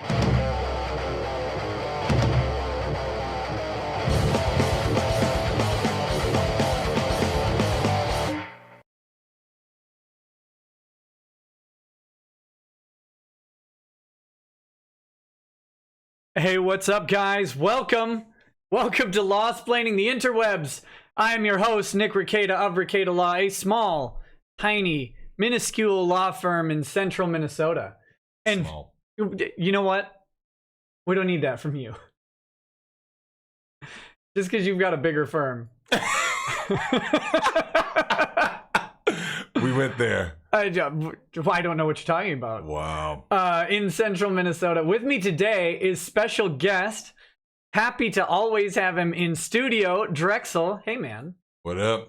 Hey, what's up, guys? Welcome to Lawsplaining the Interwebs. I am your host, Nick Rekieta of Rekieta Law, a small, tiny, minuscule law firm in central Minnesota. And Small. You know what? We don't need that from you. Just because you've got a bigger firm. We went there. I don't know what you're talking about. Wow. In central Minnesota. With me today is special guest. Happy to always have him in studio, Drexel. Hey, man. What up?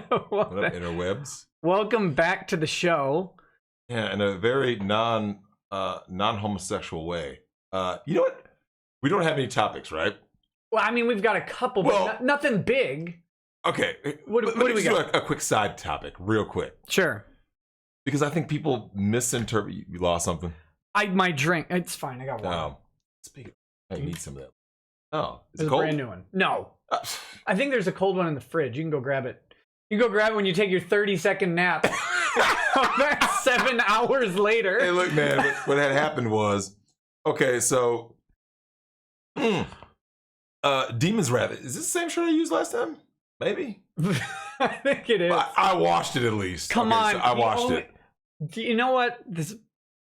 What What up, interwebs? Welcome back to the show. Yeah, in a very non-homosexual way. You know what? We don't have any topics, right? Well, I mean, we've got a couple, but nothing big. Okay. What do we got? Do a quick side topic, real quick. Sure. Because I think people misinterpret. You lost something? My drink. It's fine. I got one. Oh. Speaking. I need some of that. Oh, is There's it a cold? brand new one. No. I think there's a cold one in the fridge. You can go grab it. You can go grab it when you take your 30-second nap. That's 7 hours later. Hey, look, man. What had happened was, okay, so, Demon's Wrath. Is this the same shirt I used last time? Maybe. I think it is. I washed it at least. Come on. So I washed it. Do you know what? This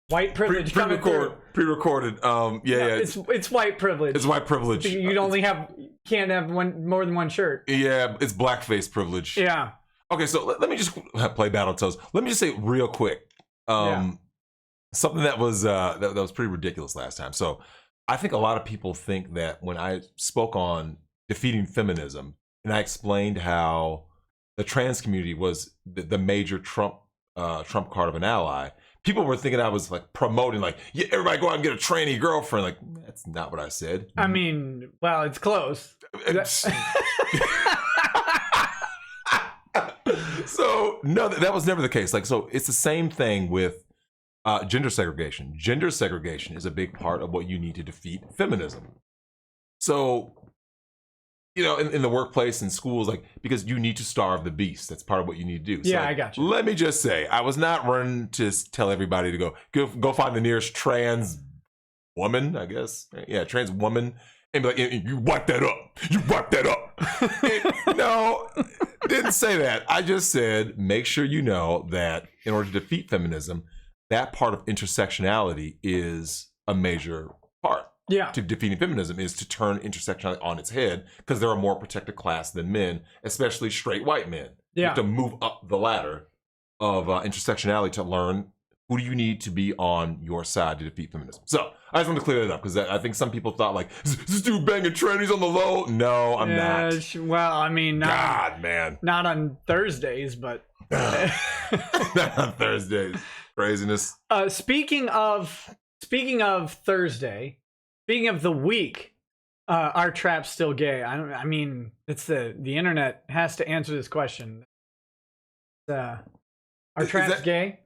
white privilege coming through. Pre-recorded. Yeah. It's white privilege. It's white privilege. Can't have more than one shirt. Yeah, it's blackface privilege. Yeah. Okay, so let me just play Battletoads. Let me just say real quick, something that was pretty ridiculous last time. So I think a lot of people think that when I spoke on defeating feminism and I explained how the trans community was the major Trump card of an ally, people were thinking I was like promoting, like, yeah, everybody go out and get a tranny girlfriend. Like, that's not what I said. I mean, well, it's close. So no, that was never the case. Like, so it's the same thing with gender segregation. Gender segregation is a big part of what you need to defeat feminism. So, you know, in the workplace and schools, like, because you need to starve the beast. That's part of what you need to do. Yeah, so, I got you. Let me just say, I was not running to tell everybody to go find the nearest trans woman, I guess. Yeah, trans woman. And be like, you wipe that up. You wipe that up. No, didn't say that. I just said, make sure you know that in order to defeat feminism, that part of intersectionality is a major part. Yeah. To defeating feminism is to turn intersectionality on its head, because they're a more protected class than men, especially straight white men. Yeah. You have to move up the ladder of intersectionality to learn who do you need to be on your side to defeat feminism. So I just want to clear that up, because I think some people thought, like, this dude banging trannies on the low. No, I'm not. Well, I mean, man. Not on Thursdays, but Not on Thursdays. Craziness. Speaking of Thursday, speaking of the week, are traps still gay? I mean, it's the internet has to answer this question. Are traps gay?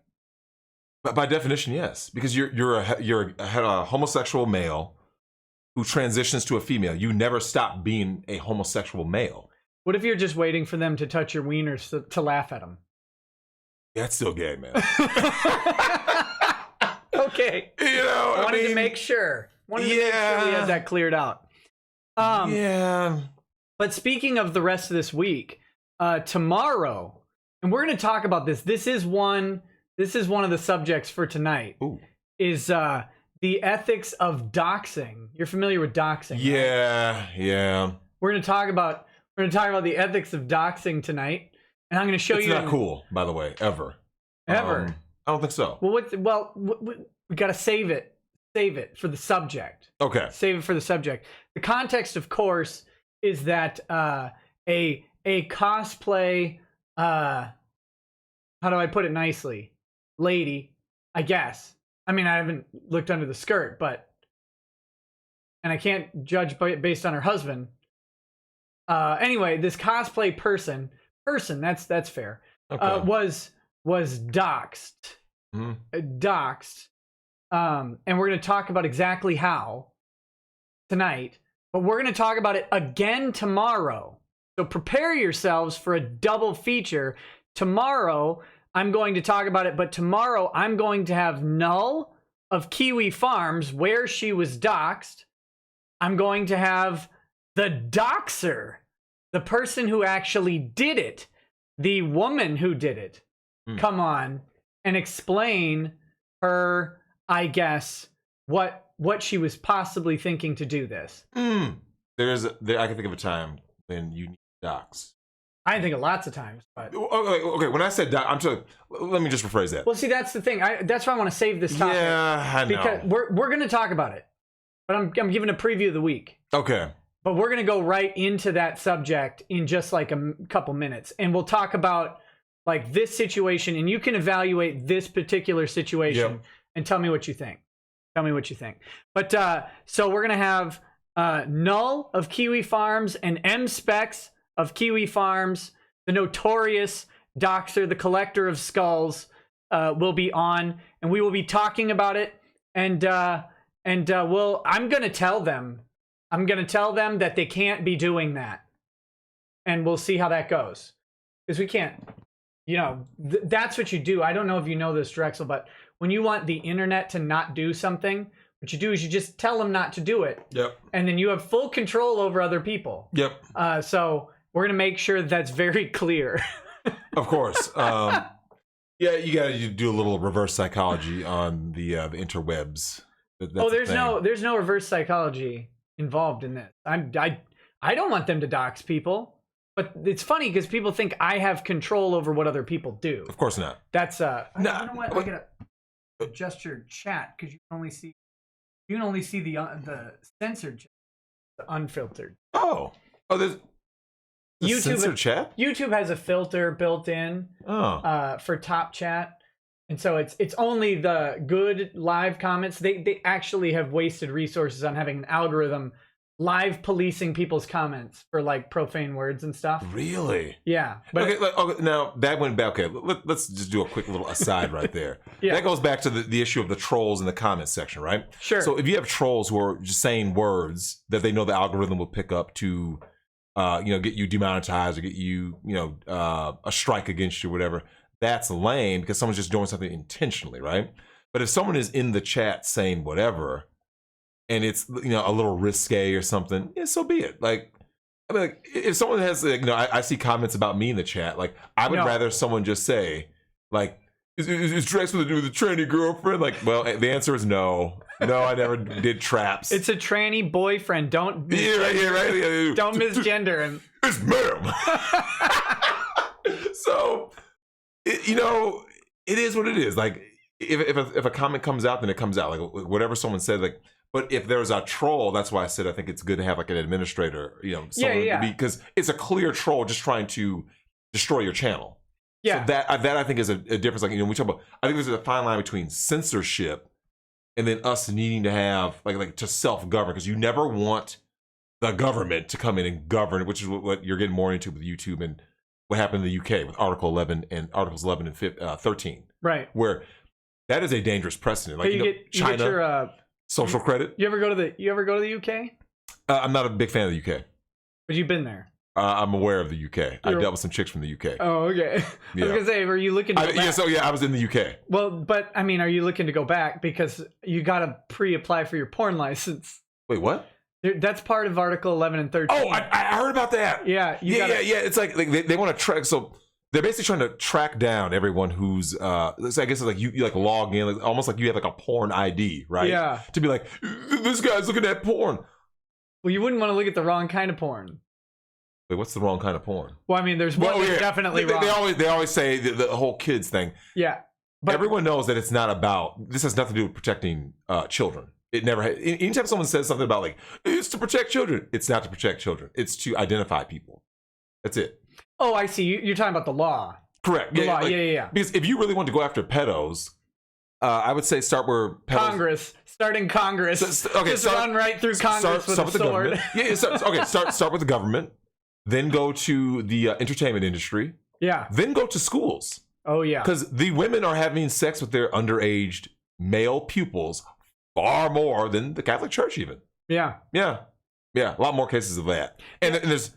By definition, yes, because you're a homosexual male who transitions to a female. You never stop being a homosexual male. What if you're just waiting for them to touch your wieners to laugh at them? That's still gay, man. Okay. You know, I wanted to make sure. We had that cleared out. Yeah. But speaking of the rest of this week, tomorrow, and we're going to talk about this. This is one of the subjects for tonight. Ooh. Is the ethics of doxing. You're familiar with doxing? Yeah, right? yeah. We're going to talk about the ethics of doxing tonight, and I'm going to show you. It's not cool, by the way, ever. Ever. I don't think so. Well, we got to save it for the subject. Okay. Save it for the subject. The context, of course, is that a cosplay. How do I put it nicely? Lady, I guess. I mean, I haven't looked under the skirt, and I can't judge based on her husband. Anyway, this cosplay person, that's fair. Okay. Was doxed. Mhm. Doxed and we're going to talk about exactly how tonight, but we're going to talk about it again tomorrow. So prepare yourselves for a double feature. Tomorrow, I'm going to talk about it, but tomorrow I'm going to have Null of Kiwi Farms, where she was doxxed. I'm going to have the doxer, the person who actually did it, the woman who did it, come on and explain her, I guess, what she was possibly thinking to do this. I can think of a time when you need docs. I can think of lots of times, but okay. When I said doc, let me just rephrase that. Well, see, that's the thing. That's why I want to save this topic. Yeah, I know. Because we're going to talk about it, but I'm giving a preview of the week. Okay. But we're going to go right into that subject in just like a couple minutes, and we'll talk about like this situation, and you can evaluate this particular situation and tell me what you think. Tell me what you think. But so we're going to have Null of Kiwi Farms and M Specs of Kiwi Farms, the notorious doxer, the collector of skulls, will be on, and we will be talking about it. And I'm going to tell them. I'm going to tell them that they can't be doing that, and we'll see how that goes. Because we can't, that's what you do. I don't know if you know this, Drexel, but when you want the internet to not do something, what you do is you just tell them not to do it. Yep. And then you have full control over other people. Yep. So we're going to make sure that's very clear. Of course. Yeah, you got to do a little reverse psychology on the interwebs. There's no reverse psychology involved in this. I don't want them to dox people, but it's funny because people think I have control over what other people do. Of course not. That's you know what? I gotta adjust your chat because you can only see the censored chat, the unfiltered. There's YouTube censored chat. YouTube has a filter built in for top chat. And so it's only the good live comments. They actually have wasted resources on having an algorithm live policing people's comments for like profane words and stuff. Really? Yeah. But okay, now that went back. Okay, let's just do a quick little aside right there. Yeah. That goes back to the issue of the trolls in the comment section, right? Sure. So if you have trolls who are just saying words that they know the algorithm will pick up to, get you demonetized or get you, a strike against you, or whatever. That's lame because someone's just doing something intentionally, right? But if someone is in the chat saying whatever, and it's a little risque or something, yeah, so be it. Like, I mean, like, if someone has, I see comments about me in the chat. Like, I would rather someone just say, like, is Drexel with a tranny girlfriend? Like, well, the answer is no. No, I never did traps. It's a tranny boyfriend. Don't right. Don't misgender him. It's ma'am. So. It is what it is. Like, if a comment comes out, then it comes out. Like, whatever someone said, like, but if there's a troll, that's why I said I think it's good to have like an administrator, because it's a clear troll just trying to destroy your channel. Yeah. So that I think is a difference. Like, we talk about, I think there's a fine line between censorship and then us needing to have like to self-govern, because you never want the government to come in and govern, which is what you're getting more into with YouTube and what happened in the UK with Articles 11 and 13, right? Where that is a dangerous precedent. Like, China, you get your, social credit. You ever go to the UK? I'm not a big fan of the UK. But you've been there. I'm aware of the UK. I dealt with some chicks from the UK. Oh, okay. Yeah. I was gonna say, were you looking to go back? I was in the UK. Well, but I mean, are you looking to go back because you got to pre-apply for your porn license? Wait, what? That's part of Article 11 and 13. Oh, I heard about that. Yeah. Yeah. It's like they want to track. So they're basically trying to track down everyone who's. I guess it's like you like log in, like, almost like you have like a porn ID, right? Yeah. To be like, this guy's looking at porn. Well, you wouldn't want to look at the wrong kind of porn. Wait, what's the wrong kind of porn? Well, I mean, there's one that's definitely wrong. They always say the whole kids thing. Yeah. But everyone knows that it's not about. This has nothing to do with protecting children. It never had. Anytime someone says something about like it's to protect children, it's not to protect children. It's to identify people. That's it. Oh, I see. You're talking about the law. Correct. The law. Yeah. Because if you really want to go after pedos, I would say start where pedos. Starting Congress. Run right through Congress with a sword. Start with the government, then go to the entertainment industry. Yeah. Then go to schools. Oh yeah. Because the women are having sex with their underaged male pupils far more than the Catholic Church even. Yeah. Yeah. A lot more cases of that. And there's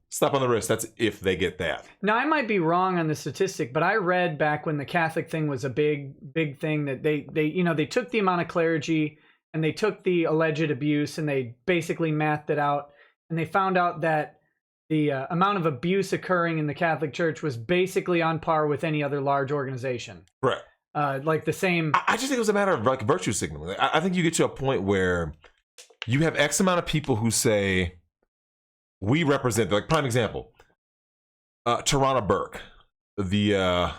slap on the wrist. That's if they get that. Now, I might be wrong on the statistic, but I read back when the Catholic thing was a big thing that they took the amount of clergy and they took the alleged abuse and they basically mathed it out, and they found out that the amount of abuse occurring in the Catholic Church was basically on par with any other large organization. Right. Like the same. I just think it was a matter of like virtue signaling. I think you get to a point where you have X amount of people who say, we represent, like prime example, Tarana Burke, the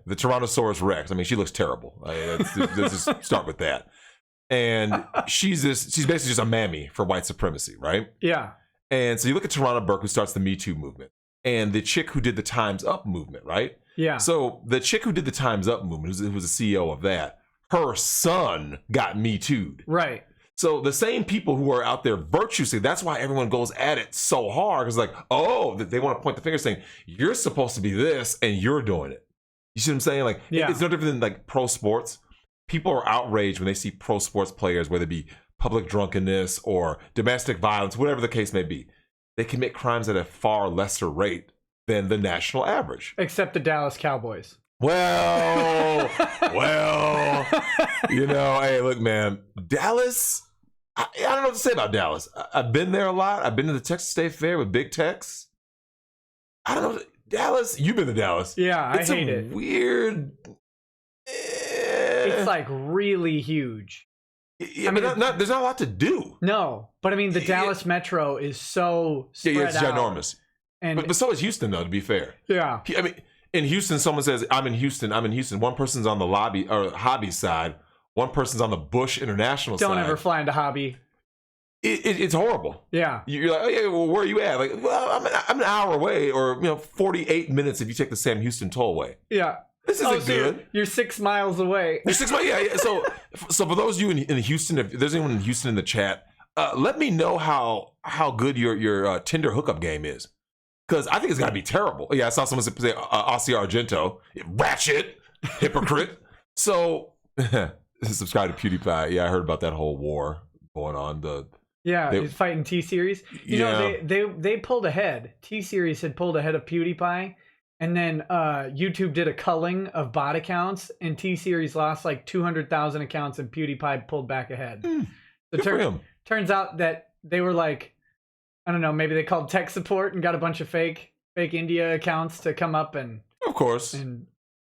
Tyrannosaurus Rex. I mean, she looks terrible. Let's just start with that. And she's basically just a mammy for white supremacy, right? Yeah. And so you look at Tarana Burke, who starts the Me Too movement, and the chick who did the Time's Up movement, right? Yeah. So the chick who did the Time's Up movement, who was the CEO of that, her son got Me Too'd. Right. So the same people who are out there virtue signaling, that's why everyone goes at it so hard. Because like, oh, they want to point the finger saying, you're supposed to be this and you're doing it. You see what I'm saying? Like, it's no different than like pro sports. People are outraged when they see pro sports players, whether it be public drunkenness or domestic violence, whatever the case may be. They commit crimes at a far lesser rate than the national average. Except the Dallas Cowboys. Well, hey, look, man, Dallas, I don't know what to say about Dallas. I've been there a lot. I've been to the Texas State Fair with Big Tex. I don't know. Dallas, you've been to Dallas. Yeah, I hate it. Weird. It's like really huge. Yeah, I mean, there's not a lot to do. No, but I mean, the Dallas Metro is so spread it's out. ginormous. And but so is Houston, though, to be fair. Yeah. I mean, in Houston, someone says, I'm in Houston. One person's on the lobby or hobby side. One person's on the Bush International side. Don't ever fly into hobby. It's horrible. Yeah. You're like, oh, yeah, well, where are you at? Like, well, I'm an hour away, or 48 minutes if you take the Sam Houston tollway. Yeah. This isn't good. You're 6 miles away. You're 6 miles. Yeah. So for those of you in Houston, if there's anyone in Houston in the chat, let me know how good your Tinder hookup game is. Because I think it's got to be terrible. Yeah, I saw someone say Ossie Argento. Ratchet. Hypocrite. So, subscribe to PewDiePie. Yeah, I heard about that whole war going on. He's fighting T-Series. You know, they pulled ahead. T-Series had pulled ahead of PewDiePie. And then YouTube did a culling of bot accounts. And T-Series lost like 200,000 accounts. And PewDiePie pulled back ahead. So turns out that they were like, I don't know, maybe they called tech support and got a bunch of fake India accounts to come up and... Of course.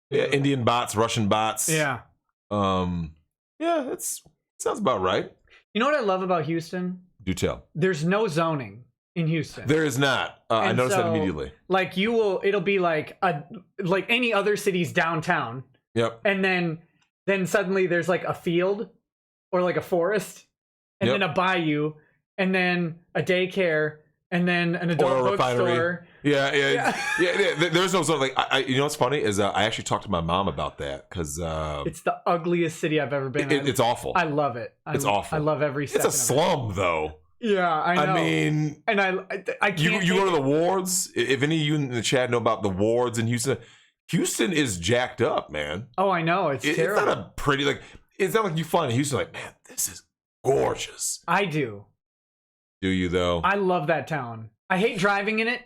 Indian bots, Russian bots. Yeah. That sounds about right. You know what I love about Houston? Do tell. There's no zoning in Houston. There is not. I noticed that immediately. Like it'll be like any other city's downtown. Yep. And then suddenly there's like a field or like a forest and then a bayou. And then a daycare, and then an adult bookstore. Yeah. There's no zone. Like, you know what's funny is I actually talked to my mom about that because it's the ugliest city I've ever been in. It's awful. I love it. It's awful. I love every second. It's a slum, though. Yeah, I know. I mean, and I can't. You go to the wards. If any of you in the chat know about the wards in Houston, Houston is jacked up, man. Oh, I know. It's terrible. It's not a pretty It's not like you find in Houston like, man, this is gorgeous. I do. Do you though? I love that town. I hate driving in it,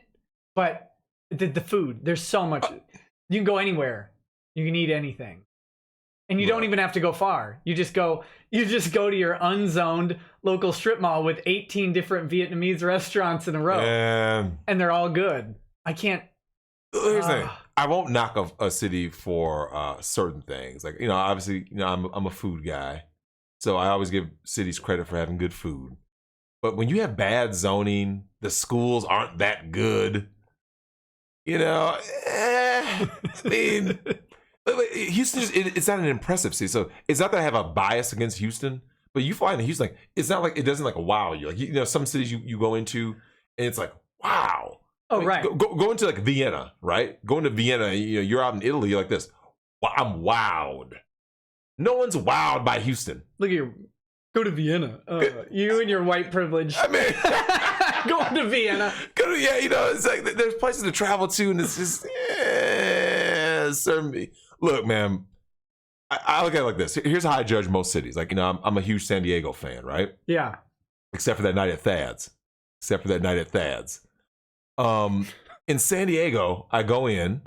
but the food. There's so much. You can go anywhere. You can eat anything, and you don't even have to go far. You just go to your unzoned local strip mall with 18 different Vietnamese restaurants in a row, and they're all good. I can't. Here's the thing. I won't knock a city for certain things. Like obviously, I'm a food guy, so I always give cities credit for having good food. But when you have bad zoning, the schools aren't that good. I mean, Houston, it's not an impressive city. So it's not that I have a bias against Houston, but you find in Houston, like, it's not like it doesn't like wow you. Like, some cities you go into and it's like, wow. Oh, right. Go into like Vienna, right? Going to Vienna, you're out in Italy, you're like this. I'm wowed. No one's wowed by Houston. Look at you. Go to Vienna. You and your white privilege. I mean, going to Vienna. It's like there's places to travel to, and it's just serve me. Look, man, I look at it like this. Here's how I judge most cities. Like, I'm a huge San Diego fan, right? Yeah. Except for that night at Thad's. In San Diego, I go in,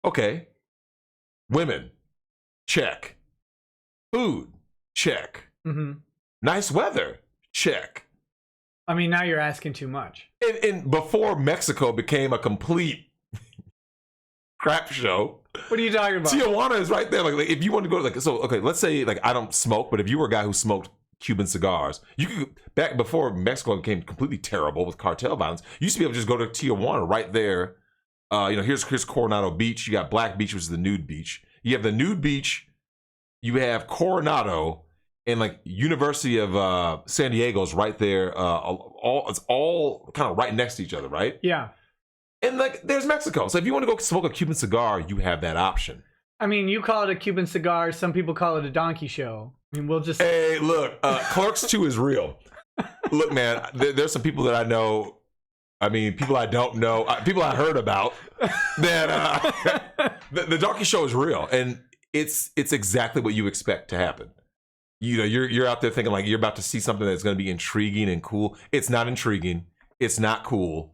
okay, women, check. Food, check. Mm-hmm. Nice weather, check. I mean, now you're asking too much. And before Mexico became a complete crap show. What are you talking about? Tijuana is right there. Like if you want to go okay, let's say like I don't smoke, but if you were a guy who smoked Cuban cigars, you could, back before Mexico became completely terrible with cartel violence, you used to be able to just go to Tijuana right there. Here's Coronado Beach. You got Black Beach, which is the nude beach. You have the nude beach. You have Coronado, and like University of San Diego's right there. It's all kind of right next to each other, right? Yeah. And like there's Mexico. So if you want to go smoke a Cuban cigar, you have that option. I mean, you call it a Cuban cigar. Some people call it a donkey show. I mean, we'll just... Hey, look, Clerks 2 is real. Look, man, there's some people that I know. I mean, people I don't know, people I heard about. That the donkey show is real, and it's exactly what you expect to happen. You're out there thinking like you're about to see something that's going to be intriguing and cool. It's not intriguing. It's not cool.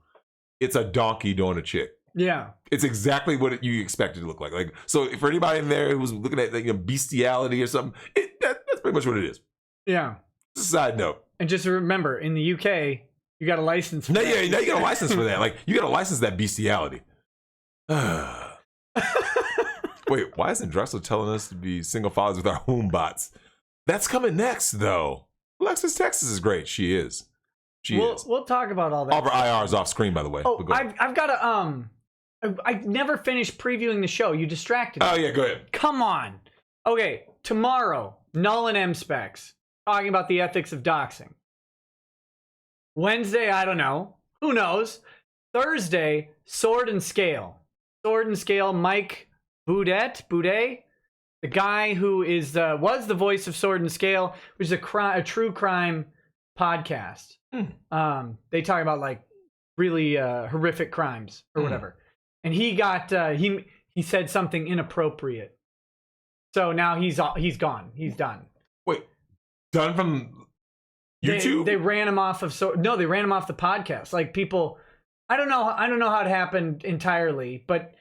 It's a donkey doing a chick. Yeah. It's exactly what you expect it to look like. Like, so for anybody in there who was looking at bestiality or something, that's pretty much what it is. Yeah. Just a side note. And just remember, in the UK, you got a license for that. Yeah, now you got a license for that. Like, you got to license that bestiality. Wait, why isn't Drexel telling us to be single fathers with our home bots? That's coming next, though. Alexis Texas is great. She is. We'll talk about all that. All of our IR is off screen, by the way. Oh, I've got to I never finished previewing the show. You distracted me. Oh yeah, go ahead. Come on. Okay, tomorrow, Null and M Specs talking about the ethics of doxing. Wednesday, I don't know. Who knows? Thursday, Sword and Scale. Sword and Scale, Mike Boudet, the guy who was the voice of Sword and Scale, which is a true crime podcast. They talk about like really horrific crimes or whatever. And he got he said something inappropriate. So now he's gone. He's done. Wait, done from YouTube? They ran him off of they ran him off the podcast. Like people, I don't know how it happened entirely, but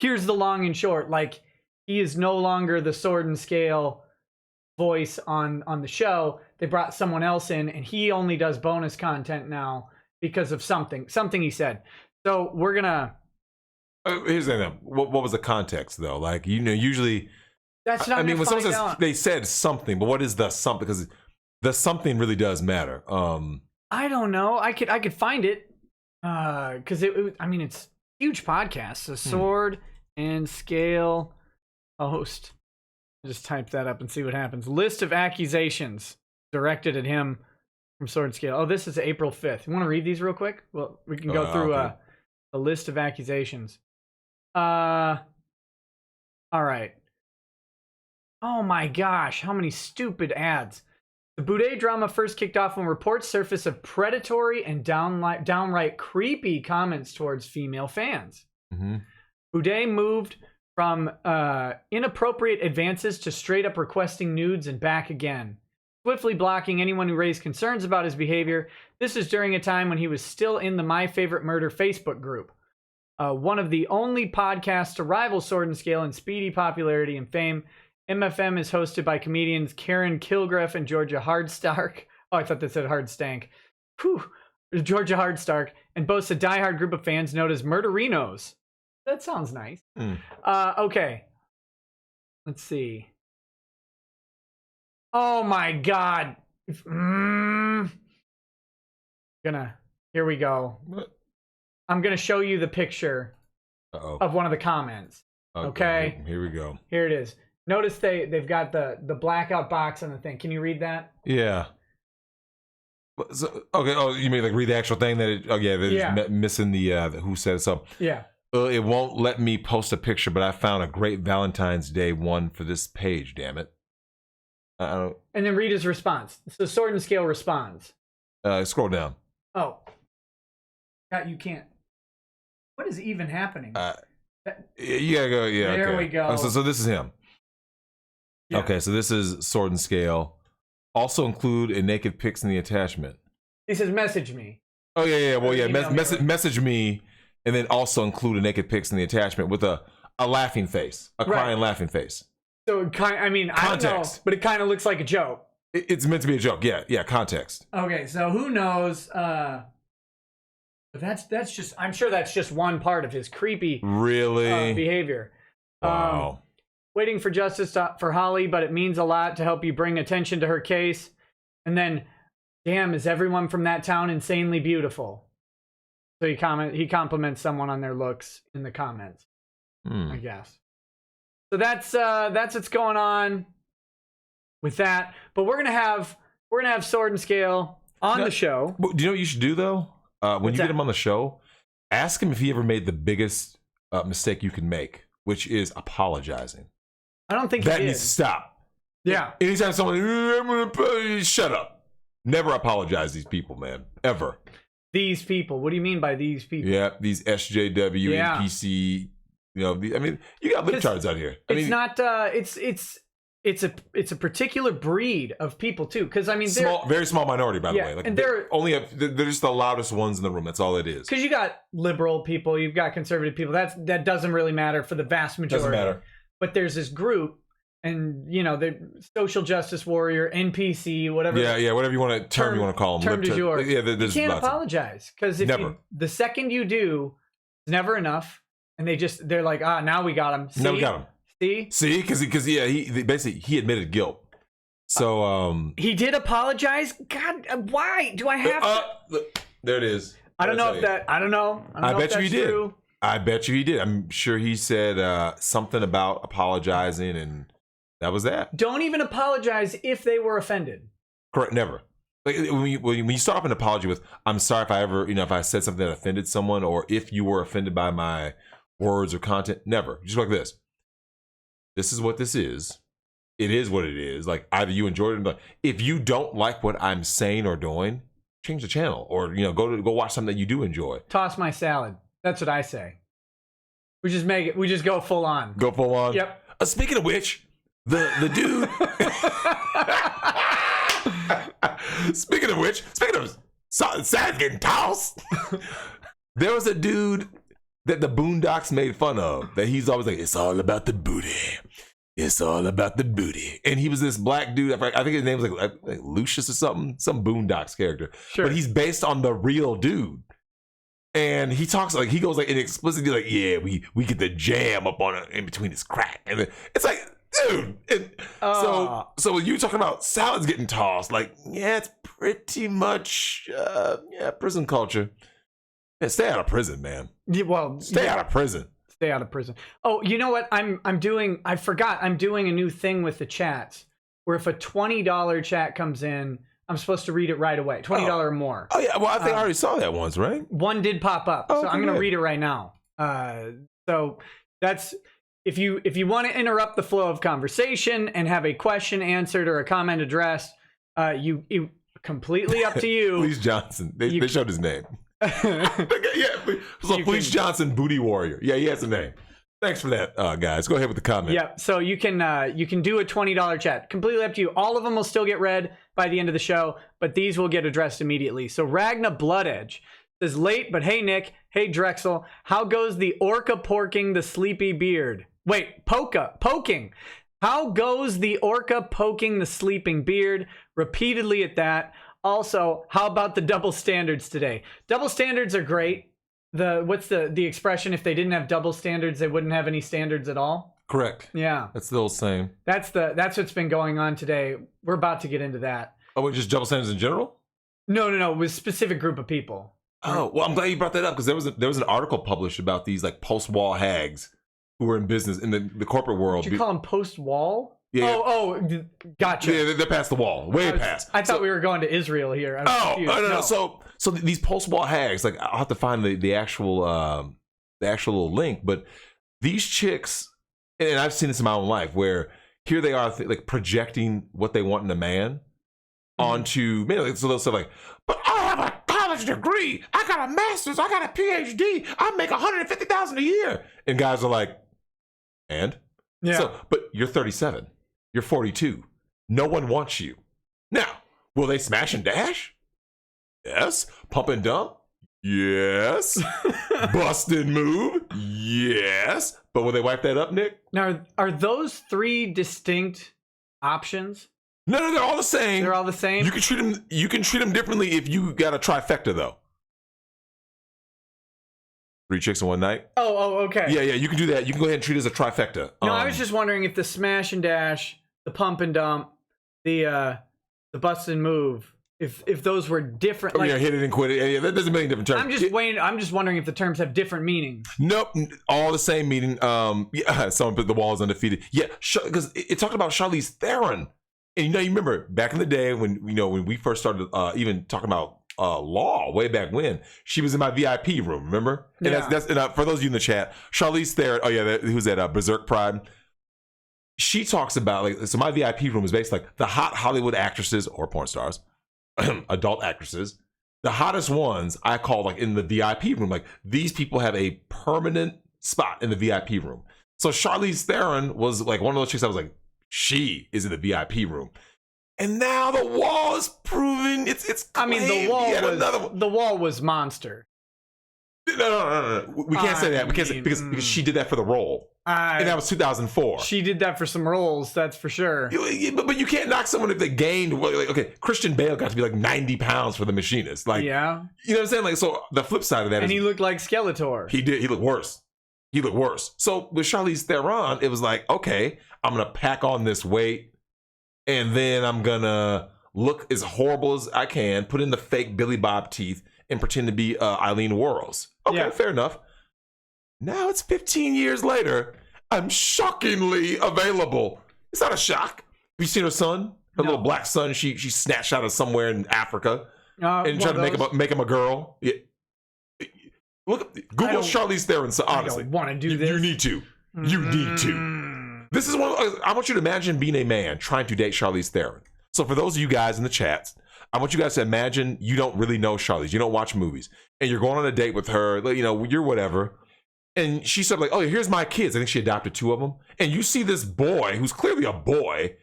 here's the long and short. Like he is no longer the Sword and Scale voice on the show. They brought someone else in, and he only does bonus content now because of something he said. So we're gonna. Here's the thing. What was the context though? Like usually. That's not. I mean, when someone says out. They said something, but what is the something? Because the something really does matter. I don't know. I could find it. Because I mean, it's a huge podcast. The Sword and Scale host. Just type that up and see what happens. List of accusations directed at him from Sword and Scale. Oh, this is April 5th. You want to read these real quick? Well, we can go through a list of accusations. All right. Oh my gosh, how many stupid ads. The Boudet drama first kicked off when reports surfaced of predatory and downright creepy comments towards female fans. Mm-hmm. Boudet moved from inappropriate advances to straight up requesting nudes and back again, swiftly blocking anyone who raised concerns about his behavior. This is during a time when he was still in the My Favorite Murder Facebook group, one of the only podcasts to rival Sword and Scale in speedy popularity and fame. MFM is hosted by comedians Karen Kilgariff and Georgia Hardstark. Oh, I thought that said Hardstank. Whew. Georgia Hardstark, and boasts a diehard group of fans known as Murderinos. That sounds nice. Okay. Let's see. Oh my God. Here we go. What? I'm gonna show you the picture of one of the comments. Okay. Here we go. Here it is. Notice they've got the blackout box on the thing. Can you read that? Yeah. So, okay. Oh, you mean like read the actual thing that missing the who said so. Yeah. It won't let me post a picture, but I found a great Valentine's Day one for this page. Damn it. And then read his response. So Sword and Scale responds. Scroll down. Oh. God, you can't. What is even happening? You gotta go. Yeah. There okay. we go. So this is him. Yeah. Okay, so this is Sword and Scale. Also include a naked pics in the attachment. He says, message me. Oh yeah. Well, yeah. Email me. Message me, and then also include a naked pics in the attachment with a laughing face, a crying laughing face. So it kind, I mean, Context. I don't know, but it kind of looks like a joke. It's meant to be a joke. Yeah. Context. Okay, so who knows? But that's just. I'm sure that's just one part of his creepy behavior. Wow. Waiting for justice for Holly, but it means a lot to help you bring attention to her case. And then, damn, is everyone from that town insanely beautiful? So he compliments someone on their looks in the comments. I guess. So that's what's going on with that. But we're gonna have Sword and Scale on the show. Do you know what you should do though? When you get him on the show, ask him if he ever made the biggest mistake you can make, which is apologizing. I don't think that he needs to stop. Yeah. Anytime someone, I'm gonna shut up. Never apologize to these people, man. Ever. These people. What do you mean by these people? Yeah, these SJW, NPC. You know, I mean, you got libtards out here. It's not. It's a particular breed of people too. Because I mean, very small minority, by the way. Like, and they're just the loudest ones in the room. That's all it is. Because you got liberal people, you've got conservative people. That doesn't really matter for the vast majority. Doesn't matter. But there's this group, and you know, the social justice warrior, NPC, whatever. Yeah, whatever you want to call them. Term du jour. Yeah, you can't apologize because the second you do, it's never enough. And they're like, now we got him. Now we got him. See, because he admitted guilt. So he did apologize. God, why do I have to? Look, there it is. I don't know if that. I don't know. I bet you he did. True. I bet you he did. I'm sure he said something about apologizing, and that was that. Don't even apologize if they were offended. Correct. Never. Like when you start off an apology with, "I'm sorry if I ever, if I said something that offended someone, or if you were offended by my words or content." Never. Just like this. This is what this is. It is what it is. Like, either you enjoyed it, but if you don't like what I'm saying or doing, change the channel, or go watch something that you do enjoy. Toss my salad. That's what I say. We just go full on. Go full on. Yep. Speaking of which, the dude. Speaking of salad getting tossed, there was a dude that the Boondocks made fun of. That he's always like, it's all about the booty. It's all about the booty. And he was this black dude. I think his name was like Lucius or something. Some Boondocks character. Sure. But he's based on the real dude. And he talks like, he goes like explicitly like, yeah, we get the jam up on it in between his crack. And it's like, dude. And so you talking about salads getting tossed, like, yeah, it's pretty much prison culture. Yeah, stay out of prison, man. Stay out of prison. Stay out of prison. Oh, you know what? I'm doing a new thing with the chats where if a $20 chat comes in, I'm supposed to read it right away. $20 or more. Oh yeah, well I think I already saw that once, right? One did pop up, so I'm going to read it right now. So that's if you want to interrupt the flow of conversation and have a question answered or a comment addressed, you completely up to you. Please Johnson. They showed his name. Please Johnson, Booty Warrior. Yeah, he has a name. Thanks for that, guys. Go ahead with the comment. Yeah, so you can do a $20 chat. Completely up to you. All of them will still get read by the end of the show, but these will get addressed immediately. So Ragna Bloodedge says, late, but hey, Nick. Hey, Drexel. How goes the orca porking the sleepy beard? Wait, poking. How goes the orca poking the sleeping beard? Repeatedly at that. Also, how about the double standards today? Double standards are great. What's the expression? If they didn't have double standards, they wouldn't have any standards at all. Correct. Yeah. That's the old saying. That's what's been going on today. We're about to get into that. Oh, just double standards in general? No. With a specific group of people. Oh, well, I'm glad you brought that up because there was an article published about these like post-wall hags who were in business in the corporate world. Did you call them post-wall? Yeah. Oh, gotcha. Yeah, they're past the wall, past. I thought we were going to Israel here. No. So these post-wall hags, like I'll have to find the actual link, but these chicks, and I've seen this in my own life, where here they are like projecting what they want in a man onto men. So they'll say like, but I have a college degree, I got a master's, I got a PhD, I make $150,000 a year, and guys are like, and yeah. So, but you're 37. You're 42. No one wants you. Now, will they smash and dash? Yes. Pump and dump? Yes. Bust and move? Yes. But will they wipe that up, Nick? Now, are those three distinct options? No, they're all the same. They're all the same? You can treat them differently if you got a trifecta, though. 3 chicks in one night. Oh, okay. Yeah, you can do that. You can go ahead and treat it as a trifecta. No, I was just wondering if the smash and dash, the pump and dump, the bust and move, if those were different. Like, hit it and quit it. Yeah, that doesn't mean different terms. I'm just wondering if the terms have different meanings. Nope, all the same meaning. Yeah, someone put the walls undefeated. Yeah, because it talked about Charlize Theron, and you remember back in the day when we first started even talking about law way back when, she was in my VIP room. Remember? And yeah. that's for those of you in the chat, Charlize Theron. Oh yeah, who's at Berserk Pride. She talks about so my VIP room is basically like the hot Hollywood actresses or porn stars. Adult actresses, the hottest ones I call in the VIP room. Like, these people have a permanent spot in the VIP room. So Charlize Theron was like one of those chicks. I was like, she is in the VIP room, and now the wall is proven it's. I mean, the wall was monster. No. We can't say that. We can't say because she did that for the role. And that was 2004. She did that for some roles, that's for sure. But you can't knock someone if they gained. Okay, Christian Bale got to be 90 pounds for The Machinist. Yeah. You know what I'm saying? So the flip side of that is... And he looked like Skeletor. He did. He looked worse. So with Charlize Theron, it was like, okay, I'm going to pack on this weight, and then I'm going to look as horrible as I can, put in the fake Billy Bob teeth, and pretend to be Eileen Wuornos. Okay, yeah. Fair enough. Now it's 15 years later. I'm shockingly available. It's not a shock. Have you seen her son? Her little black son. She snatched out of somewhere in Africa and tried to make him a girl. Yeah. Look, Google Charlize Theron. Honestly, I don't want to do this. You need to. You need to. This is I want you to imagine being a man trying to date Charlize Theron. So for those of you guys in the chats, I want you guys to imagine you don't really know Charlize. You don't watch movies, and you're going on a date with her. You're whatever. And she said, oh, here's my kids. I think she adopted 2 of them. And you see this boy, who's clearly a boy,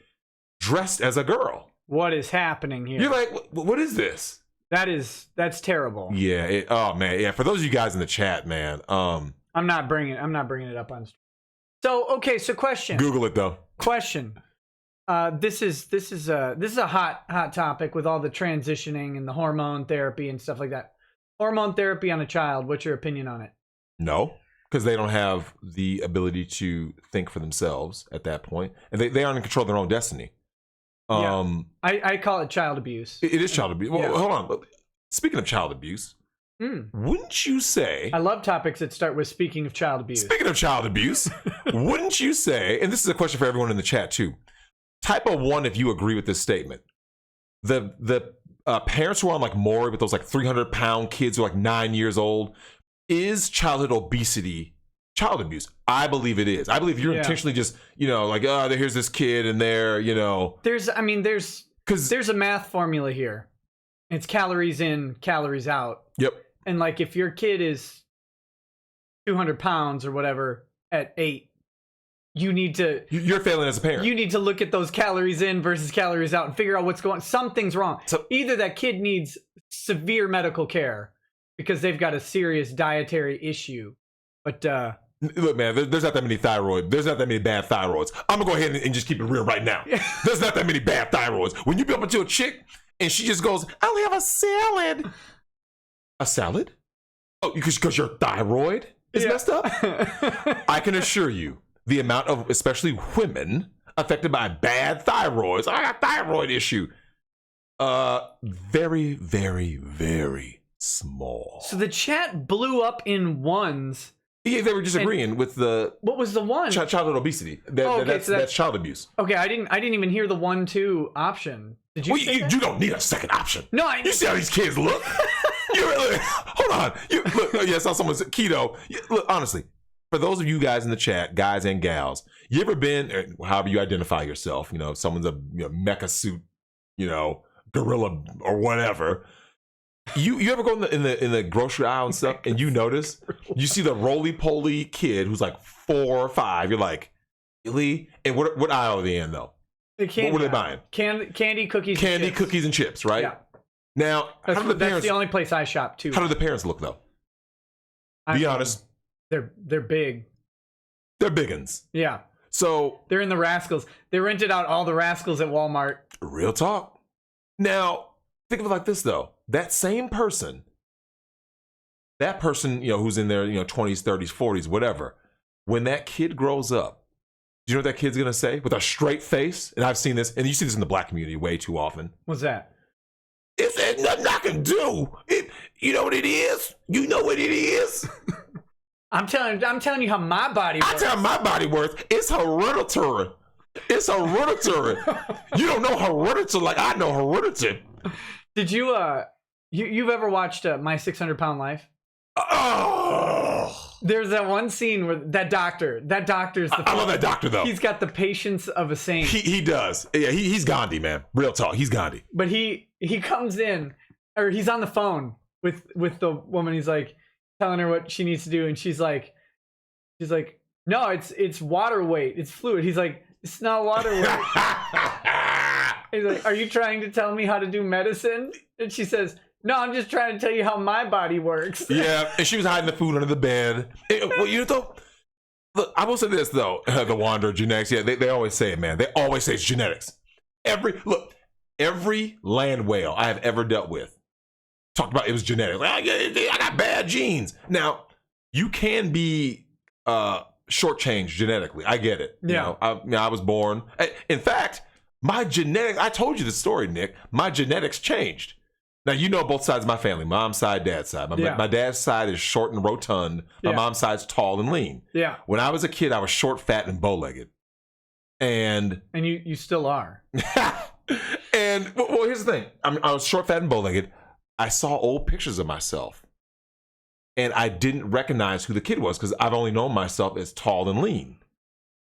dressed as a girl. What is happening here? You're like, what is this? That's terrible. Yeah. Oh man. Yeah. For those of you guys in the chat, man. I'm not bringing it up on stream. So okay. So question. Google it though. Question. This is a hot topic with all the transitioning and the hormone therapy and stuff like that. Hormone therapy on a child. What's your opinion on it? No. Because they don't have the ability to think for themselves at that point. And they aren't in control of their own destiny. I call it child abuse. It is child abuse. Well, hold on. Speaking of child abuse, wouldn't you say... I love topics that start with speaking of child abuse. Speaking of child abuse, wouldn't you say, and this is a question for everyone in the chat too, type a 1 if you agree with this statement. The parents who are on Maury with those 300-pound kids who are 9 years old, is childhood obesity child abuse? I believe it is. I believe you're intentionally just, here's this kid and there's a math formula here. It's calories in, calories out. Yep. And if your kid is 200 pounds or whatever at 8, you're failing as a parent. You need to look at those calories in versus calories out and figure out what's going on. Something's wrong. So either that kid needs severe medical care because they've got a serious dietary issue. But look, man, there's not that many there's not that many bad thyroids. I'm gonna go ahead and just keep it real right now. There's not that many bad thyroids. When you bump into a chick and she just goes, I'll have a salad. A salad? Oh, because your thyroid is messed up? I can assure you, the amount of, especially women, affected by bad thyroids, I got a thyroid issue, very, very, very small. So the chat blew up in ones. Yeah, they were disagreeing with the... What was the one? Childhood obesity. That's child abuse. Okay, I didn't even hear the 1-2 option. Did you? You don't need a second option. No, you see how these kids look? Hold on. I saw someone's keto. Look, honestly, for those of you guys in the chat, guys and gals, you ever been, however you identify yourself, someone's a mecha suit, gorilla or whatever. You ever go in the grocery aisle and stuff, and you notice you see the roly-poly kid who's 4 or 5. You're like, really? And what aisle are they in though? What were they buying? Candy, cookies, cookies, and chips, right? Yeah. Now, That's the only place I shop too. How do the parents look though? Be honest. They're big. They're biggins. Yeah. So they're in the Rascals. They rented out all the Rascals at Walmart. Real talk. Now, think of it like this though. That same person, who's in their, 20s, 30s, 40s, whatever, when that kid grows up, do you know what that kid's gonna say with a straight face? And I've seen this, and you see this in the black community way too often. What's that? If there's nothing I can do, you know what it is? You know what it is? I'm telling you how my body works. I tell my body works. It's hereditary. It's hereditary. You don't know hereditary like I know hereditary. Did you you've ever watched My 600 Pound Life? Oh. There's that one scene where that doctor's the I love that doctor though. He's got the patience of a saint. He does. Yeah, he's Gandhi, man. Real talk. He's Gandhi. But he comes in, or he's on the phone with the woman. He's like telling her what she needs to do, and she's like, no, it's water weight. It's fluid. He's like, it's not water weight. He's like, are you trying to tell me how to do medicine? And she says, no, I'm just trying to tell you how my body works. Yeah, and she was hiding the food under the bed. Well, look, I will say this though, the Wanderer genetics. Yeah, they always say it, man. They always say it's genetics. Every land whale I have ever dealt with talked about it was genetic. Like, I got bad genes. Now, you can be shortchanged genetically. I get it. Yeah. I was born. In fact, my genetics, I told you the story, Nick. My genetics changed. Now, you know both sides of my family, mom's side, dad's side. My dad's side is short and rotund. My mom's side's tall and lean. Yeah. When I was a kid, I was short, fat, and bow-legged. And you still are. And, well, here's the thing. I was short, fat, and bow-legged. I saw old pictures of myself. And I didn't recognize who the kid was because I've only known myself as tall and lean.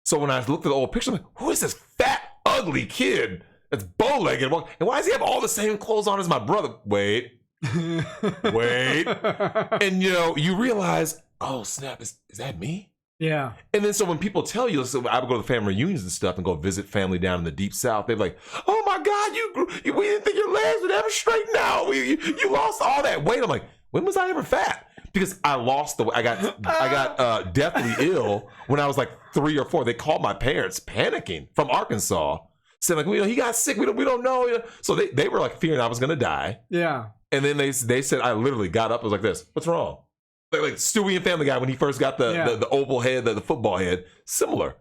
So when I looked at the old picture, I'm like, who is this fat, ugly kid that's bow-legged? And why does he have all the same clothes on as my brother? Wait. And, you realize, oh, snap, is that me? Yeah. And then so when people tell you, so I would go to family reunions and stuff and go visit family down in the deep south, they're like, oh my God, we didn't think your legs would ever straighten out. You lost all that weight. I'm like, when was I ever fat? Because I lost the weight. I got deathly ill when I was like 3 or 4. They called my parents panicking from Arkansas, saying like, he got sick. We don't know. So they were like fearing I was going to die. Yeah. And then they said, I literally got up. I was like this, what's wrong? Like Stewie and Family Guy when he first got the oval head, the football head, similar.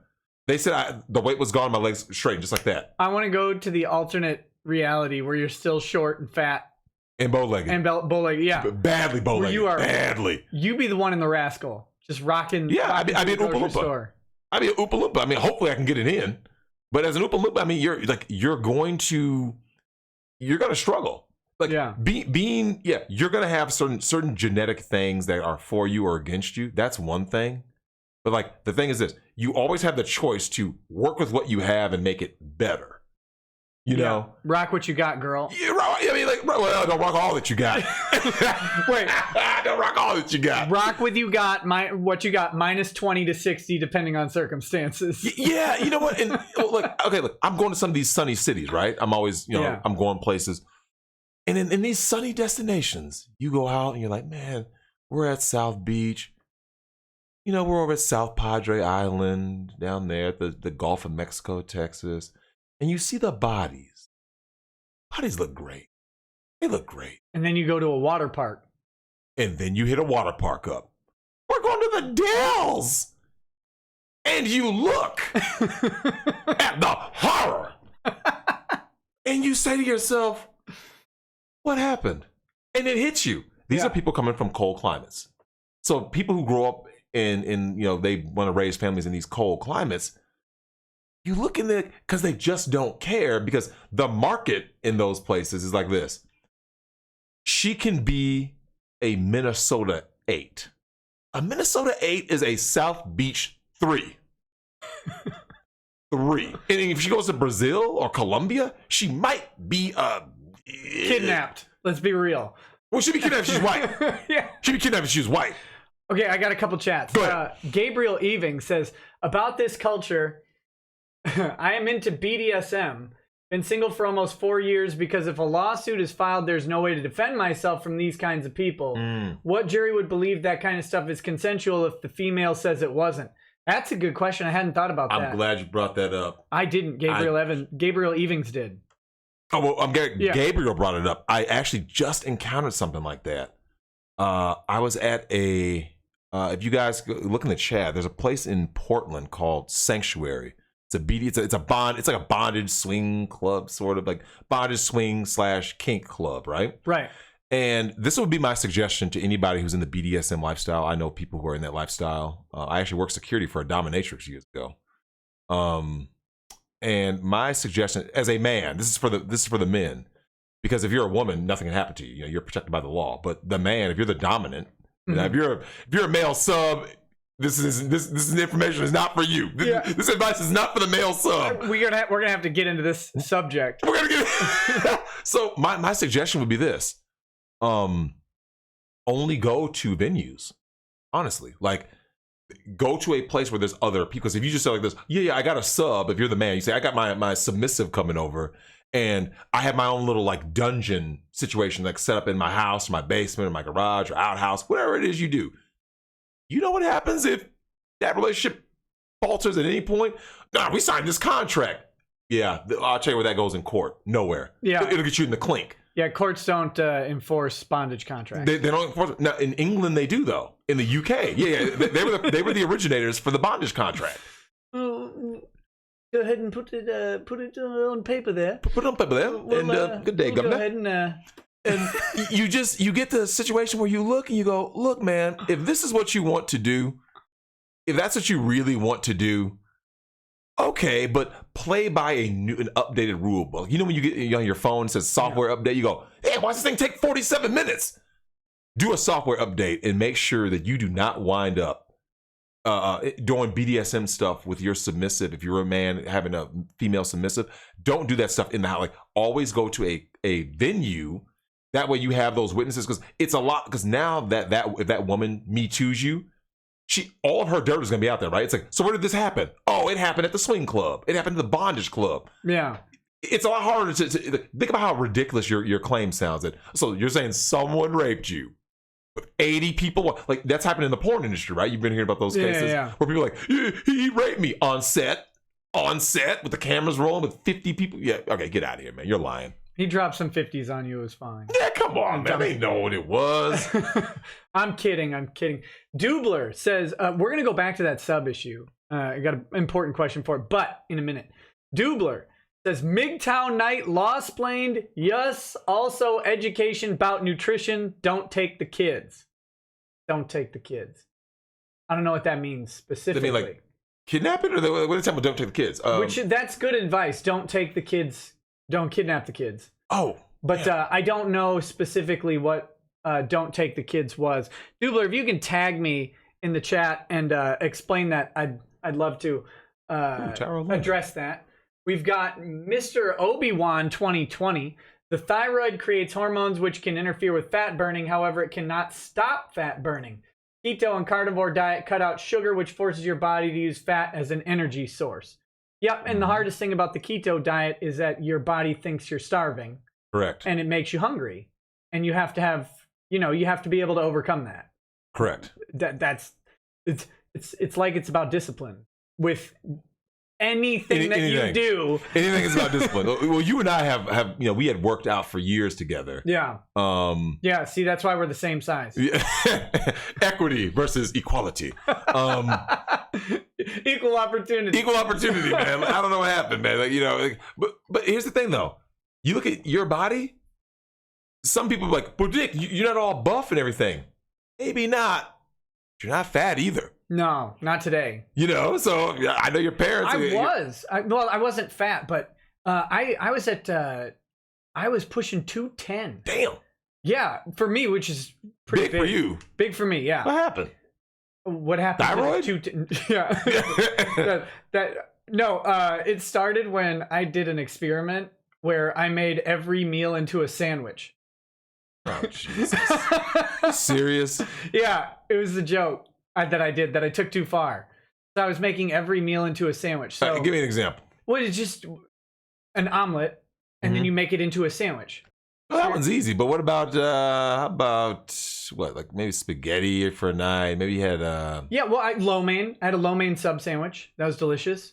They said the weight was gone, my legs straightened, just like that. I want to go to the alternate reality where you're still short and fat. And bow-legged. And bow-legged, yeah. Badly bow-legged. You are badly. You be the one in the Rascal, just rocking. Yeah, I'd be an Oompa Loompa. I'd be an Oompa Loompa. I mean, hopefully I can get it in. But as an Oompa Loompa, I mean, you're going to struggle. Like you're gonna have certain genetic things that are for you or against you. That's one thing. But like the thing is this: you always have the choice to work with what you have and make it better. You know, rock what you got, girl. Yeah, I mean, don't rock all that you got. Wait, don't rock all that you got. Rock what you got, what you got, minus 20 to 60, depending on circumstances. Yeah, you know what? And look, I'm going to some of these sunny cities, right? I'm always, I'm going places. And in these sunny destinations, you go out and you're like, man, we're at South Beach. We're over at South Padre Island down there at the Gulf of Mexico, Texas. And you see the bodies. Bodies look great. They look great. And then you go to a water park. And then you hit a water park up. We're going to the Dells. And you look at the horror. And you say to yourself, what happened? And it hits you. These are people coming from cold climates. So people who grow up in they want to raise families in these cold climates, you look in there because they just don't care because the market in those places is like this. She can be a Minnesota 8. A Minnesota 8 is a South Beach 3. 3. And if she goes to Brazil or Colombia, she might be kidnapped. Let's be real. Well, she'd be kidnapped if she's white. Yeah. She'd be kidnapped if she was white. Okay, I got a couple chats. Go ahead. Gabriel Eving says, about this culture, I am into BDSM. Been single for almost 4 years because if a lawsuit is filed, there's no way to defend myself from these kinds of people. What jury would believe that kind of stuff is consensual if the female says it wasn't? That's a good question. I hadn't thought about that. I'm glad you brought that up. I didn't. Gabriel Evings did. Oh, well, Gabriel brought it up. I actually just encountered something like that. I was at a, if you guys look in the chat, there's a place in Portland called Sanctuary. It's a bond. It's like a bondage swing club, sort of like bondage swing / kink club, right? Right. And this would be my suggestion to anybody who's in the BDSM lifestyle. I know people who are in that lifestyle. I actually worked security for a dominatrix years ago. And my suggestion as a man, this is for the men, because if you're a woman, nothing can happen to you. You know, you're protected by the law. But the man, if you're the dominant, you know, if you're a male sub. This information is not for you. This advice is not for the male sub. We're gonna have to get into this subject. We're gonna get. So my suggestion would be this: only go to venues. Honestly, like go to a place where there's other people. Because if you just say like this, I got a sub. If you're the man, you say I got my submissive coming over, and I have my own little like dungeon situation, like set up in my house, or my basement, or my garage, or outhouse, whatever it is you do. You know what happens if that relationship falters at any point? Nah, we signed this contract. Yeah, I'll tell you where that goes in court. Nowhere. Yeah, it'll get you in the clink. Yeah, courts don't enforce bondage contracts. They don't enforce it. Now, in England, they do though. In the UK, they were the originators for the bondage contract. Go ahead and put it on paper there. Put it on paper there. And good day, Governor. Go ahead and you get the situation where you look and you go, look, man, if this is what you want to do, if that's what you really want to do, okay, but play by an updated rule book. You know when you get on your phone, it says software update, you go, hey, why does this thing take 47 minutes? Do a software update and make sure that you do not wind up doing BDSM stuff with your submissive. If you're a man having a female submissive, don't do that stuff in the house. Like, always go to a venue. That way you have those witnesses, because it's a lot. Because now if that woman Me Too's you, all of her dirt is gonna be out there, right? It's like, so where did this happen? Oh, it happened at the swing club. It happened at the bondage club. Yeah. It's a lot harder to think about how ridiculous your claim sounds. So you're saying someone raped you with 80 people? Like, that's happened in the porn industry, right? You've been hearing about those cases where people are like, he raped me on set with the cameras rolling with 50 people. Yeah, okay, get out of here, man. You're lying. He dropped some 50s on you. It was fine. Yeah, come on, man. They know what it was. I'm kidding. Dubler says, we're going to go back to that sub issue. I got an important question for it, but in a minute. Dubler says, MGTOW night, lawsplained. Yes, also education about nutrition. Don't take the kids. Don't take the kids. I don't know what that means specifically. They mean like kidnap it? Or what are they talking about, don't take the kids? That's good advice. Don't take the kids. Don't kidnap the kids. Oh. But I don't know specifically what don't take the kids was. Dubler, if you can tag me in the chat and explain that, I'd love to address that. We've got Mr. Obi-Wan 2020. The thyroid creates hormones which can interfere with fat burning. However, it cannot stop fat burning. Keto and carnivore diet cut out sugar, which forces your body to use fat as an energy source. Yep, and the hardest thing about the keto diet is that your body thinks you're starving. Correct. And it makes you hungry. And you have to have, you have to be able to overcome that. Correct. It's like it's about discipline. With anything that you do. Anything is about discipline. Well, you and I have we had worked out for years together. Yeah. Yeah, see, that's why we're the same size. Equity versus equality. Equal opportunity. Equal opportunity, man. I don't know what happened, man. But here's the thing, though. You look at your body. Some people are like, but Dick, you're not all buff and everything. Maybe not. You're not fat either. No, not today. So I know your parents. I wasn't fat, but I was pushing 210. Damn. Yeah, for me, which is pretty big for you. Big for me, yeah. What happened? What happened? Thyroid? Yeah. It started when I did an experiment where I made every meal into a sandwich. Oh, Jesus. Serious? Yeah, it was a joke that I took too far. So I was making every meal into a sandwich. So give me an example. Well, it's just an omelet, and then you make it into a sandwich. Well, that one's easy. But what about how about what? Like maybe spaghetti for a night. Maybe you had Yeah, well, lo mein. I had a lo mein sub sandwich. That was delicious.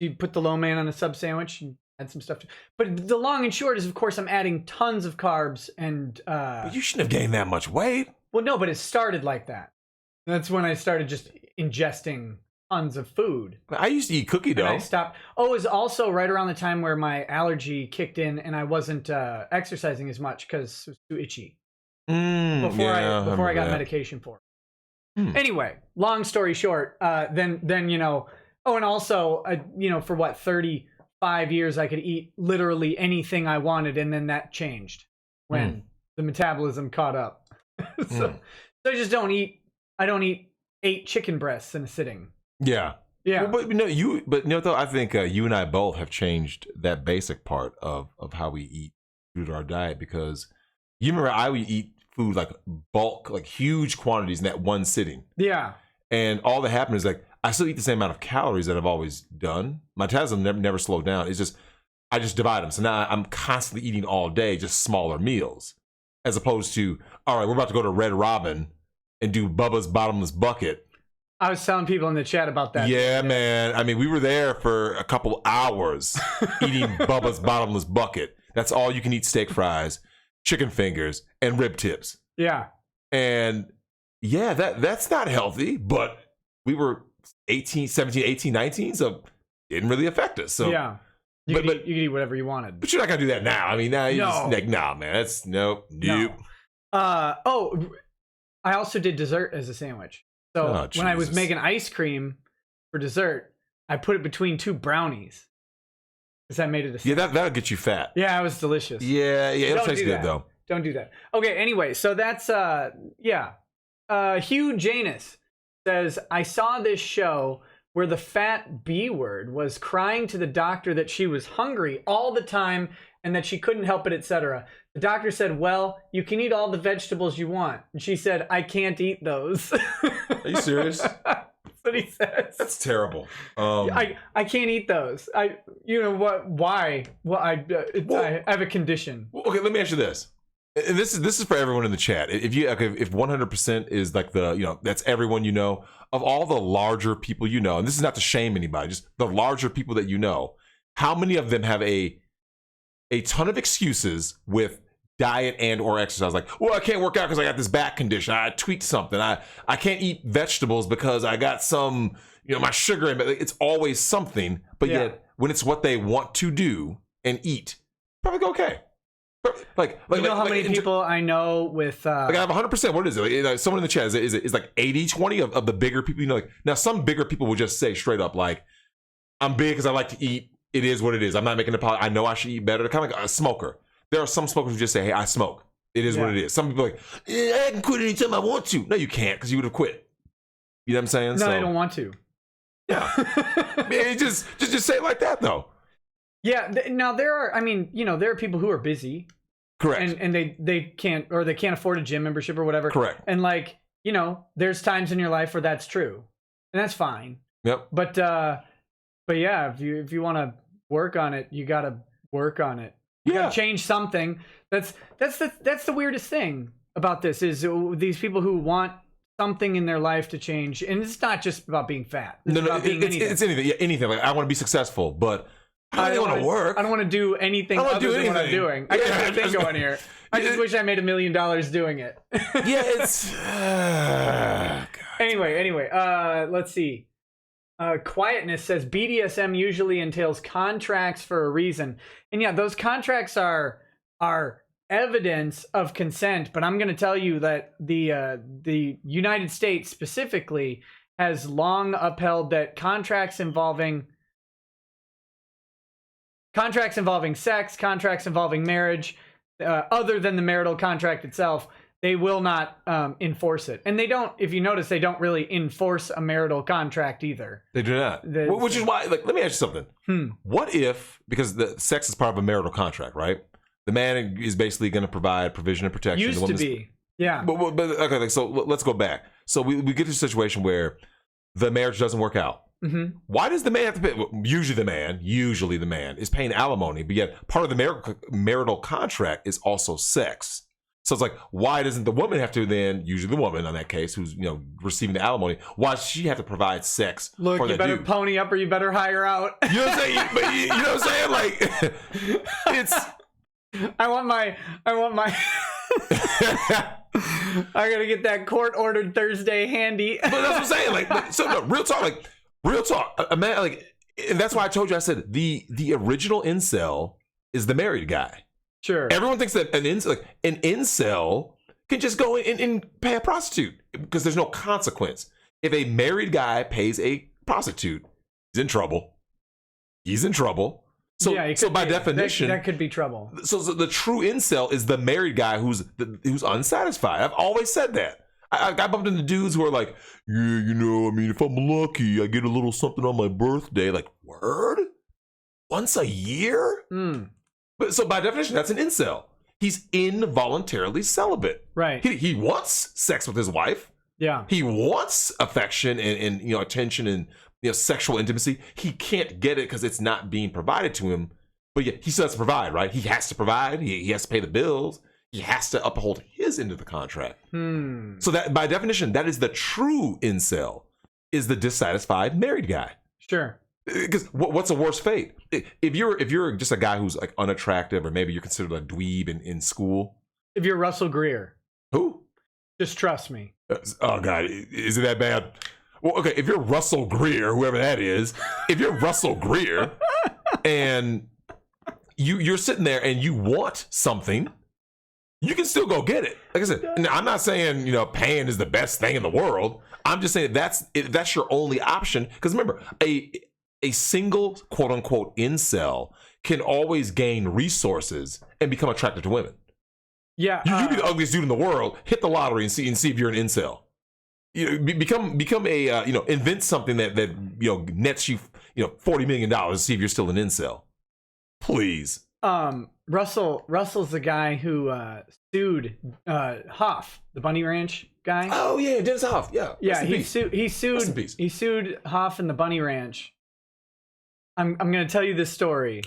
You put the lo mein on a sub sandwich and add some stuff. But the long and short is, of course, I'm adding tons of carbs and. But you shouldn't have gained that much weight. Well, no, but it started like that. That's when I started just ingesting tons of food. I used to eat cookie dough. And I stopped. Oh, it was also right around the time where my allergy kicked in and I wasn't exercising as much because it was too itchy. Before I got medication for it. Anyway, long story short, then you know. Oh, and also, you know, for what 35 years I could eat literally anything I wanted, and then that changed when the metabolism caught up. So I just don't eat. I don't eat 8 chicken breasts in a sitting. Yeah. Yeah. Well, but you know though, I think you and I both have changed that basic part of how we eat due to our diet, because you remember I would eat food like bulk, like huge quantities in that one sitting. Yeah. And all that happened is like I still eat the same amount of calories that I've always done. My metabolism never slowed down. It's just I just divide them. So now I'm constantly eating all day, just smaller meals, as opposed to, all right, we're about to go to Red Robin and do Bubba's Bottomless Bucket. I was telling people in the chat about that. Yeah, man. I mean, we were there for a couple hours eating Bubba's Bottomless Bucket. That's all you can eat: steak fries, chicken fingers, and rib tips. Yeah. And yeah, that's not healthy, but we were 17, 18, 19, so it didn't really affect us. So yeah. You could eat whatever you wanted. But you're not going to do that now. I mean, now you're just like, nah, man. That's nope. Oh, I also did dessert as a sandwich. So when I was making ice cream for dessert, I put it between 2 brownies. Because that made it a sandwich. Yeah, that'll get you fat. Yeah, it was delicious. Yeah, it'll taste good, though. Don't do that. Okay, anyway, so that's, Hugh Janus says, I saw this show where the fat B word was crying to the doctor that she was hungry all the time and that she couldn't help it, etc. The doctor said, well, you can eat all the vegetables you want. And she said, I can't eat those. Are you serious? That's what he says. That's terrible. I can't eat those. You know what? Why? Well, I have a condition. Okay, let me ask you this. And this is for everyone in the chat. If 100% is like that's everyone you know, of all the larger people you know, and this is not to shame anybody, just the larger people that you know, how many of them have a ton of excuses with diet and or exercise? Like, well, I can't work out because I got this back condition. I tweaked something. I can't eat vegetables because I got some, my sugar in it. It's always something. But yet, when it's what they want to do and eat, probably go okay. Like how many people I know with like I have 100%. What is it? Like, someone in the chat is like 80-20 of the bigger people. Like now, some bigger people will just say straight up like, I'm big because I like to eat. It is what it is. I'm not making a apology. I know I should eat better. They're kind of like a smoker. There are some smokers who just say, hey, I smoke. It is what it is. Some people are like, I can quit anytime I want to. No, you can't, because you would have quit. You know what I'm saying? No, I don't want to. Yeah. just say it like that, though. Yeah. Now, there are people who are busy. Correct. And they can't afford a gym membership or whatever. Correct. And there's times in your life where that's true. And that's fine. Yep. But yeah, if you want to work on it, you got to work on it. You got to change something. That's the weirdest thing about this is these people who want something in their life to change, and it's not just about being fat. It's anything. Yeah, anything. Like I want to be successful, but I don't want to work. I don't want to do anything other than what I'm doing. I got a thing going here. I just wish I made $1 million doing it. Yeah, it's. Anyway, let's see. Quietness says BDSM usually entails contracts for a reason, and yeah, those contracts are evidence of consent. But I'm going to tell you that the United States specifically has long upheld that contracts involving sex, contracts involving marriage, other than the marital contract itself, they will not enforce it. And they don't, if you notice, they don't really enforce a marital contract either. They do not. Which is why, let me ask you something. What if, because the sex is part of a marital contract, right? The man is basically going to provide provision and protection. Used to be. Yeah. But okay, so let's go back. So we get to a situation where the marriage doesn't work out. Why does the man have to pay? Well, usually the man is paying alimony, but yet part of the marital contract is also sex. So it's like, why doesn't the woman have to then, usually the woman in that case, who's receiving the alimony, why does she have to provide sex Look, for you that better dude? pony up or you better hire out. You know what I'm saying? But you know what I'm saying? Like, it's. I want my. I gotta get that court ordered Thursday handy. But that's what I'm saying. Like, so no, real talk. A man, like, and that's why I told you. I said the original incel is the married guy. Sure. Everyone thinks that an incel can just go in and pay a prostitute because there's no consequence. If a married guy pays a prostitute, he's in trouble. He's in trouble. So, yeah, so by definition, that could be trouble. So the true incel is the married guy who's unsatisfied. I've always said that. I bumped into dudes who are like, yeah, if I'm lucky, I get a little something on my birthday. Like, word? Once a year? But so by definition, that's an incel. He's involuntarily celibate. Right. He wants sex with his wife. Yeah. He wants affection and attention and sexual intimacy. He can't get it because it's not being provided to him. But yeah, he still has to provide, right? He has to provide. He has to pay the bills. He has to uphold his end of the contract. So that by definition, that is the true incel, is the dissatisfied married guy. Sure. Because what's a worse fate? If you're just a guy who's like unattractive, or maybe you're considered a dweeb in school. If you're Russell Greer. Who? Just trust me. Oh God, is it that bad? Well, okay, if you're Russell Greer, whoever that is, if you're Russell Greer and you're sitting there and you want something, you can still go get it. Like I said, I'm not saying paying is the best thing in the world. I'm just saying that's your only option. Because remember, a single quote unquote incel can always gain resources and become attracted to women. Yeah, you be the ugliest dude in the world. Hit the lottery and see if you're an incel. Become a invent something that nets you $40 million to see if you're still an incel. Please. Russell's the guy who sued Hoff, the Bunny Ranch guy. Oh yeah, Dennis Hoff. Yeah. He sued Hoff and the Bunny Ranch. I'm going to tell you this story.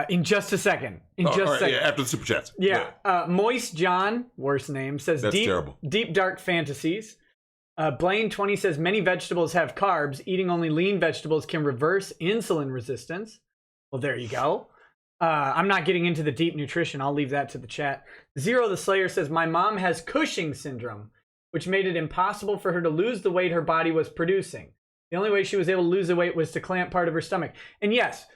In just a second. Yeah, after the super chats. Yeah. Moist John, worst name, says that's terrible. Deep dark fantasies. Blaine 20 says many vegetables have carbs. Eating only lean vegetables can reverse insulin resistance. Well, there you go. I'm not getting into the deep nutrition. I'll leave that to the chat. Zero the Slayer says my mom has Cushing syndrome, which made it impossible for her to lose the weight her body was producing. The only way she was able to lose the weight was to clamp part of her stomach. And yes,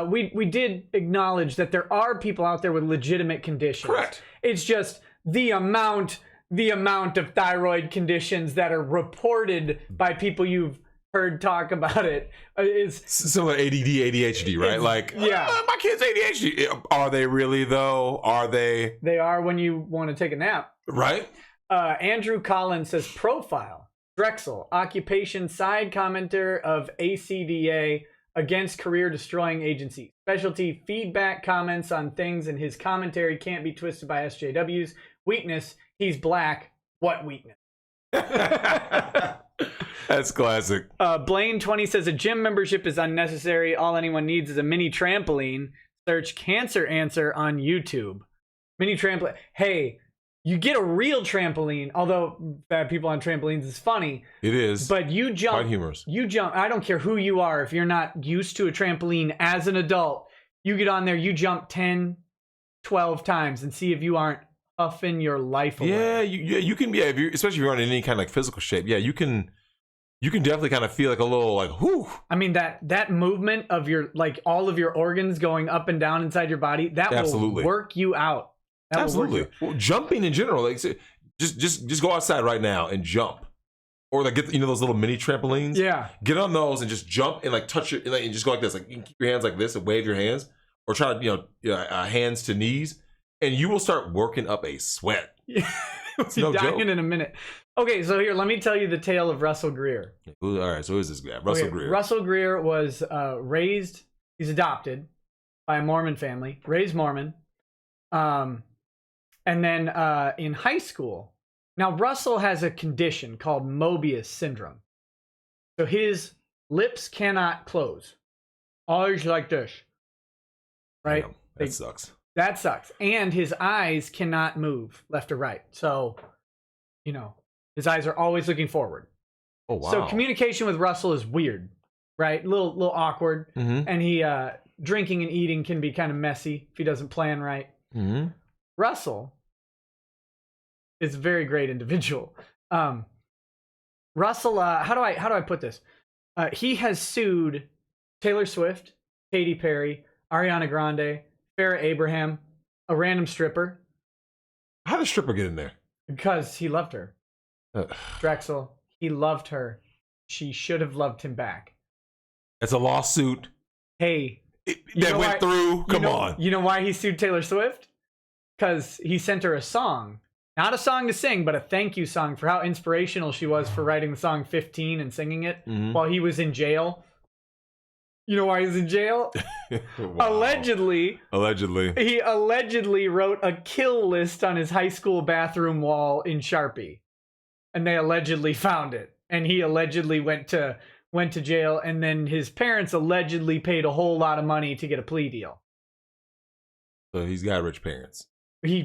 we did acknowledge that there are people out there with legitimate conditions. Correct. It's just the amount of thyroid conditions that are reported by people you've heard talk about it is similar ADD, ADHD, right? Like, yeah, my kid's ADHD. Are they really though? Are they? They are when you want to take a nap, right? Andrew Collins says profile Drexel, occupation side commenter of ACDA against career destroying agency. Specialty feedback comments on things, and his commentary can't be twisted by SJWs. Weakness, he's black. What weakness? That's classic. Blaine 20 says a gym membership is unnecessary. All anyone needs is a mini trampoline. Search cancer answer on YouTube. Mini trampoline. Hey, you get a real trampoline, although bad people on trampolines is funny. It is. But you jump. Quite humorous. You jump. I don't care who you are. If you're not used to a trampoline as an adult, you get on there, you jump 10, 12 times and see if you aren't huffing your life away. Yeah, you can. Yeah, especially if you're in any kind of like physical shape. Yeah, you can definitely kind of feel like a little like whoo. I mean that movement of your all of your organs going up and down inside your body, that Absolutely. will work you out. Absolutely. Well, jumping in general, like just go outside right now and jump, or like get those little mini trampolines. Yeah. Get on those and just jump and like touch it and just go like this. Like you can keep your hands like this and wave your hands, or try to hands to knees, and you will start working up a sweat. It's no dying joke. In a minute. Okay, so here, let me tell you the tale of Russell Greer. All right, so who is this guy? Russell Greer. Russell Greer was raised, he's adopted by a Mormon family, raised Mormon. And then in high school, now Russell has a condition called Mobius syndrome. So his lips cannot close. Always like this. Right? Damn, that sucks. That sucks. And his eyes cannot move left or right. So, you know, his eyes are always looking forward. Oh, wow. So communication with Russell is weird, right? A little awkward. Mm-hmm. And he drinking and eating can be kind of messy if he doesn't plan right. Mm-hmm. Russell is a very great individual. Russell, how do I put this? He has sued Taylor Swift, Katy Perry, Ariana Grande, Farrah Abraham, a random stripper. How did the stripper get in there? Because he loved her. Drexel, he loved her. She should have loved him back. It's a lawsuit. Hey. That went through? Come on. You know why he sued Taylor Swift? Because he sent her a song. Not a song to sing, but a thank you song for how inspirational she was for writing the song 15 and singing it while he was in jail. You know why he was in jail? Wow. Allegedly. He allegedly wrote a kill list on his high school bathroom wall in Sharpie. And they allegedly found it. And he allegedly went to jail, and then his parents allegedly paid a whole lot of money to get a plea deal. So he's got rich parents. He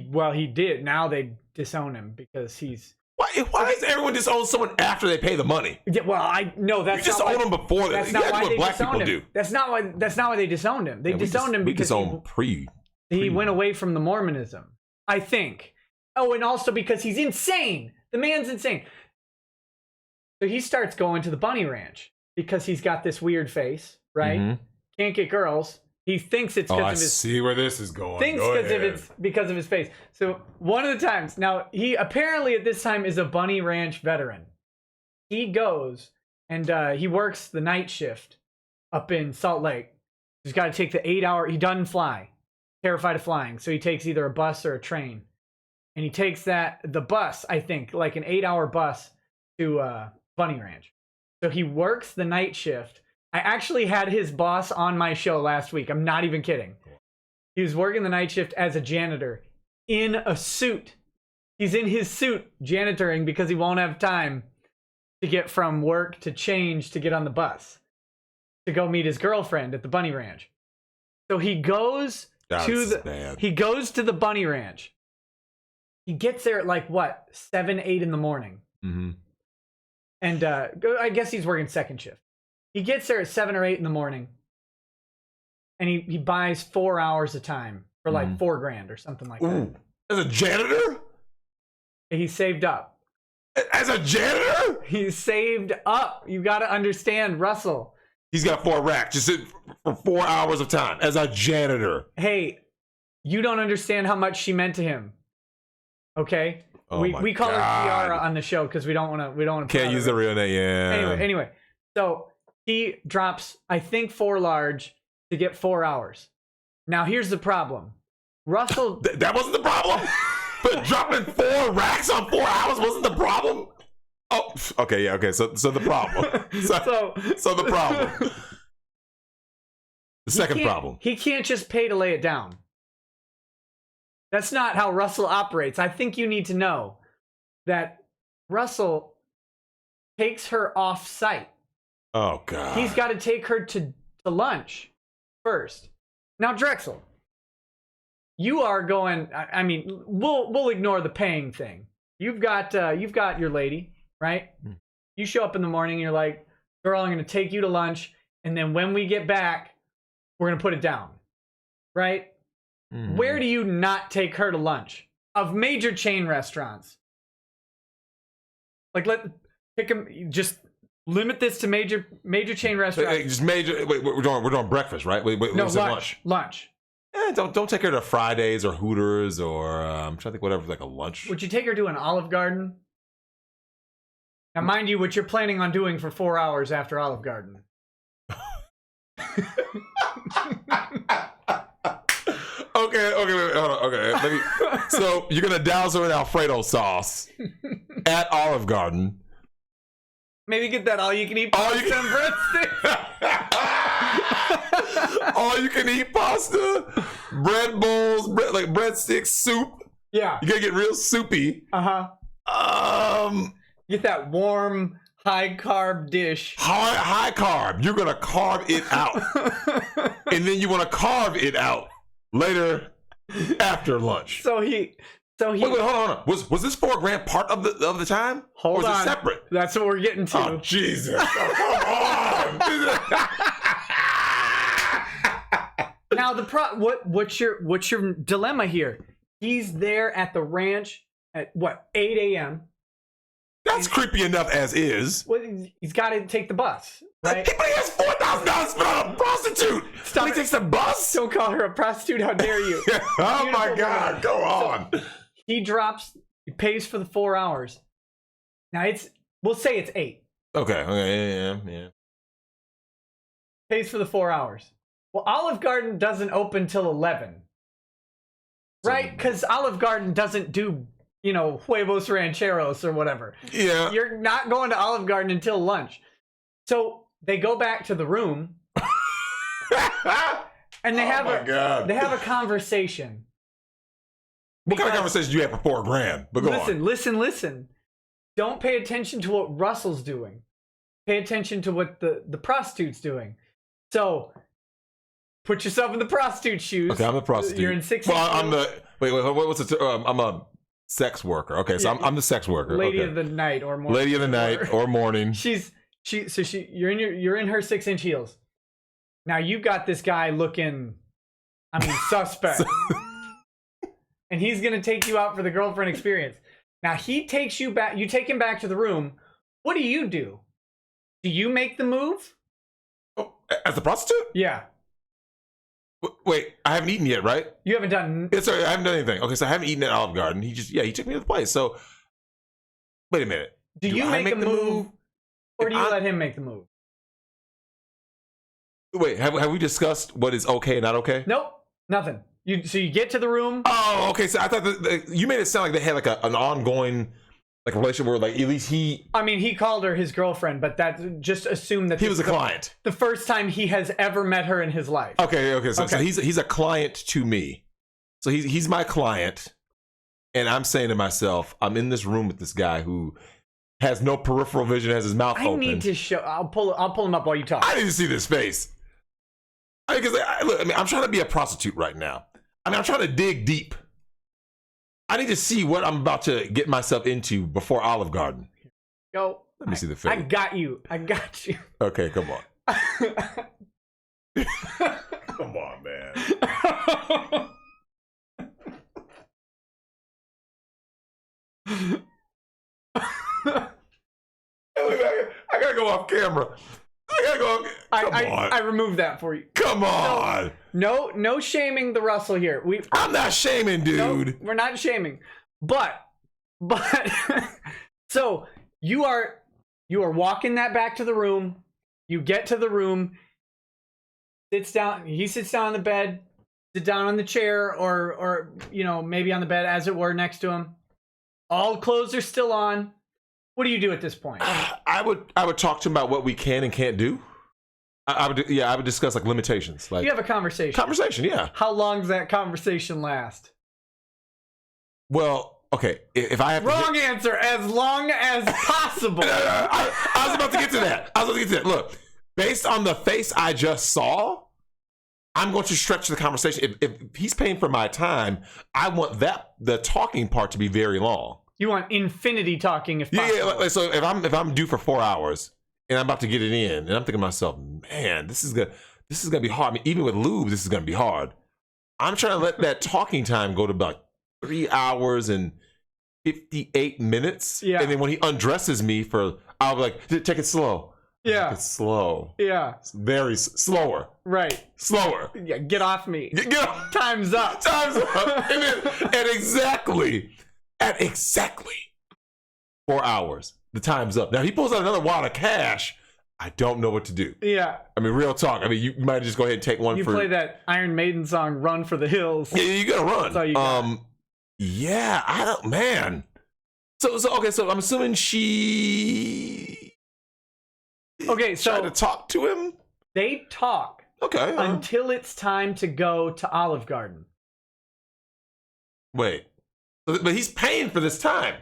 did. Now they disown him because he's... Why does everyone disown someone after they pay the money? Yeah, well, I know that's you just own them before. That's not why they black disowned people him. do. That's not why they disowned him. They disowned him because he went away from the Mormonism, I think. Oh, and also because he's insane. The man's insane. So he starts going to the bunny ranch because he's got this weird face, right? Mm-hmm. Can't get girls. He thinks it's because of his... I see where this is going. Thinks because of his face. So one of the times... Now, he apparently at this time is a bunny ranch veteran. He goes and he works the night shift up in Salt Lake. He's got to take the 8-hour... He doesn't fly. Terrified of flying. So he takes either a bus or a train. And he takes the bus, I think, like an 8-hour bus to Bunny Ranch. So he works the night shift. I actually had his boss on my show last week. I'm not even kidding. He was working the night shift as a janitor in a suit. He's in his suit janitoring because he won't have time to get from work to change to get on the bus to go meet his girlfriend at the Bunny Ranch. So he goes to the Bunny Ranch. He gets there at like 7, 8 in the morning. Mm-hmm. And I guess he's working second shift. He gets there at 7 or 8 in the morning, and he buys 4 hours of time for like $4,000 or something like that. As a janitor? He saved up. As a janitor? He saved up. You got to understand, Russell. He's got 4 racks just for 4 hours of time as a janitor. Hey, you don't understand how much she meant to him. Okay? Oh we call her Kiara on the show because we don't want to. Can't use the real name. Yeah. Anyway, so he drops, I think, 4 large to get 4 hours. Now here's the problem. Russell. That wasn't the problem. But dropping 4 racks on 4 hours wasn't the problem. Oh, okay, yeah, okay. So the problem. So the problem. The second problem. He can't just pay to lay it down. That's not how Russell operates. I think you need to know that Russell takes her off site. Oh, God. He's got to take her to lunch first. Now, Drexel, you are going... I mean, we'll ignore the paying thing. You've got your lady, right? You show up in the morning and you're like, girl, I'm going to take you to lunch, and then when we get back, we're going to put it down, right? Where do you not take her to lunch? Of major chain restaurants. Like, just limit this to major chain restaurants. Just major. Wait, we're doing breakfast, right? Wait, no, lunch. Don't take her to Fridays or Hooters or I'm trying to think whatever, like a lunch. Would you take her to an Olive Garden? Now, mind you, what you're planning on doing for 4 hours after Olive Garden. Okay, wait, hold on. Okay, so you're gonna douse her in Alfredo sauce at Olive Garden. Maybe get that all-you-can-eat pasta and breadsticks. All-you-can-eat pasta, bread bowls, like breadsticks, soup. Yeah, you gotta get real soupy. Get that warm, high carb dish. High carb. You're gonna carve it out, and then you want to carve it out later after lunch. So he. Wait, hold on. Was this $4,000 part of the time? Hold or was on. it separate? That's what we're getting to. Oh Jesus! Oh, come on. Now what's your dilemma here? He's there at the ranch at what 8 a.m. That's creepy enough as is. Well, he's got to take the bus, right? He has $4,000 spent on a prostitute. Stop he it. takes the bus. Don't call her a prostitute. How dare you? Oh my God! Go on. So he pays for the 4 hours. Now we'll say it's 8. Okay. Yeah. Pays for the 4 hours. Well, Olive Garden doesn't open till 11, right? Because Olive Garden doesn't do, huevos rancheros or whatever. Yeah. You're not going to Olive Garden until lunch. So they go back to the room, and they have a conversation. What kind of conversation do you have for $4,000? But go on. Listen. Don't pay attention to what Russell's doing. Pay attention to what the prostitute's doing. So, put yourself in the prostitute's shoes. Okay, I'm a prostitute. You're in 6. Well, I'm the what's it? I'm a sex worker. Okay, so I'm the sex worker. Lady okay. of the night or morning. Lady of the night or morning. You're in her 6-inch heels. Now you've got this guy looking, suspect. And he's gonna take you out for the girlfriend experience. Now he takes you back. You take him back to the room. What do? Do you make the move? Oh, as the prostitute? Yeah. Wait, I haven't eaten yet, right? You haven't done. Sorry, I haven't done anything. Okay, so I haven't eaten at Olive Garden. He took me to the place. So, wait a minute. Do you make the move, or do you let him make the move? Wait, have we discussed what is okay and not okay? Nope, nothing. So you get to the room. Oh, okay. So I thought you made it sound like they had like an ongoing relationship where at least he. He called her his girlfriend, but that just assumed that he was a client. The first time he has ever met her in his life. Okay. So he's a client to me. So he's my client, and I'm saying to myself, I'm in this room with this guy who has no peripheral vision, has his mouth open. I need to show. I'll pull him up while you talk. I need to see this face. Because I'm trying to be a prostitute right now. I'm trying to dig deep. I need to see what I'm about to get myself into before Olive Garden. Go. Let me see the face. I got you. Okay, come on. Come on, man. I gotta go off camera. I removed that for you. Come on. No shaming the Russell here. I'm not shaming, dude. No, we're not shaming. But so you are walking that back to the room. You get to the room. Sits down. He sits down on the bed. Sit down on the chair, or maybe on the bed, as it were, next to him. All clothes are still on. What do you do at this point? I would talk to him about what we can and can't do. I would discuss limitations. You have a conversation. Conversation, yeah. How long does that conversation last? Well, okay. If I have wrong answer. As long as possible. I was about to get to that. Look, based on the face I just saw, I'm going to stretch the conversation. If he's paying for my time, I want the talking part to be very long. You want infinity talking, if possible. Yeah. So if I'm due for 4 hours and I'm about to get it in, and I'm thinking to myself, man, this is gonna be hard. Even with lube, this is gonna be hard. I'm trying to let that talking time go to about 3 hours and 58 minutes. Yeah. And then when he undresses me I'll be like, take it slow. Yeah. It's slow. Yeah. It's very slower. Right. Slower. Yeah. Get off me. Get off. Time's up. Time's up. And then at exactly 4 hours, the time's up. Now he pulls out another wad of cash. I don't know what to do. Yeah. Real talk. You might just go ahead and take one. You play that Iron Maiden song, "Run for the Hills." Yeah, you gotta run. That's all you got. Yeah, I don't, man. So okay. So I'm assuming she. Okay, so tried to talk to him. They talk. Okay. Until it's time to go to Olive Garden. Wait. But he's paying for this time.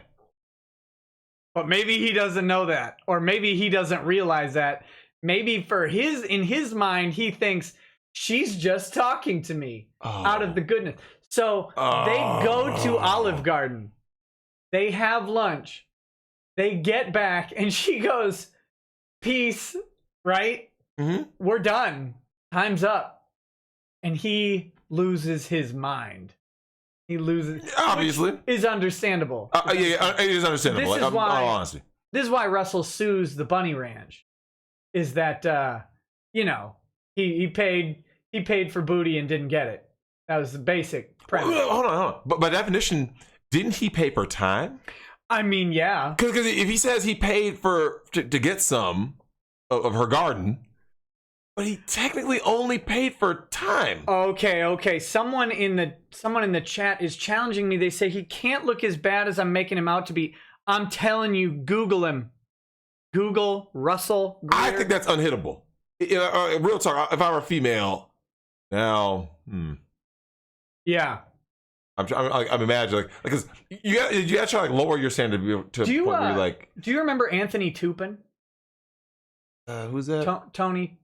But maybe he doesn't know that, or maybe he doesn't realize that. Maybe in his mind, he thinks she's just talking to me out of the goodness. So they go to Olive Garden. They have lunch. They get back, and she goes, "Peace," right? Mm-hmm. We're done. Time's up. And he loses his mind. He loses. Obviously. Is understandable. Yeah, it is understandable. This is why, all honesty. This is why Russell sues the Bunny Ranch. Is that, he paid for booty and didn't get it. That was the basic premise. Hold on. But by definition, didn't he pay for time? I mean, yeah. Because if he says he paid to get some of her garden, but he technically only paid for time. Okay. Someone in the chat is challenging me. They say he can't look as bad as I'm making him out to be. I'm telling you, Google him. Google Russell Greer. I think that's unhittable. Real talk. If I were a female, now, yeah. I'm imagining because you got to try to lower your standard to a point where you're like. Do you remember Anthony Toupin? Who's that? Tony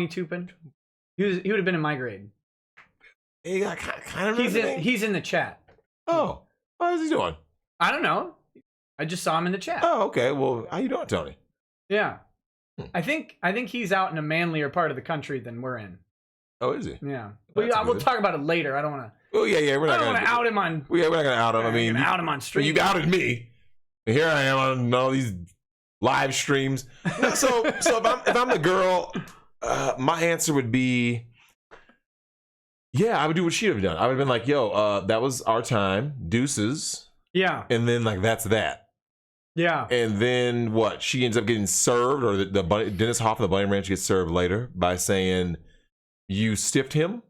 Toupin. He would have been in my grade. Yeah, kind of. He's in the chat. Oh, what is he doing? I don't know. I just saw him in the chat. Oh, okay. Well, how you doing, Tony? Yeah, I think he's out in a manlier part of the country than we're in. Oh, is he? Yeah, we'll talk about it later. I don't want to. Oh yeah. We're not going to out him on. Yeah, we're not going to out him. I mean, out him on stream. You outed me. And here I am on all these live streams. So if I'm the girl, my answer would be, yeah, I would do what she would have done. I would have been like, yo, that was our time. Deuces. Yeah. And then like that's that. Yeah. And then what? She ends up getting served, or the Dennis Hoff of the Bunny Ranch gets served later by saying, "You stiffed him."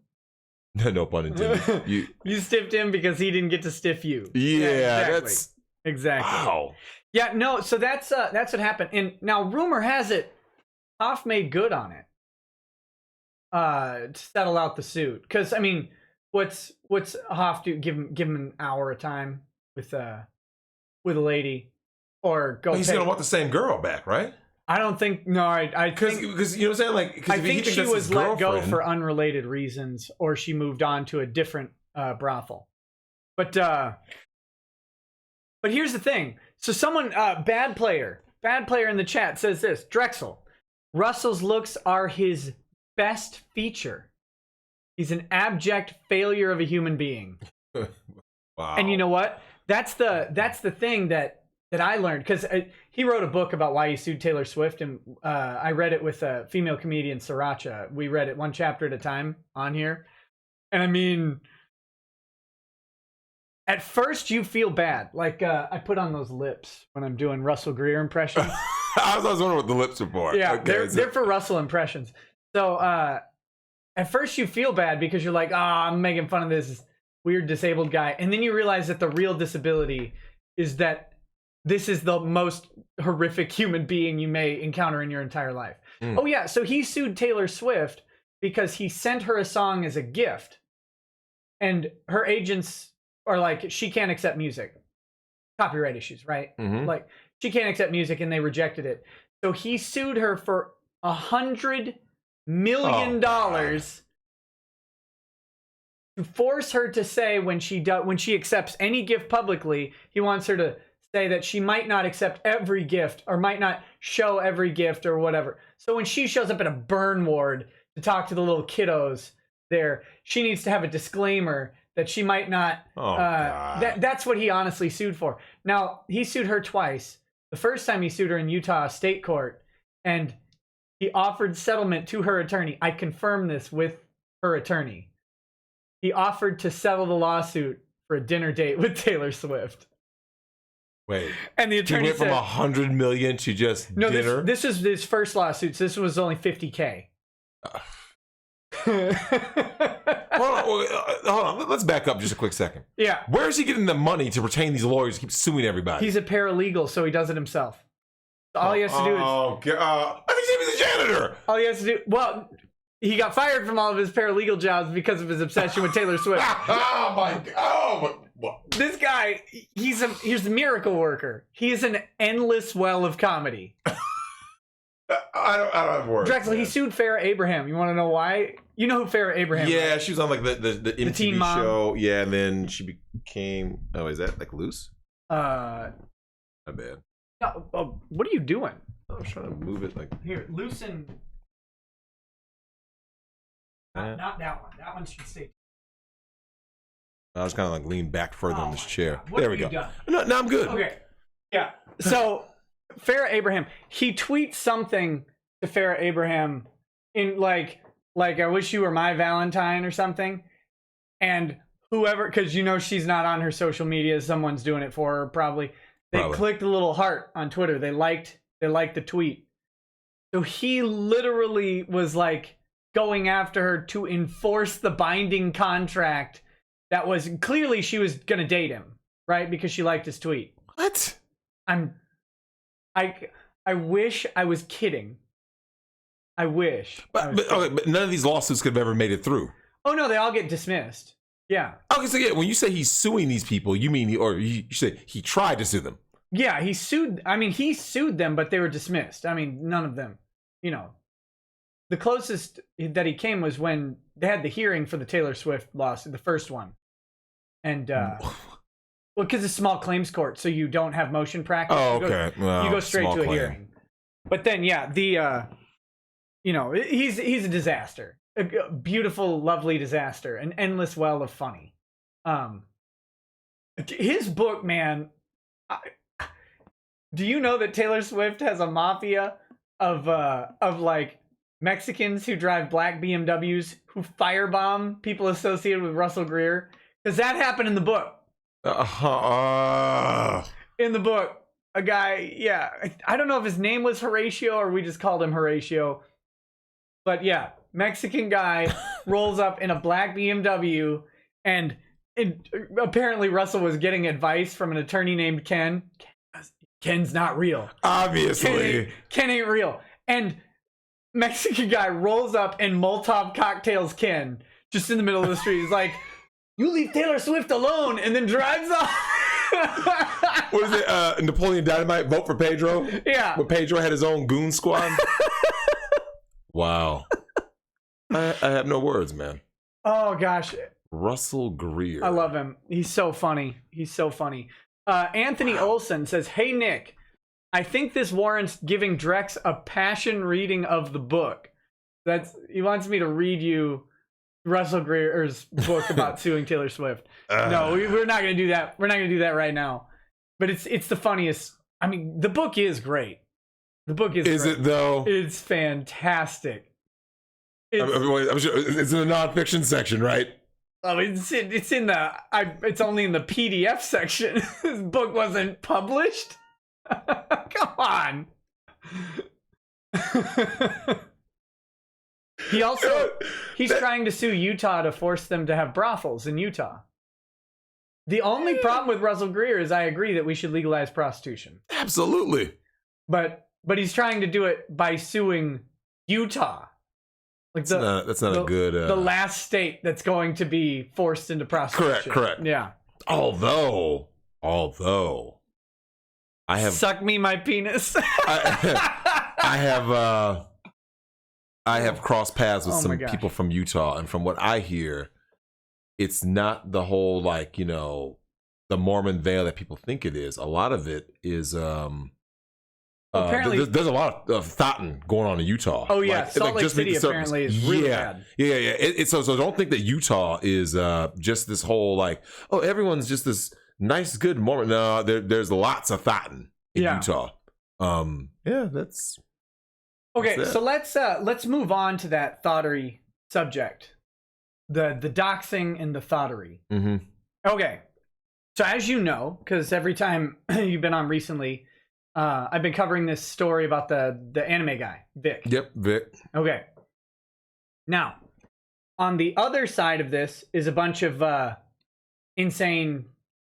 No pun intended. You stiffed him because he didn't get to stiff you. Yeah, exactly. Exactly. Wow. Yeah, no. So that's what happened. And now rumor has it, Hoff made good on it. To settle out the suit, because I mean, what's Hoff do? Give him an hour of time with a lady, or go. He's gonna want the same girl back, right? I don't think. No, I think because you know what I'm saying. Like, I think she was let go for unrelated reasons, or she moved on to a different brothel. But here's the thing. So someone, bad player in the chat says this: Drexel, Russell's looks are his best feature. He's an abject failure of a human being. Wow. And you know what? That's the thing that I learned, because he wrote a book about why he sued Taylor Swift, and I read it with a female comedian, Sriracha. We read it one chapter at a time on here. And I mean, at first you feel bad. Like I put on those lips when I'm doing Russell Greer impressions. I was wondering what the lips are for. Yeah, okay, they're for Russell impressions. So at first you feel bad because you're like, I'm making fun of this weird disabled guy. And then you realize that the real disability is that this is the most horrific human being you may encounter in your entire life. Oh yeah, so he sued Taylor Swift because he sent her a song as a gift. And her agents are like, she can't accept music. Copyright issues, right? Mm-hmm. Like, she can't accept music, and they rejected it. So he sued her for $100 million to force her to say when she accepts any gift publicly, he wants her to say that she might not accept every gift, or might not show every gift, or whatever. So when she shows up at a burn ward to talk to the little kiddos there, she needs to have a disclaimer that she might not. That's what he honestly sued for. Now, he sued her twice. The first time he sued her in Utah State Court, and he offered settlement to her attorney. I confirmed this with her attorney. He offered to settle the lawsuit for a dinner date with Taylor Swift. Wait. And the attorney went from $100 million to just dinner? This is his first lawsuit. So this was only $50K. Hold on. Let's back up just a quick second. Yeah. Where is he getting the money to retain these lawyers to keep suing everybody? He's a paralegal, so he does it himself. So all he has to do is... Oh, God. I think he was a janitor. All he has to do... Well, he got fired from all of his paralegal jobs because of his obsession with Taylor Swift. Oh, my God. This guy, he's a miracle worker. He is an endless well of comedy. I don't have words. Drexel, he sued Farrah Abraham. You want to know why? You know who Farrah Abraham is? Yeah, she was on like the MTV Teen Mom show. Yeah, and then she became. Oh, is that like loose? My bad. What are you doing? I was trying to move it like here. Loosen. Not that one. That one should stay. I was kind of like leaned back further on this chair. What there we go. No, I'm good. Okay. Yeah. So Farrah Abraham, he tweets something to Farrah Abraham in like I wish you were my Valentine or something, and whoever, because you know she's not on her social media, someone's doing it for her probably. They clicked the little heart on Twitter. They liked the tweet. So he literally was like going after her to enforce the binding contract that was clearly she was gonna date him, right? Because she liked his tweet. What? I wish I was kidding. I wish. But none of these lawsuits could have ever made it through. Oh no, they all get dismissed. Yeah. Okay, so yeah, when you say he's suing these people, you mean you say he tried to sue them? Yeah, he sued. I mean, he sued them, but they were dismissed. I mean, none of them. You know, the closest that he came was when they had the hearing for the Taylor Swift lawsuit, the first one, and well, because it's small claims court, so you don't have motion practice. Oh, okay. You go straight to a hearing. But then, yeah, you know, he's a disaster, a beautiful, lovely disaster, an endless well of funny. His book, man. Do you know that Taylor Swift has a mafia of like Mexicans who drive black BMWs who firebomb people associated with Russell Greer? Because that happened in the book. In the book, a guy, yeah, I don't know if his name was Horatio or we just called him Horatio. But yeah, Mexican guy rolls up in a black BMW and apparently Russell was getting advice from an attorney named Ken. Ken's not real. Obviously. Ken ain't real. And Mexican guy rolls up and Molotov cocktails Ken just in the middle of the street. He's like, you leave Taylor Swift alone, and then drives off. What is it? Napoleon Dynamite, Vote for Pedro? Yeah. When Pedro had his own goon squad? Wow. I have no words, man. Oh, gosh. Russell Greer. I love him. He's so funny. He's so funny. Anthony Olson says, hey, Nick, I think this warrants giving Drex a passion reading of the book. He wants me to read you Russell Greer's book about suing Taylor Swift. No, we're not going to do that. We're not going to do that right now. But it's the funniest. I mean, the book is great. The book is Is great. it, though? It's fantastic. I'm sure it's in the nonfiction section, right? Oh, it's in the. It's only in the PDF section. This book wasn't published. Come on. He's trying to sue Utah to force them to have brothels in Utah. The only problem with Russell Greer is I agree that we should legalize prostitution. Absolutely. But he's trying to do it by suing Utah. Like that's not a good the last state that's going to be forced into prostitution. Correct. Yeah. Although I have suck me my penis. I have crossed paths with some gosh. people from Utah, and from what I hear, it's not the whole like, you know, the Mormon veil that people think it is. A lot of it is apparently there's a lot of thotting going on in Utah. Oh yeah, like, Salt Lake City apparently is really bad. Yeah. So don't think that Utah is just this whole like, oh, everyone's just this nice, good Mormon. No, there's lots of thotting in Utah. That's okay. So let's move on to that thottery subject, the doxing and the thottery. Mm-hmm. Okay. So as you know, because every time you've been on recently. I've been covering this story about the anime guy, Vic. Yep, Vic. Okay. Now, on the other side of this is a bunch of insane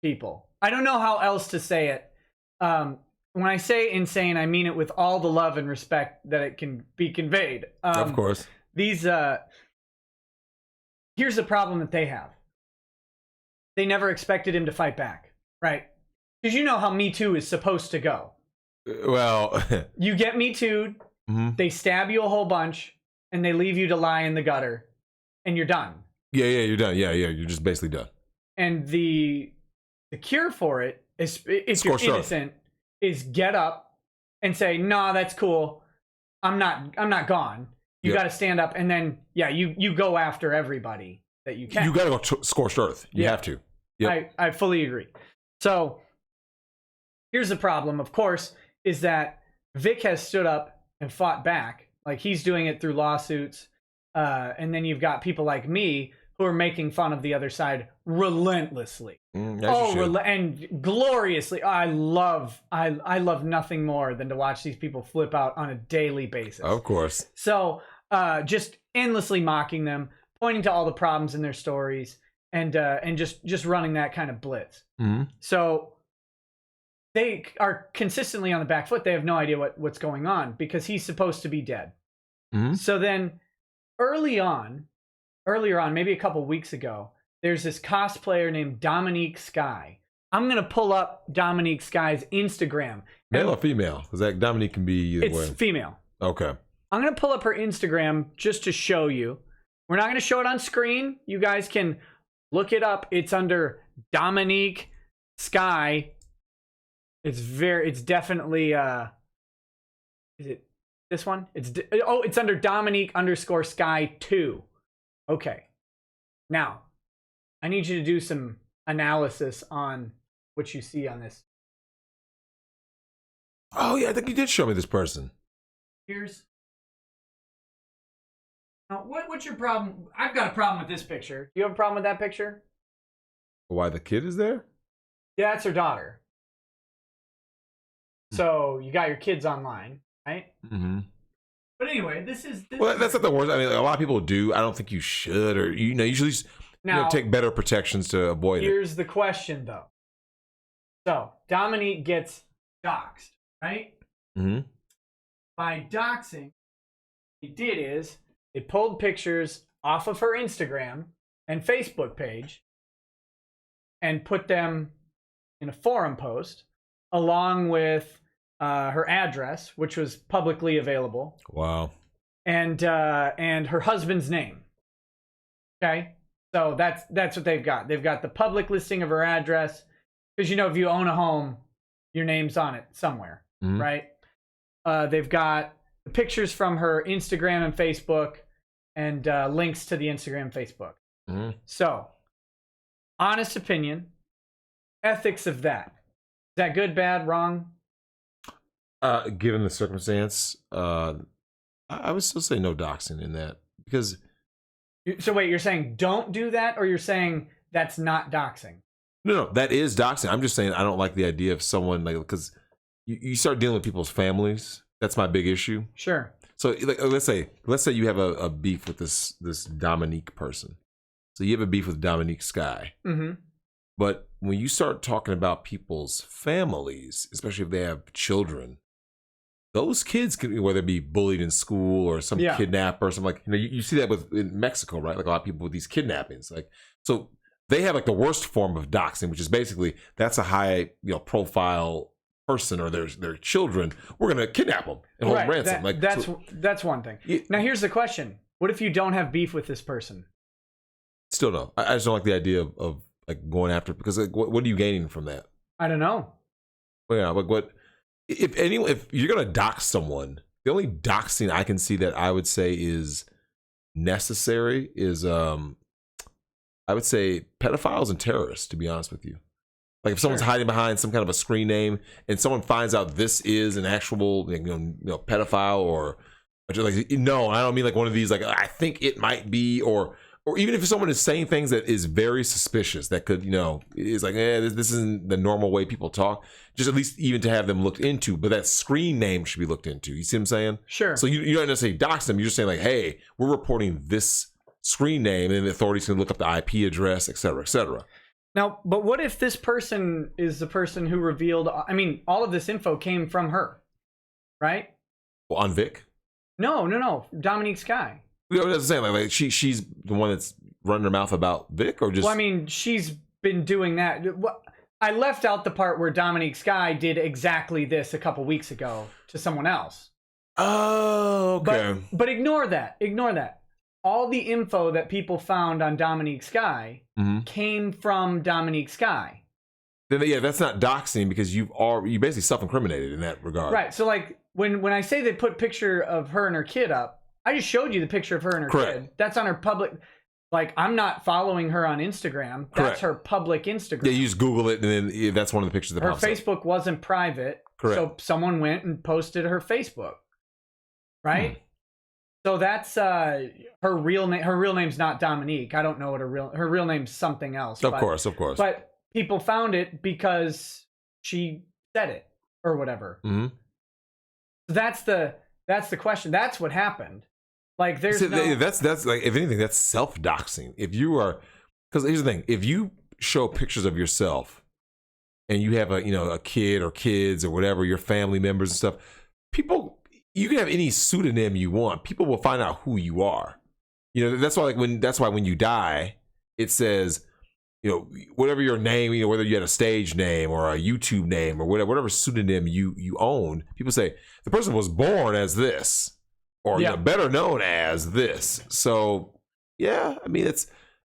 people. I don't know how else to say it. When I say insane, I mean it with all the love and respect that it can be conveyed. Of course. Here's the problem that they have. they never expected him to fight back, right? Because you know how Me Too is supposed to go. Well, you get Me Too'd, they stab you a whole bunch, and they leave you to lie in the gutter, and you're done. Yeah, you're done. Yeah, you're just basically done. And the cure for it is, if you're innocent, is get up and say, "Nah, that's cool. I'm not gone." You got to stand up, and then you go after everybody that you can. You got to go scorched earth. You have to. Yep. I fully agree. So here's the problem, of course, is that Vic has stood up and fought back. Like, he's doing it through lawsuits. And then you've got people like me who are making fun of the other side relentlessly. And gloriously. I love nothing more than to watch these people flip out on a daily basis. Of course. So just endlessly mocking them, pointing to all the problems in their stories, and just running that kind of blitz. So they are consistently on the back foot. They have no idea what's going on because he's supposed to be dead. So then earlier on, maybe a couple weeks ago, there's this cosplayer named Dominique Sky. I'm going to pull up Dominique Sky's Instagram. Male or female? Because that Dominique can be either way. It's female. Okay. I'm going to pull up her Instagram just to show you. We're not going to show it on screen. You guys can look it up. It's under Dominique Sky. It's definitely, is it this one? It's under Dominique_Sky2. Okay. Now, I need you to do some analysis on what you see on this. Oh, yeah, I think you did show me this person. Now, what's your problem? I've got a problem with this picture. Do you have a problem with that picture? Why the kid is there? Yeah, that's her daughter. So you got your kids online, right? But anyway, this is that's not the worst. I mean, a lot of people do. I don't think you should, or usually take better protections to avoid it. Here's the question, though. So Dominique gets doxxed, right? By doxing, what they did is they pulled pictures off of her Instagram and Facebook page and put them in a forum post along with her address, which was publicly available. Wow. And her husband's name. Okay? So that's what they've got. They've got the public listing of her address, because if you own a home, your name's on it somewhere, right? They've got the pictures from her Instagram and Facebook, and links to the Instagram and Facebook. So, honest opinion, ethics of that. Is that good, bad, wrong? Given the circumstance, I would still say no doxing in that, because. So wait, you're saying don't do that, or you're saying that's not doxing? No, that is doxing. I'm just saying I don't like the idea of someone, like, because you start dealing with people's families. That's my big issue. Sure. So let's say you have a beef with this Dominique person. So you have a beef with Dominique Sky. But when you start talking about people's families, especially if they have children, those kids can, whether it be bullied in school or some kidnapper or something, like, you see that in Mexico, right? Like a lot of people with these kidnappings, like, so they have like the worst form of doxing, which is basically that's a high profile person or their children. We're gonna kidnap them and hold them ransom. That's one thing. Now here's the question: what if you don't have beef with this person? Still no. I just don't like the idea of like going after, because like, what are you gaining from that? I don't know. Well, yeah, like what? If you're gonna dox someone, the only doxing I can see that I would say is necessary is I would say pedophiles and terrorists, to be honest with you. Like if someone's hiding behind some kind of a screen name and someone finds out this is an actual pedophile or like, no, I don't mean like one of these, like I think it might be, or even if someone is saying things that is very suspicious, that could, is like, this isn't the normal way people talk, just at least even to have them looked into, but that screen name should be looked into. You see what I'm saying? Sure. So you don't necessarily dox them. You're just saying like, hey, we're reporting this screen name, and the authorities can look up the IP address, et cetera, et cetera. Now, but what if this person is the person who revealed, all of this info came from her, right? Well, on Vic? No. Dominique Sky. I was saying, like she's the one that's running her mouth about Vic, or just. Well, she's been doing that. I left out the part where Dominique Sky did exactly this a couple weeks ago to someone else. Oh, okay. But ignore that. Ignore that. All the info that people found on Dominique Sky came from Dominique Sky. Then yeah, that's not doxing because you basically self-incriminated in that regard. Right. So like when I say they put picture of her and her kid up, I just showed you the picture of her and her kid. That's on her public. Like, I'm not following her on Instagram. That's her public Instagram. Yeah, you just Google it, and then that's one of the pictures that pops up. Her Facebook wasn't private. Correct. So someone went and posted her Facebook. Right? So that's her real name. Her real name's not Dominique. I don't know what her real name's something else. Of course. But people found it because she said it or whatever. So that's the question. That's what happened. Like that's like, if anything, that's self-doxing. If you are, because here's the thing: if you show pictures of yourself and you have a kid or kids or whatever, your family members and stuff, you can have any pseudonym you want. People will find out who you are. That's why when you die, it says, whatever your name, whether you had a stage name or a YouTube name or whatever pseudonym you own, people say the person was born as this. Or better known as this. So, yeah, I mean,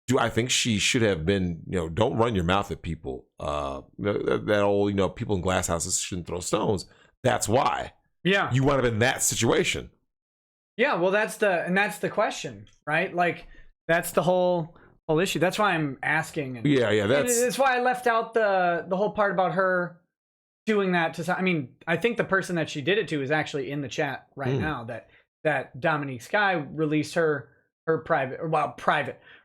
do I think she should have been, don't run your mouth at people. That old, people in glass houses shouldn't throw stones. That's why. Yeah. You wound up in that situation. Yeah, well, that's the question, right? Like, that's the whole issue. That's why I'm asking. That's why I left out the whole part about her doing that to, I mean, I think the person that she did it to is actually in the chat right now, that Dominique Sky released her private,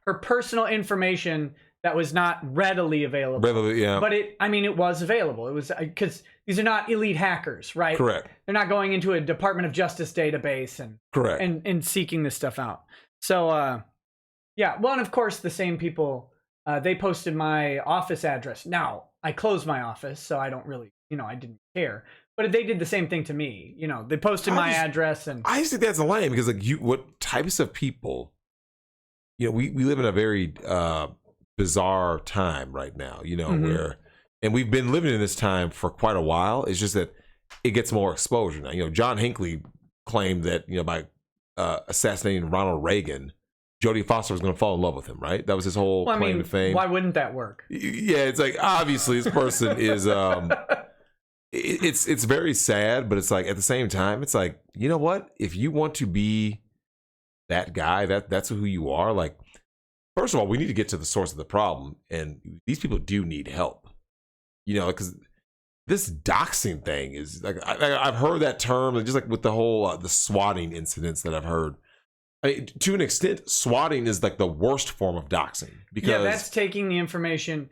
her personal information that was not readily available. But it was available. It was because these are not elite hackers, right? Correct. They're not going into a Department of Justice database and seeking this stuff out. So, well, and of course the same people, they posted my office address. Now, I closed my office, so I don't really, I didn't care. But they did the same thing to me. They posted my address, and I just think that's lame because what types of people? We live in a very bizarre time right now. Where, and we've been living in this time for quite a while. It's just that it gets more exposure now. John Hinckley claimed that by assassinating Ronald Reagan, Jodie Foster was going to fall in love with him. Right? That was his whole claim to fame. Why wouldn't that work? Yeah, it's like obviously this person is. It's very sad, but it's like at the same time, it's like, you know what? If you want to be that guy, that's who you are. Like, first of all, we need to get to the source of the problem, and these people do need help. Because this doxing thing is like I've heard that term, just like with the whole the swatting incidents that I've heard. I mean, to an extent, swatting is like the worst form of doxing because that's taking the information.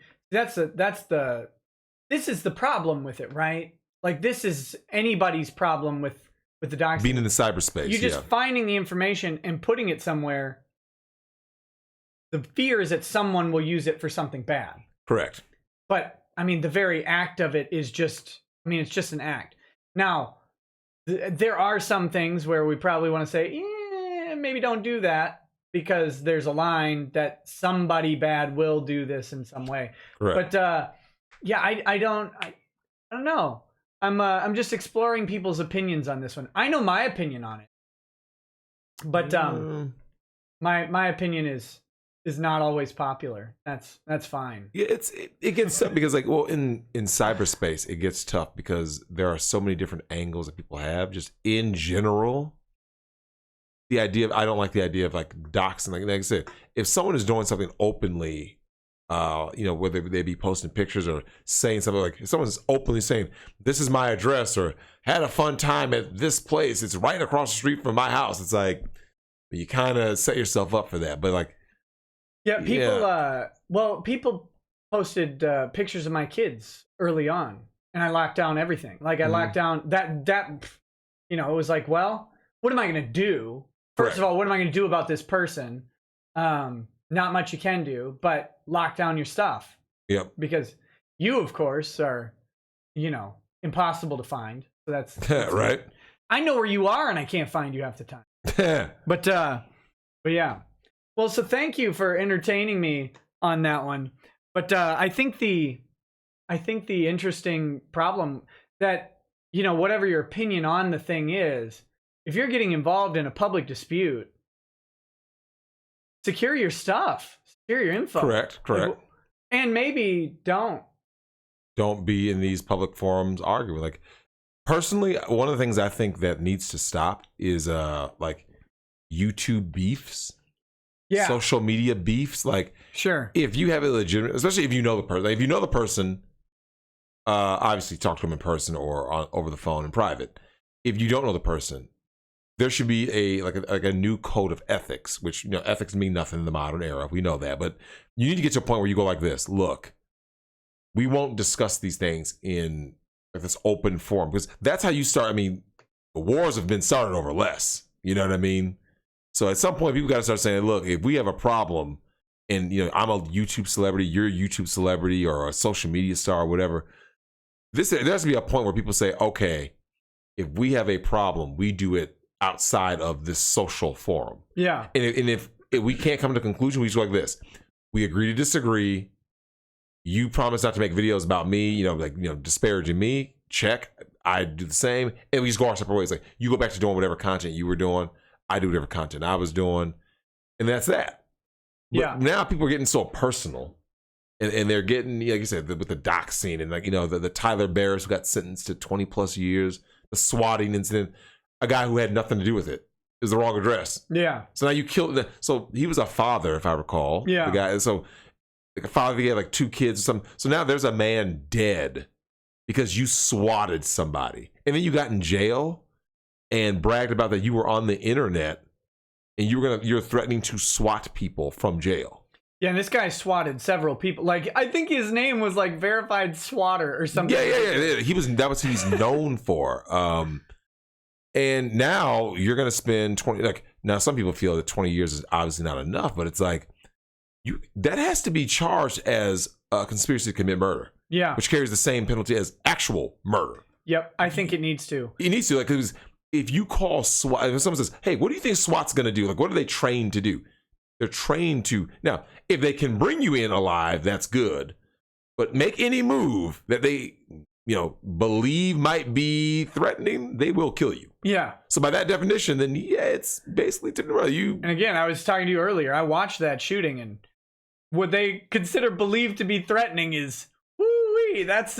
This is the problem with it, right? Like, this is anybody's problem with the doxing. Being in the cyberspace. You're just finding the information and putting it somewhere. The fear is that someone will use it for something bad. Correct. But, I mean, the very act of it is just, it's just an act. Now, there are some things where we probably want to say, maybe don't do that because there's a line that somebody bad will do this in some way. Correct. But, I don't know. I'm just exploring people's opinions on this one. I know my opinion on it, but my opinion is not always popular. That's fine. Yeah, it gets tough because in cyberspace it gets tough because there are so many different angles that people have. Just in general, I don't like the idea of like doxing. Like I said, if someone is doing something openly. Whether they be posting pictures or saying something like if someone's openly saying, this is my address or had a fun time at this place. It's right across the street from my house. It's like, you kind of set yourself up for that. But like, people posted pictures of my kids early on and I locked down everything. Like I locked down that, it was like, well, what am I going to do? First of all, what am I going to do about this person? Not much you can do, but lock down your stuff. Yep. Because you, of course, are, impossible to find. So that's right. I know where you are, and I can't find you half the time. But yeah. Well, so thank you for entertaining me on that one. But I think the interesting problem that, you know, whatever your opinion on the thing is, if you're getting involved in a public dispute, secure your stuff, secure your info. Correct. And maybe don't be in these public forums arguing. Like, personally, one of the things I think that needs to stop is like YouTube beefs. Yeah. Social media beefs. Like, sure, if you have a legitimate, especially if you know the person, like, if you know the person, obviously talk to them in person or over the phone in private. If you don't know the person, there should be a new code of ethics, which, you know, ethics mean nothing in the modern era. We know that, but you need to get to a point where you go like this: look, we won't discuss these things in like this open forum, because that's how you start. I mean, the wars have been started over less. You know what I mean? So at some point, people got to start saying, look, if we have a problem, and, you know, I'm a YouTube celebrity, you're a YouTube celebrity, or a social media star, or whatever, there has to be a point where people say, okay, if we have a problem, we do it outside of this social forum. Yeah. And if we can't come to a conclusion, we just go like this: we agree to disagree. You promise not to make videos about me, you know, like, you know, disparaging me. Check. I do the same, and we just go our separate ways. Like, you go back to doing whatever content you were doing. I do whatever content I was doing, and that's that. But yeah. Now people are getting so personal, and they're getting, like you said, with the doc scene, and, like, you know, the Tyler Barris who got sentenced to 20 plus years, the swatting incident, a guy who had nothing to do with it. It was the wrong address. Yeah. So now you killed. So he was a father, if I recall. Yeah. The guy. So like a father, he had like 2 kids or something. So now there's a man dead because you swatted somebody, and then you got in jail and bragged about that you were on the internet and you're threatening to swat people from jail. Yeah, and this guy swatted several people. Like, I think his name was like Verified Swatter or something. Yeah. That was who he's known for. And now you're gonna spend 20. Like, now some people feel that 20 years is obviously not enough, but it's like that has to be charged as a conspiracy to commit murder. Yeah, which carries the same penalty as actual murder. Yep, I think it needs to. It needs to, like, because if you call SWAT, if someone says, "Hey, what do you think SWAT's gonna do?" Like, what are they trained to do? They're trained to, now, if they can bring you in alive, that's good. But make any move that they, you know, believe might be threatening, they will kill you. Yeah. So by that definition, then yeah, it's basically you. And again, I was talking to you earlier. I watched that shooting, and what they consider believed to be threatening is, woo-wee, that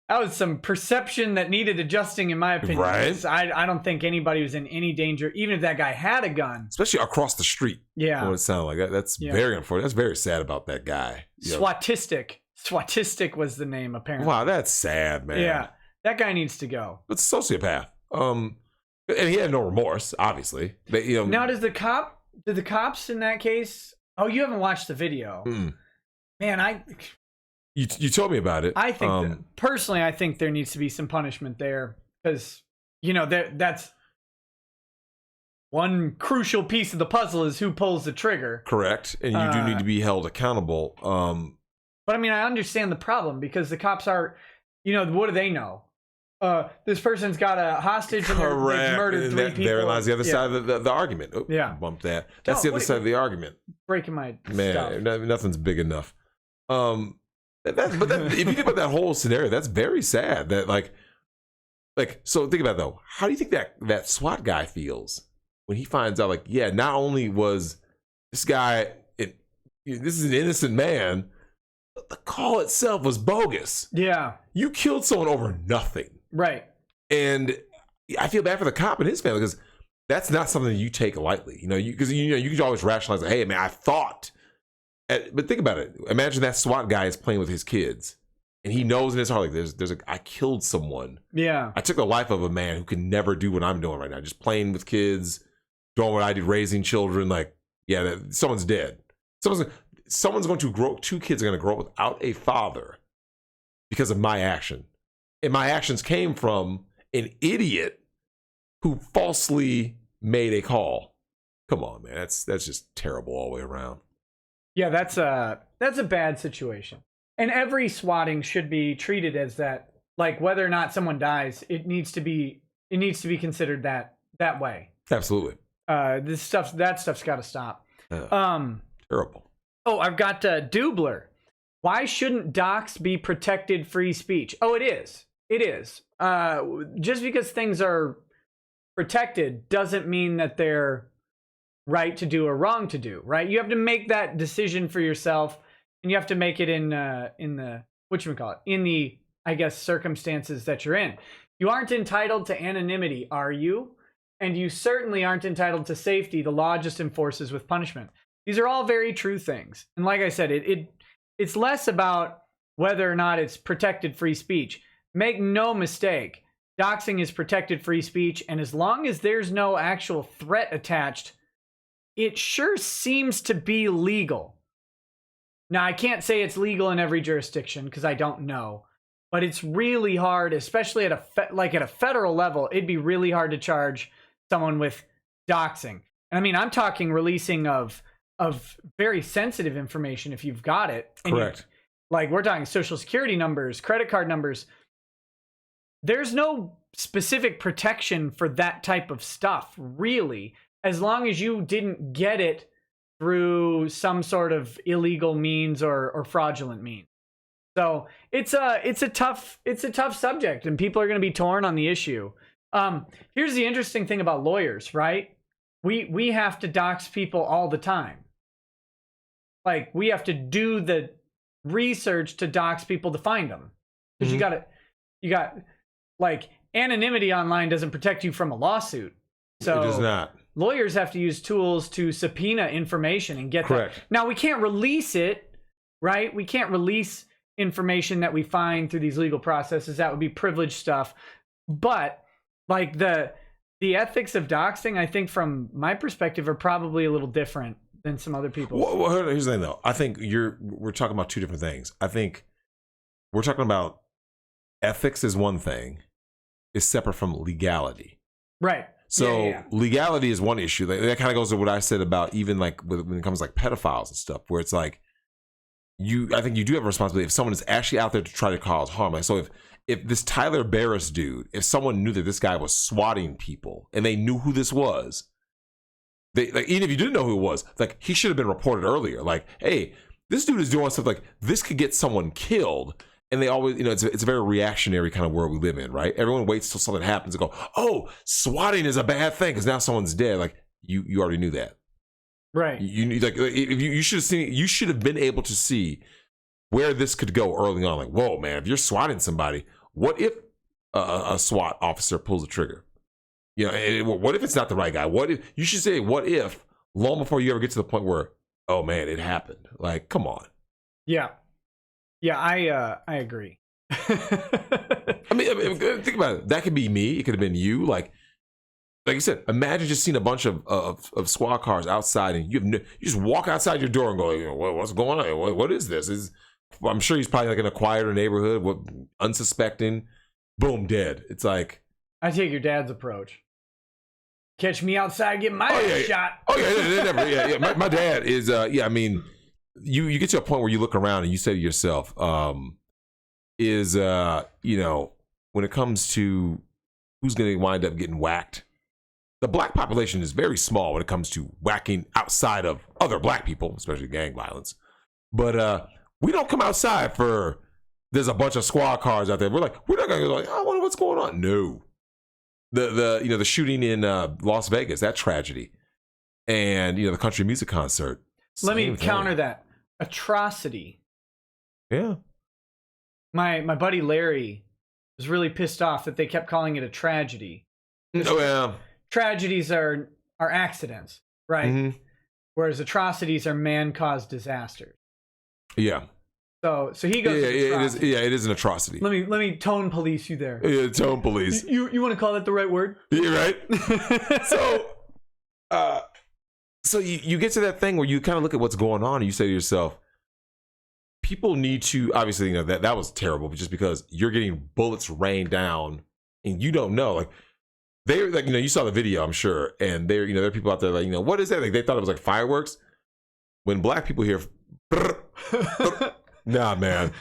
was some perception that needed adjusting, in my opinion. Right. I don't think anybody was in any danger, even if that guy had a gun. Especially across the street. Yeah. What it sounded like. That's very unfortunate. That's very sad about that guy. Swatistic. Swatistic was the name, apparently. Wow, that's sad, man. Yeah. That guy needs to go. It's a sociopath. And he had no remorse, obviously. But, you know, now, did the cops in that case? Oh, you haven't watched the video. Man, You told me about it. I think personally, I think there needs to be some punishment there, because, you know, that's one crucial piece of the puzzle is who pulls the trigger. Correct, and you do need to be held accountable. But I mean, I understand the problem, because the cops are, you know, what do they know? This person's got a hostage and they've murdered 3 people. There lies the other side of the argument. Oh, yeah, bump that. That's the other side of the argument. Breaking my stuff. Nothing's big enough. But if you think about that whole scenario, that's very sad. That like, so think about it, though. How do you think that SWAT guy feels when he finds out, like, yeah, not only was this guy, this is an innocent man, but the call itself was bogus. Yeah, you killed someone over nothing. Right. And I feel bad for the cop and his family, because that's not something you take lightly. You know, because you can always rationalize, like, hey, man, I thought. But think about it. Imagine that SWAT guy is playing with his kids, and he knows in his heart, like, I killed someone. Yeah. I took the life of a man who could never do what I'm doing right now, just playing with kids, doing what I did, raising children. Like, yeah, someone's dead. Someone's going to grow. 2 kids are going to grow up without a father because of my action, and my actions came from an idiot who falsely made a call. Come on, man. That's just terrible all the way around. Yeah, that's a bad situation. And every swatting should be treated as that. Like, whether or not someone dies, it needs to be considered that way. Absolutely. That stuff's got to stop. Terrible. Oh, I've got Dubler. Why shouldn't docs be protected free speech? Oh, it is. It is. Just because things are protected doesn't mean that they're right to do or wrong to do, right? You have to make that decision for yourself, and you have to make it in the whatchamacallit, in the, I guess, circumstances that you're in. You aren't entitled to anonymity, are you? And you certainly aren't entitled to safety. The law just enforces with punishment. These are all very true things. And like I said, it's less about whether or not it's protected free speech. Make no mistake, doxing is protected free speech, and as long as there's no actual threat attached, it sure seems to be legal. Now, I can't say it's legal in every jurisdiction because I don't know, but it's really hard, especially at a federal level. It'd be really hard to charge someone with doxing. And I mean, I'm talking releasing of very sensitive information if you've got it. Correct. Like, we're talking social security numbers, credit card numbers. There's no specific protection for that type of stuff, really, as long as you didn't get it through some sort of illegal means or fraudulent means. So it's a tough subject, and people are going to be torn on the issue. Here's the interesting thing about lawyers, right? We have to dox people all the time. Like, we have to do the research to dox people to find them, because you got like, anonymity online doesn't protect you from a lawsuit. So it does not. Lawyers have to use tools to subpoena information and get Correct. that. Now, we can't release it, right? We can't release information that we find through these legal processes. That would be privileged stuff. But like the ethics of doxing, I think from my perspective, are probably a little different than some other people. Well, here's the thing, though. I think we're talking about two different things. I think we're talking about ethics is one thing, is separate from legality. Right. So yeah. legality is one issue. That kind of goes to what I said about even like when it comes to like pedophiles and stuff, where it's like I think you do have a responsibility if someone is actually out there to try to cause harm. Like, so if this Tyler Barris dude, if someone knew that this guy was swatting people and they knew who this was, they, like, even if you didn't know who it was, like, he should have been reported earlier. Like, hey, this dude is doing stuff like this could get someone killed. And they always, it's a very reactionary kind of world we live in, right? Everyone waits till something happens and go, oh, swatting is a bad thing because now someone's dead. Like, you already knew that. Right. You should have seen. You should have been able to see where this could go early on. Like, whoa, man, if you're swatting somebody, what if a SWAT officer pulls the trigger? What if it's not the right guy? What if you should say, what if, long before you ever get to the point where, oh man, it happened. Like, come on. Yeah. Yeah, I agree. I mean, think about it. That could be me. It could have been you. Like you said, imagine just seeing a bunch of squad cars outside, and you just walk outside your door and go, what's going on? What is this? I'm sure he's probably like in a quieter neighborhood, unsuspecting. Boom, dead. It's like, I take your dad's approach. Catch me outside, get my shot. Oh yeah, My dad is. I mean. You get to a point where you look around and you say to yourself, when it comes to who's going to wind up getting whacked, the black population is very small when it comes to whacking outside of other black people, especially gang violence. But we don't come outside for there's a bunch of squad cars out there. We're not going to go like, I wonder what's going on. No, the shooting in Las Vegas, that tragedy, and the country music concert. Let me counter that. Atrocity. Yeah. My buddy Larry was really pissed off that they kept calling it a tragedy. Oh yeah. Tragedies are accidents, right? Mm-hmm. Whereas atrocities are man-caused disasters. Yeah. So he goes. Yeah, it is an atrocity. Let me tone police you there. Yeah, tone police. You want to call that the right word? Yeah, right. So you get to that thing where you kind of look at what's going on and you say to yourself, people need to, obviously, that was terrible, but just because you're getting bullets rained down and you don't know, like, they're like, you saw the video, I'm sure, and there are people out there like, what is that? Like, they thought it was like fireworks. When black people hear, nah, man,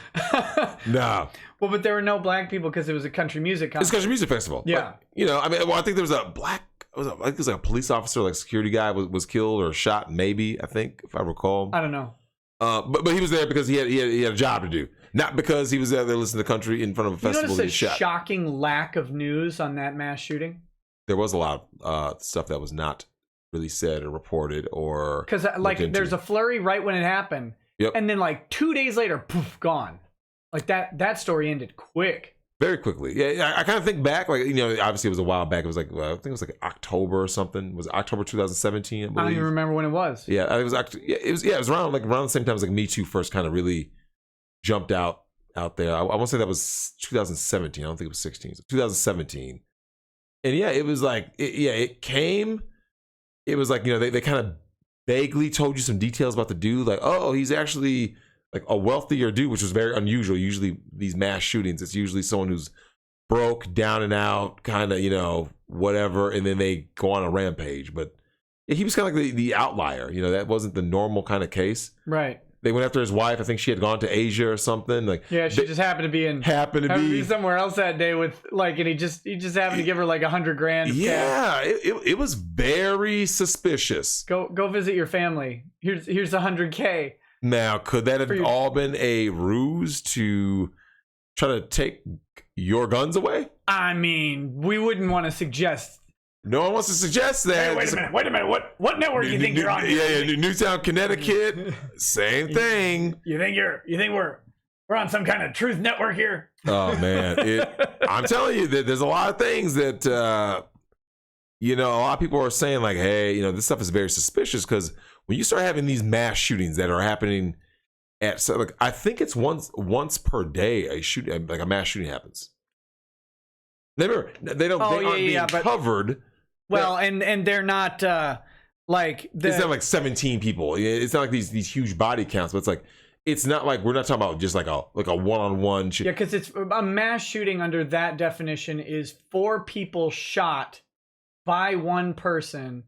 nah. Well, but there were no black people because it was a country music concert. It's a country music festival. Yeah. But, I think there was a black, I think it was like a police officer, like security guy was killed or shot, maybe, I think, if I recall. I don't know. But he was there because he had a job to do, not because he was there listening to country in front of a festival. You notice a shocking lack of news on that mass shooting? There was a lot of stuff that was not really said or reported or because like there's a flurry right when it happened, and then like 2 days later, poof, gone. Like that story ended quick. Very quickly. Yeah, I kind of think back, like, obviously it was a while back. It was like, I think it was like October or something. Was it October 2017? I don't even remember when it was. Yeah, it was around the same time as like Me Too first kind of really jumped out there. I want to say that was 2017. I don't think it was 16. So 2017. And yeah, it was like, it came. It was like, they kind of vaguely told you some details about the dude. Like, oh, he's actually like a wealthier dude, which was very unusual. Usually these mass shootings, it's usually someone who's broke, down and out, kind of, whatever. And then they go on a rampage. But he was kind of like the outlier. That wasn't the normal kind of case. Right. They went after his wife. I think she had gone to Asia or something. Like, yeah, she just happened to be somewhere else that day with like, and he just happened to give her like $100,000. Yeah, it was very suspicious. Go visit your family. Here's $100K. Now, could that have all been a ruse to try to take your guns away? I mean, we wouldn't want to suggest. No one wants to suggest that. Hey, wait a minute. What network do you think you're on? Yeah, Newtown, Connecticut. Same thing. You think we're on some kind of truth network here? Oh man, I'm telling you that there's a lot of things that a lot of people are saying like, hey, this stuff is very suspicious because when you start having these mass shootings that are happening I think it's once per day a mass shooting happens. They aren't being covered. Well, and they're not like it's not like 17 people. It's not like these huge body counts, but it's not like we're not talking about just like a one-on-one. Yeah, because it's a mass shooting under that definition is 4 people shot by one person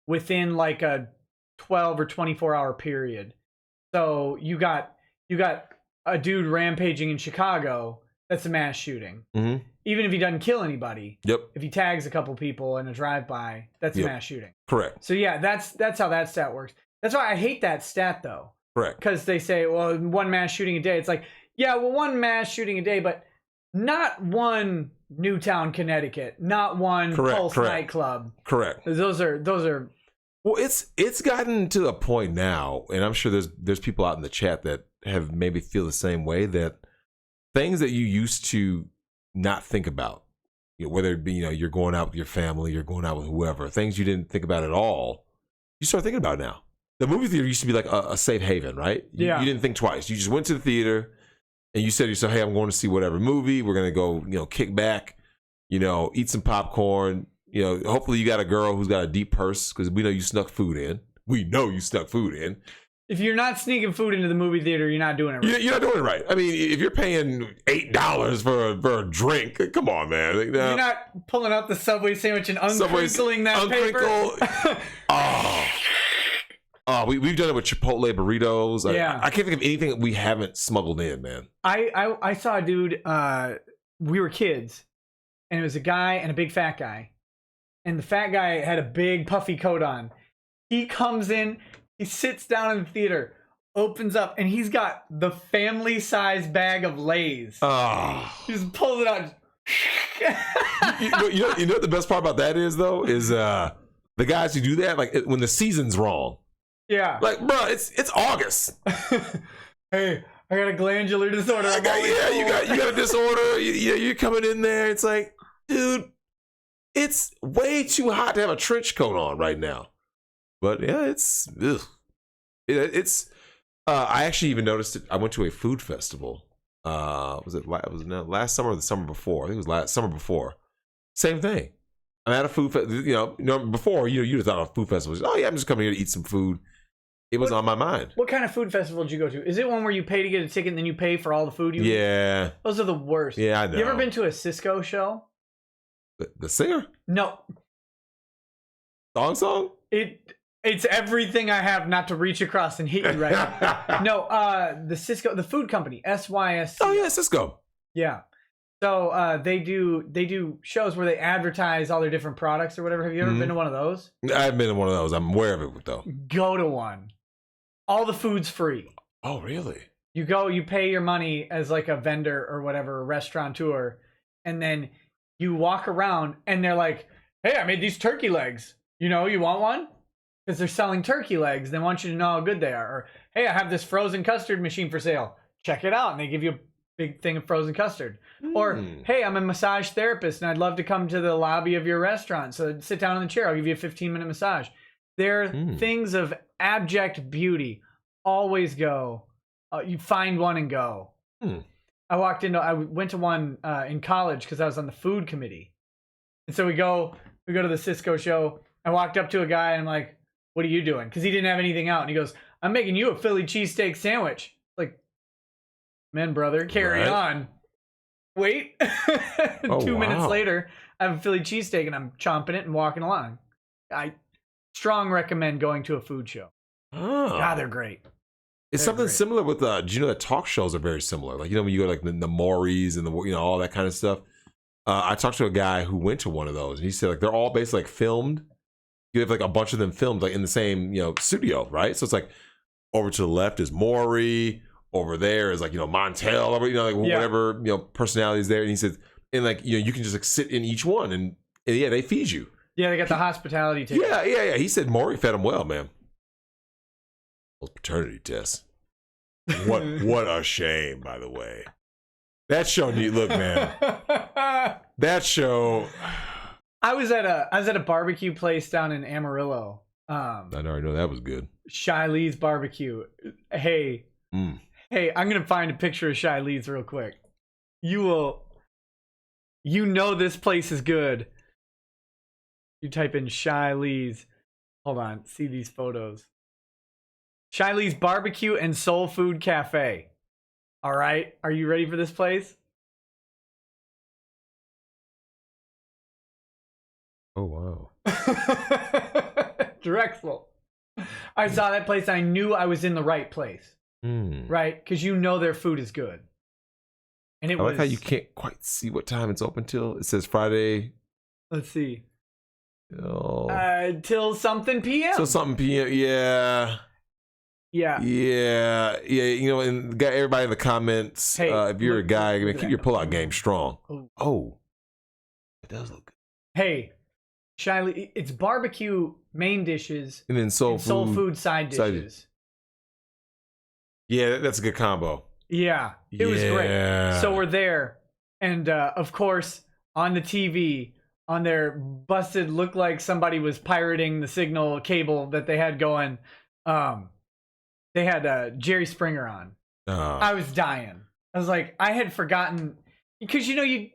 within like a 12 or 24-hour period. So you got a dude rampaging in Chicago. That's a mass shooting. Mm-hmm. Even if he doesn't kill anybody. Yep. If he tags a couple people in a drive-by, that's a mass shooting. Correct. So yeah, that's how that stat works. That's why I hate that stat though. Correct. Because they say, well, one mass shooting a day. It's like, yeah, well, one mass shooting a day, but not one Newtown, Connecticut, not one Pulse nightclub. Correct. Those are. Well, it's gotten to a point now, and I'm sure there's people out in the chat that have maybe feel the same way, that things that you used to not think about, whether it be you're going out with your family, you're going out with whoever, things you didn't think about at all, you start thinking about now. The movie theater used to be like a safe haven, right? You didn't think twice. You just went to the theater and you said to yourself, hey, I'm going to see whatever movie. We're going to go, kick back, eat some popcorn. Hopefully you got a girl who's got a deep purse because we know you snuck food in. If you're not sneaking food into the movie theater, you're not doing it right. You're not doing it right. I mean, if you're paying $8 for a drink, come on, man. You're not pulling out the Subway sandwich and uncrinkling that paper. We've done it with Chipotle burritos. Yeah. I can't think of anything that we haven't smuggled in, man. I saw a dude, we were kids, and it was a guy and a big fat guy. And the fat guy had a big puffy coat on. He comes in, he sits down in the theater, opens up, and he's got the family-size bag of Lay's. Oh. He just pulls it out. you know what the best part about that is, though? Is the guys who do that, like when the season's wrong. Yeah. Like, bro, it's August. Hey, I got a glandular disorder. You got a disorder. You're coming in there. It's like, dude, it's way too hot to have a trench coat on right now. But yeah, it's I actually even noticed it. I went to a food festival. Was it last summer or the summer before? I think it was last summer before. Same thing. I'm at a food festival. Before you'd have thought a food festival was, oh yeah, I'm just coming here to eat some food. It was on my mind. What kind of food festival did you go to? Is it one where you pay to get a ticket and then you pay for all the food you eat? Yeah. Those are the worst. Yeah, I know. You ever been to a Cisco show? The singer? No. Song? It's everything I have not to reach across and hit you right now. No, the Cisco, the food company, SYS. Oh yeah, Cisco. Yeah. So they do shows where they advertise all their different products or whatever. Have you ever been to one of those? I've been to one of those. I'm aware of it though. Go to one. All the food's free. Oh, really? You go, you pay your money as like a vendor or whatever, a restaurateur, and then you walk around and they're like, hey, I made these turkey legs. You want one? Because they're selling turkey legs. They want you to know how good they are. Or, hey, I have this frozen custard machine for sale. Check it out. And they give you a big thing of frozen custard. Or, hey, I'm a massage therapist and I'd love to come to the lobby of your restaurant. So sit down in the chair. I'll give you a 15-minute massage. They're things of abject beauty. Always go. You find one and go. I went to one in college because I was on the food committee. And so we go to the Cisco show. I walked up to a guy and I'm like, what are you doing? Because he didn't have anything out. And he goes, I'm making you a Philly cheesesteak sandwich. Like, man, brother, carry on. Wait. 2 minutes later, I have a Philly cheesesteak and I'm chomping it and walking along. I strong recommend going to a food show. God, they're great. It's something similar with do you know that talk shows are very similar? Like, when you go to, like the Maury's and the all that kind of stuff. I talked to a guy who went to one of those, and he said like they're all basically like filmed. You have like a bunch of them filmed like in the same studio, right? So it's like over to the left is Maury, over there is like Montel, or whatever personalities there. And he said, and like you can just like sit in each one, and yeah, they feed you. Yeah, they got the hospitality ticket. Yeah. He said Maury fed him well, man. Those paternity tests. What a shame, by the way. That show look, man. That show. I was at a barbecue place down in Amarillo. I already know that was good. Shy Lee's barbecue. Hey, hey, I'm gonna find a picture of Shy Lee's real quick. You this place is good. You type in Shy Lee's. Hold on, see these photos. Shy Lee's Barbecue and Soul Food Cafe. All right, are you ready for this place? Oh, wow. Drexel. I saw that place. I knew I was in the right place. Right? Because their food is good. And I like how you can't quite see what time it's open till. It says Friday. Let's see. Till something p.m. Till something p.m. Yeah. And everybody in the comments, hey, if you're a guy, keep your pullout game strong. Oh, it does look good. Hey, Shy Lee, it's barbecue main dishes and then soul food side dishes. Yeah, that's a good combo. Yeah, it was great. So we're there, and of course, on the TV, on their busted, looked like somebody was pirating the signal cable that they had going. They had Jerry Springer on. I was dying. I was like, I had forgotten, because you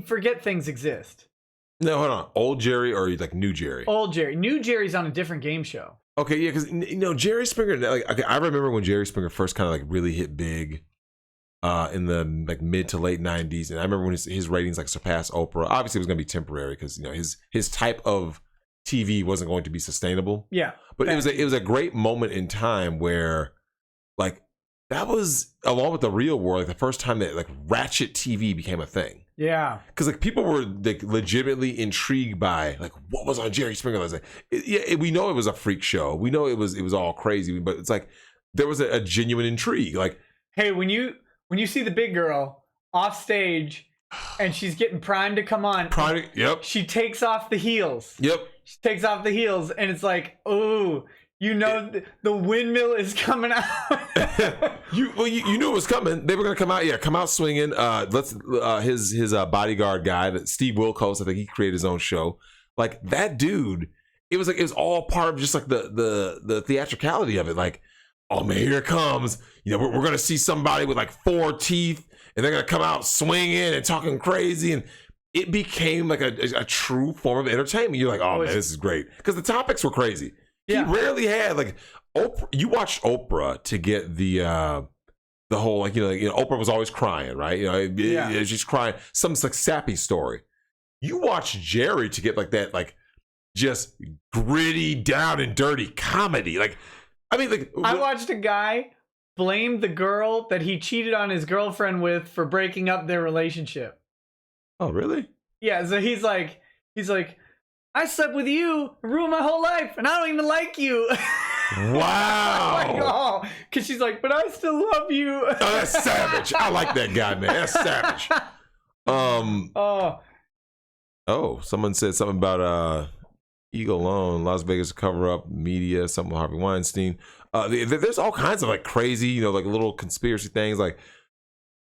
forget things exist. No, hold on. Old Jerry or like new Jerry? Old Jerry. New Jerry's on a different game show. Okay, yeah, because Jerry Springer. I remember when Jerry Springer first kind of like really hit big, in the like mid to late '90s, and I remember when his ratings like surpassed Oprah. Obviously, it was going to be temporary because his type of TV wasn't going to be sustainable. Yeah, but it was a great moment in time where, like, that was along with the Real World, like the first time that like ratchet TV became a thing. Yeah, because like people were like legitimately intrigued by like what was on Jerry Springer. I was like, we know it was a freak show. We know it was all crazy, but it's like there was a genuine intrigue. Like, hey, when you see the big girl off stage and she's getting primed to come on, yep, she takes off the heels. Yep, she takes off the heels, and it's like, oh. The windmill is coming out. you knew it was coming. They were gonna come out swinging. His bodyguard guy, that Steve Wilkos, I think he created his own show. Like that dude, it was all part of just like the theatricality of it. Like, oh man, here it comes. We're gonna see somebody with like 4 teeth, and they're gonna come out swinging and talking crazy, and it became like a true form of entertainment. You're like, oh man, this is great, because the topics were crazy. Yeah. He rarely had like Oprah. You watched Oprah to get the whole like Oprah was always crying, right? She's crying some like sappy story. You watch Jerry to get like that like just gritty, down and dirty comedy. Like, I mean, like I watched a guy blame the girl that he cheated on his girlfriend with for breaking up their relationship. Oh, really? Yeah. So he's like. I slept with you, ruined my whole life, and I don't even like you. Wow. Like, oh, because she's like, but I still love you. Oh, that's savage. I like that guy, man. That's savage. Someone said something about Eagle Loan, Las Vegas cover up media, something with Harvey Weinstein. There's all kinds of like crazy, like little conspiracy things. Like,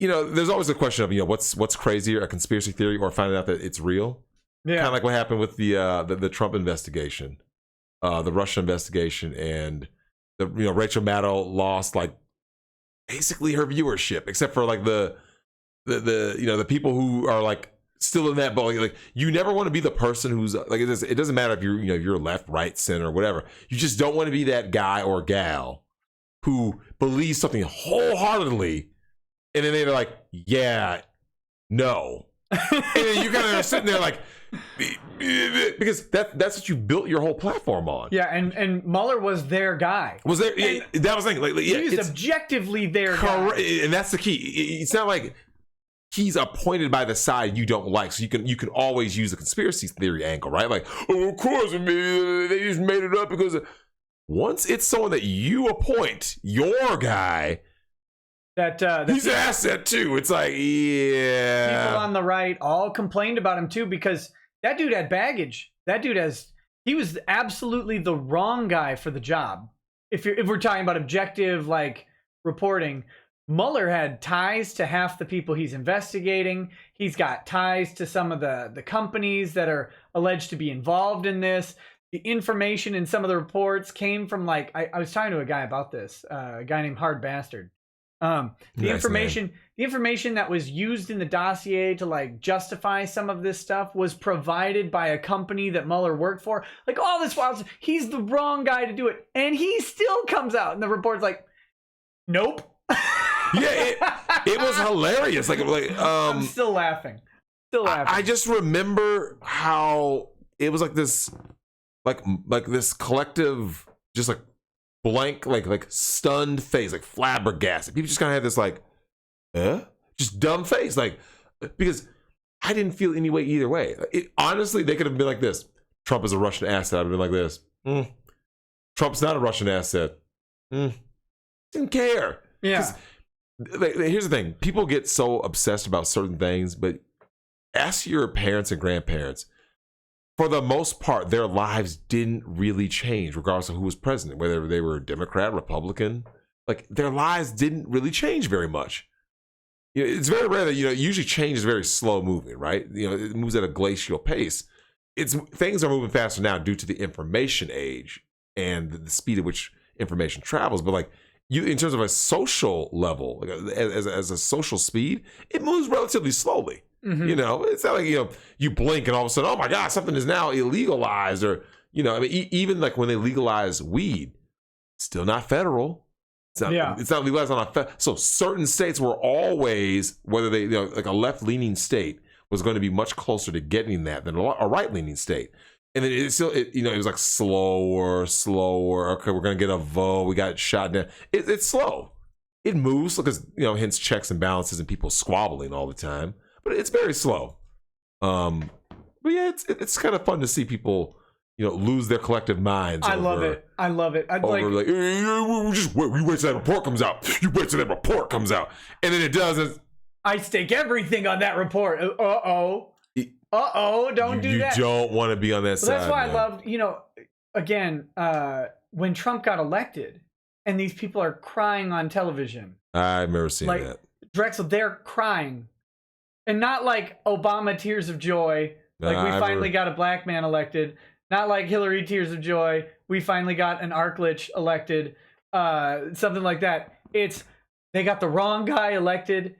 there's always the question of, what's crazier, a conspiracy theory or finding out that it's real? Yeah. Kind of like what happened with the Trump investigation, the Russia investigation, and Rachel Maddow lost like basically her viewership, except for like the people who are like still in that boat. Like, you never want to be the person who's like, it doesn't matter if you're left, right, center, whatever. You just don't want to be that guy or gal who believes something wholeheartedly, and then they're like, yeah, no. And then you kind of sitting there like, because that's what you built your whole platform on. Yeah, and Mueller was their guy. Was there? Yeah, that was the thing. Like, yeah, he was objectively their guy, and that's the key. It's not like he's appointed by the side you don't like, so you can always use the conspiracy theory angle, right? Like, oh, of course, they just made it up because once it's someone that you appoint, your guy. That he's an asset too. It's like, yeah. People on the right all complained about him too, because that dude had baggage. He was absolutely the wrong guy for the job. If we're talking about objective like reporting, Mueller had ties to half the people he's investigating. He's got ties to some of the companies that are alleged to be involved in this. The information in some of the reports came from like, I was talking to a guy about this, a guy named Hard Bastard. The information that was used in the dossier to like justify some of this stuff was provided by a company that Mueller worked for. Like, all this while, he's the wrong guy to do it, and he still comes out and the report's like, nope. Yeah, it was hilarious. Like I'm still laughing. I just remember how it was like this, like this collective, just like blank, like stunned face, like flabbergasted. People just kind of had this like, just dumb face, like, because I didn't feel any way either way. Honestly, they could have been like this: Trump is a Russian asset. I'd have been like this: Trump's not a Russian asset. Didn't care. Yeah. Here's the thing: people get so obsessed about certain things, but ask your parents and grandparents. For the most part, their lives didn't really change, regardless of who was president, whether they were Democrat, Republican. Like, their lives didn't really change very much. It's very rare that, usually change is very slow moving, right? It moves at a glacial pace. Things are moving faster now due to the information age and the speed at which information travels. But like, in terms of a social level, like as a social speed, it moves relatively slowly. Mm-hmm. It's not like, you blink and all of a sudden, oh my God, something is now illegalized, or, even like when they legalize weed, still not federal. It's not legalized on so certain states were always, whether they, like a left-leaning state was going to be much closer to getting that than a right-leaning state. And then it was like slower. Okay, we're going to get a vote. We got shot down. It's slow. It moves because, hence checks and balances and people squabbling all the time. But it's very slow. But yeah, it's kind of fun to see people, lose their collective minds. I love it. You wait till that report comes out. You wait till that report comes out, and then it does. I stake everything on that report. Don't do that. You don't want to be on that side. That's why man. I loved, again, when Trump got elected, and these people are crying on television. I've never seen that. Drexel, they're crying. And not like Obama tears of joy, like we finally got a black man elected. Not like Hillary tears of joy, we finally got an Arklich elected. Something like that. It's, they got the wrong guy elected.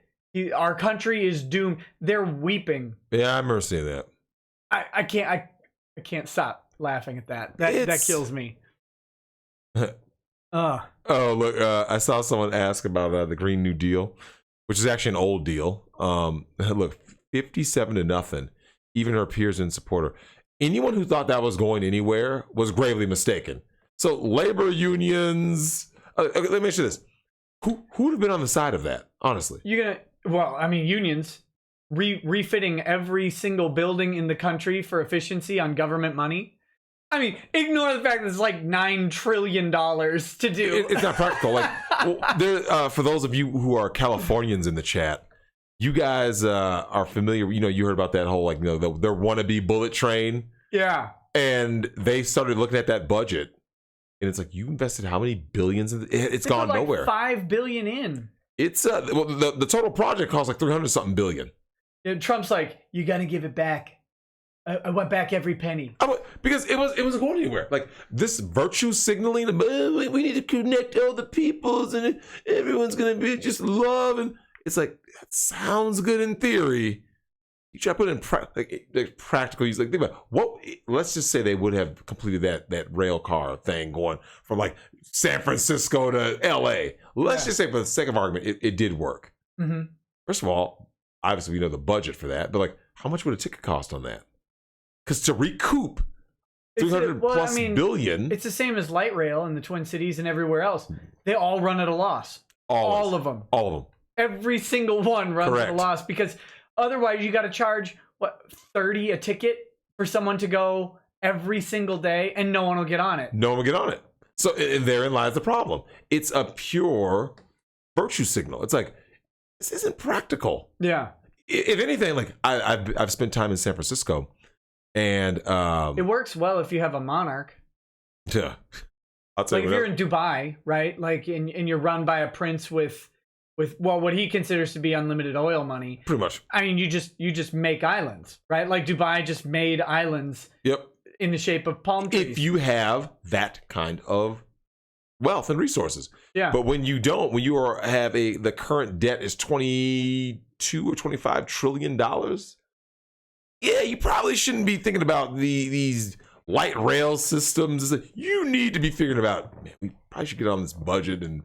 Our country is doomed. They're weeping. Yeah, I've never seen that. I can't stop laughing at that. That kills me. Oh, look, I saw someone ask about the Green New Deal, which is actually an old deal. Look, 57-0. Even her peers didn't support her. Anyone who thought that was going anywhere was gravely mistaken. So labor unions. Let me ask you this: who would have been on the side of that? Honestly, unions refitting every single building in the country for efficiency on government money. I mean, ignore the fact that it's like $9 trillion to do. It's not practical. Like, well, for those of you who are Californians in the chat, you guys are familiar. You know, you heard about that whole like, you know, their wannabe bullet train. Yeah. And they started looking at that budget, and it's like, you invested how many billions? It's gone like nowhere. $5 billion in. It's the total project costs like 300 something billion. And Trump's like, you got to give it back. I want back every penny. Because it wasn't going anywhere. Like this virtue signaling, we need to connect all the peoples, and everyone's gonna be just love. And it's like, that sounds good in theory. You try to put it in practical use. Like, think about what. Let's just say they would have completed that rail car thing going from like San Francisco to L.A. Let's just say, for the sake of argument, it did work. Mm-hmm. First of all, obviously we know the budget for that, but like, how much would a ticket cost on that? Because to recoup 300 billion. It's the same as light rail in the Twin Cities and everywhere else. They all run at a loss. Always. All of them. Every single one runs Correct. at a loss, because otherwise you got to charge, what, $30 a ticket for someone to go every single day, and no one will get on it. No one will get on it. So therein lies the problem. It's a pure virtue signal. It's like, this isn't practical. Yeah. If anything, like I've spent time in San Francisco. And it works well if you have a monarch. Yeah, I'll tell like you. If you're in Dubai, right? Like, and you're run by a prince with what he considers to be unlimited oil money. Pretty much. I mean, you just make islands, right? Like Dubai just made islands. Yep. In the shape of palm trees. If you have that kind of wealth and resources. Yeah. But when you don't, when you have the current debt is $22 or $25 trillion. Yeah, you probably shouldn't be thinking about these light rail systems. You need to be figuring about, man, we probably should get on this budget and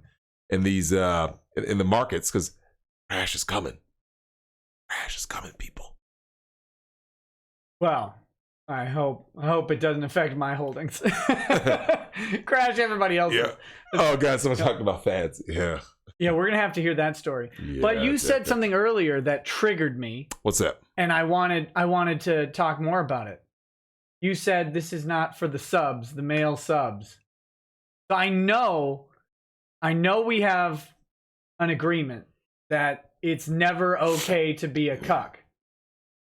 these in the markets, because crash is coming. Crash is coming, people. Well, I hope it doesn't affect my holdings. Crash everybody else. Yeah. Oh God, someone's talking about fads. Yeah. Yeah, we're gonna have to hear that story. Yeah, but you said something earlier that triggered me. What's that? And I wanted to talk more about it. You said this is not for the subs, the male subs. So I know we have an agreement that it's never okay to be a cuck.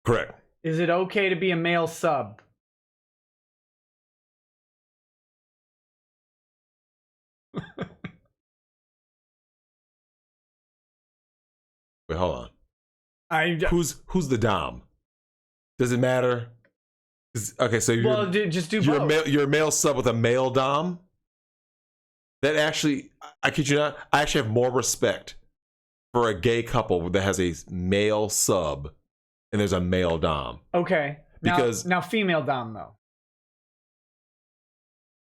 Correct. Is it okay to be a male sub? Wait, hold on. Who's the dom? Does it matter? Okay, so just do both. You're a male sub with a male dom. That actually, I kid you not, I actually have more respect for a gay couple that has a male sub and there's a male dom. Okay. Because now female dom though.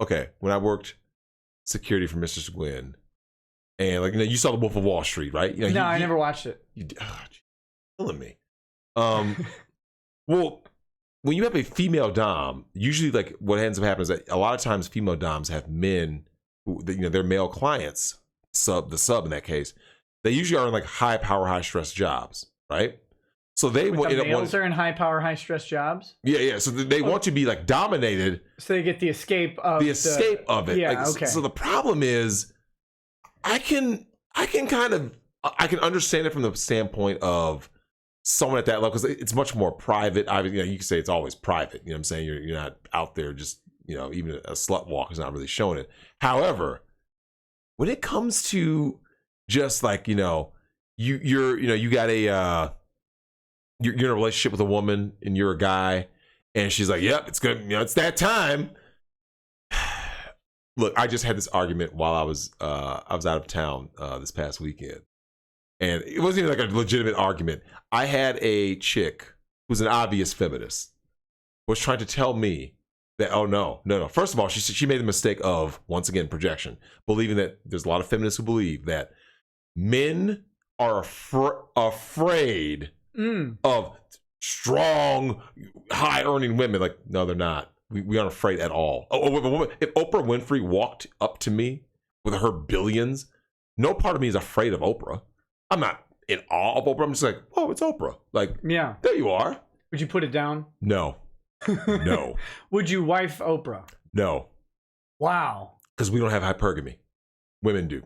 Okay, when I worked security for Mr. Seguin, and like, you saw The Wolf of Wall Street, right? No, I never watched it. You're killing me. Well, when you have a female dom, usually like what ends up happening is that a lot of times female doms have men who, their male clients, the sub in that case, they usually are in like high power, high stress jobs, right? So the males are in high power, high stress jobs. Yeah. So they want to be like dominated. So they get the escape of it. Yeah. Okay. So the problem is, I can understand it from the standpoint of someone at that level, because it's much more private. You can say it's always private. You know what I'm saying? You're not out there just, even a slut walk is not really showing it. However, when it comes to just like, you got you're in a relationship with a woman and you're a guy and she's like, yep, it's good. It's that time. Look, I just had this argument while I was out of town this past weekend. And it wasn't even like a legitimate argument. I had a chick who's an obvious feminist was trying to tell me that, oh, no. First of all, she made the mistake of, once again, projection, believing that there's a lot of feminists who believe that men are afraid of strong, high-earning women. Like, no, they're not. We aren't afraid at all. If Oprah Winfrey walked up to me with her billions, no part of me is afraid of Oprah. I'm not in awe of Oprah. I'm just like, oh, it's Oprah. Like, yeah, there you are. Would you put it down? No. No. Would you wife Oprah? No, Wow. because we don't have hypergamy. Women do.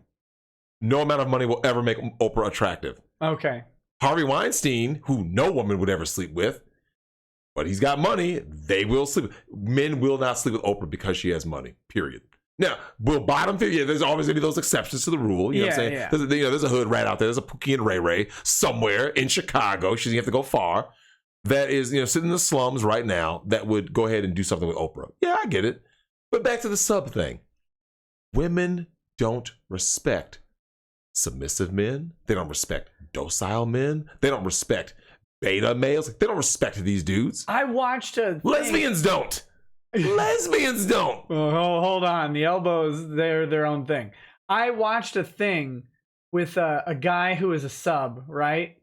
No amount of money will ever make Oprah attractive. Okay. Harvey Weinstein, who no woman would ever sleep with, but he's got money, they will sleep. Men will not sleep with Oprah because she has money, period. Now, will bottom figure, yeah, there's always going to be those exceptions to the rule. You know what I'm saying? Yeah. There's a hood rat out there. There's a Pookie and Ray Ray somewhere in Chicago. She doesn't have to go far. That is, sitting in the slums right now that would go ahead and do something with Oprah. Yeah, I get it. But back to the sub thing. Women don't respect submissive men. They don't respect docile men. They don't respect beta males. They don't respect these dudes. I watched a thing. Lesbians don't. Lesbians don't. Oh, hold on. The elbows, they're their own thing. I watched a thing with a guy who is a sub, right?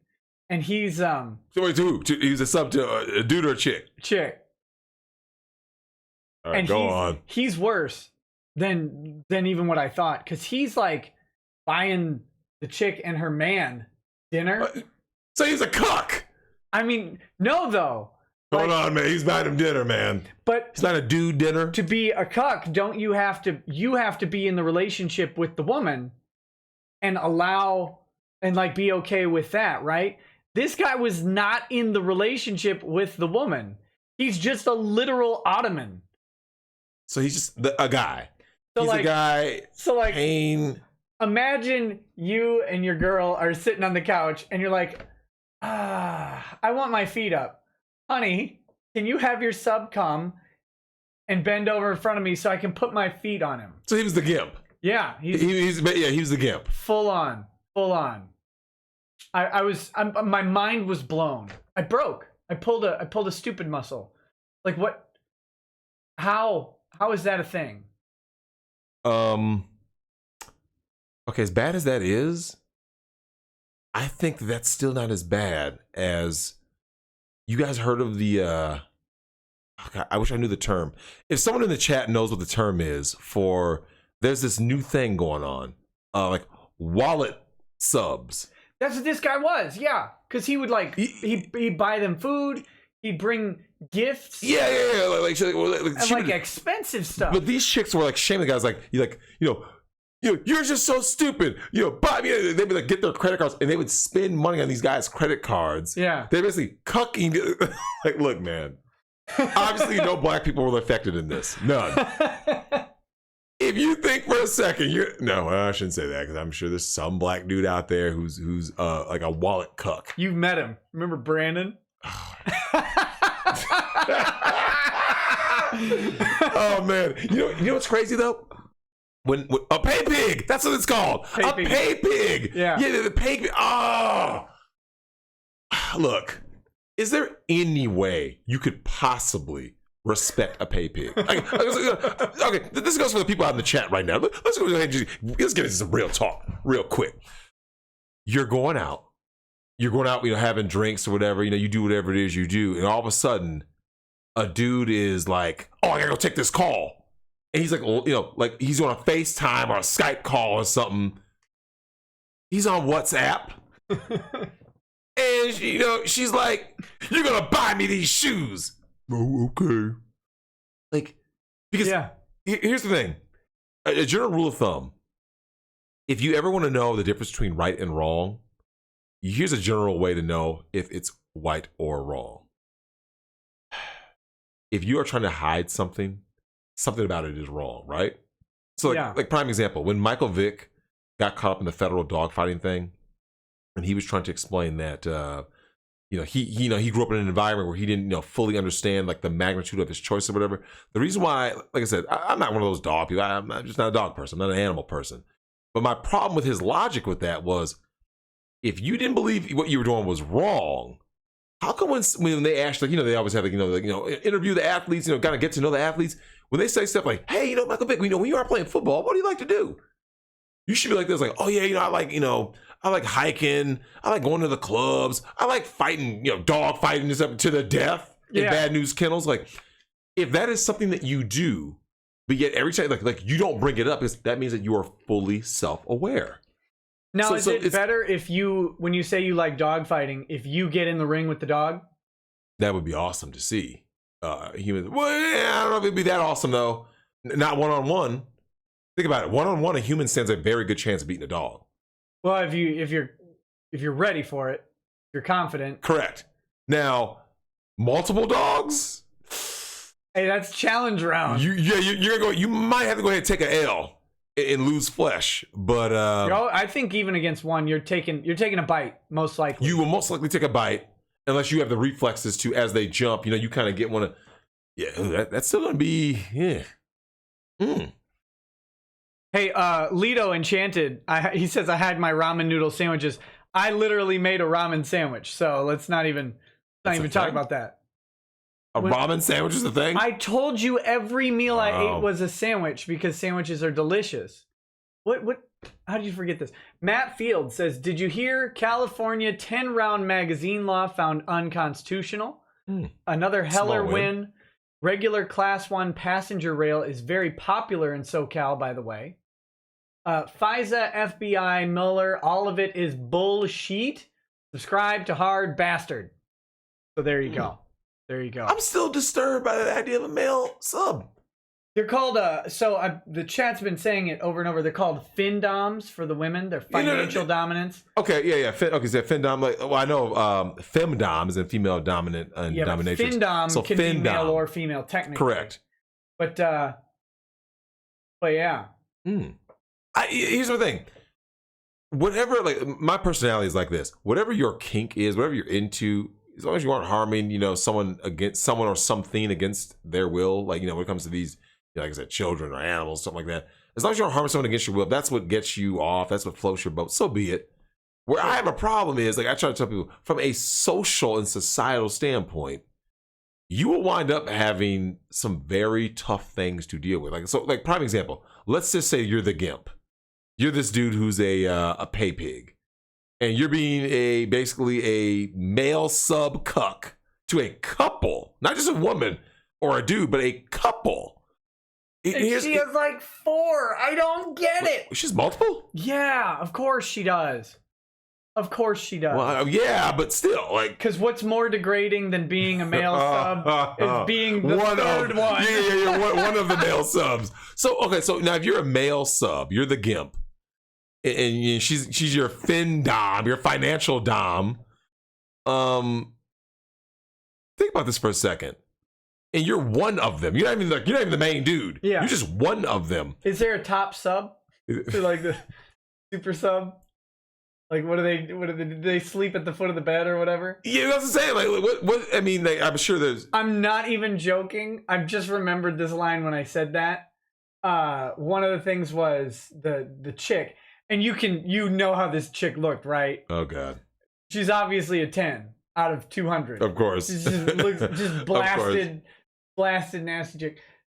And he's So wait, he's a sub to a dude or a chick? chick. All right, And go on. he's worse than even what I thought, because he's like buying the chick and her man dinner. So he's a cuck. I mean, no, though. Hold on, man. He's buying him dinner, man. But He's not a dude dinner. to be a cuck, you have to be in the relationship with the woman and allow and like be okay with that, right? This guy was not in the relationship with the woman. He's just a literal ottoman. So he's just a guy. So He's like, a guy. so like, Pain. imagine you and your girl are sitting on the couch and you're like, I want my feet up. Honey, can you have your sub come and bend over in front of me so I can put my feet on him? So he was the gimp. Yeah, He was the gimp. full on. My mind was blown. I broke. I pulled a stupid muscle. Like what? How is that a thing? Okay, as bad as that is, I think that's still not as bad as you guys heard of the God, I wish I knew the term. If someone in the chat knows what the term is for, there's this new thing going on, like wallet subs. That's what this guy was. Yeah, because he would like he'd buy them food. He'd bring gifts. Yeah. And expensive stuff. But these chicks were like shaming the guys, like you're just so stupid. Buy me. They would like get their credit cards and they would spend money on these guys' credit cards. Yeah, they're basically cucking. Like, look, man. Obviously, no black people were affected in this. None. If you think for a second, I shouldn't say that because I'm sure there's some black dude out there who's like a wallet cuck. You've met him. Remember Brandon? Oh man, you know what's crazy though? When a pay pig, that's what it's called. Pay pig. Yeah, the pay pig. Oh, look, is there any way you could possibly respect a pay pig? Okay, this goes for the people out in the chat right now. Let's go ahead and let's get into some real talk, real quick. You're going out, having drinks or whatever. You do whatever it is you do, and all of a sudden, a dude is like, "Oh, I gotta go take this call," and he's like, like he's on a FaceTime or a Skype call or something. He's on WhatsApp, and she's like, "You're gonna buy me these shoes." Oh, okay. Like, because here's the thing: a general rule of thumb. If you ever want to know the difference between right and wrong, here's a general way to know if it's right or wrong. If you are trying to hide something about it is wrong, right? So like prime example, when Michael Vick got caught up in the federal dogfighting thing, and he was trying to explain that he grew up in an environment where he didn't fully understand like the magnitude of his choice or whatever. The reason why, like I said, I'm not one of those dog people. I'm just not a dog person. I'm not an animal person. But my problem with his logic with that was, if you didn't believe what you were doing was wrong, how come when they actually, they always have interview the athletes, kind of get to know the athletes. When they say stuff like, "Hey, Michael Vick, when you are playing football, what do you like to do?" You should be like this, like, "Oh yeah, I like hiking, I like going to the clubs, I like fighting, dog fighting this up to the death in bad news kennels." Like, if that is something that you do, but yet every time like you don't bring it up, that means that you are fully self-aware. Now, is it better if when you say you like dog fighting, if you get in the ring with the dog? That would be awesome to see. I don't know if it'd be that awesome though. Not one-on-one. Think about it. One-on-one, a human stands a very good chance of beating a dog. Well, if you're ready for it, if you're confident. Correct. Now, multiple dogs. Hey, that's challenge round. You're gonna go. You might have to go ahead and take an L and lose flesh, but I think even against one, you're taking a bite most likely. You will most likely take a bite unless you have the reflexes to, as they jump. You kind of get one of. Yeah, that's still gonna be. Yeah. Hey, Lido Enchanted. He says I had my ramen noodle sandwiches. I literally made a ramen sandwich, so let's not even talk about that. Ramen sandwich is the thing? I told you every meal I ate was a sandwich because sandwiches are delicious. What? How did you forget this? Matt Field says, did you hear California 10-round magazine law found unconstitutional? Another Heller win. Regular Class 1 passenger rail is very popular in SoCal, by the way. FISA, FBI, Mueller, all of it is bullshit. Subscribe to Hard Bastard. So there you go. There you go. I'm still disturbed by the idea of a male sub. They're called, the chat's been saying it over and over. They're called FinDoms for the women. They're financial dominance. Okay, yeah. Okay, so FinDom, well, I know FemDom is in female dominant and dominatrix. FinDom can be male or female, technically. Correct. But yeah. Here's the thing. Whatever, my personality is like this. Whatever your kink is, whatever you're into, as long as you aren't harming, someone or something against their will, when it comes to these, like I said, children or animals, something like that. As long as you aren't harming someone against your will, that's what gets you off. That's what floats your boat. So be it. Where I have a problem is, I try to tell people, from a social and societal standpoint, you will wind up having some very tough things to deal with. Prime example. Let's just say you're the gimp. You're this dude who's a pay pig. And you're being basically a male sub cuck to a couple, not just a woman or a dude, but a couple. She has like 4. I don't get it. She's multiple? Yeah, of course she does. Of course she does. Well, yeah, but still, because what's more degrading than being a male sub is being the third one. Yeah, one of the male subs. So now if you're a male sub, you're the gimp. And she's your fin dom, your financial dom. Think about this for a second. And you're one of them. You're not even the main dude. Yeah. You're just one of them. Is there a top sub? Like the super sub? Like what do they sleep at the foot of the bed or whatever? Yeah, that's what I'm saying. What I mean, I'm sure there's. I'm not even joking. I've just remembered this line when I said that. One of the things was the chick. And you know how this chick looked, right? Oh God. She's obviously a 10 out of 200. Of course. She just blasted nasty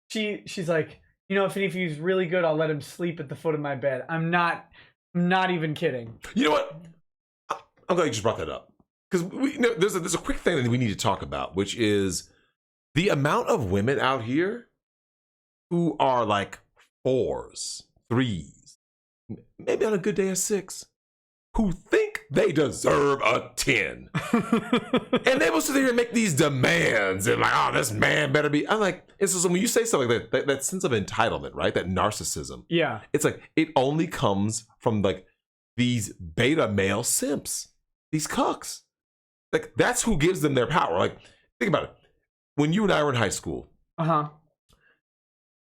chick. She's like, if he's really good, I'll let him sleep at the foot of my bed. I'm not even kidding. You know what? I'm glad you just brought that up. Because there's a quick thing that we need to talk about, which is the amount of women out here who are like 4s, 3s, maybe on a good day a 6, who think they deserve a 10. And they will sit there and make these demands and this man better be. I'm like, and so when you say something like that sense of entitlement, right? That narcissism. Yeah. It's like, it only comes from these beta male simps, these cucks. That's who gives them their power. Think about it. When you and I were in high school.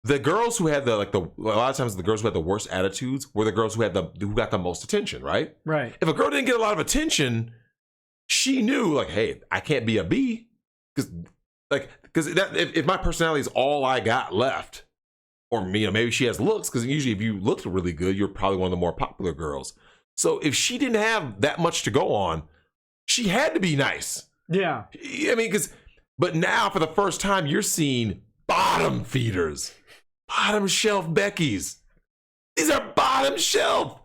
The girls who had a lot of times the girls who had the worst attitudes were the girls who got the most attention, right? Right. If a girl didn't get a lot of attention, she knew hey, I can't be a B, because if my personality is all I got left, or maybe she has looks, because usually if you looked really good, you're probably one of the more popular girls. So if she didn't have that much to go on, she had to be nice. Yeah. I mean, but now for the first time, you're seeing bottom feeders. Bottom shelf Beckys. These are bottom shelf.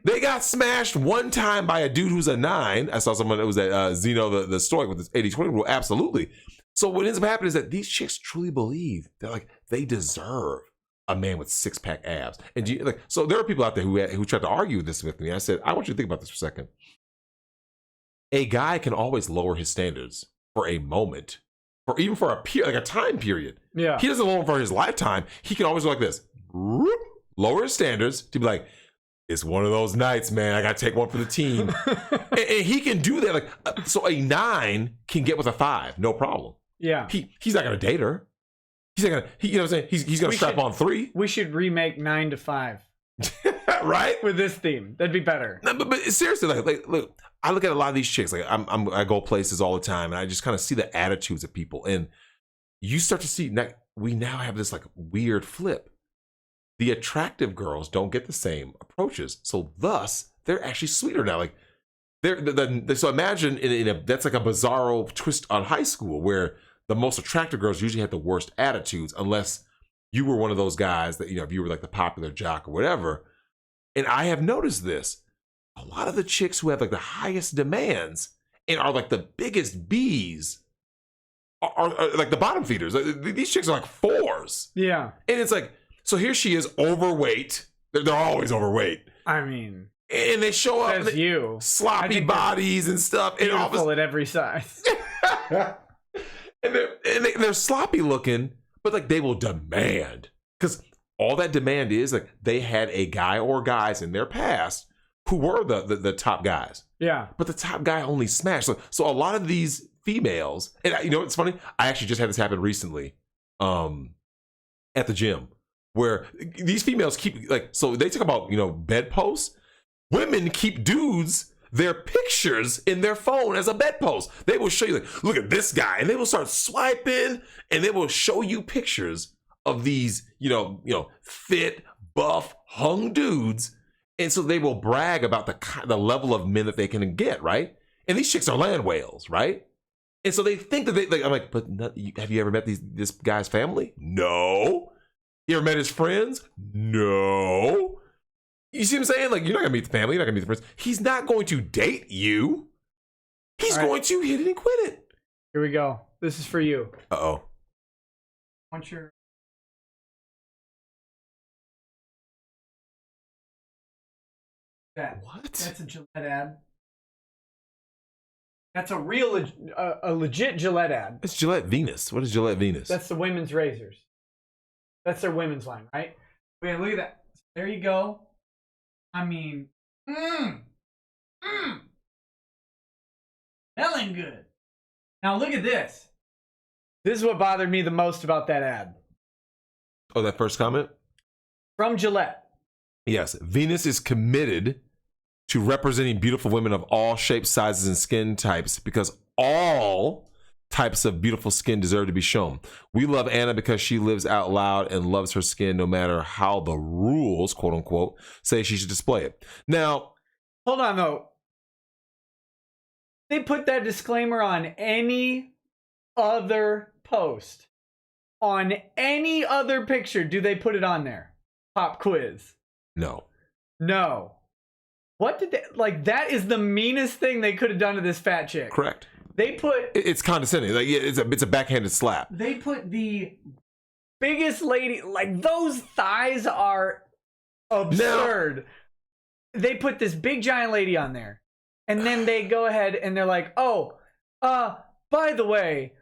They got smashed one time by a dude who's a 9. I saw someone that was at Zeno the Stoic with this 80-20 rule. Absolutely. So what ends up happening is that these chicks truly believe that they deserve a man with 6-pack abs. And so there are people out there who tried to argue this with me. I said, I want you to think about this for a second. A guy can always lower his standards for a moment for even for a time period. Yeah. He doesn't want it for his lifetime. He can always go like this, lower his standards to be like, it's one of those nights, man. I got to take one for the team. and he can do that. Like, so a 9 can get with a 5, no problem. Yeah. He's not going to date her. He's not going to, you know what I'm saying? He's going to strap on 3. We should remake 9 to 5. Right? With this theme. That'd be better. No, but seriously, like, look, I look at a lot of these chicks. Like, I go places all the time, and I just kind of see the attitudes of people. And you start to see, we now have this like weird flip. The attractive girls don't get the same approaches, so thus they're actually sweeter now. Like so imagine that's like a bizarro twist on high school where the most attractive girls usually had the worst attitudes, unless you were one of those guys that, you know, if you were like the popular jock or whatever. And I have noticed this: a lot of the chicks who have like the highest demands and are like the biggest B's are like the bottom feeders. Like, these chicks are like 4s. Yeah, and it's like. So here she is, overweight. They're always overweight. I mean, and they show up, as you sloppy bodies and stuff, and beautiful at every size. and they're sloppy looking, but like they will demand, because all that demand is like they had a guy or guys in their past who were the top guys. Yeah, but the top guy only smashed. So a lot of these females, and you know what's funny? I actually just had this happen recently, at the gym. Where these females keep, like, so they talk about, you know, bedposts. Women keep dudes their pictures in their phone as a bedpost. They will show you, like, look at this guy, and they will start swiping, and they will show you pictures of these, you know, fit, buff, hung dudes, and so they will brag about the level of men that they can get, right? And these chicks are land whales, right? And so they think that they, like, I'm like, but have you ever met this guy's family? No. You ever met his friends? No. You see what I'm saying? Like, you're not going to meet the family. You're not going to meet the friends. He's not going to date you. He's going to hit it and quit it. Here we go. This is for you. Uh-oh. Want your... What? That's a Gillette ad. That's a real, a legit Gillette ad. It's Gillette Venus. What is Gillette Venus? That's the women's razors. That's their women's line, right? Wait, look at that. There you go. I mean, smelling good. Now look at this. This is what bothered me the most about that ad. Oh, that first comment? From Gillette. Yes. Venus is committed to representing beautiful women of all shapes, sizes, and skin types, because all types of beautiful skin deserve to be shown. We love Anna because she lives out loud and loves her skin no matter how the rules, quote unquote, say she should display it. Now, hold on though. They put that disclaimer on any other post. On any other picture, do they put it on there? Pop quiz. No. No. What did they, like, that is the meanest thing they could have done to this fat chick. Correct. They put... It's condescending. Like, it's a backhanded slap. They put the biggest lady... Like, those thighs are absurd. Now, they put this big giant lady on there. And then they go ahead and they're like, oh, by the way,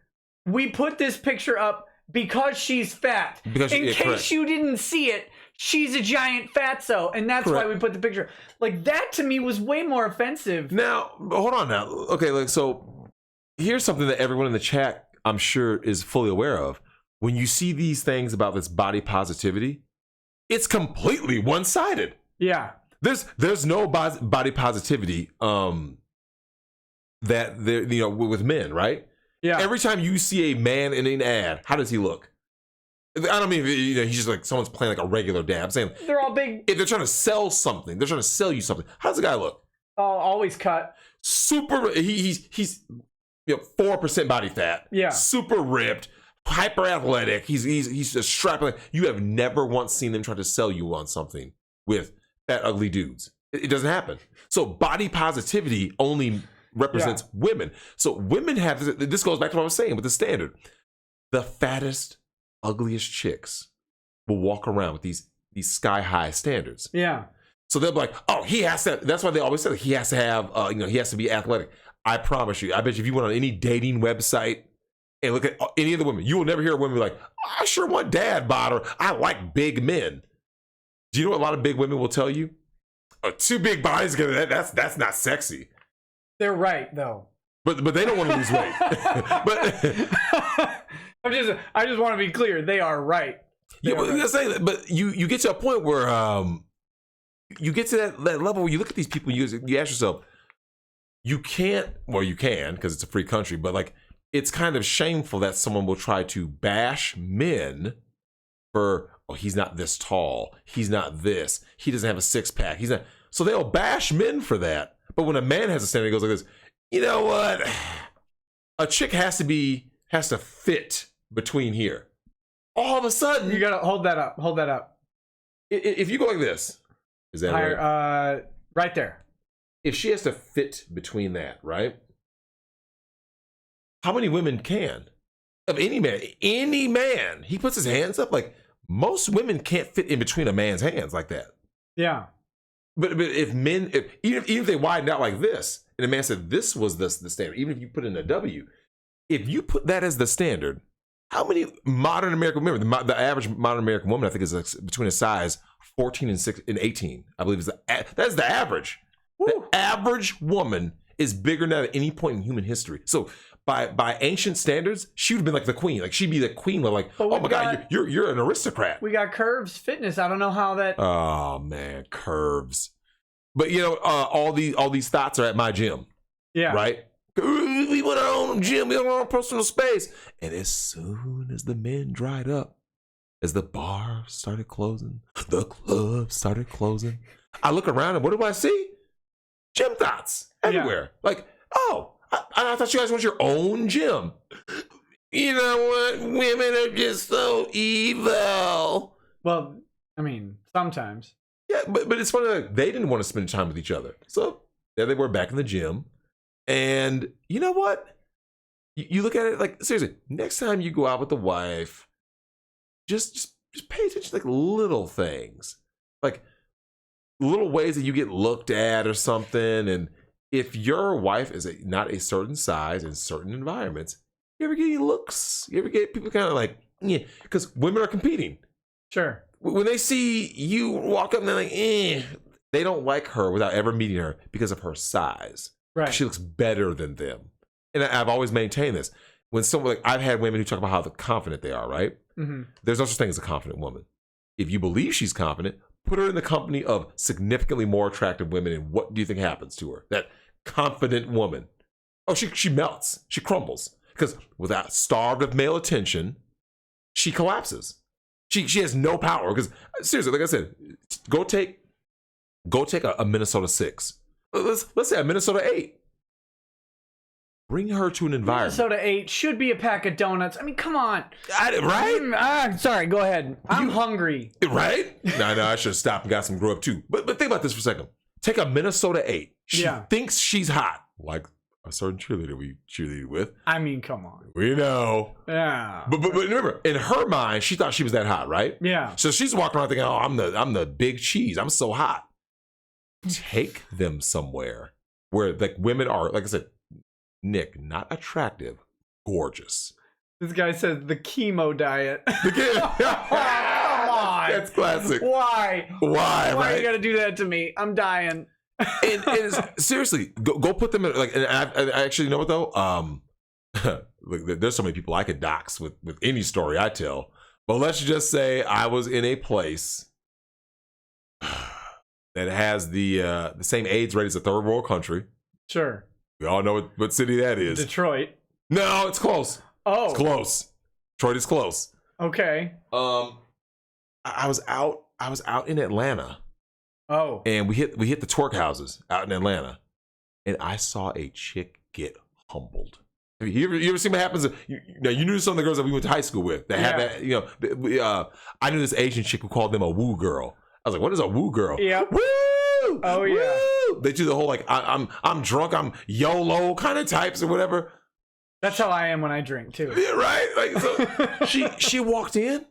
we put this picture up because she's fat. In case correct. You didn't see it, she's a giant fatso, and that's correct. Why we put the picture. Like, that to me was way more offensive. Now, hold on now. Okay, like, so here's something that everyone in the chat, I'm sure, is fully aware of. When you see these things about this body positivity, it's completely one-sided. Yeah. There's no body positivity that there, you know, with men, right? Yeah. Every time you see a man in an ad, how does he look? I don't mean, you know, he's just like someone's playing like a regular dad. I'm saying they're all big. If they're trying to sell something, they're trying to sell you something. How does the guy look? Oh, always cut. Super. He's you know, 4% body fat. Yeah. Super ripped, hyper athletic. He's just strapped. You have never once seen them try to sell you on something with fat, ugly dudes. It doesn't happen. So body positivity only represents women. So women have this goes back to what I was saying with the standard. The fattest, ugliest chicks will walk around with these sky high standards. Yeah. So they'll be like, oh, he has to. That's why they always say that he has to have, you know, he has to be athletic. I promise you. I bet you if you went on any dating website And look at any of the women. You will never hear a woman be like, I sure want dad bod, or I like big men. Do you know what a lot of big women will tell you? Two big bodies together, that's not sexy. They're right, though. But they don't want to lose weight. I just want to be clear. They are right. But you get to a point where you get to that level where you look at these people, you ask yourself, you can, because it's a free country, but like, it's kind of shameful that someone will try to bash men for, oh, he's not this tall, he's not this, he doesn't have a six-pack, he's not. So they'll bash men for that. But when a man has a standard, he goes like this, you know what? A chick has to fit between here. All of a sudden, you gotta hold that up. Hold that up. If you go like this, is that higher, right? Right there. If she has to fit between that, right? How many women can? Of any man, he puts his hands up. Like, most women can't fit in between a man's hands like that. Yeah. But if men, even if they widen out like this, and a man said this was the standard, even if you put in a W, if you put that as the standard, how many modern American women, the average modern American woman, I think, is between a size 14 and 18. I believe that's the average. Woo. The average woman is bigger now at any point in human history. So by ancient standards, she would have been like the queen. Like, she'd be the queen. Like, oh my God, you're an aristocrat. We got Curves Fitness. I don't know how that. Oh man, curves. But you know, all these thoughts are at my gym. Yeah. Right. We want our own gym. We want our own personal space. And as soon as the men dried up, as the bar started closing, the club started closing, I look around and what do I see? Gym thoughts everywhere. Yeah. Like, oh, I thought you guys want your own gym. You know what? Women are just so evil. Well, I mean, sometimes. Yeah, but it's funny, like, they didn't want to spend time with each other. So there they were back in the gym. And you know what? You look at it like, seriously, next time you go out with the wife, just pay attention to like little things. Like little ways that you get looked at or something. And if your wife is not a certain size in certain environments, you ever get any looks? You ever get people kind of like, yeah, because women are competing. Sure. When they see you walk up and they're like, they don't like her without ever meeting her because of her size. Right. She looks better than them. And I've always maintained this. When someone, like, I've had women who talk about how confident they are, right? Mm-hmm. There's no such thing as a confident woman. If you believe she's confident, put her in the company of significantly more attractive women, and what do you think happens to her? That confident woman. Oh, she melts. She crumbles. Because without starved of male attention, she collapses. She has no power. Because seriously, like I said, go take a Minnesota 6. Let's say a Minnesota 8. Bring her to an environment. Minnesota 8 should be a pack of donuts. I mean, come on. Right? Sorry, go ahead. I'm hungry. Right? No, I should have stopped and got some grow up too. But think about this for a second. Take a Minnesota 8. She thinks she's hot. Like a certain cheerleader we cheerleaded with. I mean, come on. We know. Yeah. But remember, in her mind, she thought she was that hot, right? Yeah. So she's walking around thinking, oh, I'm the big cheese. I'm so hot. Take them somewhere where like women are, like I said, Nick, not attractive, gorgeous. This guy says the chemo diet. Come on. That's classic. Why? Right? You gotta do that to me? I'm dying. and seriously, go put them in, like, and I actually, you know what though? Look, there's so many people I could dox with any story I tell. But let's just say I was in a place that has the same AIDS rate as a third world country. Sure. We all know what city that is. Detroit. No, it's close. Oh. It's close. Detroit is close. Okay. I was out in Atlanta. Oh. And we hit the twerk houses out in Atlanta. And I saw a chick get humbled. You ever seen what happens? You knew some of the girls that we went to high school with that have that, you know, I knew this Asian chick who called them a woo girl. I was like, what is a woo girl? Yeah. Woo! Oh yeah. Woo! They do the whole like I'm drunk, I'm YOLO kind of types or whatever. That's how I am when I drink too. Yeah, right? Like so she walked in.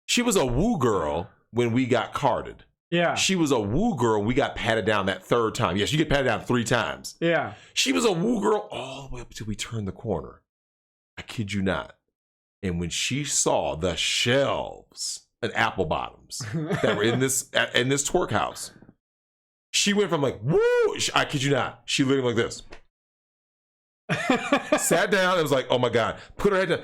She was a woo girl when we got carded. Yeah. She was a woo girl. We got patted down that third time. Yes, you get patted down 3 times. Yeah. She was a woo girl all the way up until we turned the corner. kid you not. And when she saw the shelves and apple bottoms that were in this twerk house, she went from like, woo, I kid you not. She literally like this. Sat down and was like, oh my God. Put her head down.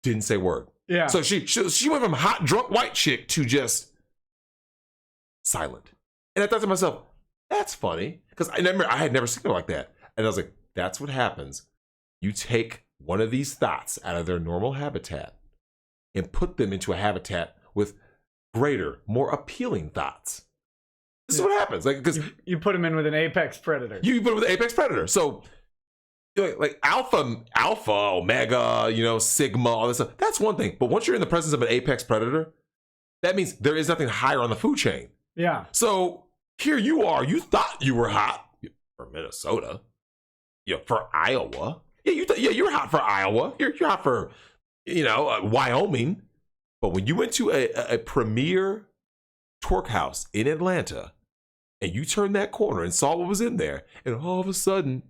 Didn't say a word. Yeah. So she went from hot, drunk, white chick to just silent. And I thought to myself, that's funny. Because I had never seen her like that. And I was like, that's what happens. You take one of these thoughts out of their normal habitat and put them into a habitat with greater, more appealing thoughts. This is what happens. Like, because you put them in with an apex predator. You put them with an apex predator. So, like alpha, omega, sigma, all this stuff. That's one thing. But once you're in the presence of an apex predator, that means there is nothing higher on the food chain. Yeah. So here you are. You thought you were hot for Minnesota. For Iowa. Yeah, you're hot for Iowa. You're hot for, Wyoming. But when you went to a premier twerk house in Atlanta and you turned that corner and saw what was in there, and all of a sudden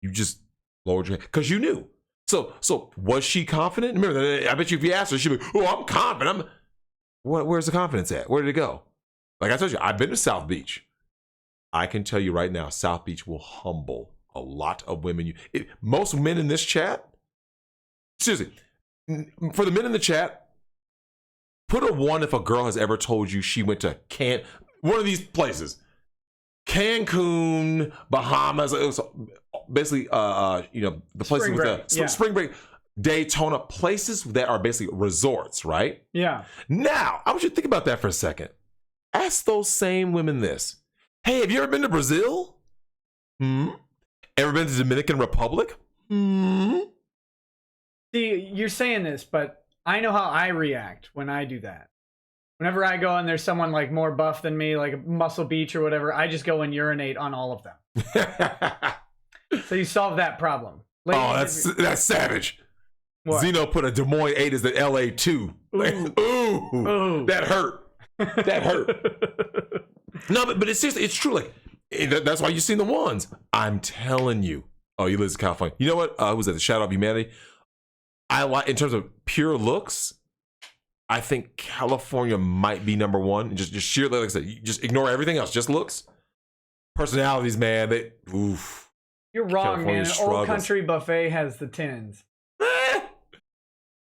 you just lowered your head because you knew. So was she confident? Remember, I bet you if you asked her, she'd be, oh, I'm confident. Where's the confidence at? Where did it go? Like I told you, I've been to South Beach. I can tell you right now, South Beach will humble a lot of women. Most men in this chat, seriously, for the men in the chat, put a 1 if a girl has ever told you she went to one of these places. Cancun, Bahamas, it was basically, the places spring with the spring break, Daytona, places that are basically resorts, right? Yeah. Now, I want you to think about that for a second. Ask those same women this. Hey, have you ever been to Brazil? Ever been to the Dominican Republic? See, you're saying this, but I know how I react when I do that. Whenever I go and there's someone like more buff than me, like Muscle Beach or whatever, I just go and urinate on all of them. So you solve that problem. Ladies, that's savage. What? Zeno put a Des Moines 8 as the LA 2. Ooh. That hurt. That hurt. No, but it's seriously, it's true. Like, that's why you've seen the ones. I'm telling you. Oh, you live in California. You know what? Who was that? The Shadow of Humanity. I like, in terms of pure looks, I think California might be number one. Just sheerly, like I said, you just ignore everything else. Just looks. Personalities, man. You're wrong, man. Old Country Buffet has the 10s.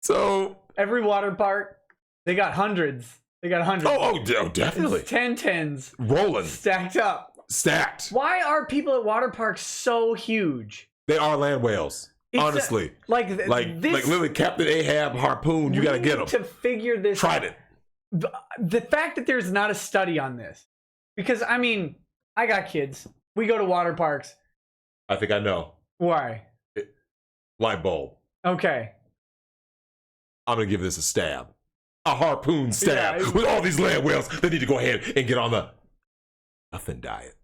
So every water park, they got hundreds. Oh, definitely. 10 10s. Rolling. Stacked up. Stacked. Why are people at water parks so huge? They are land whales. Honestly. Like literally Captain Ahab harpoon, you got to get them. To figure this Tried out. it. The fact that there's not a study on this. Because, I mean, I got kids. We go to water parks. I think I know. Why? Light bulb. Okay. I'm going to give this a stab. A harpoon stab. With all these land whales, they need to go ahead and get on the nothing diet.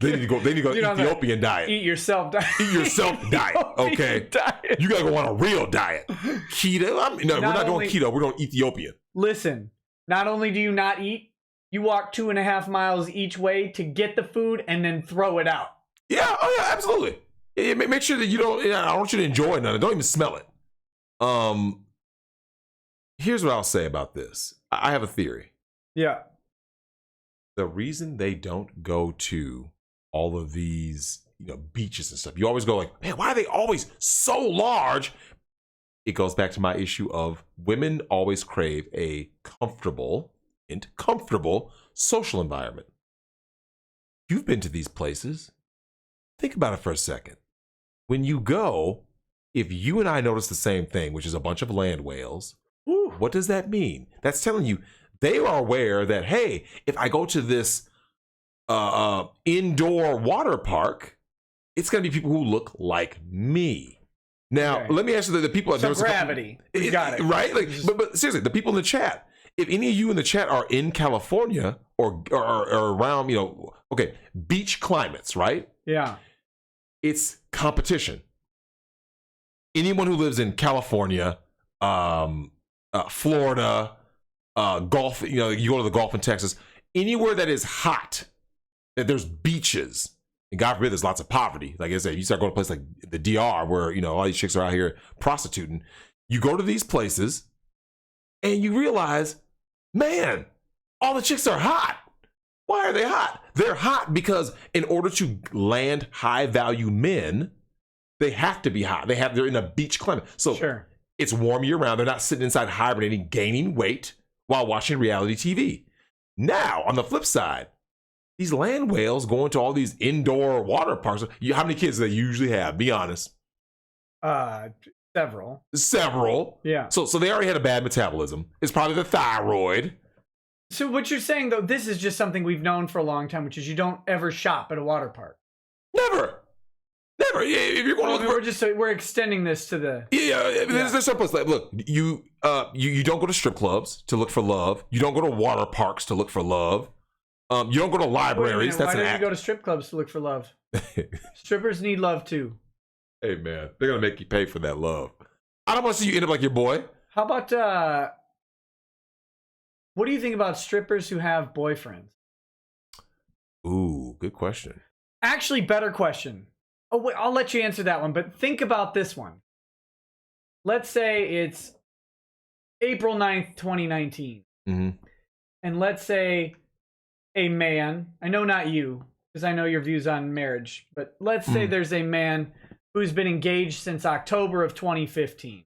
They need to go Ethiopian diet. Eat yourself diet. Eat yourself diet. Okay. Diet. You gotta go on a real diet. Keto? We're not doing keto. We're doing Ethiopian. Listen, not only do you not eat, you walk 2.5 miles each way to get the food and then throw it out. Yeah. Oh yeah. Absolutely. Yeah, make sure that you don't. I don't want you to enjoy none. Don't even smell it. Here's what I'll say about this. I have a theory. Yeah. The reason they don't go to all of these, beaches and stuff, you always go like, man, why are they always so large? It goes back to my issue of women always crave a comfortable social environment. You've been to these places. Think about it for a second. When you go, if you and I notice the same thing, which is a bunch of land whales, what does that mean? That's telling you they are aware that, hey, if I go to this indoor water park, it's going to be people who look like me. Now, let me ask you the people. So gravity. We got it. Right? But seriously, the people in the chat, if any of you in the chat are in California or around, beach climates, right? Yeah. It's competition. Anyone who lives in California, Florida, Gulf, you go to the Gulf in Texas, anywhere that is hot, that there's beaches, And God forbid there's lots of poverty. Like I said, you start going to places like the DR where, you know, all these chicks are out here prostituting. You go to these places and you realize, man, all the chicks are hot. Why are they hot? They're hot because in order to land high value men, they have to be hot. They're in a beach climate. So Sure. It's warm year round. They're not sitting inside hibernating, gaining weight while watching reality TV. Now, on the flip side, these land whales going to all these indoor water parks. How many kids do they usually have? Be honest. Several. Several. Yeah. So they already had a bad metabolism. It's probably the thyroid. So what you're saying, though, this is just something we've known for a long time, which is you don't ever shop at a water park. Never. If you're going to we're extending this to the There's some place like, look, you don't go to strip clubs to look for love. You don't go to water parks to look for love. You don't go to libraries. Why don't you go to strip clubs to look for love? Strippers need love too. Hey man, they're gonna make you pay for that love. I don't want to see you end up like your boy. How about what do you think about strippers who have boyfriends? Ooh, good question. Actually, better question. Oh, wait, I'll let you answer that one, but think about this one. Let's say it's April 9th, 2019. Mm-hmm. And let's say a man, I know not you, because I know your views on marriage, but let's say there's a man who's been engaged since October of 2015.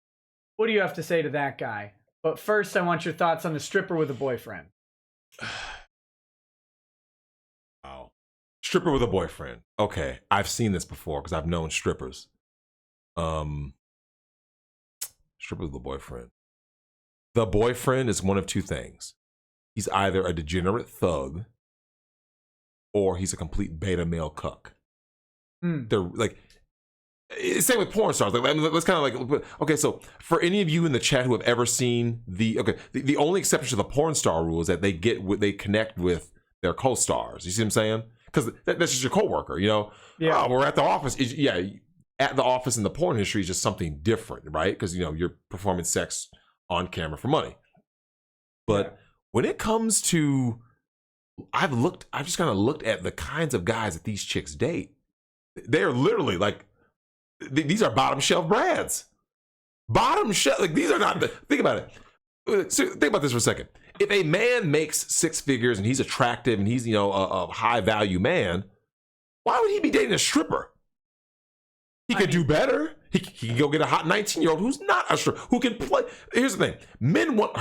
What do you have to say to that guy? But first, I want your thoughts on the stripper with a boyfriend. Wow. Stripper with a boyfriend. Okay, I've seen this before because I've known strippers. Stripper with a boyfriend. The boyfriend is one of two things. He's either a degenerate thug or he's a complete beta male cuck. They're like, same with porn stars. Like, let's kind of like, okay, so for any of you in the chat who have ever seen the only exception to the porn star rule is that they connect with their co-stars. You see what I'm saying? Because that's just your coworker, you know? Yeah. We're at the office. At the office in the porn industry is just something different, right? Because, you know, you're performing sex on camera for money. But when it comes to, I've just kind of looked at the kinds of guys that these chicks date. They're literally like, these are bottom shelf Brads. Bottom shelf, like these are not, think about it. So think about this for a second. If a man makes six figures and he's attractive and he's, you know, a high value man, why would he be dating a stripper? He could do better. He can go get a hot 19-year-old who's not a stripper, who can play. Here's the thing. Men want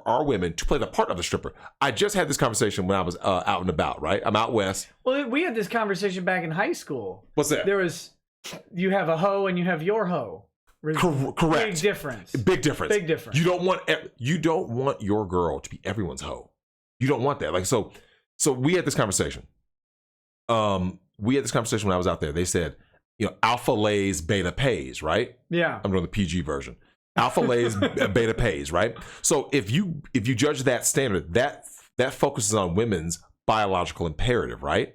our women to play the part of the stripper. I just had this conversation when I was out and about, right? I'm out west. Well, we had this conversation back in high school. What's that? You have a hoe and you have your hoe. Correct. Big difference. Big difference. Big difference. You don't want your girl to be everyone's hoe. You don't want that. Like so we had this conversation. We had this conversation when I was out there. They said, you know, alpha lays, beta pays, right? Yeah. I'm doing the PG version. Alpha lays, beta pays, right? So if you judge that standard, that focuses on women's biological imperative, right?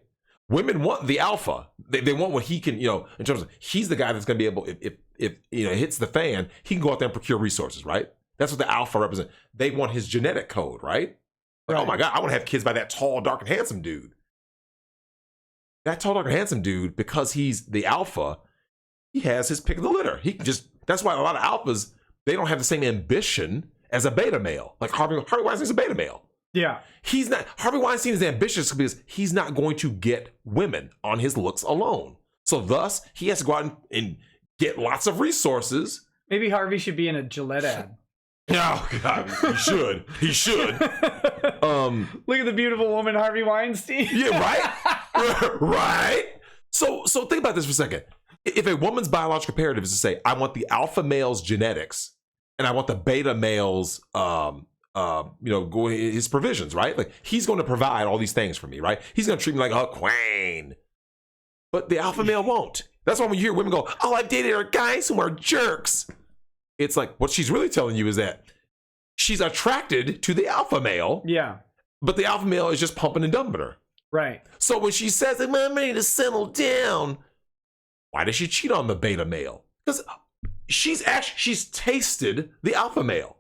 Women want the alpha. They want what he can, you know, in terms of he's the guy that's going to be able, if you know, it hits the fan, he can go out there and procure resources, right? That's what the alpha represents. They want his genetic code, right? Like, oh my God, I want to have kids by that tall, dark, and handsome dude. That tall, dark, and handsome dude, because he's the alpha, he has his pick of the litter. He can just, that's why a lot of alphas, they don't have the same ambition as a beta male. Like Harvey Weinstein's a beta male. Yeah. He's not, Harvey Weinstein is ambitious because he's not going to get women on his looks alone. So thus, he has to go out and get lots of resources. Maybe Harvey should be in a Gillette ad. Oh God, he should. He should. Look at the beautiful woman, Harvey Weinstein. Yeah, right? Right? So think about this for a second. If a woman's biological imperative is to say, I want the alpha male's genetics and I want the beta male's go his provisions, right? Like he's going to provide all these things for me, right? He's going to treat me like a queen. But the alpha male won't. That's why when you hear women go, "Oh, I've dated are guys who are jerks." It's like what she's really telling you is that she's attracted to the alpha male. Yeah. But the alpha male is just pumping and dumping her. Right. So when she says, I'm ready to settle down, why does she cheat on the beta male? Because she's tasted the alpha male.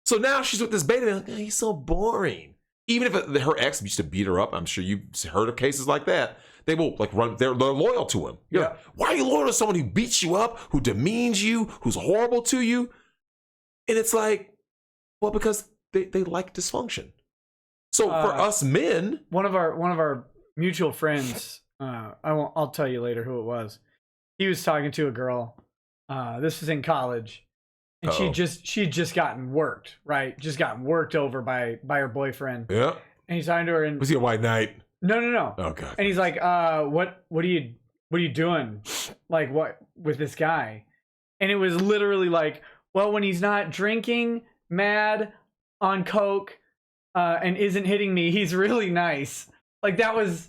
So now she's with this beta male. Like, oh, he's so boring. Even if her ex used to beat her up, I'm sure you've heard of cases like that. They will like run. They're loyal to him. You're like, why are you loyal to someone who beats you up, who demeans you, who's horrible to you? And it's like, well, because they like dysfunction. So for us men, one of our mutual friends, I'll tell you later who it was. He was talking to a girl. This was in college, and she'd just gotten worked, right? Just gotten worked over by her boyfriend. Yeah. And he's talking to her, and was he a white knight? No. Oh God. And he's like, what are you doing? Like, what with this guy? And it was literally like, well, when he's not drinking, mad, on coke, and isn't hitting me, he's really nice. Like, that was,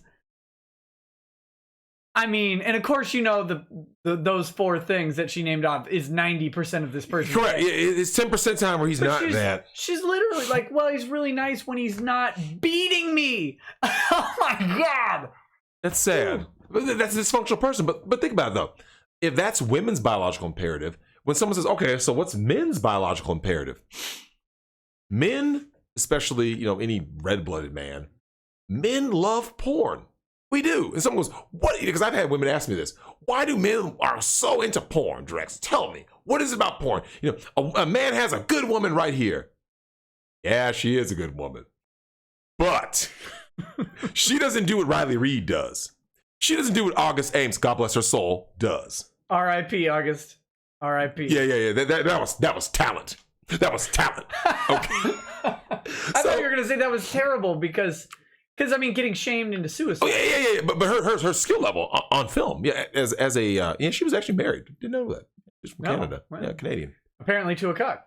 I mean, and of course, you know, those four things that she named off is 90% of this person. Correct. It's 10% time where he's not that. She's literally like, well, he's really nice when he's not beating me. Oh my God. That's sad. That's a dysfunctional person. But think about it though. If that's women's biological imperative, when someone says, okay, so what's men's biological imperative? Men, especially, you know, any red-blooded man, men love porn. We do. And someone goes, what? Because I've had women ask me this. Why do men are so into porn, Drex? Tell me. What is it about porn? You know, a man has a good woman right here. Yeah, she is a good woman. But she doesn't do what Riley Reid does. She doesn't do what August Ames, God bless her soul, does. R.I.P. August. R.I.P. Yeah. That was talent. That was talent. Okay. I thought you were gonna say that was terrible because I mean, getting shamed into suicide. Oh yeah. But her skill level on film, yeah, as a she was actually married. Didn't know that. She's from Canada. Well, yeah, Canadian. Apparently to a cuck.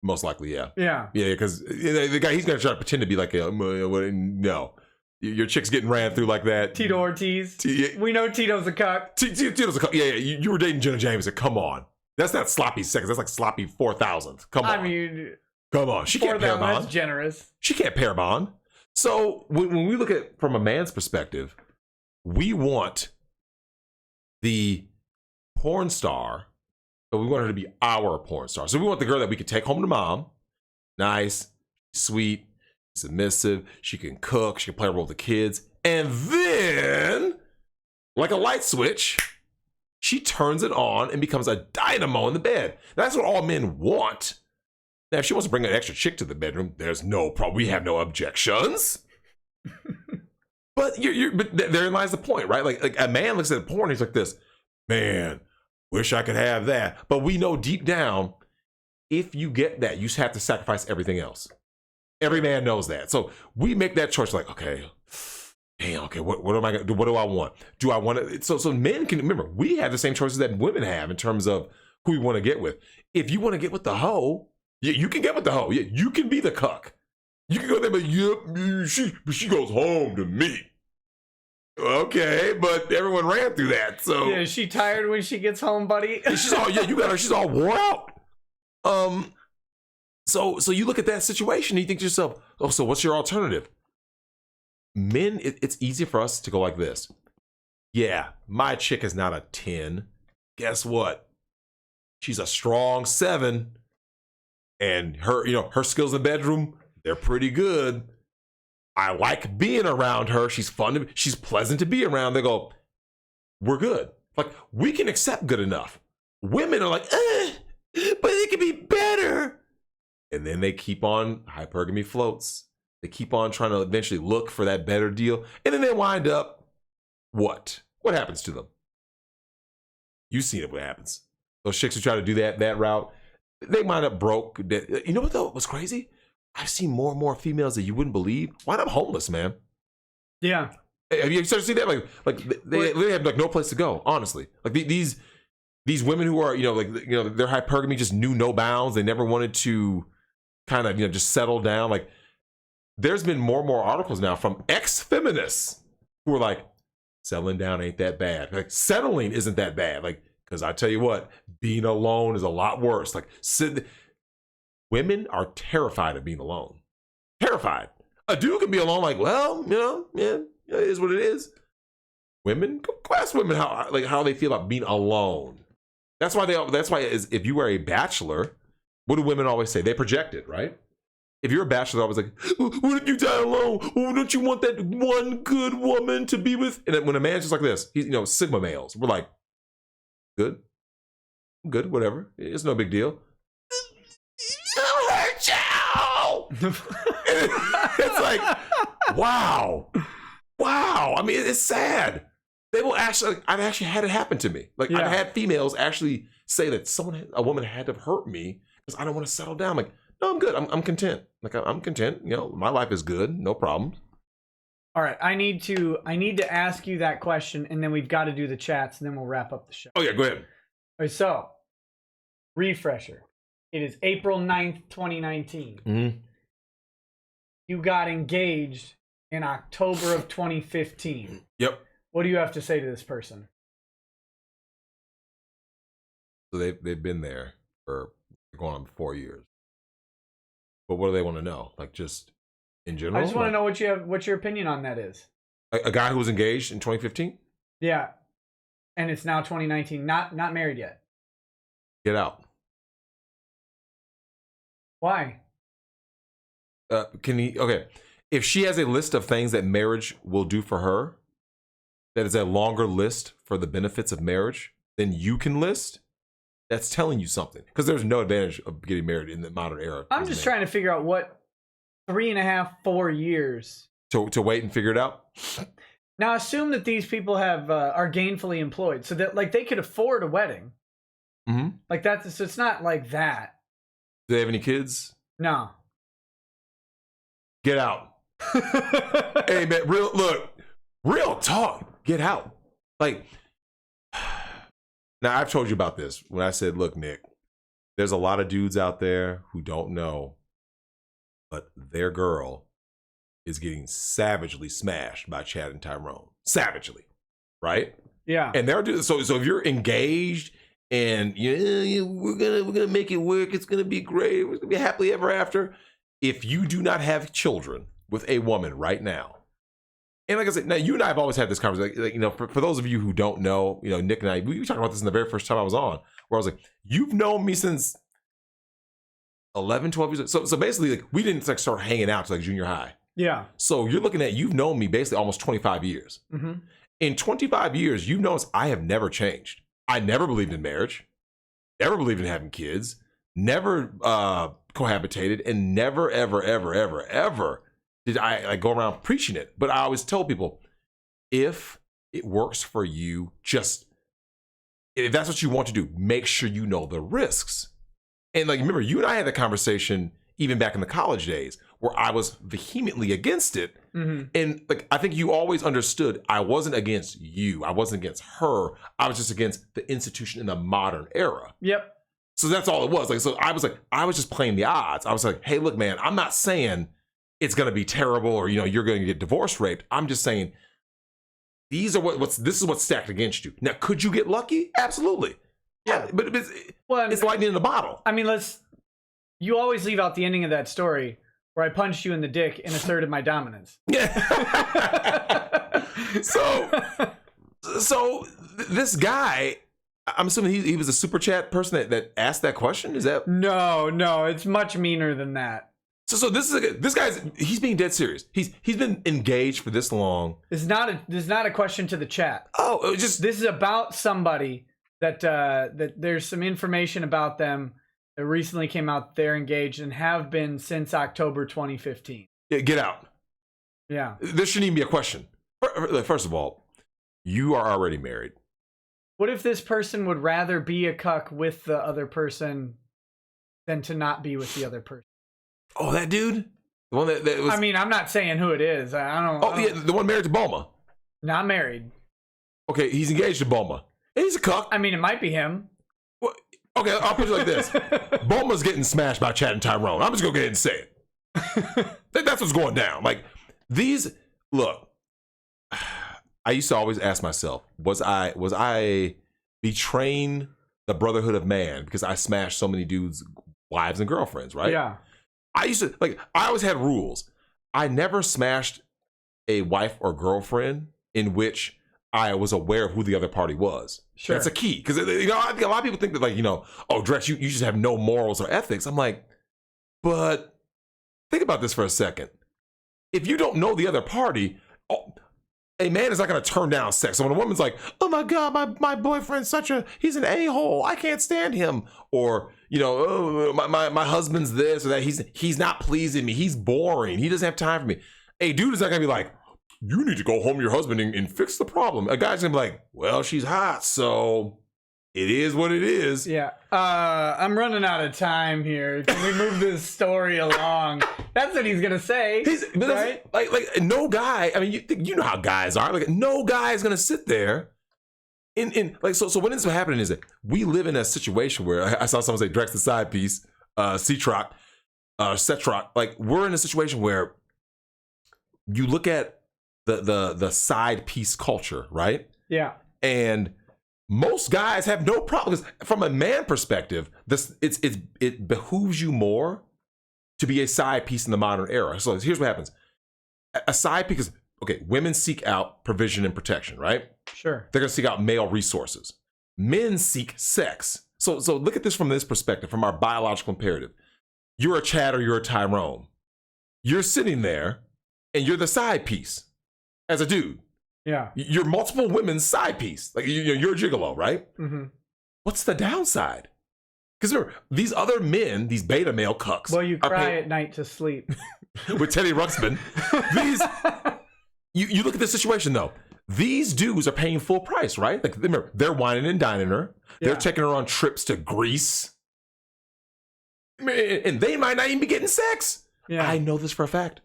Most likely, yeah. Yeah. Yeah, because the guy, he's gonna try to pretend to be like no. Your chick's getting ran through like that. Tito Ortiz. We know Tito's a cuck. Tito's a cuck. Yeah. You were dating Jenna Jameson. Come on. That's not sloppy seconds. That's like sloppy 4,000. Come on. I mean, come on. She can't pair bond. That's generous. She can't pair bond. So when we look at from a man's perspective, we want the porn star, but we want her to be our porn star. So we want the girl that we could take home to mom. Nice, sweet, submissive. She can cook. She can play a role with the kids. And then, like a light switch, she turns it on and becomes a dynamo in the bed. That's what all men want. Now, if she wants to bring an extra chick to the bedroom, there's no problem. We have no objections. But but therein lies the point, right? Like a man looks at porn, he's like this, man, wish I could have that. But we know deep down, if you get that, you just have to sacrifice everything else. Every man knows that. So we make that choice like, okay, damn, okay, what am I gonna do? What do I want? Do I want to? So men can, remember, we have the same choices that women have in terms of who we want to get with. If you want to get with the hoe, yeah, you can get with the hoe. Yeah, you can be the cuck. You can go there, but she goes home to me. Okay, but everyone ran through that. So yeah, is she tired when she gets home, buddy? She's all you got her. She's all wore out. So you look at that situation and you think to yourself, oh, so what's your alternative? Men, it's easy for us to go like this. Yeah, my chick is not a 10. Guess what? She's a strong 7. And her skills in the bedroom, they're pretty good. I like being around her. She's fun. She's pleasant to be around. They go, we're good. Like, we can accept good enough. Women are like, but it can be better. And then they keep on, hypergamy floats. They keep on trying to eventually look for that better deal. And then they wind up, what? What happens to them? You've seen it, what happens. Those chicks who try to do that route, they wind up broke. You know what though? What's crazy? I've seen more and more females that you wouldn't believe wind up homeless, man. Yeah. Have you started to see that? Like they have like no place to go. Honestly, like these women who are their hypergamy just knew no bounds. They never wanted to kind of just settle down. Like there's been more and more articles now from ex-feminists who are like, settling down ain't that bad. Like settling isn't that bad. Like, because I tell you what, being alone is a lot worse. Like, women are terrified of being alone. Terrified. A dude can be alone, like, well, it is what it is. Women, go ask women how they feel about being alone. That's why if you are a bachelor, what do women always say? They project it, right? if you're a bachelor, I was like, what if you die alone? Oh, don't you want that one good woman to be with? And then when a man's just like this, he's, Sigma males, we're like, good, whatever. It's no big deal. I'll hurt you. It's like, wow. I mean, it's sad. They will actually, I've actually had it happen to me. Like, I've had females actually say that a woman had to hurt me because I don't want to settle down. I'm like, no, I'm good. I'm content. Like, I'm content. My life is good. No problems. All right. I need to ask you that question, and then we've got to do the chats, and then we'll wrap up the show. Oh, yeah, go ahead. All right, so, refresher. It is April 9th, 2019. Mm-hmm. You got engaged in October of 2015. Yep. What do you have to say to this person? So they've been there for going on 4 years. But what do they want to know? Like, just in general? I just want to know what your opinion on that is. A guy who was engaged in 2015? Yeah. And it's now 2019. Not married yet. Get out. Why? Okay. If she has a list of things that marriage will do for her, that is a longer list for the benefits of marriage than you can list, that's telling you something. Because there's no advantage of getting married in the modern era. I'm just trying to figure out what 3.5, 4 years to wait and figure it out. Now assume that these people are gainfully employed, so that like they could afford a wedding. Mm-hmm. Like that's so it's not like that. Do they have any kids? No. Get out. Hey man, real talk. Get out. Like. Now, I've told you about this when I said, look, Nick, there's a lot of dudes out there who don't know, but their girl is getting savagely smashed by Chad and Tyrone. Savagely, right? Yeah. And they're doing so if you're engaged and we're gonna make it work, it's gonna be great, we're gonna be happily ever after. If you do not have children with a woman right now, and like I said, now you and I have always had this conversation. Like, for those of you who don't know, Nick and I, we talked about this in the very first time I was on, where I was like, you've known me since 11, 12 years. So basically, like, we didn't start hanging out to like junior high. Yeah. So you're looking at, you've known me basically almost 25 years. Mm-hmm. In 25 years, you've noticed I have never changed. I never believed in marriage, never believed in having kids, never cohabitated, and never, ever, ever, ever, ever did I go around preaching it. But I always tell people, if it works for you, if that's what you want to do, make sure you know the risks. And like, remember, you and I had a conversation even back in the college days where I was vehemently against it. Mm-hmm. And like, I think you always understood I wasn't against you. I wasn't against her. I was just against the institution in the modern era. Yep. So that's all it was. Like, so I was just playing the odds. I was like, hey, look, man, I'm not saying it's going to be terrible or, you're going to get divorce raped. I'm just saying this is what's stacked against you. Now, could you get lucky? Absolutely. Yeah. But it's lightning in a bottle. I mean, you always leave out the ending of that story where I punched you in the dick and asserted my dominance. Yeah. So this guy, I'm assuming he was a super chat person that asked that question. Is that? No, it's much meaner than that. So this guy's he's being dead serious. He's been engaged for this long. This is not a question to the chat. Oh, this is about somebody that there's some information about them that recently came out. They're engaged and have been since October 2015. Yeah, get out. Yeah. This shouldn't even be a question. First of all, you are already married. What if this person would rather be a cuck with the other person than to not be with the other person? Oh, that dude? The one that was... I mean, I'm not saying who it is. I don't... Yeah, the one married to Bulma. Not married. Okay, he's engaged to Bulma. And he's a cuck. I mean, it might be him. Well, okay, I'll put it like this. Bulma's getting smashed by Chad and Tyrone. I'm just going to go ahead and say it. That's what's going down. Like, look, I used to always ask myself, was I betraying the brotherhood of man because I smashed so many dudes' wives and girlfriends, right? Yeah. I always had rules. I never smashed a wife or girlfriend in which I was aware of who the other party was. Sure. That's a key. Because, I think a lot of people think that, like, oh, Drex, you just have no morals or ethics. I'm like, but think about this for a second. If you don't know the other party, a man is not going to turn down sex. So when a woman's like, oh my God, my boyfriend's he's an a-hole. I can't stand him. Or, oh, my husband's this or that. He's not pleasing me. He's boring. He doesn't have time for me. A dude is not going to be like, you need to go home to your husband and fix the problem. A guy's going to be like, well, she's hot, so it is what it is. Yeah. I'm running out of time here. Can we move this story along? That's what he's going to say. Right? Like no guy, I mean, you know how guys are. Like, no guy is going to sit there. So what ends up happening is that we live in a situation where I saw someone say Drexel side piece, Cetrock, like we're in a situation where you look at the side piece culture, right? Yeah. And most guys have no problem because from a man perspective, it behooves you more to be a side piece in the modern era. So here's what happens. A side piece is, okay, women seek out provision and protection, right? Sure. They're going to seek out male resources. Men seek sex. So look at this from this perspective, from our biological imperative. You're a Chad or you're a Tyrone. You're sitting there and you're the side piece as a dude. Yeah. You're multiple women's side piece. Like you're a gigolo, right? Mm-hmm. What's the downside? Because remember, these other men, these beta male cucks. Well, you cry at night to sleep. With Teddy Ruxpin. You look at this situation though. These dudes are paying full price, right? Like remember, they're whining and dining her. They're taking her on trips to Greece. And they might not even be getting sex. Yeah. I know this for a fact.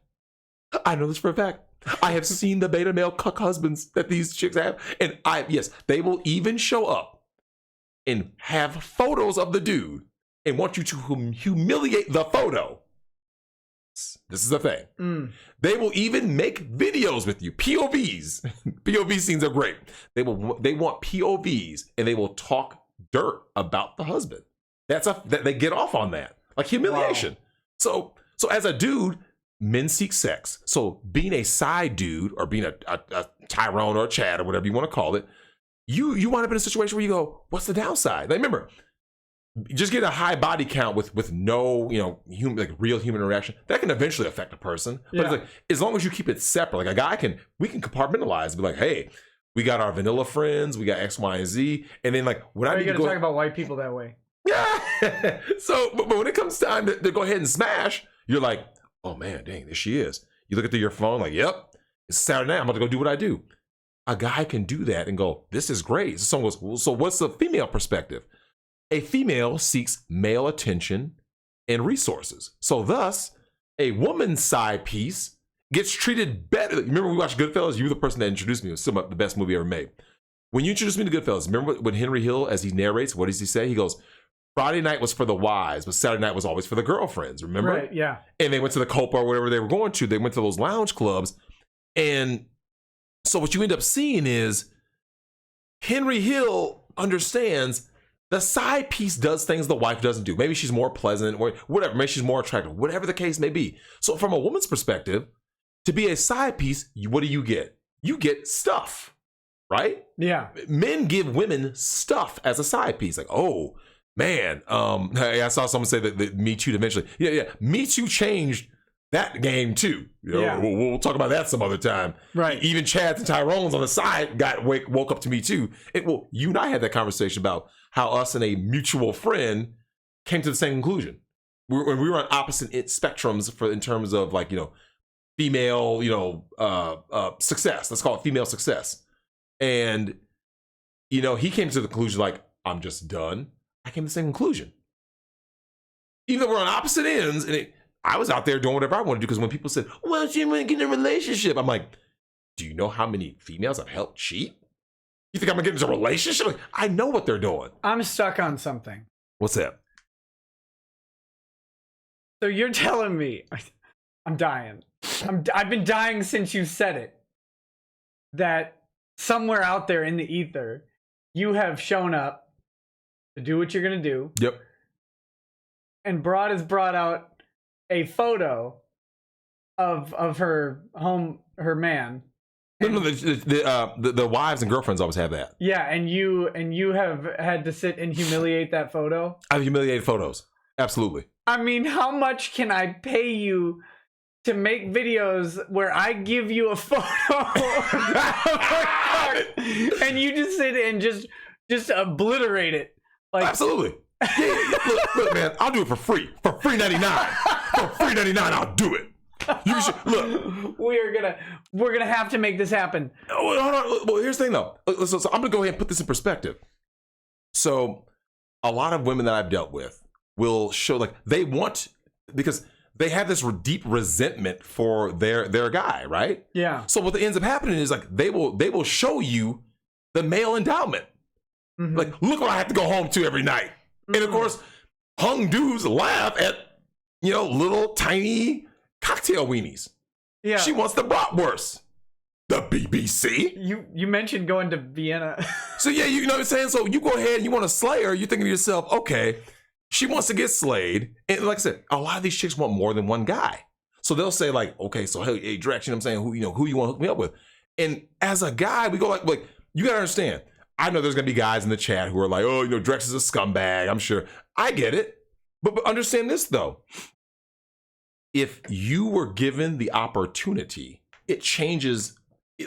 I have seen the beta male cuck husbands that these chicks have. And yes, they will even show up and have photos of the dude and want you to humiliate the photo. This is the thing. Mm. They will even make videos with you, POVs. POV scenes are great. They want POVs and they will talk dirt about the husband. They get off on that, like humiliation. Wow. So as a dude, men seek sex. So being a side dude or being a Tyrone or a Chad or whatever you want to call it, you wind up in a situation where you go, what's the downside? Like, remember, just get a high body count with no, real human interaction. That can eventually affect a person. But it's like, as long as you keep it separate, like a guy we can compartmentalize and be like, hey, we got our vanilla friends, we got X, Y, and Z. And then like, when I need to go talk about white people that way. Yeah. So, but when it comes time to go ahead and smash, you're like, oh man, dang, there she is. You look at your phone like, yep, it's Saturday night. I'm about to go do what I do. A guy can do that and go, this is great. So someone goes, well, so what's the female perspective? A female seeks male attention and resources. So thus, a woman's side piece gets treated better. Remember we watched Goodfellas? You were the person that introduced me. It was still the best movie ever made. When you introduced me to Goodfellas, remember when Henry Hill, as he narrates, what does he say? He goes, Friday night was for the wives, but Saturday night was always for the girlfriends, remember? Right, yeah. And they went to the Copa or whatever they were going to. They went to those lounge clubs. And so what you end up seeing is Henry Hill understands the side piece does things the wife doesn't do. Maybe she's more pleasant or whatever. Maybe she's more attractive, whatever the case may be. So from a woman's perspective, to be a side piece, what do you get? You get stuff, right? Yeah. Men give women stuff as a side piece. Like, oh, man, I saw someone say that Me Too eventually. Yeah. Me Too changed that game too. We'll talk about that some other time. Right. Even Chads and Tyrones on the side woke up to Me Too. You and I had that conversation about how us and a mutual friend came to the same conclusion. When we were on opposite spectrums in terms of like, female, success. Let's call it female success. And, he came to the conclusion like, I'm just done. I came to the same conclusion. Even though we're on opposite ends, and I was out there doing whatever I wanted to do, because when people said, well, she wouldn't get in a relationship, I'm like, do you know how many females I've helped cheat? You think I'm gonna get into a relationship? Like, I know what they're doing. I'm stuck on something. What's that? So you're telling me, I'm dying. I've been dying since you said it, that somewhere out there in the ether, you have shown up to do what you're going to do. Yep. And Broad has brought out a photo of her man. No, the wives and girlfriends always have that. Yeah, and you have had to sit and humiliate that photo? I've humiliated photos. Absolutely. I mean, how much can I pay you to make videos where I give you a photo of a cart and you just sit and just obliterate it. Like, absolutely. Yeah. Look, man, I'll do it for free. For $3.99. For $3.99, I'll do it. You should look. We're gonna have to make this happen. Oh, hold on. Well, here's the thing though. So I'm gonna go ahead and put this in perspective. So a lot of women that I've dealt with will show like they want, because they have this deep resentment for their guy, right? Yeah. So what ends up happening is like they will show you the male endowment. Mm-hmm. Like, look what I have to go home to every night. Mm-hmm. And of course, hung dudes laugh at, little tiny cocktail weenies. Yeah. She wants the bratwurst. The BBC. You mentioned going to Vienna. So yeah, you know what I'm saying? So you go ahead and you want to slay her, you're thinking to yourself, okay, she wants to get slayed. And like I said, a lot of these chicks want more than one guy. So they'll say like, okay, so hey Drex, you know what I'm saying? Who you want to hook me up with? And as a guy, we go like you gotta understand. I know there's gonna be guys in the chat who are like, oh, Drex is a scumbag. I'm sure. I get it. But understand this though. If you were given the opportunity, it changes.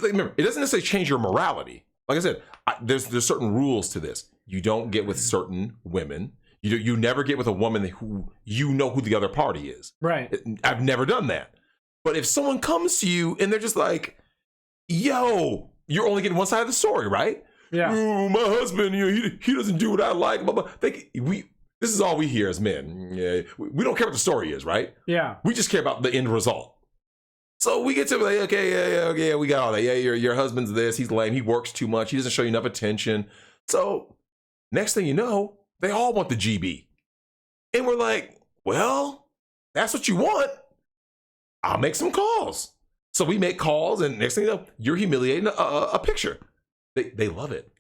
Remember, it doesn't necessarily change your morality. Like I said, there's certain rules to this. You don't get with certain women. You never get with a woman who who the other party is. Right. I've never done that. But if someone comes to you and they're just like, yo, you're only getting one side of the story, right? Yeah. Oh, my husband, he doesn't do what I like. Blah, blah. This is all we hear as men. Yeah, we don't care what the story is, right? Yeah. We just care about the end result. So we get to like, okay, yeah, we got all that. Yeah, your husband's this. He's lame. He works too much. He doesn't show you enough attention. So next thing you know, they all want the GB. And we're like, well, that's what you want. I'll make some calls. So we make calls, and next thing you know, you're humiliating a picture. They love it.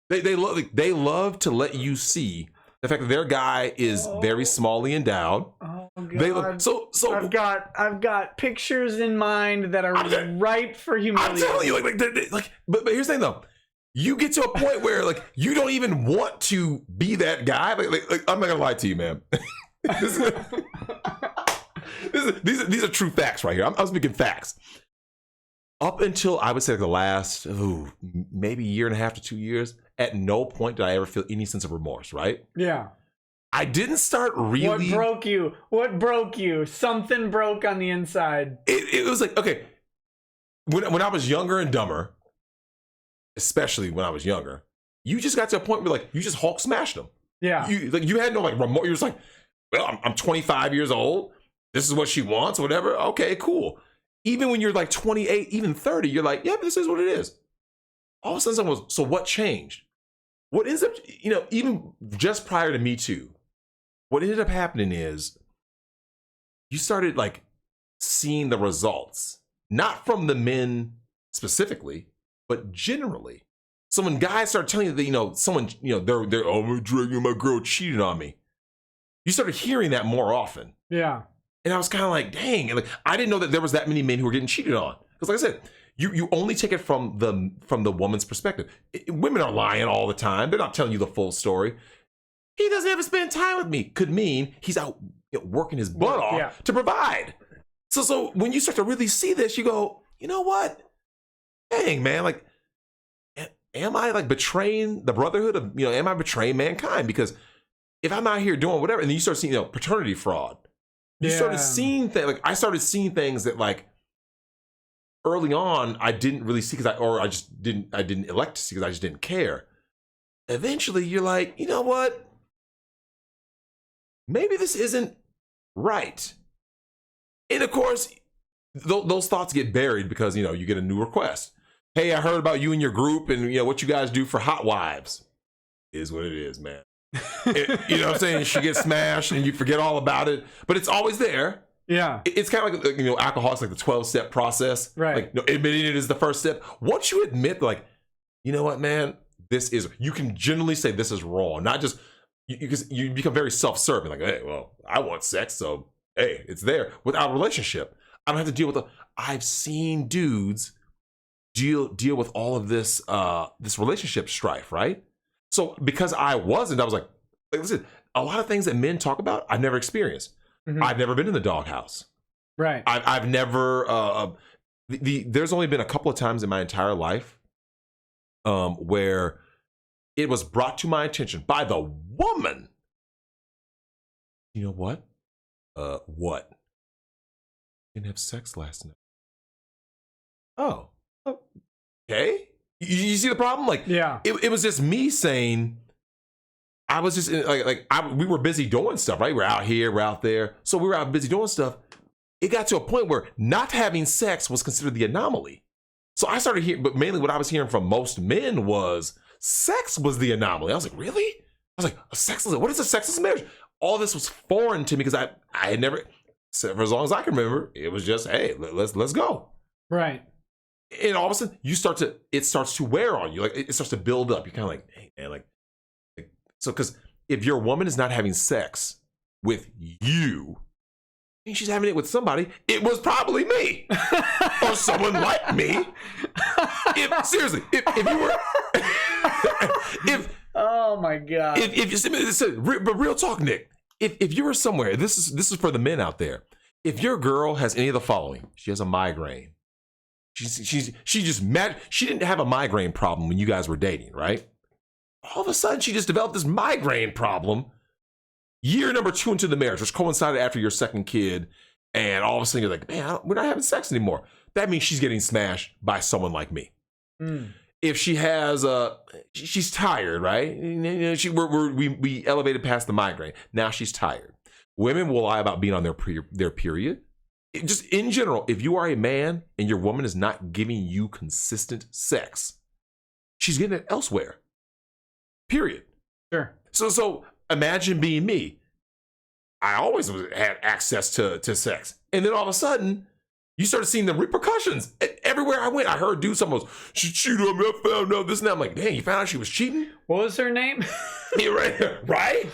They love to let you see the fact that their guy is very smallly endowed. Oh God! So I've got pictures in mind that are ripe for humiliation. I'm telling you, but here's the thing though. You get to a point where like you don't even want to be that guy. Like I'm not gonna lie to you, man. These are true facts right here. I'm speaking facts. Up until I would say like the last maybe year and a half to 2 years, at no point did I ever feel any sense of remorse, right? Yeah. I didn't start really. What broke you? Something broke on the inside. It was like, okay, when I was younger and dumber, especially when I was younger, you just got to a point where like you just Hulk smashed them. Yeah. You had no like remorse. You're just like, well, I'm 25 years old. This is what she wants, or whatever. Okay, cool. Even when you're like 28, even 30, you're like, yeah, this is what it is. All of a sudden, someone was, so what changed? What ends up, even just prior to Me Too, what ended up happening is you started like seeing the results, not from the men specifically, but generally. So when guys start telling you that, someone, they're oh, my girl cheated on me. You started hearing that more often. Yeah. And I was kind of like, dang, and like I didn't know that there was that many men who were getting cheated on. Because like I said, you only take it from the woman's perspective. Women are lying all the time. They're not telling you the full story. He doesn't ever spend time with me. Could mean he's out working his butt off to provide. So when you start to really see this, you go, you know what? Dang, man, like, am I like betraying the brotherhood of, am I betraying mankind? Because if I'm out here doing whatever, and then you start seeing, paternity fraud. You started seeing things, like I started seeing things that like early on I didn't really see because I didn't elect to see because I just didn't care. Eventually you're like, you know what? Maybe this isn't right. And of course, those thoughts get buried because, you get a new request. Hey, I heard about you and your group and what you guys do for hot wives. Is what it is, man. You know what I'm saying? She gets smashed and you forget all about it, but it's always there. Yeah. It's kind of like, alcohol is like the 12-step process. Right. Like admitting it is the first step. Once you admit like, you know what, man, you can generally say this is wrong. Not just, because you become very self-serving. Like, hey, well, I want sex, so hey, it's there. Without a relationship, I don't have to deal with I've seen dudes deal with all of this relationship strife, right? So because I was like, listen, a lot of things that men talk about, I've never experienced. Mm-hmm. I've never been in the doghouse. Right. I've never there's only been a couple of times in my entire life where it was brought to my attention by the woman. You know what? What? Didn't have sex last night. Oh, okay. You see the problem? Like, Yeah. It was just me saying, I was just we were busy doing stuff, right? We're out here, we're out there. So we were out busy doing stuff. It got to a point where not having sex was considered the anomaly. So I started hearing, but mainly what I was hearing from most men was sex was the anomaly. I was like, really? I was like, what is a sexless marriage? All this was foreign to me because I had never, for as long as I can remember, it was just, hey, let's go. Right. And all of a sudden it starts to wear on you. Like it starts to build up. You're kind of like, hey man, so because if your woman is not having sex with you, and she's having it with somebody, it was probably me or someone like me. Seriously, if you were, oh my god, but real talk, Nick, if you were somewhere, this is for the men out there. If your girl has any of the following, she has a migraine. She just mad. She didn't have a migraine problem when you guys were dating, right? All of a sudden, she just developed this migraine problem. Year number 2 into the marriage, which coincided after your second kid, and all of a sudden you're like, man, we're not having sex anymore. That means she's getting smashed by someone like me. If she has she's tired, right? We elevated past the migraine. Now she's tired. Women will lie about being on their period. Just in general, if you are a man and your woman is not giving you consistent sex, she's getting it elsewhere. Period. Sure. So imagine being me. I always had access to sex. And then all of a sudden, you started seeing the repercussions. Everywhere I went, I heard dudes sometimes, she cheated on me, I found out this and that. I'm like, dang, you found out she was cheating? What was her name? Yeah, right?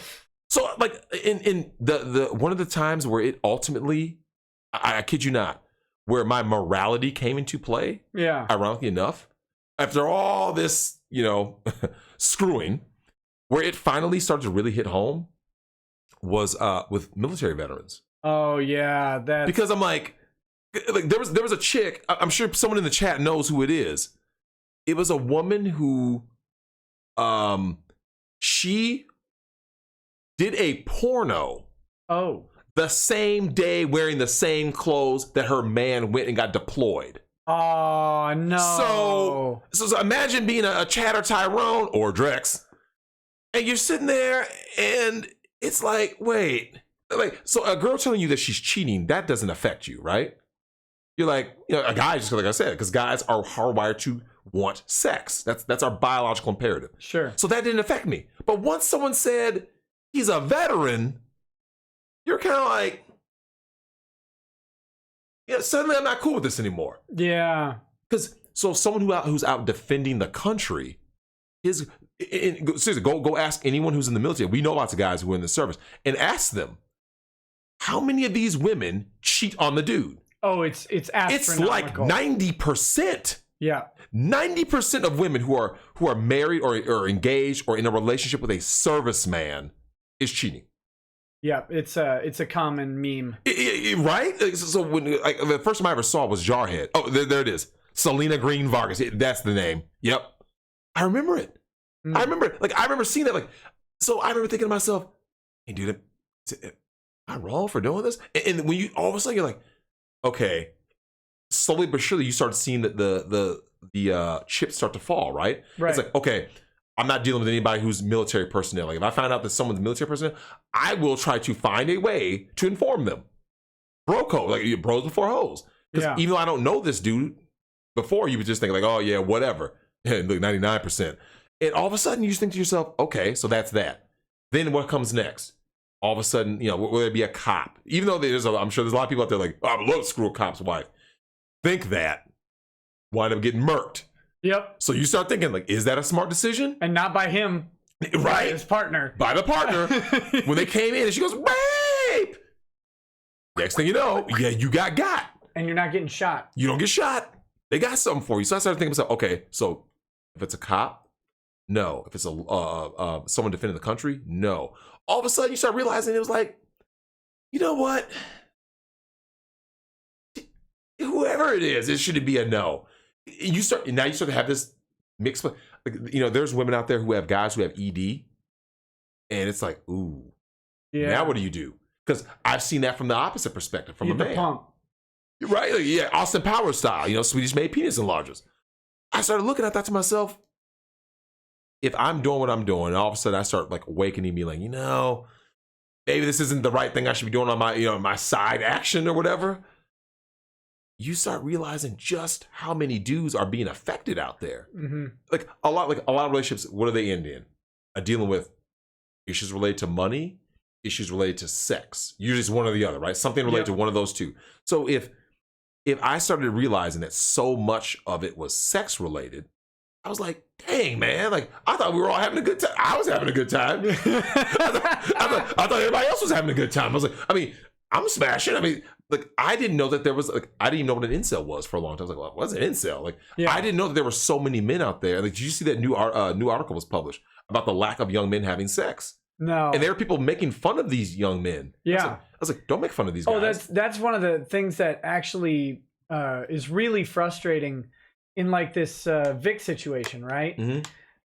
So like in the one of the times where it ultimately, I kid you not, where my morality came into play, yeah, ironically enough, after all this, screwing, where it finally started to really hit home was with military veterans. Oh yeah, because I'm like there was a chick. I'm sure someone in the chat knows who it is. It was a woman who, she did a porno. Oh. The same day wearing the same clothes that her man went and got deployed. Oh no. So imagine being a Chad or Tyrone or Drex, and you're sitting there and it's like, wait, so a girl telling you that she's cheating, that doesn't affect you, right? You're like, a guy, just like I said, because guys are hardwired to want sex. That's our biological imperative. Sure. So that didn't affect me. But once someone said he's a veteran, you're kind of like, suddenly I'm not cool with this anymore. Yeah. Because someone who's out defending the country seriously, go ask anyone who's in the military. We know lots of guys who are in the service, and ask them, how many of these women cheat on the dude? Oh, it's astronomical. It's like 90%. Yeah. 90% of women who are married or engaged or in a relationship with a serviceman is cheating. Yeah, it's a common meme. Right? So when the first time I ever saw was Jarhead. Oh, there it is. Selena Green Vargas. That's the name. Yep. I remember it. I remember seeing that. So I remember thinking to myself, hey, dude, am I wrong for doing this? And when you all of a sudden you're like, okay, slowly but surely you start seeing that the chips start to fall, right? It's like, okay, I'm not dealing with anybody who's military personnel. Like if I find out that someone's military personnel, I will try to find a way to inform them. Bro code, like bros before hoes. Because even though I don't know this dude, before you would just think like, oh yeah, whatever. And look, 99%. And all of a sudden you just think to yourself, okay, so that's that. Then what comes next? All of a sudden, will there be a cop? Even though I'm sure there's a lot of people out there like, oh, I would love to screw a cop's wife. Think that. Wind up getting murked. Yep. So you start thinking, like, is that a smart decision? And not by him. Right. By his partner. By the partner. When they came in and she goes, rape! Next thing you know, yeah, you got. And you're not getting shot. You don't get shot. They got something for you. So I started thinking to myself, okay, so if it's a cop, no. If it's a someone defending the country, no. All of a sudden you start realizing it was like, you know what? whoever it is, it should be a no. You start to have this mix. Like, there's women out there who have guys who have ED, and it's like, ooh, now what do you do? Because I've seen that from the opposite perspective, from a man. Pump. Right? Like, yeah, Austin Powers style, Swedish-made penis enlargers. I started looking at that to myself. If I'm doing what I'm doing, and all of a sudden I start like awakening, me like, maybe this isn't the right thing I should be doing on my, my side action or whatever. You start realizing just how many dudes are being affected out there. Mm-hmm. Like a lot of relationships, what do they end in? Dealing with issues related to money, issues related to sex. Usually it's one or the other, right? Something related to one of those two. So if I started realizing that so much of it was sex related, I was like, dang, man, like I thought we were all having a good time. I was having a good time. I thought everybody else was having a good time. I was like, I'm smashing. Like I didn't know that there was I didn't even know what an incel was for a long time. I was like, well, what's an incel? Like I didn't know that there were so many men out there. Like, did you see that new article was published about the lack of young men having sex? No. And there were people making fun of these young men. Yeah. I was like, don't make fun of these guys. Oh, that's one of the things that actually is really frustrating in like this Vic situation, right? Mm-hmm.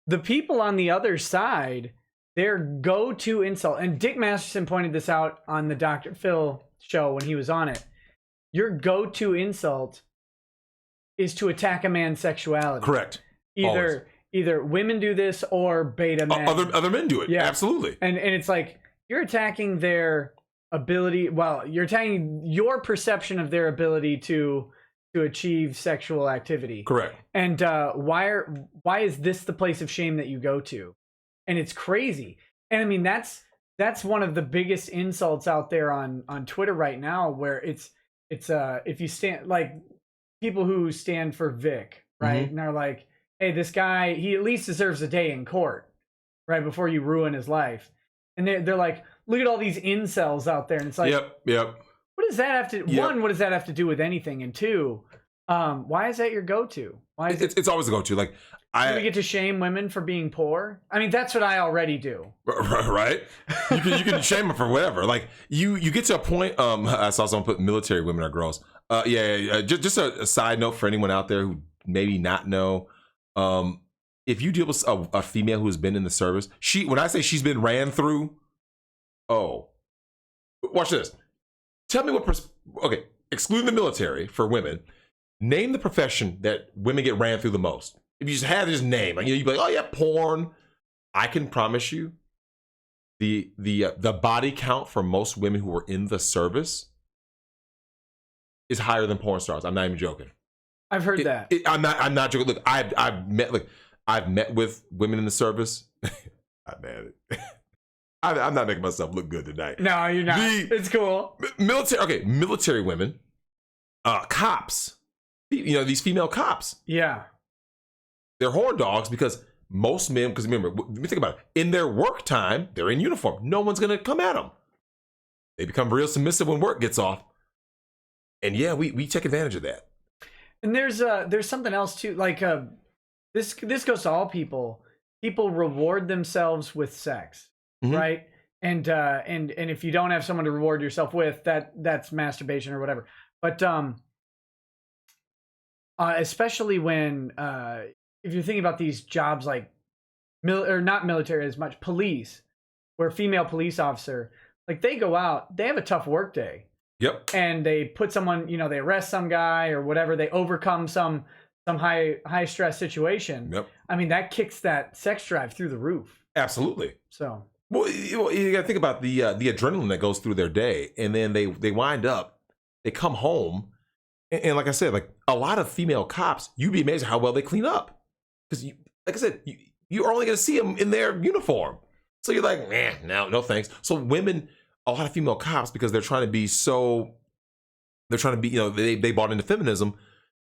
The people on the other side, their go-to insult, and Dick Masterson pointed this out on the Dr. Phil show when he was on it. Your go-to insult is to attack a man's sexuality. Correct. Either women do this or beta men. Other men do it. Yeah, absolutely. And it's like you're attacking their ability. Well, you're attacking your perception of their ability to achieve sexual activity. Correct. And why is this the place of shame that you go to? And it's crazy. And I mean that's one of the biggest insults out there on Twitter right now, where it's if you stand like people who stand for Vic, right? Mm-hmm. And are like, hey, this guy, he at least deserves a day in court, right, before you ruin his life. And they're like, look at all these incels out there, and it's like, yep. What does that have to? One, what does that have to do with anything? And two, why is that your go-to? Why is it's always a go-to. Like, do we get to shame women for being poor? I mean, that's what I already do. Right? You can shame them for whatever. Like you get to a point. I saw someone put military women are gross. Just a side note for anyone out there who maybe not know. If you deal with a female who has been in the service, when I say she's been ran through, watch this. Tell me okay, excluding the military for women, name the profession that women get ran through the most. If you just had this name, like, you'd be like, oh yeah, porn. I can promise you, the body count for most women who are in the service is higher than porn stars. I'm not even joking. I've heard that. I'm not joking. Look, I've met with women in the service. I'm not making myself look good tonight. No, you're not. It's cool. Military women, cops. These female cops. Yeah. They're horn dogs because most men, because remember, let me think about it. In their work time, they're in uniform. No one's going to come at them. They become real submissive when work gets off. And yeah, we take advantage of that. And there's something else too. Like this goes to all people. People reward themselves with sex, right? And if you don't have someone to reward yourself with, that's masturbation or whatever. But especially when if you're thinking about these jobs like not military as much, police, where a female police officer, like they go out, they have a tough work day. Yep. And they put someone, they arrest some guy or whatever, they overcome some high stress situation. Yep. I mean, that kicks that sex drive through the roof. Absolutely. So, well, you got to think about the adrenaline that goes through their day, and then they wind up, they come home, and like I said, like a lot of female cops, you'd be amazed at how well they clean up, because like I said, you're only going to see them in their uniform, so you're like, no thanks. So women, a lot of female cops, because they're trying to be, they bought into feminism.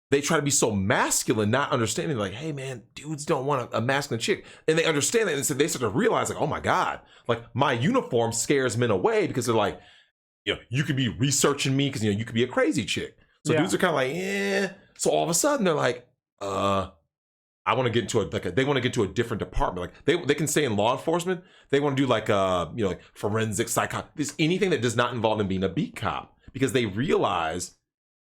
They try to be so masculine, not understanding, like, hey man, dudes don't want a masculine chick. And they understand that, and so they start to realize, like, oh my God, like my uniform scares men away, because they're like, you could be researching me because you could be a crazy chick. So dudes are kind of like, eh. So all of a sudden they're like, I want to get into they want to get to a different department. Like they can stay in law enforcement. They want to do like forensic psychology, anything that does not involve them being a beat cop, because they realize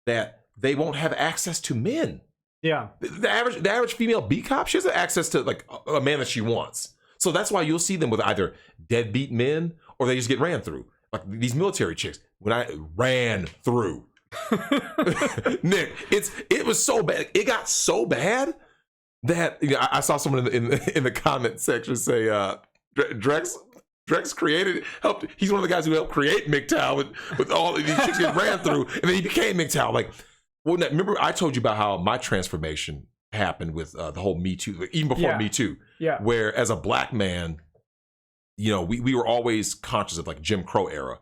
that they won't have access to men. Yeah. The average female B cop, she has access to like a man that she wants. So that's why you'll see them with either deadbeat men or they just get ran through. Like these military chicks, when I ran through. Nick, it was so bad. It got so bad that I saw someone in the comment section say Drex helped. He's one of the guys who helped create MGTOW with all of these chicks get ran through, and then he became MGTOW. Like, well, remember I told you about how my transformation happened with the whole Me Too, even before Me Too. Yeah. Where as a black man, we were always conscious of like Jim Crow era.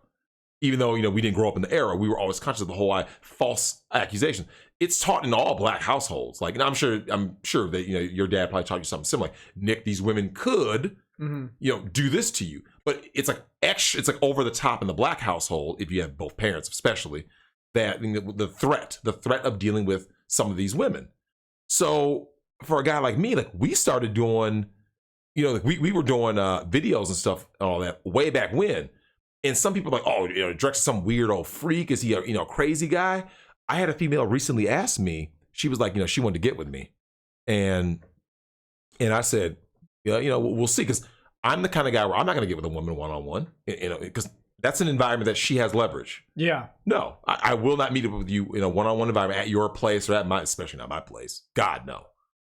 Even though, we didn't grow up in the era, we were always conscious of the whole false accusation. It's taught in all black households. Like, and I'm sure that, your dad probably taught you something similar. Nick, these women could, do this to you. But it's like it's like over the top in the black household, if you have both parents, especially, that the threat of dealing with some of these women. So for a guy like me, like we started doing, like we were doing videos and stuff and all that way back when. And some people are like, oh, Drexel is some weird old freak. Is he a crazy guy? I had a female recently ask me. She was like, she wanted to get with me, and I said, we'll see, because I'm the kind of guy where I'm not going to get with a woman one-on-one, because that's an environment that she has leverage. Yeah. No, I will not meet up with you in a one-on-one environment at your place or especially not my place. God, no.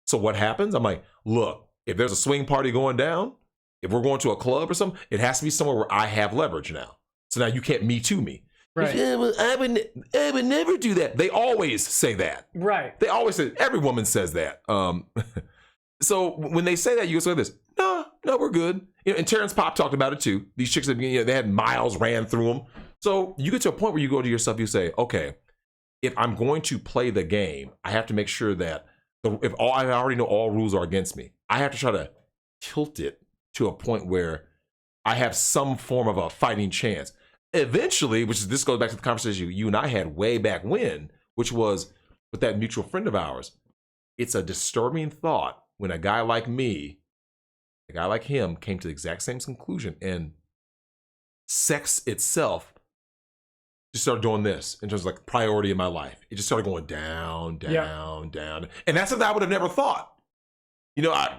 So what happens? I'm like, look, if there's a swing party going down, if we're going to a club or something, it has to be somewhere where I have leverage now. So now you can't Me Too me. Right. Yeah, well, I would never do that. They always say that. Right. They always say, every woman says that. So when they say that, you go like this, no, we're good. And Terrence Popp talked about it too. These chicks, they had miles ran through them. So you get to a point where you go to yourself, you say, okay, if I'm going to play the game, I have to make sure that I already know all rules are against me, I have to try to tilt it to a point where I have some form of a fighting chance. Eventually, this goes back to the conversation you and I had way back when, which was with that mutual friend of ours. It's a disturbing thought when a guy like me, a guy like him, came to the exact same conclusion, and sex itself just started doing this in terms of like priority in my life. It just started going down, down. And that's something I would have never thought. I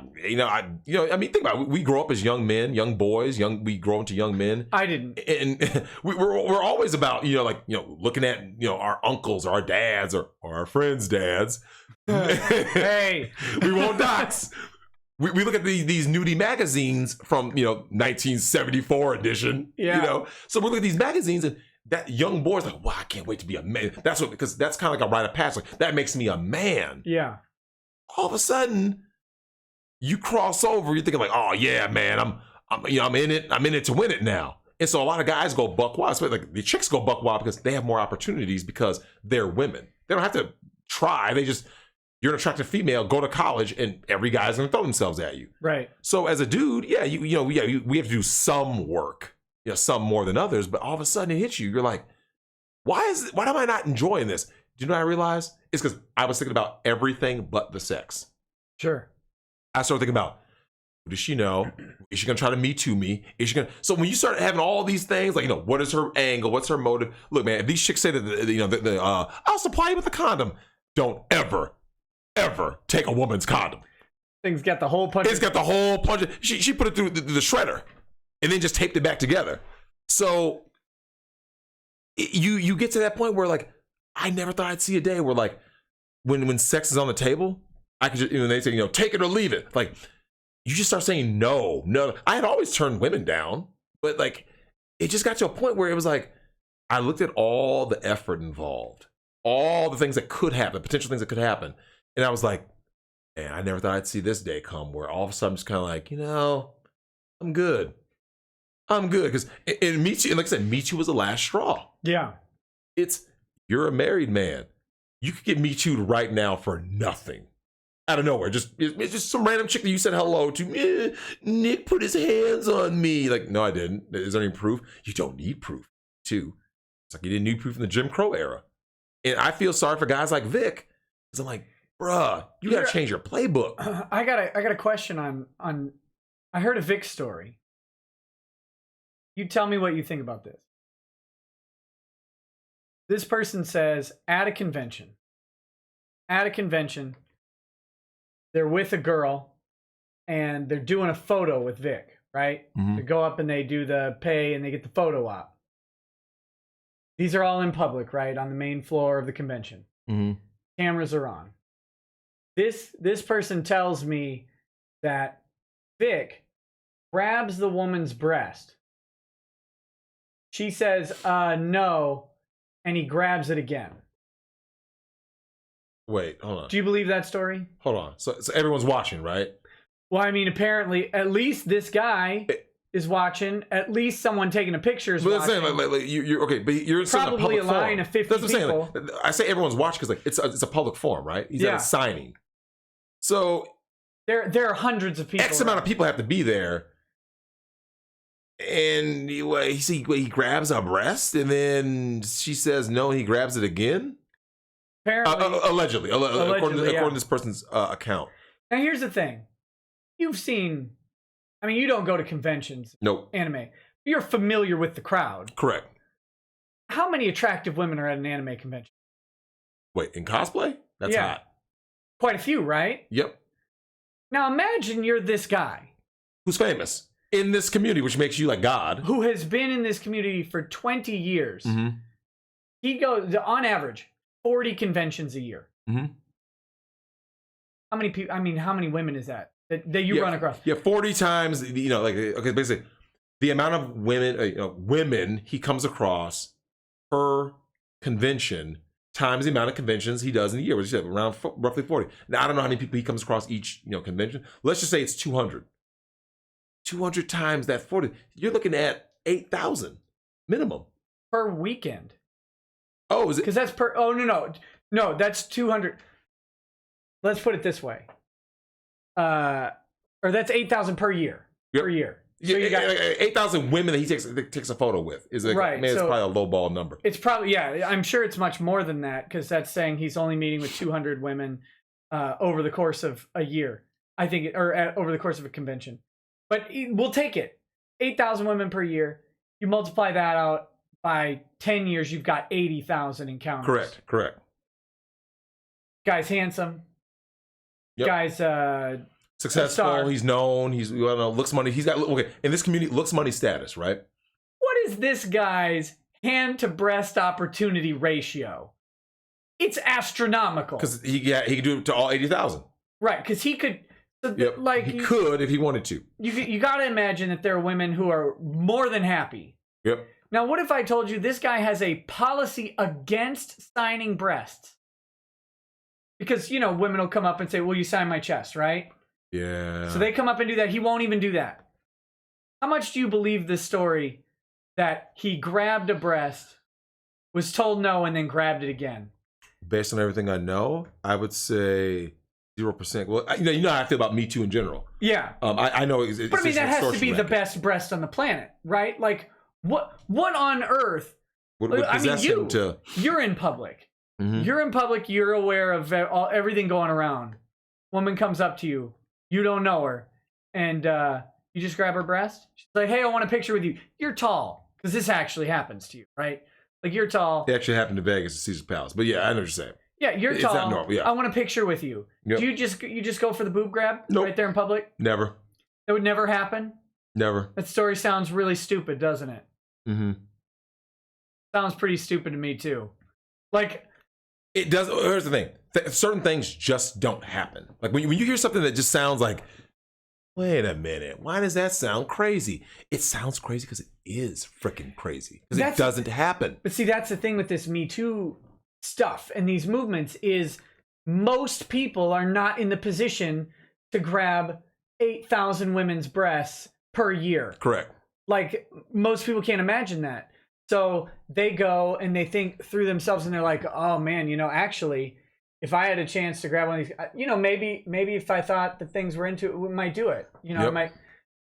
mean, think about it. We grow up as young men, young boys, we grow into young men. I didn't. And we're always about, looking at, our uncles or our dads or our friends' dads. Hey. We won't dox. We look at these nudie magazines from, 1974 edition. Yeah. So we look at these magazines and that young boy's like, wow, I can't wait to be a man. Because that's kind of like a rite of passage. Like, that makes me a man. Yeah. All of a sudden, you cross over, you're thinking like, oh yeah, man, I'm in it to win it now. And so a lot of guys go buck wild, especially like the chicks go buck wild because they have more opportunities because they're women. They don't have to try. You're an attractive female, go to college, and every guy's gonna throw themselves at you. Right. So as a dude, we have to do some work, some more than others, but all of a sudden it hits you. You're like, why am I not enjoying this? Do you know what I realized? It's because I was thinking about everything but the sex. Sure. I started thinking about, who does she know? Is she going to try to Me Too me? So when you start having all these things, like, what is her angle? What's her motive? Look, man, if these chicks say that, I'll supply you with a condom, don't ever take a woman's condom. Thing's got the whole punch. It's got the whole punch. She put it through the shredder and then just taped it back together. So you get to that point where, like, I never thought I'd see a day where, like, when sex is on the table, I could just, they say, take it or leave it. Like, you just start saying no. I had always turned women down, but like, it just got to a point where it was like, I looked at all the effort involved, all the things that could happen, potential things that could happen. And I was like, man, I never thought I'd see this day come where all of a sudden I'm just kind of like, I'm good. Because in Me Too, and like I said, Me Too was the last straw. Yeah. You're a married man. You could get Me Too'd right now for nothing. Out of nowhere. It's just some random chick that you said hello to. Nick put his hands on me. Like, no, I didn't. Is there any proof? You don't need proof, too. It's like you didn't need proof in the Jim Crow era. And I feel sorry for guys like Vic. Because I'm like, bruh, you got to change your playbook. I got a question on. I heard a Vic story. You tell me what you think about this. This person says, at a convention, at a convention. They're with a girl, and they're doing a photo with Vic, right? Mhm. They go up and they do the pay, and they get the photo op. These are all in public, right? On the main floor of the convention. Mm-hmm. Cameras are on. This person tells me that Vic grabs the woman's breast. She says, no, and he grabs it again. Wait, hold on. Do you believe that story? Hold on. So everyone's watching, right? Well, I mean, apparently, at least this guy is watching. At least someone taking a picture is watching. Saying, like, you're okay, but you're probably a a line of 50 That's what I'm people. saying. Like, I say everyone's watching because like it's a public forum, right? He's at a signing. So there are hundreds of people. X amount of people have to be there. And he grabs a breast, and then she says no, and he grabs it again. Apparently, allegedly, according to this person's account. Now, here's the thing: you've seen. I mean, you don't go to conventions. Nope. Anime. You're familiar with the crowd. Correct. How many attractive women are at an anime convention? Wait, in cosplay? That's hot. Quite a few, right? Yep. Now imagine you're this guy who's famous in this community, which makes you like God. Who has been in this community for 20 years. Mm-hmm. He goes, on average, 40 conventions a year. Mm-hmm. How many people? I mean, how many women is that you run across? Yeah, 40 times. Like okay, basically, the amount of women he comes across per convention times the amount of conventions he does in a year, which is around roughly 40. Now I don't know how many people he comes across each convention. Let's just say it's 200. 200 times that 40. You're looking at 8,000 minimum per weekend. Oh, is it? Because that's per. Oh no, that's 200. Let's put it this way. Or that's 8,000 per year. Yep. Per year. So you got 8,000 women that he takes a photo with. Is like, right? Man, it's probably a low ball number. It's probably I'm sure it's much more than that because that's saying he's only meeting with 200 women over the course of a year. I think, over the course of a convention. But we'll take it. 8,000 women per year. You multiply that out by 10 years, you've got 80,000 encounters. Correct. Guy's handsome. Yep. Guy's successful. He's known. He's looks money. He's got in this community looks money status, right? What is this guy's hand to breast opportunity ratio? It's astronomical. Because he could do it to all 80,000. Right, because he could. Yep. Like he could if he wanted to. You got to imagine that there are women who are more than happy. Yep. Now, what if I told you this guy has a policy against signing breasts? Because, women will come up and say, will you sign my chest, right? Yeah. So they come up and do that. He won't even do that. How much do you believe this story that he grabbed a breast, was told no, and then grabbed it again? Based on everything I know, I would say 0%. Well, you know how I feel about Me Too in general. Yeah. I know. But I mean, that has to be the best breast on the planet, right? Like, what on earth? You're in public. Mm-hmm. You're in public. You're aware of everything going around. Woman comes up to you. You don't know her. And you just grab her breast. She's like, hey, I want a picture with you. You're tall. Because this actually happens to you, right? Like, you're tall. It actually happened to Vegas at Caesar's Palace. But yeah, I know what you're saying. Yeah, you're tall. Not normal, yeah. I want a picture with you. Yep. Do you just go for the boob grab right there in public? Never. That would never happen? Never. That story sounds really stupid, doesn't it? Mm-hmm. Sounds pretty stupid to me, too. Like... It does. Here's the thing. Certain things just don't happen. Like when you hear something that just sounds like, wait a minute, why does that sound crazy? It sounds crazy because it is freaking crazy. Because it doesn't happen. But see, that's the thing with this Me Too stuff and these movements is most people are not in the position to grab 8,000 women's breasts per year. Correct. Like, most people can't imagine that. So they go and they think through themselves and they're like, oh man, actually, if I had a chance to grab one of these, maybe if I thought the things we're into, we might do it. I might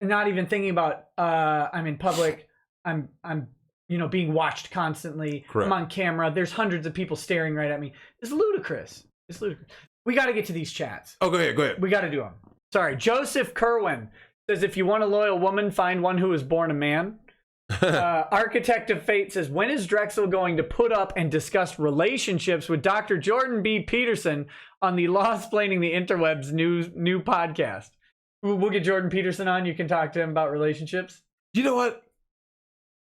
not even thinking about, I'm in public. I'm being watched constantly. Correct. I'm on camera. There's hundreds of people staring right at me. It's ludicrous. We got to get to these chats. Oh, go ahead. We got to do them. Sorry. Joseph Kerwin says, if you want a loyal woman, find one who was born a man. Architect of Fate says, when is Drexel going to put up and discuss relationships with Dr. Jordan B. Peterson on the Lawsplaining the Interwebs new podcast? We'll get Jordan Peterson on. You can talk to him about relationships. You know what?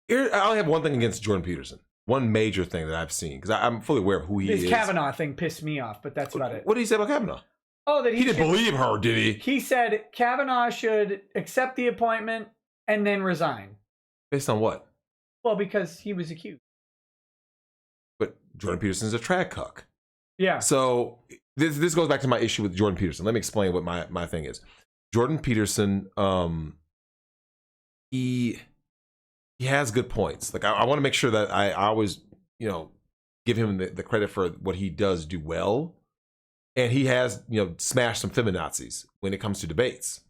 I only have one thing against Jordan Peterson. One major thing that I've seen, because I'm fully aware of who he is. His Kavanaugh thing pissed me off, but that's about it. What did he say about Kavanaugh? Oh, that he didn't believe her, did he? He said Kavanaugh should accept the appointment and then resign. Based on what? Well, because he was accused. But Jordan Peterson's a trad cuck. Yeah. So this goes back to my issue with Jordan Peterson. Let me explain what my thing is. Jordan Peterson, he has good points. Like I want to make sure that I always, give him the credit for what he does do well. And he has, smashed some feminazis when it comes to debates.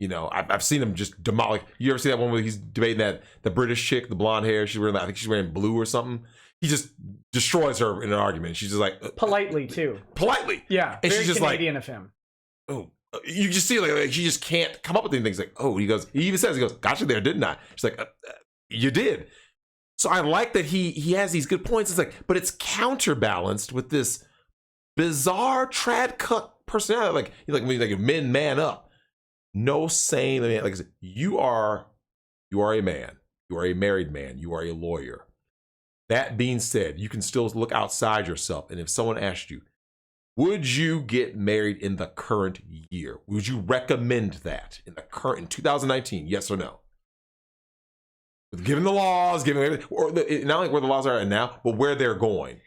I've seen him just demolish. You ever see that one where he's debating the British chick, the blonde hair? She's wearing, I think she's wearing blue or something. He just destroys her in an argument. She's just like politely too. Politely, yeah. And very she's just Canadian of him. Oh, you just see like she just can't come up with anything. He's like, oh, he even says, gotcha there, didn't I? She's like, you did. So I like that he has these good points. It's like, but it's counterbalanced with this bizarre trad cuck personality. Like men man up. No sane man. Like I said, you are a man. You are a married man. You are a lawyer. That being said, you can still look outside yourself. And if someone asked you, would you get married in the current year? Would you recommend that in 2019? Yes or no? Given the laws, given everything, or not like where the laws are now, but where they're going.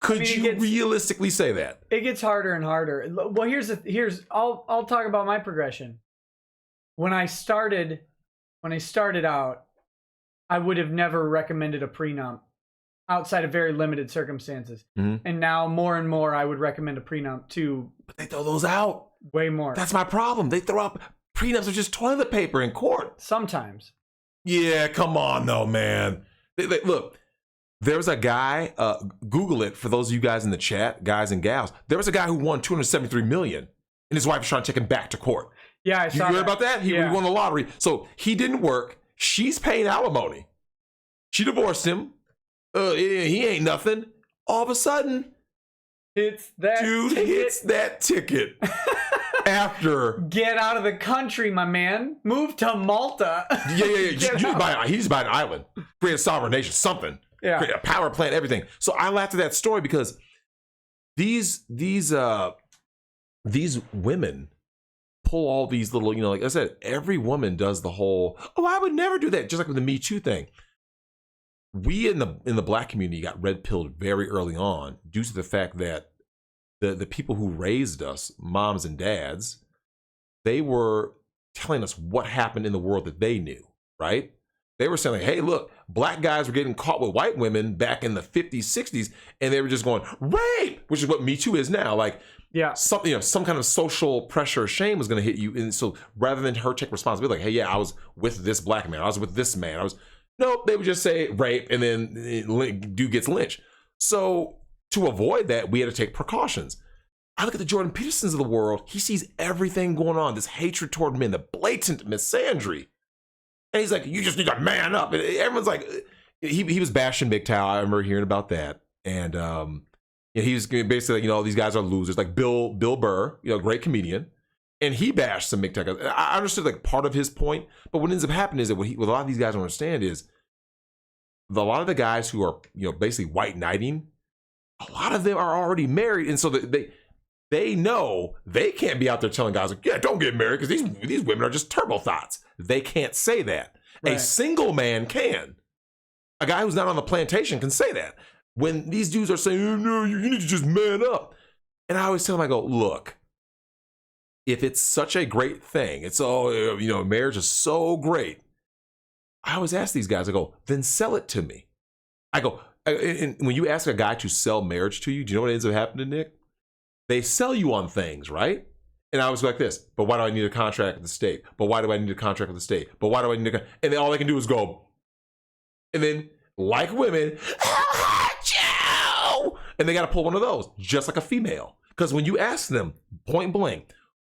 Could you realistically say that? It gets harder and harder. Well, I'll talk about my progression. When I started out, I would have never recommended a prenup outside of very limited circumstances. Mm-hmm. And now more and more I would recommend a prenup too. But they throw those out. Way more. That's my problem. They throw out prenups are just toilet paper in court. Sometimes. Yeah, come on though, man. Look, there was a guy, Google it for those of you guys in the chat, guys and gals. There was a guy who won $273 million and his wife was trying to take him back to court. Yeah, I saw you heard about that? He won the lottery. So he didn't work. She's paying alimony. She divorced him. He ain't nothing. All of a sudden, hits that ticket. After get out of the country, my man. Move to Malta. Yeah. He's buying an island, create a sovereign nation, something. Yeah, create a power plant, everything. So I laughed at that story because these women pull all these little, like I said, every woman does the whole, I would never do that. Just like with the Me Too thing. We in the black community got red pilled very early on due to the fact that the people who raised us, moms and dads, they were telling us what happened in the world that they knew, right? They were saying, hey, look, black guys were getting caught with white women back in the 50s, 60s, and they were just going, rape, which is what Me Too is now. Like, yeah, something, some kind of social pressure or shame was going to hit you. And so rather than her take responsibility, like, hey, yeah, I was with this black man, I was with this man, nope, they would just say rape, and then dude gets lynched. So to avoid that, we had to take precautions. I look at the Jordan Petersons of the world. He sees everything going on, this hatred toward men, the blatant misandry. And he's like, you just need to man up. And everyone's like, he was bashing MGTOW. I remember hearing about that. And he was basically like, these guys are losers. Like Bill Burr, great comedian. And he bashed some MGTOW guys. I understood like part of his point. But what ends up happening is that what a lot of these guys don't understand is a lot of the guys who are, basically white knighting, a lot of them are already married. And so they know they can't be out there telling guys like, yeah, don't get married because these women are just turbo thoughts. They can't say that. Right. A single man can. A guy who's not on the plantation can say that. When these dudes are saying, oh, no, you need to just man up. And I always tell them, I go, look, if it's such a great thing, it's all, marriage is so great. I always ask these guys, I go, then sell it to me. I go, and when you ask a guy to sell marriage to you, do you know what ends up happening, Nick? They sell you on things, right? And I was like this, but why do I need a contract with the state? But why do I need a contract with the state? But why do I need a and then all they can do is go, and then like women, I'll hurt you! And they got to pull one of those, just like a female. Because when you ask them, point blank,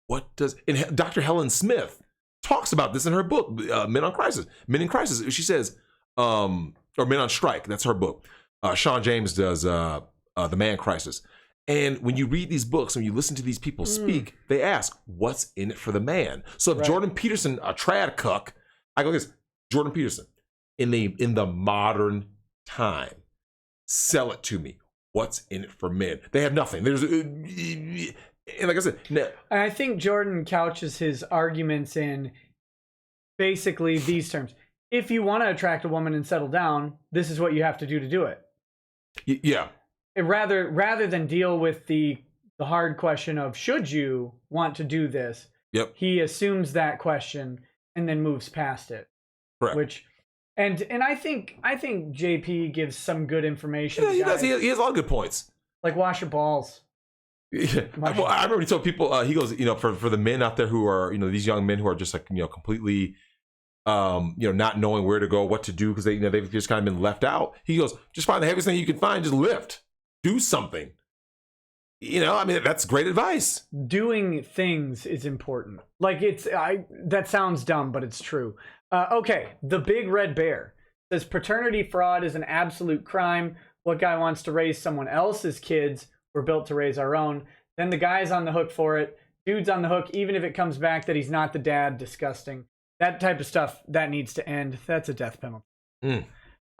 and Dr. Helen Smith talks about this in her book, Men in Crisis. She says, or Men on Strike. That's her book. Sean James does The Man Crisis. And when you read these books, when you listen to these people speak, they ask, what's in it for the man? So if Jordan Peterson, a trad cuck, I go, this, Jordan Peterson, in the modern time, sell it to me. What's in it for men? They have nothing. There's, and like I said, no. I think Jordan couches his arguments in basically these terms. If you want to attract a woman and settle down, this is what you have to do it. Yeah. Rather than deal with the hard question of should you want to do this, he assumes that question and then moves past it. Correct. Which, and I think JP gives some good information. Yeah, he does. He has a lot of good points. Like wash your balls. Yeah. Well, I remember he told people, he goes, for the men out there who are, these young men who are just like, completely, not knowing where to go, what to do, because they've just kind of been left out. He goes, just find the heaviest thing you can find, just lift. Do something. That's great advice. Doing things is important. Like that sounds dumb, but it's true. Okay, the Big Red Bear says paternity fraud is an absolute crime. What guy wants to raise someone else's kids? We're built to raise our own. Then the guy's on the hook for it. Dude's on the hook, even if it comes back that he's not the dad. Disgusting. That type of stuff, that needs to end. That's a death penalty.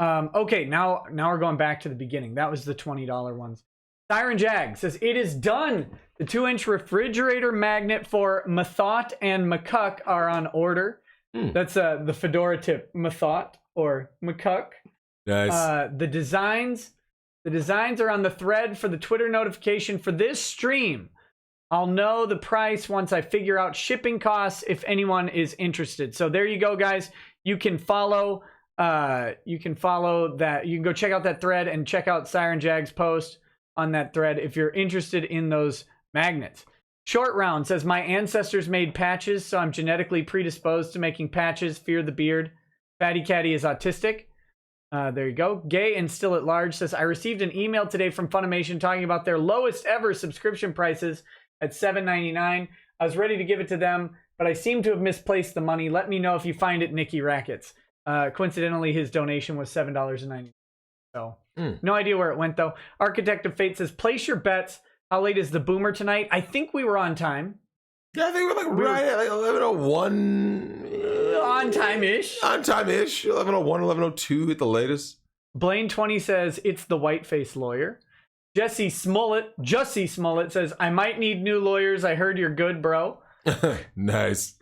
Okay, now we're going back to the beginning. That was the $20 ones. Siren Jag says, it is done. The 2-inch refrigerator magnet for Mathot and McCuck are on order. That's the fedora tip, Mathot or McCuck. Nice. The designs are on the thread for the Twitter notification for this stream. I'll know the price once I figure out shipping costs if anyone is interested. So there you go, guys. You can follow that. You can go check out that thread and check out Siren Jag's post on that thread if you're interested in those magnets. Short Round says, my ancestors made patches, so I'm genetically predisposed to making patches. Fear the beard. Fatty Catty is autistic. There you go. Gay and Still at Large says, I received an email today from Funimation talking about their lowest ever subscription prices at $7.99. I was ready to give it to them, but I seem to have misplaced the money. Let me know if you find it, Nicky Rackets. Coincidentally, his donation was $7.90. So no idea where it went, though. Architect of Fate says, place your bets. How late is the Boomer tonight? I think we were on time. Yeah, I think we're right at 11:01. On time-ish. 11:01, 11:02 at the latest. Blaine20 says, it's the white-faced lawyer. Jussie Smollett says, I might need new lawyers. I heard you're good, bro. Nice.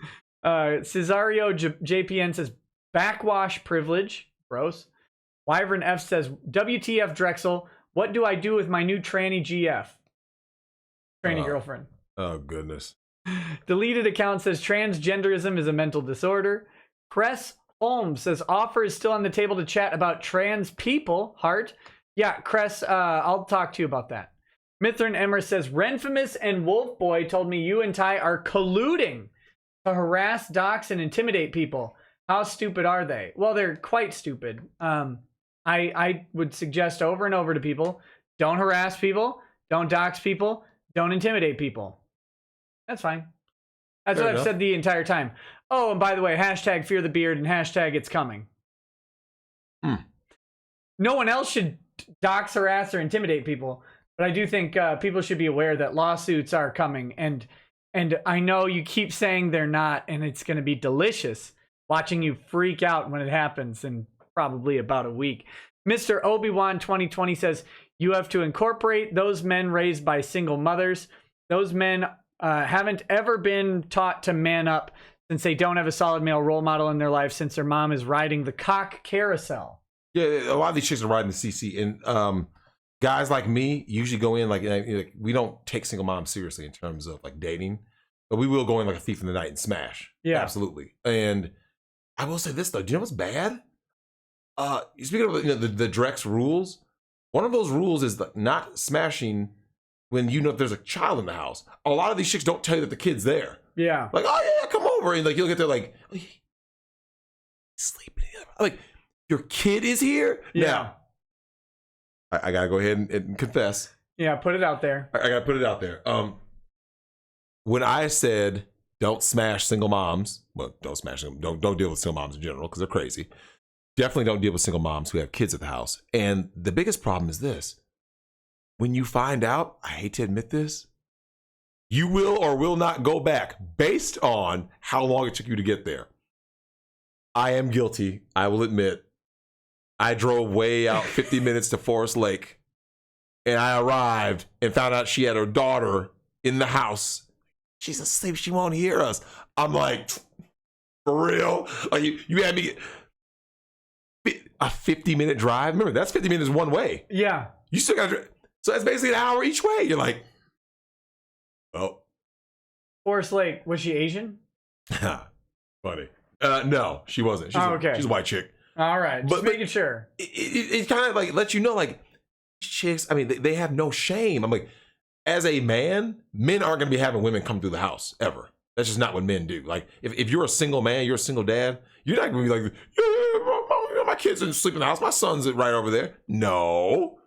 Cesario JPN says, backwash privilege. Gross. Wyvern F says, WTF Drexel, what do I do with my new tranny GF? Tranny girlfriend. Oh, goodness. Deleted account says, transgenderism is a mental disorder. Cress Holmes says, offer is still on the table to chat about trans people. Heart. Yeah, Cress, I'll talk to you about that. Mithrin Emmer says, Renfamous and Wolfboy told me you and Ty are colluding to harass, dox, and intimidate people. How stupid are they? Well, they're quite stupid. I would suggest over and over to people, don't harass people, don't dox people, don't intimidate people. That's fine. That's what I've said the entire time. Oh, and by the way, hashtag fear the beard and hashtag it's coming. No one else should dox, harass, or intimidate people. But I do think people should be aware that lawsuits are coming. And I know you keep saying they're not, and it's going to be delicious watching you freak out when it happens in probably about a week. Mr. Obi-Wan 2020 says, you have to incorporate those men raised by single mothers. Those men haven't ever been taught to man up since they don't have a solid male role model in their life since their mom is riding the cock carousel. Yeah, a lot of these chicks are riding the CC. And guys like me usually go in like we don't take single moms seriously in terms of like dating. But we will go in like a thief in the night and smash. Yeah. Absolutely. And I will say this, though. Do you know what's bad? Speaking of the Drex rules, one of those rules is like not smashing when you know there's a child in the house. A lot of these chicks don't tell you that the kid's there. Yeah. Like, oh, yeah, come over. And like you'll get there like, oh, he's sleeping. Like, your kid is here? Yeah. Now, I got to go ahead and confess. Yeah, put it out there. I got to put it out there. When I said don't smash single moms, well, don't smash them, don't deal with single moms in general because they're crazy. definitely don't deal with single moms who have kids at the house. And the biggest problem is this. When you find out, I hate to admit this, you will or will not go back based on how long it took you to get there. I am guilty. I will admit. I drove way out 50 minutes to Forest Lake, and I arrived and found out she had her daughter in the house. She's asleep. She won't hear us. I'm like, for real? Like you had me a 50-minute drive? Remember, that's 50 minutes one way. Yeah. You still got to. So that's basically an hour each way. You're like, oh. Forest Lake, was she Asian? Funny. No, she wasn't. Okay. She's a white chick. All right, just making sure. It kind of like lets you know, like, chicks, I mean, they have no shame. I'm like, as a man, men aren't going to be having women come through the house, ever. That's just not what men do. Like, if you're a single man, you're a single dad, you're not going to be like, yeah, my kids didn't sleep in the house. My son's right over there. No.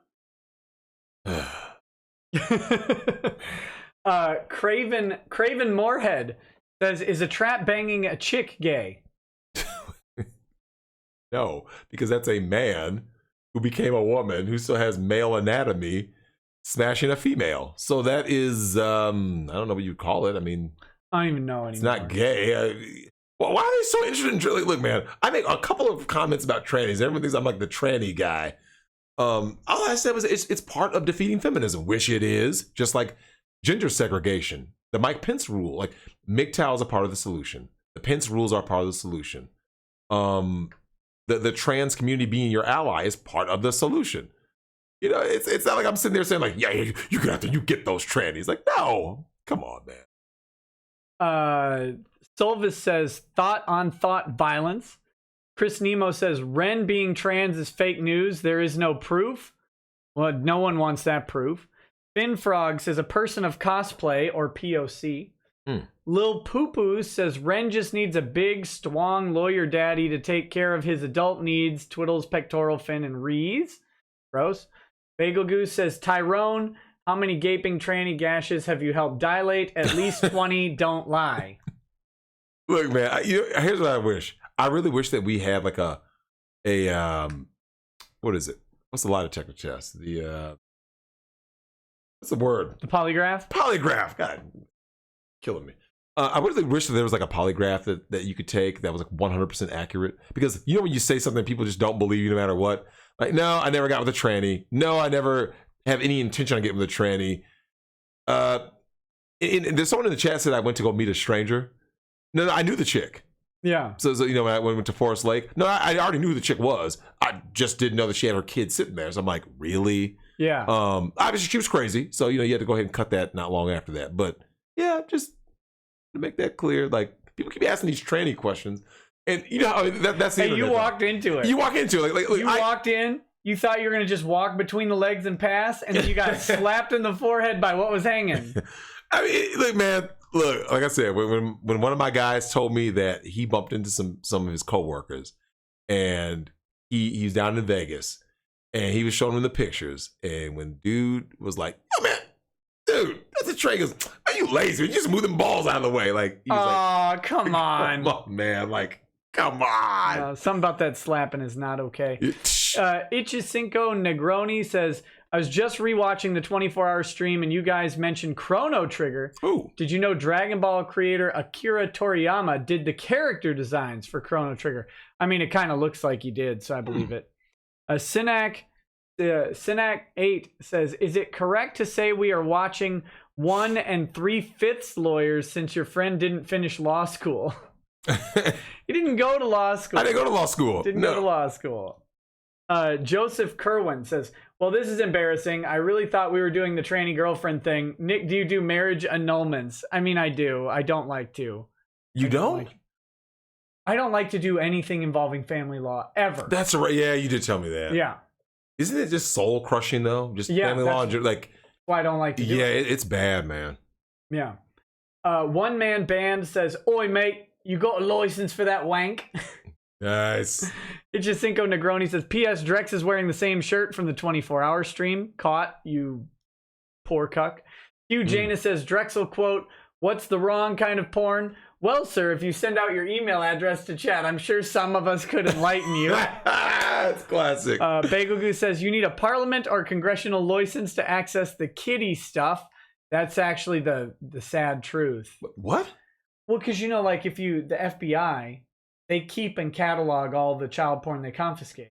Craven Moorhead says, is a trap banging a chick gay? No, because that's a man who became a woman who still has male anatomy smashing a female. So that is, I don't know what you'd call it. I mean, I don't even know anymore. It's not gay. Why are they so interested in drilling? Look, man, I make a couple of comments about trannies. Everyone thinks I'm like the tranny guy. All I said was it's part of defeating feminism, which it is, just like gender segregation. The Mike Pence rule, like MGTOW is a part of the solution. The Pence rules are part of the solution. The trans community being your ally is part of the solution. You know, it's not like I'm sitting there saying like, yeah, you get those trannies. Like, no, come on, man. Solvis says thought on thought violence. Chris Nemo says Ren being trans is fake news. There is no proof. Well, no one wants that proof. Finn Frog says a person of cosplay or POC. Lil Poo Poo says Ren just needs a big, strong lawyer daddy to take care of his adult needs. Twiddles pectoral fin and Rees. Gross. Bagel Goose says Tyrone, how many gaping tranny gashes have you helped dilate? At least 20. Don't lie. Look, man. Here's what I wish. I really wish that we had like a what is it? What's the lie detector test? What's the word? The polygraph. Polygraph. God. Killing me. I really wish that there was like a polygraph that you could take that was like 100% accurate. Because you know when you say something, people just don't believe you no matter what. Like, no, I never got with a tranny. No, I never have any intention on getting with a tranny. There's someone in the chat said I went to go meet a stranger. No, I knew the chick. Yeah. So you know, when I went to Forest Lake, no, I already knew who the chick was. I just didn't know that she had her kid sitting there. So I'm like, really? Yeah. Obviously she was crazy. So, you know, you had to go ahead and cut that not long after that. But yeah, just to make that clear, like people keep asking these tranny questions. And you know, I mean, that's the hey, you walked into it. You walk into it. Like you walked in, you thought you were going to just walk between the legs and pass, and then you got slapped in the forehead by what was hanging. I mean, look, man, look, like I said, when one of my guys told me that he bumped into some of his coworkers, and he's down in Vegas, and he was showing them the pictures, and when dude was like, "Yo, man, dude, that's a train," he goes, "Are you lazy? You just move them balls out of the way." Like, he was like, come on, man, like, come on. Something about that slapping is not okay. Ichicinco Negroni says, I was just rewatching the 24-hour stream and you guys mentioned Chrono Trigger. Ooh. Did you know Dragon Ball creator Akira Toriyama did the character designs for Chrono Trigger? I mean, it kind of looks like he did, so I believe it. Synac 8 says, is it correct to say we are watching 1 3/5 lawyers since your friend didn't finish law school? He didn't go to law school. I didn't go to law school. Didn't go to law school. Joseph Kerwin says, well, this is embarrassing. I really thought we were doing the tranny girlfriend thing. Nick, do you do marriage annulments? I mean, I do. I don't like to. You don't? I don't like to do anything involving family law, ever. That's right. Yeah, you did tell me that. Yeah. Isn't it just soul crushing, though? Just family law? Like, why I don't like to do it. Yeah, it's bad, man. Yeah. One Man Band says, oi, mate, you got a license for that wank? Nice. Ichicinco Negroni says, P.S. Drex is wearing the same shirt from the 24-hour stream. Caught, you poor cuck. Hugh Janus says, Drexel quote, what's the wrong kind of porn? Well, sir, if you send out your email address to chat, I'm sure some of us could enlighten you. That's classic. Bagel Goose says, you need a parliament or congressional license to access the kiddie stuff. That's actually the sad truth. What? Well, because, you know, like if the FBI, they keep and catalog all the child porn they confiscate.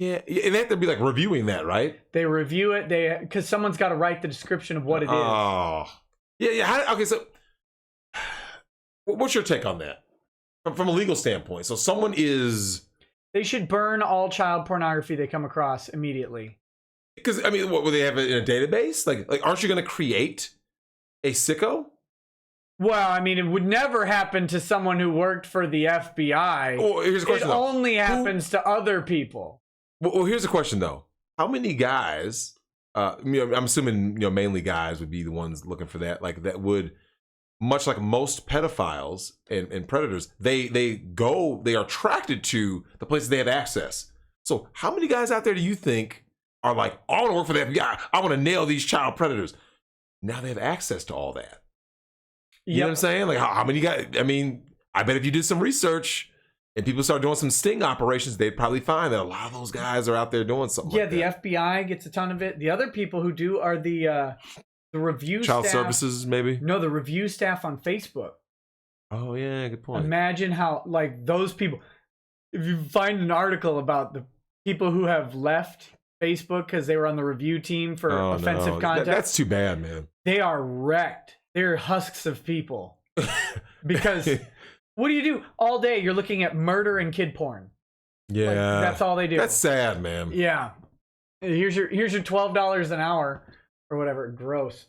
Yeah, and they have to be like reviewing that, right? They review it, because someone's got to write the description of what it is. Oh. Yeah. Okay, so what's your take on that? From a legal standpoint. So someone is... They should burn all child pornography they come across immediately. Because, I mean, what, will they have it in a database? Like aren't you going to create a sicko? Well, I mean, it would never happen to someone who worked for the FBI. Oh, here's a question, it only happens to other people. Well, here's a question, though. How many guys, I'm assuming, mainly guys would be the ones looking for that, like that would, much like most pedophiles and predators, they are attracted to the places they have access. So how many guys out there do you think are like, I want to work for the FBI, I want to nail these child predators? Now they have access to all that. You know what I'm saying? Like how many guys, I mean, I bet if you did some research and people start doing some sting operations, they'd probably find that a lot of those guys are out there doing something like that. Yeah, the FBI gets a ton of it. The other people who do are the review Child staff. services, maybe? No, the review staff on Facebook. Oh, yeah, good point. Imagine how, like, those people, if you find an article about the people who have left Facebook because they were on the review team for offensive content. That's too bad, man. They are wrecked. They're husks of people. Because what do? All day you're looking at murder and kid porn. Yeah. Like, that's all they do. That's sad, man. Yeah. Here's your $12 an hour or whatever. Gross.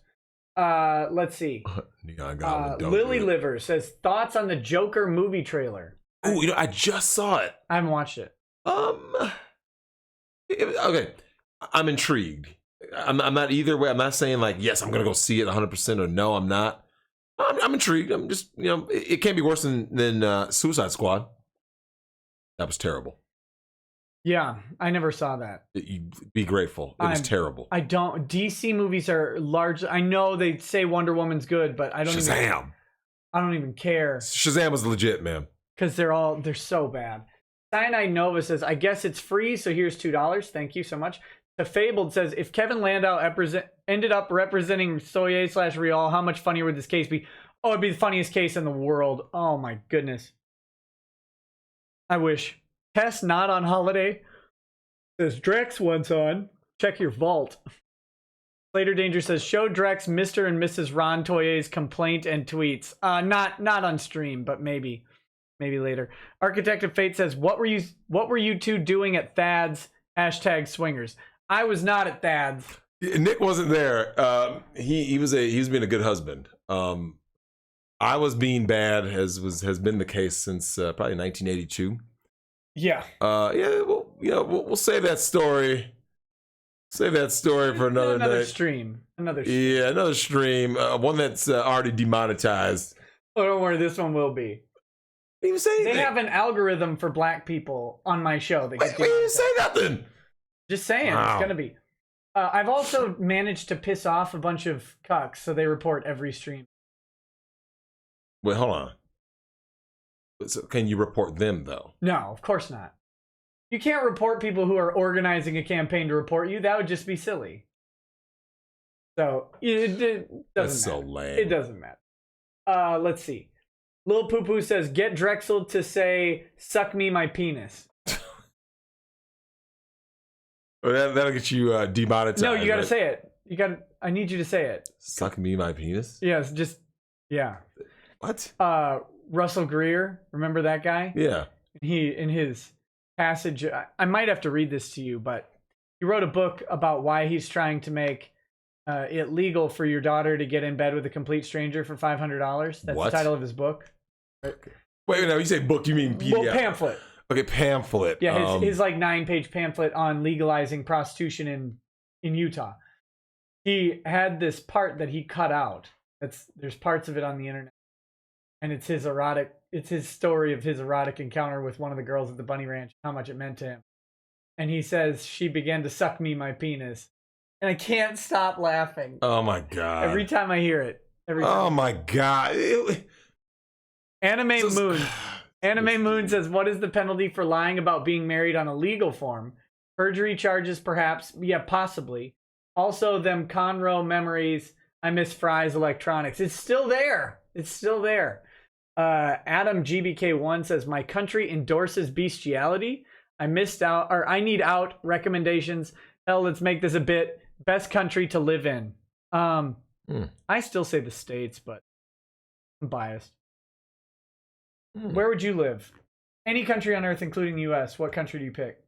Let's see. Lily Liver says, thoughts on the Joker movie trailer. Oh, I just saw it. I haven't watched it. Okay. I'm intrigued. I'm not either way. I'm not saying like, yes, I'm going to go see it 100% or no, I'm not. I'm intrigued. I'm just, it can't be worse than Suicide Squad. That was terrible. Yeah, I never saw that. You'd be grateful. It was terrible. I don't. DC movies are largely. I know they say Wonder Woman's good, but I don't. Shazam. I don't even care. Shazam was legit, man. Because they're so bad. Cyanide Nova says, I guess it's free, so here's $2. Thank you so much. The Fabled says, if Kevin Landau ended up representing Soye/Rial, how much funnier would this case be? Oh, it'd be the funniest case in the world. Oh my goodness. I wish. Tess not on holiday. Says Drex once on. Check your vault. Slater Danger says, show Drex Mr. and Mrs. Ron Toye's complaint and tweets. Not on stream, but maybe later. Architect of Fate says, what were you two doing at Thad's #swingers? I was not at Thad's. Nick wasn't there. He was being a good husband. I was being bad, has been the case since probably 1982. Yeah. Yeah. Well, we'll save that story. Save that story for another night. Stream. Yeah, another stream. One that's already demonetized. Oh, don't worry, this one will be. Didn't even say anything. They have an algorithm for black people on my show. Wait, you didn't say nothing. Just saying, It's gonna be. I've also managed to piss off a bunch of cucks, so they report every stream. Wait, hold on. So can you report them though? No, of course not. You can't report people who are organizing a campaign to report you. That would just be silly. So it doesn't That's matter. so lame. It doesn't matter. Let's see. Lil Poo Poo says, get Drexel to say, suck me my penis. Well, that'll get you demonetized. No, you gotta say it. I need you to say it. Suck me my penis? Yes, yeah. What? Russell Greer, remember that guy? Yeah. He, in his passage, I might have to read this to you, but he wrote a book about why he's trying to make it legal for your daughter to get in bed with a complete stranger for $500. That's what? The title of his book. Wait, no, you say book, you mean PDF? Well, pamphlet. Okay, pamphlet. Yeah, his like 9-page pamphlet on legalizing prostitution in Utah. He had this part that he cut out. There's parts of it on the internet. And it's his story of his erotic encounter with one of the girls at the bunny ranch, how much it meant to him. And he says, she began to suck me my penis. And I can't stop laughing. Oh my God. Every time I hear it. Oh my God. Anime Moon. Anime Moon says, what is the penalty for lying about being married on a legal form? Perjury charges, perhaps. Yeah, possibly. Also, them Conroe memories. I miss Fry's Electronics. It's still there. It's still there. Adam GBK1 says, my country endorses bestiality. I missed out, or I need out recommendations. Hell, let's make this a bit. Best country to live in. I still say the States, but I'm biased. Where would you live? Any country on earth, including the U.S. What country do you pick?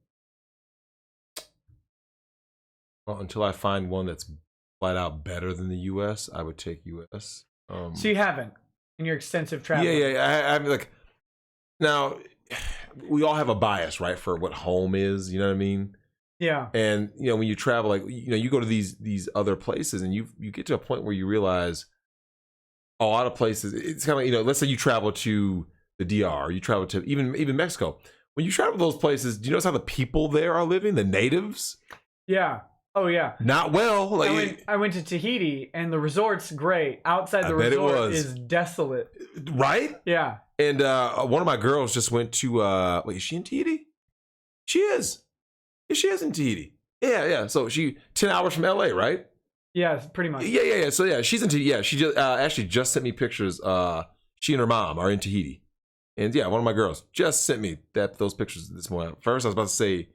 Well, until I find one that's flat out better than the U.S., I would take U.S. So you haven't in your extensive travel? Yeah. I mean, like, now, we all have a bias, right, for what home is. You know what I mean? Yeah. And when you travel, like, you go to these other places, and you get to a point where you realize a lot of places. It's kind of like, let's say you travel to the DR, you travel to even Mexico. When you travel to those places, do you notice how the people there are living? The natives? Yeah. Oh yeah. Not well. Like, I went to Tahiti, and the resort's great. Outside the resort is desolate. Right? Yeah. And one of my girls just went to wait, is she in Tahiti? She is. Yeah, she is in Tahiti. Yeah. So she 10 hours from LA, right? Yeah, pretty much. Yeah. So yeah, she's in Tahiti. Yeah, she just actually just sent me pictures. She and her mom are in Tahiti. And yeah, one of my girls just sent me those pictures this morning. First, I was about to say,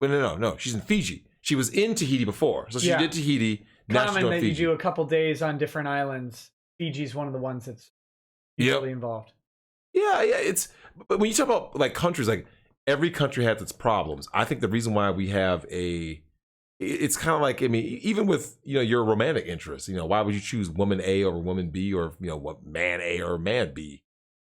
but no, she's in Fiji. She was in Tahiti before, so she did Tahiti. Now she's Common doing that Fiji. you do a couple days on different islands. Fiji's one of the ones that's usually involved. Yeah. But when you talk about like countries, like every country has its problems. I think the reason why we have it's kind of like, I mean, even with your romantic interests, why would you choose woman A over woman B, or what man A or man B?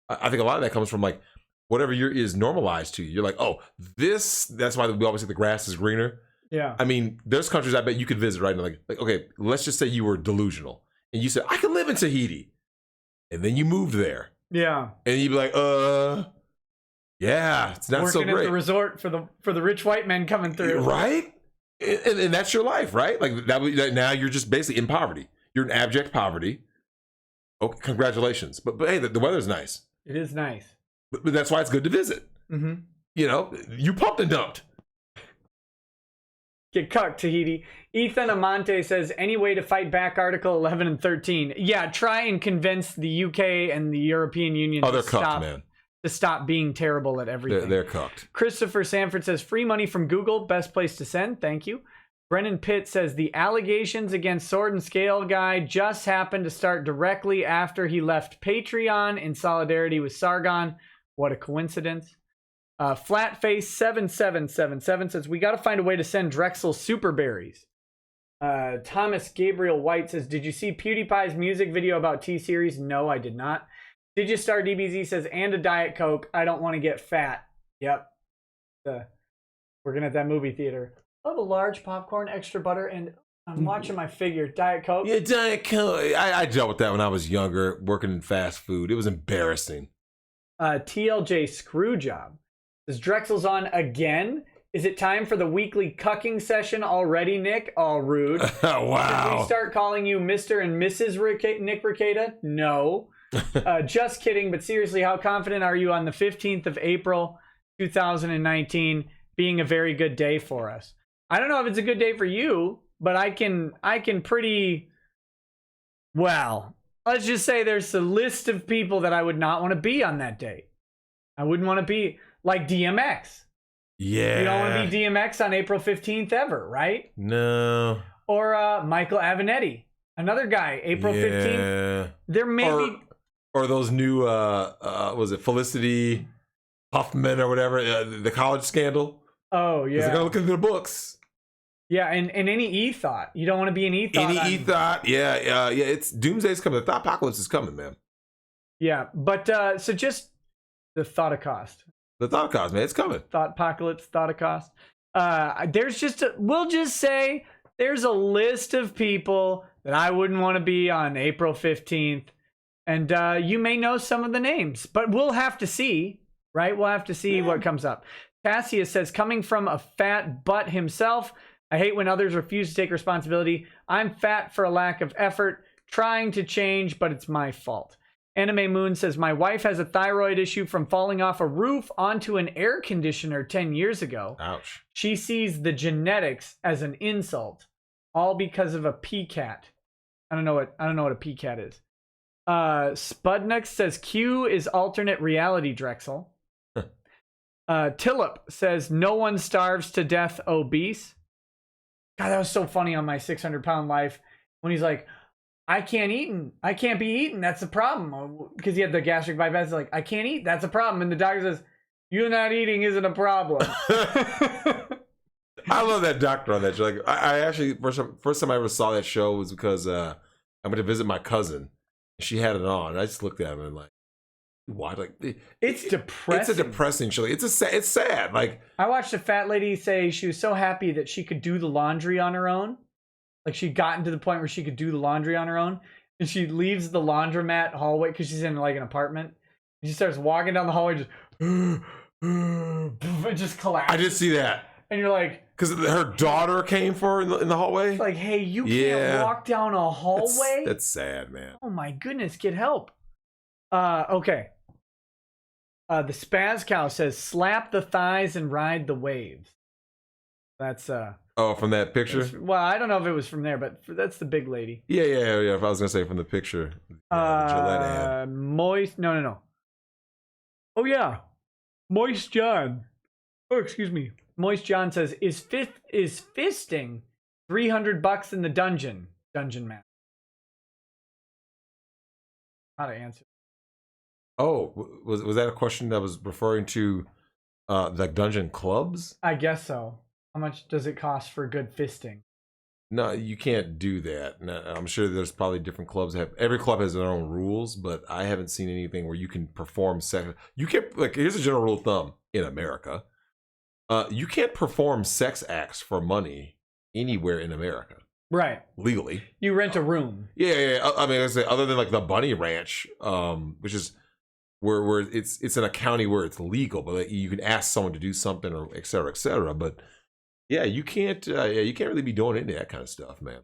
I think a lot of that comes from like whatever is normalized to you. You're like, oh, that's why we always say the grass is greener. Yeah. I mean, there's countries I bet you could visit right now. Like, okay, let's just say you were delusional and you said, I can live in Tahiti. And then you moved there. Yeah. And you'd be like, yeah, it's not working so great. At the resort for the rich white men coming through. Right? And that's your life, right? Like now you're just basically in poverty. You're in abject poverty. Okay, congratulations. But hey, the weather's nice. It is nice. But that's why it's good to visit. Mm-hmm. You pumped and dumped. Get cucked, Tahiti. Ethan Amante says, any way to fight back Article 11 and 13? Yeah, try and convince the UK and the European Union to stop being terrible at everything. They're cooked. Christopher Sanford says, free money from Google, best place to send. Thank you. Brennan Pitt says, the allegations against Sword and Scale guy just happened to start directly after he left Patreon in solidarity with Sargon. What a coincidence. Flatface7777 says, we got to find a way to send Drexel super berries. Thomas Gabriel White says, did you see PewDiePie's music video about T-Series? No, I did not. Digistar DBZ says, and a Diet Coke. I don't want to get fat. Yep. Working at that movie theater. I have a large popcorn, extra butter, and I'm watching my figure. Diet Coke. Yeah, Diet Coke. I dealt with that when I was younger, working in fast food. It was embarrassing. TLJ Screwjob. Is Drexel's on again? Is it time for the weekly cucking session already, Nick? All rude. Wow. Did we start calling you Mr. and Mrs. Nick Rekieta? No. Just kidding, but seriously, how confident are you on the 15th of April, 2019 being a very good day for us? I don't know if it's a good day for you, but I can pretty well. Let's just say there's a list of people that I would not want to be on that day. I wouldn't want to be like DMX. Yeah. You don't want to be DMX on April 15th ever, right? No. Or Michael Avenatti, another guy, April 15th. There may be. Or those new, was it Felicity Huffman or whatever, the college scandal? Oh, yeah. They're going to look into their books. Yeah, and any e-thought. You don't want to be an e-thought. Any e-thought, yeah. It's doomsday's coming. The thought apocalypse is coming, man. Yeah, but so just the thought of cost. The thought of cost, man, it's coming. Thought apocalypse, thought of cost. There's just we'll just say there's a list of people that I wouldn't want to be on April 15th. And you may know some of the names, but we'll have to see, right? We'll have to see what comes up. Cassius says, coming from a fat butt himself, I hate when others refuse to take responsibility. I'm fat for a lack of effort, trying to change, but it's my fault. Anime Moon says, my wife has a thyroid issue from falling off a roof onto an air conditioner 10 years ago. Ouch. She sees the genetics as an insult, all because of a PCAT. I don't know what a PCAT is. Spudnux says Q is alternate reality Drexel. Tillip says no one starves to death obese. God, that was so funny on my 600-pound life when he's like, I can't be eaten. That's the problem. Because he had the gastric bypass. Like, I can't eat. That's a problem. And the doctor says, you not eating isn't a problem. I love that doctor on that show. Like, I actually, first time I ever saw that show was because I went to visit my cousin. She had it on. And I just looked at him and like, why? Like, it's depressing. It's a depressing show. It's sad. Like, I watched a fat lady say she was so happy that she could do the laundry on her own. Like, she'd gotten to the point where she could do the laundry on her own. And she leaves the laundromat hallway because she's in like an apartment. And she starts walking down the hallway, just it just collapses. I did see that. And you're like, because her daughter came for her in the hallway. It's like, hey, you can't walk down a hallway. That's sad, man. Oh my goodness, get help. Okay. The Spaz Cow says, slap the thighs and ride the waves. That's oh, from that picture? Well, I don't know if it was from there, but that's the big lady. Yeah. If I was gonna say from the picture, the Gillette ad. Moist. No. Oh yeah, Moist John. Oh, excuse me. Moist John says, is fisting $300 in the dungeon map? How to answer. Oh, was that a question that was referring to the dungeon clubs? I guess so. How much does it cost for good fisting? No, you can't do that. No, I'm sure there's probably different clubs that have. Every club has their own rules, but I haven't seen anything where you can perform sex. You can't, like, here's a general rule of thumb in America. You can't perform sex acts for money anywhere in America. Right. Legally. You rent a room. Yeah. I mean, I say other than like the Bunny Ranch, which is where it's in a county where it's legal, but like, you can ask someone to do something or et cetera. But yeah, you can't really be doing any of that kind of stuff, man.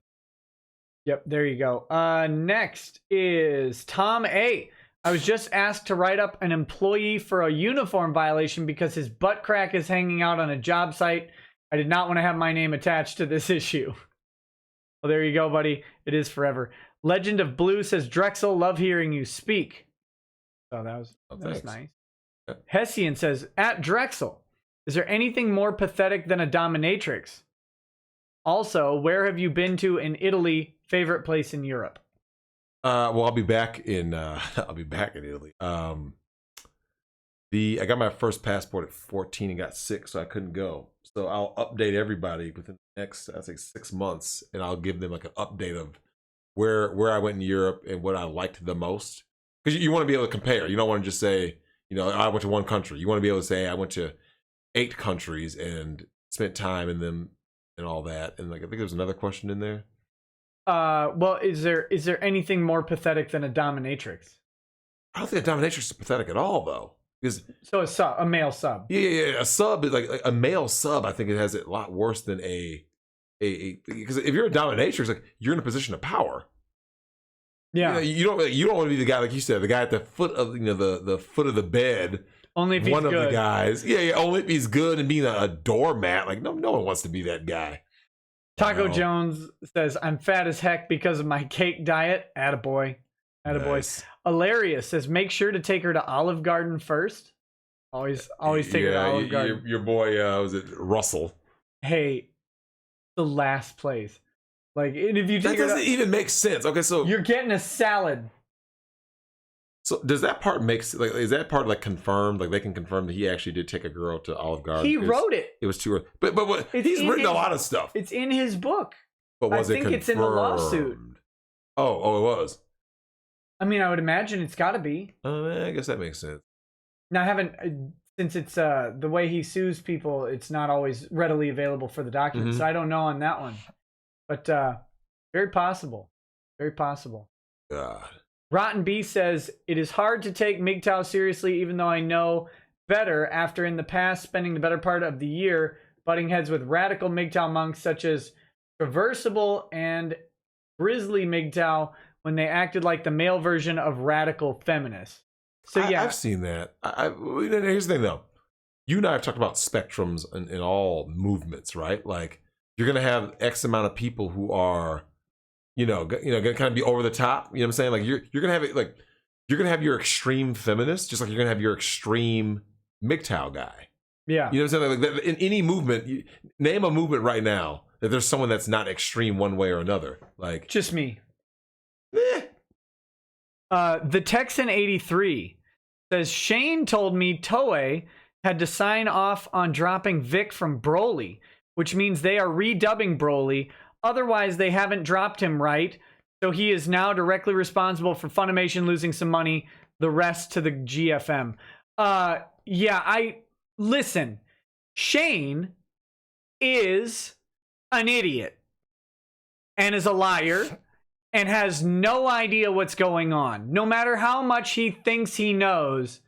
Yep, there you go. Next is Tom A. I was just asked to write up an employee for a uniform violation because his butt crack is hanging out on a job site. I did not want to have my name attached to this issue. Well, there you go, buddy. It is forever. Legend of Blue says, Drexel, love hearing you speak. So that was nice. Yeah. Hessian says, at Drexel, is there anything more pathetic than a dominatrix? Also, where have you been to in Italy? Favorite place in Europe? Well, I'll be back in Italy. I got my first passport at 14 and got sick, so I couldn't go. So I'll update everybody within the next, I think, 6 months, and I'll give them like an update of where I went in Europe and what I liked the most. Because you want to be able to compare. You don't want to just say, I went to one country. You want to be able to say I went to 8 countries and spent time in them and all that. And like, I think there's another question in there. Well, is there anything more pathetic than a dominatrix? I don't think a dominatrix is pathetic at all, though. So a male sub. Yeah. A sub is like a male sub. I think it has it a lot worse than a because if you're a dominatrix, like, you're in a position of power. Yeah. You don't want to be the guy, like you said, the guy at the foot of the foot of the bed. Only if he's one good. Of the guys. Yeah. Only if he's good and being a doormat. Like no one wants to be that guy. Taco Jones says, I'm fat as heck because of my cake diet. Attaboy. Nice. Hilarious says, make sure to take her to Olive Garden first. Always take her to Olive Garden. Your boy, was it Russell? Hey, the last place. Like, if you take that doesn't even make sense. Okay, so you're getting a salad. So does that part like, is that part like confirmed? Like they can confirm that he actually did take a girl to Olive Garden? He wrote it. It was too early. But what, he's written a lot of stuff. It's in his book. But was it confirmed? I think it's in the lawsuit. Oh, it was. I mean, I would imagine it's got to be. I guess that makes sense. Now, I haven't, since it's the way he sues people, it's not always readily available for the documents. So I don't know on that one. But very possible. Very possible. God. Rotten B says, it is hard to take MGTOW seriously, even though I know better after in the past spending the better part of the year butting heads with radical MGTOW monks such as Traversable and Grizzly MGTOW when they acted like the male version of radical feminists. So yeah, I've seen that. Here's the thing, though. You and I have talked about spectrums in all movements, right? Like you're gonna have X amount of people who are, gonna kind of be over the top. You know what I'm saying? Like you're gonna have it like you're gonna have your extreme feminist, just like you're gonna have your extreme MGTOW guy. yeah. You know what I'm saying? Like in any movement, name a movement right now that there's someone that's not extreme one way or another. Like Just me. eh. The Texan 83 says Shane told me Toei had to sign off on dropping Vic from Broly, which means they are redubbing Broly. Otherwise, they haven't dropped him right. So he is now directly responsible for Funimation losing some money, the rest to the GFM. Listen, Shane is an idiot and is a liar and has no idea what's going on. No matter how much he thinks he knows,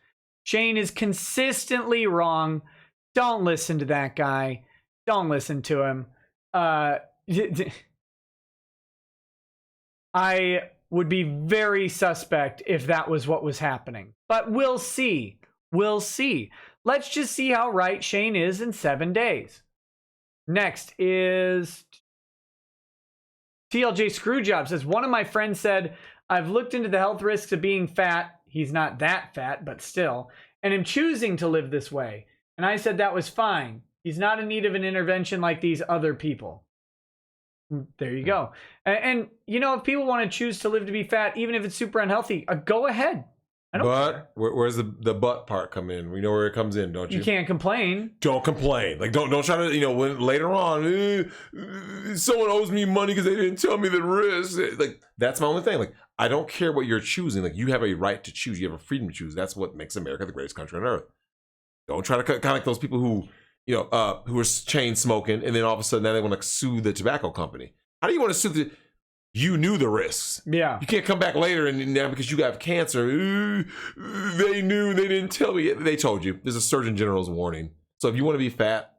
Shane is consistently wrong. Don't listen to that guy. Don't listen to him. I would be very suspect if that was what was happening. But we'll see. We'll see. Let's just see how right Shane is in 7 days. Next is TLJ Screwjob says, one of my friends said, I've looked into the health risks of being fat. He's not that fat, but still. And am choosing to live this way. And I said that was fine. He's not in need of an intervention like these other people. There you go. And if people want to choose to live to be fat, even if it's super unhealthy, go ahead. I don't care. Where's the butt part come in? We know where it comes in, don't you? You can't complain. Don't complain. Like don't try to when later on someone owes me money because they didn't tell me the risk. Like that's my only thing. Like I don't care what you're choosing. Like you have a right to choose. You have a freedom to choose. That's what makes America the greatest country on earth. Don't try to kind of like those people who who are chain smoking and then all of a sudden now they want to sue the tobacco company. How do you want to sue you knew the risks. Yeah. You can't come back later and now because you got cancer, they knew, they didn't tell me. They told you. There's a Surgeon General's warning. So if you want to be fat,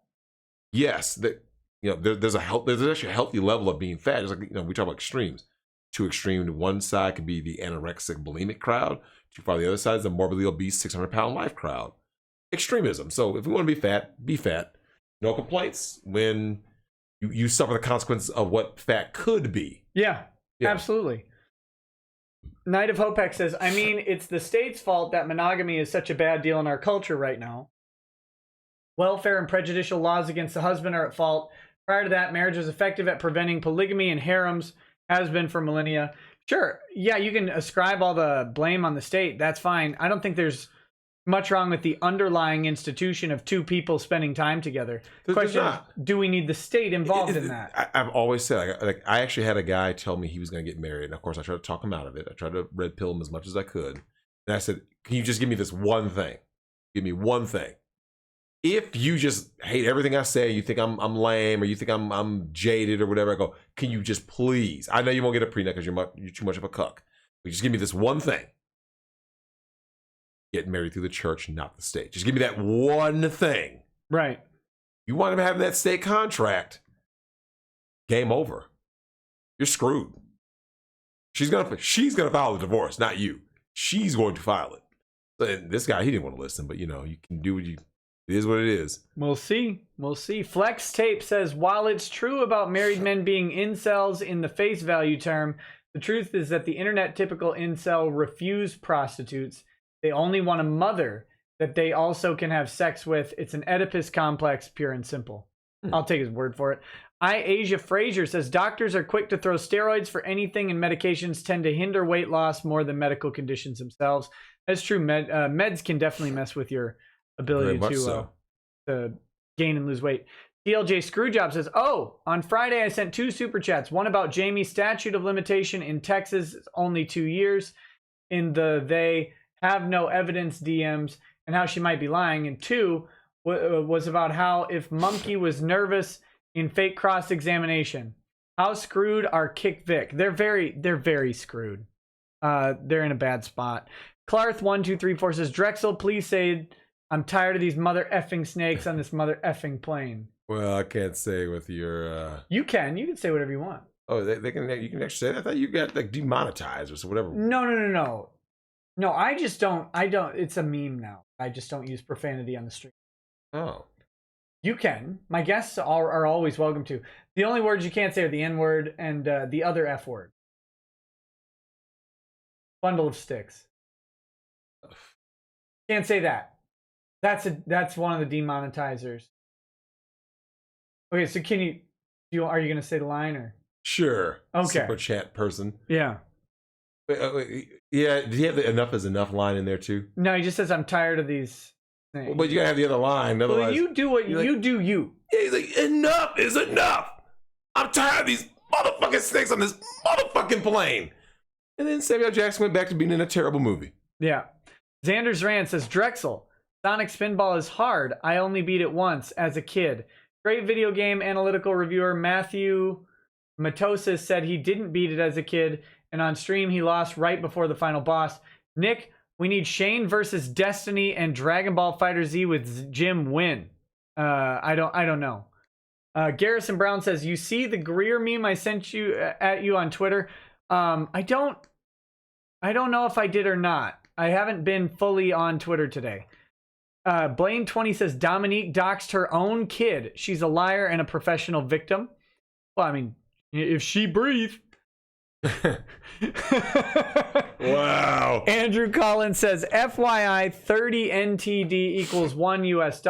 yes, there's actually a healthy level of being fat. It's like we talk about extremes. Too extreme to one side could be the anorexic bulimic crowd. Too far the other side is the morbidly obese 600-pound life crowd. Extremism. So if we want to be fat, be fat. No complaints when you suffer the consequences of what fat could be. Yeah, absolutely. Knight of Hopex says, I mean, it's the state's fault that monogamy is such a bad deal in our culture right now. Welfare and prejudicial laws against the husband are at fault. Prior to that, marriage was effective at preventing polygamy and harems, has been for millennia. Sure, yeah, you can ascribe all the blame on the state. That's fine. I don't think there's much wrong with the underlying institution of two people spending time together. The question is, do we need the state involved in that? I've always said, like, I actually had a guy tell me he was going to get married. And of course, I tried to talk him out of it. I tried to red pill him as much as I could. And I said, can you just give me this one thing? Give me one thing. If you just hate everything I say, you think I'm lame or you think I'm jaded or whatever, I go, can you just please? I know you won't get a prenup because you're too much of a cuck. But just give me this one thing. Get married through the church, not the state. Just give me that one thing. Right. You wind up having that state contract, game over. You're screwed. She's gonna file the divorce, not you. She's going to file it. And this guy, he didn't want to listen, but you can do it is what it is. We'll see. Flex Tape says, while it's true about married men being incels in the face value term, the truth is that the internet typical incel refuse prostitutes. They only want a mother that they also can have sex with. It's an Oedipus complex, pure and simple. I'll take his word for it. Asia Frazier says, doctors are quick to throw steroids for anything and medications tend to hinder weight loss more than medical conditions themselves. That's true. Meds can definitely mess with your ability to gain and lose weight. DLJ Screwjob says, on Friday I sent 2 super chats. One about Jamie's statute of limitation in Texas, only 2 years. In the they have no evidence DMs and how she might be lying. And 2 was about how if Monkey was nervous in fake cross-examination. How screwed are Kick Vic? They're very screwed. They're in a bad spot. Clarth1234 says, Drexel, please say I'm tired of these mother effing snakes on this mother effing plane. Well, I can't say with your... You can say whatever you want. Oh, they can. You can actually say that. I thought you got like demonetized or so whatever. No. No, I just don't. I don't. It's a meme now. I just don't use profanity on the stream. Oh. You can. My guests are always welcome to. The only words you can't say are the N word and the other F word. Bundle of sticks. Can't say that. That's one of the demonetizers. Okay, so are you gonna say the line or? Sure. Okay. Super chat person. Yeah. Wait, yeah. Do you have the enough is enough line in there too? No, he just says I'm tired of these things. Well, but you gotta have the other line. Otherwise, well, you do what you do. You. Yeah, he's like, enough is enough. I'm tired of these motherfucking snakes on this motherfucking plane. And then Samuel Jackson went back to being in a terrible movie. Yeah. Xander's Rand says, Drexel, Sonic Spinball is hard. I only beat it once as a kid. Great video game analytical reviewer Matthew Matosis said he didn't beat it as a kid, and on stream he lost right before the final boss. Nick, we need Shane versus Destiny and Dragon Ball FighterZ with Jim win. I don't know. Garrison Brown says, you see the Greer meme I sent you at you on Twitter? I don't know if I did or not. I haven't been fully on Twitter today. Blaine20 says Dominique doxed her own kid. She's a liar and a professional victim. Well, I mean, if she breathed. Wow. Andrew Collins says FYI 30 NTD equals $1 US.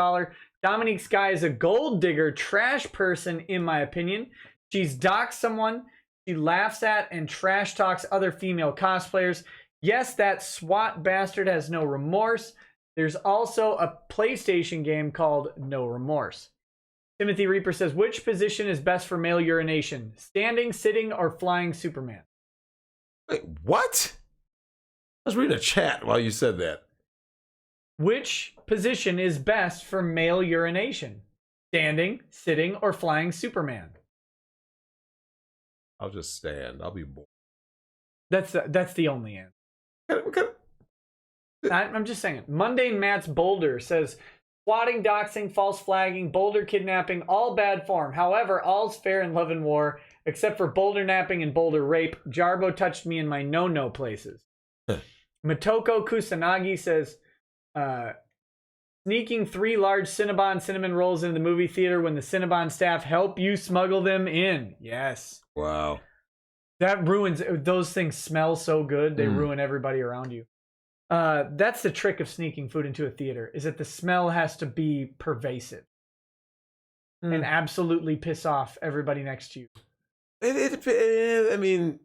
Dominique Sky is a gold digger trash person in my opinion. She's doxed someone she laughs at and trash talks other female cosplayers. Yes, that SWAT bastard has no remorse. There's also a PlayStation game called No Remorse. Timothy Reaper says, which position is best for male urination? Standing, sitting, or flying Superman? Wait, what? I was reading a chat while you said that. Which position is best for male urination? Standing, sitting, or flying Superman? I'll just stand. I'll be bored. That's the only answer. I'm just saying. Mundane Matt's Boulder says, swatting, doxing, false flagging, boulder kidnapping, all bad form. However, all's fair in love and war, except for boulder napping and boulder rape. Jarbo touched me in my no-no places. Motoko Kusanagi says, sneaking 3 large Cinnabon cinnamon rolls into the movie theater when the Cinnabon staff help you smuggle them in. Yes. Wow. That ruins, those things smell so good, they ruin everybody around you. That's the trick of sneaking food into a theater, is that the smell has to be pervasive and absolutely piss off everybody next to you. I mean,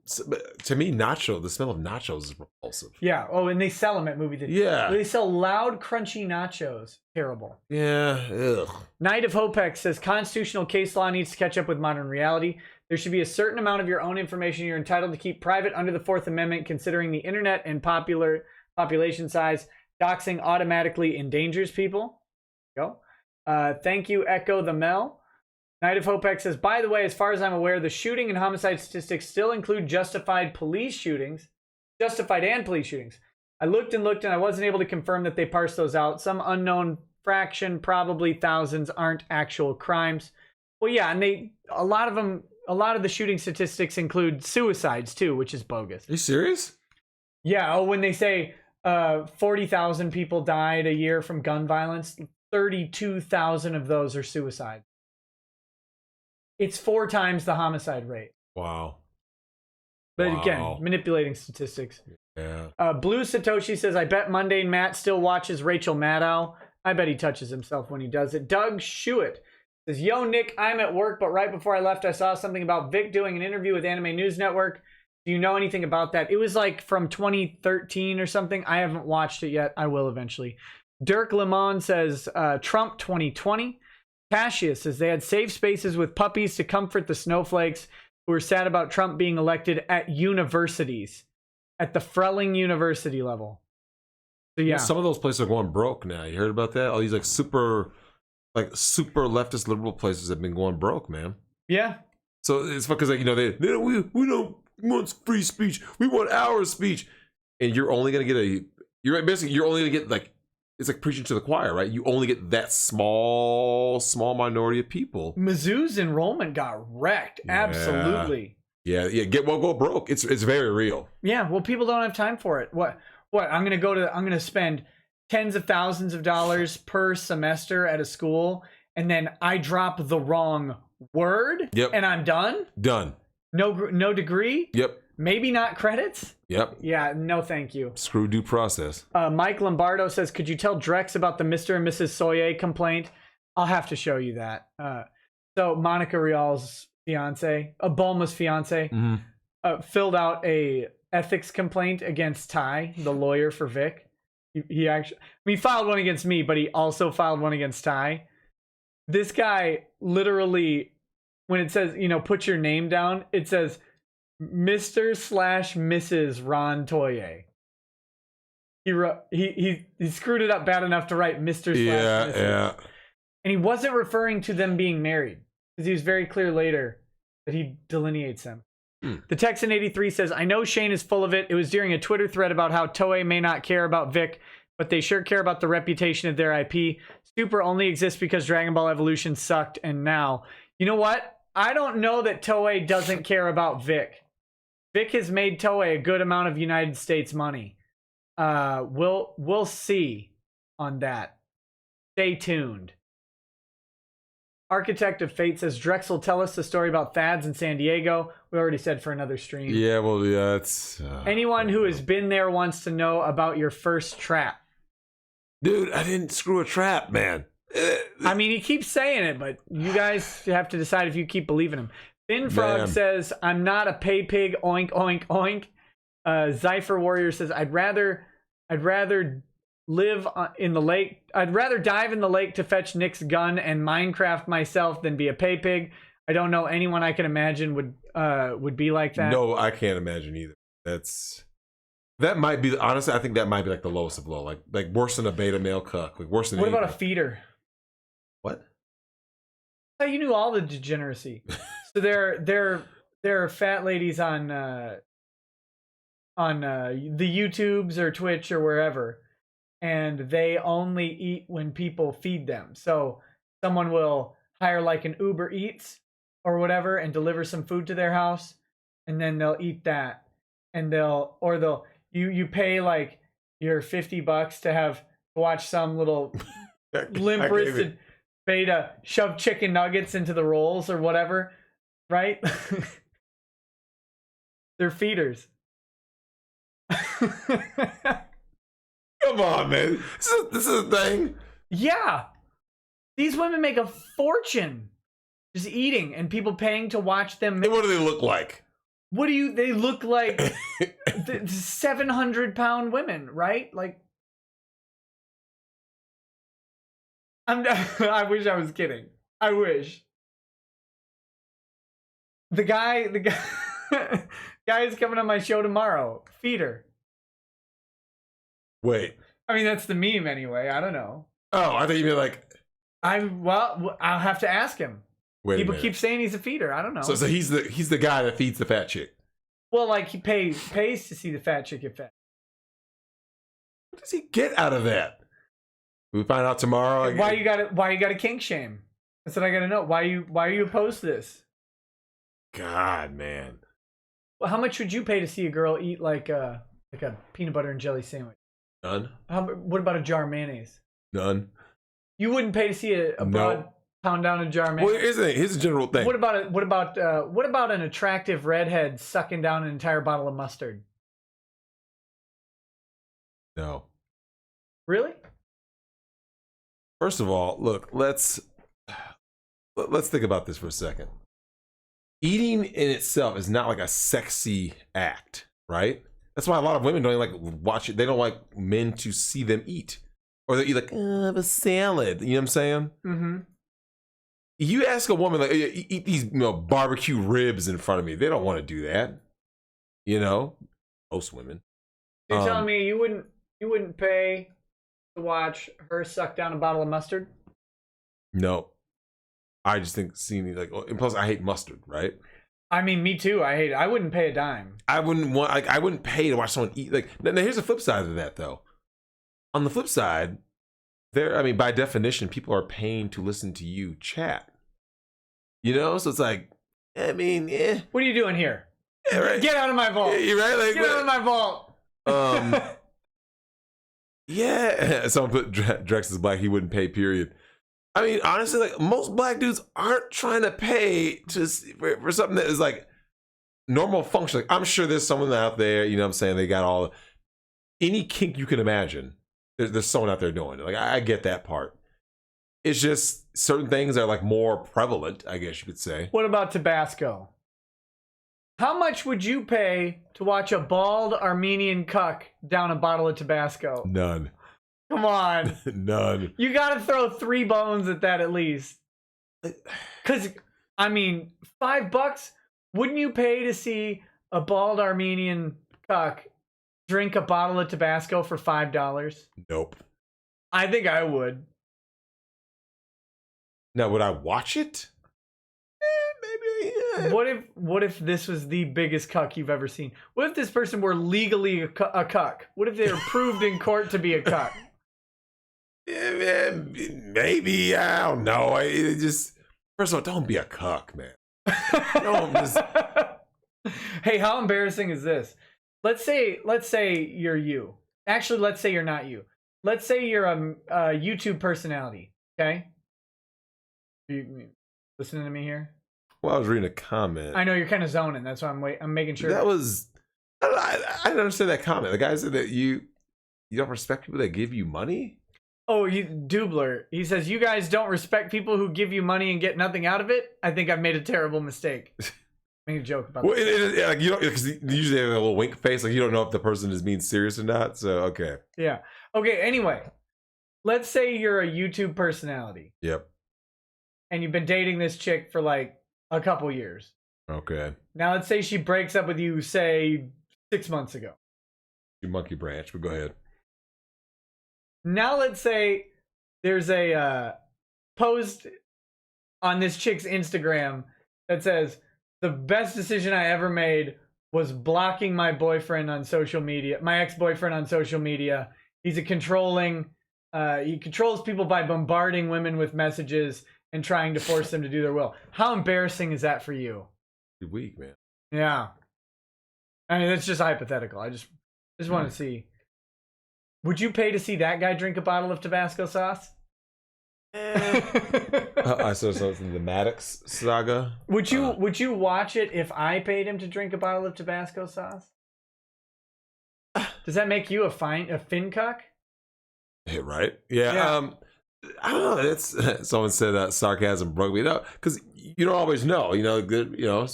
to me, the smell of nachos is repulsive. Yeah. Oh, and they sell them at movie theaters. Yeah. They sell loud, crunchy nachos. Terrible. Yeah. Ugh. Knight of Hopex says, constitutional case law needs to catch up with modern reality. There should be a certain amount of your own information you're entitled to keep private under the 4th Amendment, considering the internet and population size. Doxing automatically endangers people. Go. Thank you, Echo the Mel. Knight of Hopex says, by the way, as far as I'm aware, the shooting and homicide statistics still include justified and police shootings. I looked and I wasn't able to confirm that they parsed those out. Some unknown fraction, probably thousands, aren't actual crimes. Well, yeah, and a lot of the shooting statistics include suicides too, which is bogus. Are you serious? Yeah. Oh, when they say 40,000 people died a year from gun violence, 32,000 of those are suicides. It's 4 times the homicide rate. Wow. But again, manipulating statistics. Yeah. Blue Satoshi says, I bet Mundane Matt still watches Rachel Maddow. I bet he touches himself when he does it. Doug Shuett says, yo, Nick, I'm at work, but right before I left, I saw something about Vic doing an interview with Anime News Network. Do you know anything about that? It was like from 2013 or something. I haven't watched it yet. I will eventually. Dirk Lemon says, Trump 2020. Cassius says they had safe spaces with puppies to comfort the snowflakes who were sad about Trump being elected at universities, at the Frelling University level. So yeah, some of those places are going broke now. You heard about that? All these super leftist liberal places have been going broke, man. Yeah. So it's because we don't want free speech. We want our speech, and you're only gonna get you're only gonna get it's like preaching to the choir, right? You only get that small minority of people. Mizzou's enrollment got wrecked. Yeah. Absolutely. Yeah, get well, go broke. It's very real. Yeah, well, people don't have time for it. What? I'm gonna spend tens of thousands of dollars per semester at a school, and then I drop the wrong word, and I'm done. Done. No degree. Yep. Maybe not credits. Yep. Yeah, no thank you. Screw due process. Mike Lombardo says, could you tell Drex about the Mr. and Mrs. Soye complaint? I'll have to show you that. So Monica Rial's fiance, Bulma's fiance, filled out a ethics complaint against Ty, the lawyer for Vic. He actually, he filed one against me, but he also filed one against Ty. This guy literally, when it says, put your name down, it says Mr./Mrs. Ron Toye. He screwed it up bad enough to write Mr. /Mrs. Yeah. And he wasn't referring to them being married, because he was very clear later that he delineates them. The Texan 83 says, I know Shane is full of it. It was during a Twitter thread about how Toei may not care about Vic, but they sure care about the reputation of their IP. Super only exists because Dragon Ball Evolution sucked, and now. You know what? I don't know that Toei doesn't care about Vic. Vic has made Toei a good amount of United States money. We'll see on that. Stay tuned. Architect of Fate says, Drexel, tell us the story about Thad's in San Diego. We already said for another stream. Yeah, well, yeah, it's... Anyone who has been there wants to know about your first trap. Dude, I didn't screw a trap, man. I mean, he keeps saying it, but you guys have to decide if you keep believing him. Finn Frog says, I'm not a pay pig, oink, oink, oink. Zypher Warrior says, I'd rather live in the lake. I'd rather dive in the lake to fetch Nick's gun and Minecraft myself than be a pay pig. I don't know anyone I can imagine would be like that. No, I can't imagine either. That might be, honestly, I think that might be like the lowest of low. Like worse than a beta male cuck. Like worse than What about a feeder? What? Oh, you knew all the degeneracy. So there are fat ladies on the YouTubes or Twitch or wherever, and they only eat when people feed them. So someone will hire like an Uber Eats or whatever and deliver some food to their house, and then they'll eat that, and you pay like your $50 to watch some little limp-wristed beta shove chicken nuggets into the rolls or whatever, right? They're feeders. Come on, man. This is a thing. Yeah. These women make a fortune just eating and people paying to watch them. And what do they look like? They look like 700-pound women, right? Like, I wish I was kidding. I wish. The guy is coming on my show tomorrow. Feeder. Wait. I mean, that's the meme anyway. I don't know. Oh, I thought you meant like... I'll have to ask him. People keep saying he's a feeder. I don't know. So he's the guy that feeds the fat chick. Well, like he pays to see the fat chick get fat. What does he get out of that? We find out tomorrow. Why you got a kink shame? That's what I gotta know. Why you opposed to this? God, man. Well, how much would you pay to see a girl eat like a peanut butter and jelly sandwich? None. What about a jar of mayonnaise? None. You wouldn't pay to see a broad pound down a jar of mayonnaise. Well, here's a general thing. What about an attractive redhead sucking down an entire bottle of mustard? No. Really? First of all, look, let's think about this for a second. Eating in itself is not like a sexy act, right? That's why a lot of women don't like watch it. They don't like men to see them eat. Or they eat like, a salad. You know what I'm saying? Mm-hmm. You ask a woman, like, eat these barbecue ribs in front of me. They don't want to do that. Most women. You're telling me you wouldn't pay to watch her suck down a bottle of mustard? No. I just think seeing like, and plus I hate mustard, right? I mean, me too. I hate it. I wouldn't pay a dime. I wouldn't pay to watch someone eat. Like, now here's the flip side of that, though. On the flip side, by definition, people are paying to listen to you chat. So it's like, What are you doing here? Yeah, right. Get out of my vault. Yeah, you're right. Like, Get out of my vault. Yeah. Someone put Drex is black. He wouldn't pay. Period. I mean, honestly, like most black dudes aren't trying to pay for something that is like normal function. Like, I'm sure there's someone out there. You know what I'm saying? They got all any kink you can imagine. There's someone out there doing it. Like I get that part. It's just certain things are like more prevalent, I guess you could say. What about Tabasco? How much would you pay to watch a bald Armenian cuck down a bottle of Tabasco? None. Come on. None. You gotta throw 3 bones at that at least. Cause I mean, $5, wouldn't you pay to see a bald Armenian cuck drink a bottle of Tabasco for $5? Nope. I think I would. Now, would I watch it? Maybe. Yeah. What if this was the biggest cuck you've ever seen? What if this person were legally a cuck? What if they were proved in court to be a cuck? Yeah, maybe. I don't know. It just first of all, don't be a cuck, man. Don't just. Hey, how embarrassing is this? Let's say you're you. Actually, let's say you're not you. Let's say you're a YouTube personality. Okay. You listening to me here? Well, I was reading a comment. I know you're kind of zoning. That's why I'm making sure. That was. I didn't understand that comment. The guy said that you don't respect people that give you money. Oh, Dubler. He says you guys don't respect people who give you money and get nothing out of it. I think I've made a terrible mistake. Made a joke about that. Like you don't, because usually they have a little wink face. Like you don't know if the person is being serious or not. So okay. Yeah. Okay. Anyway, let's say you're a YouTube personality. Yep. And you've been dating this chick for like a couple years. Okay. Now let's say she breaks up with you, say 6 months ago. You monkey branch, but go ahead. Now let's say there's a post on this chick's Instagram that says, the best decision I ever made was blocking my boyfriend on social media, my ex-boyfriend on social media. He's a controlling, he controls people by bombarding women with messages and trying to force them to do their will. How embarrassing is that for you? You're weak, man. Yeah. I mean, it's just hypothetical. I just want to see. Would you pay to see that guy drink a bottle of Tabasco sauce? I saw something in the Maddox saga. Would you watch it if I paid him to drink a bottle of Tabasco sauce? Does that make you a fin cuck? Hey, right? Yeah. I don't know. It's someone said sarcasm broke me up because you don't always know. You know, good. You know,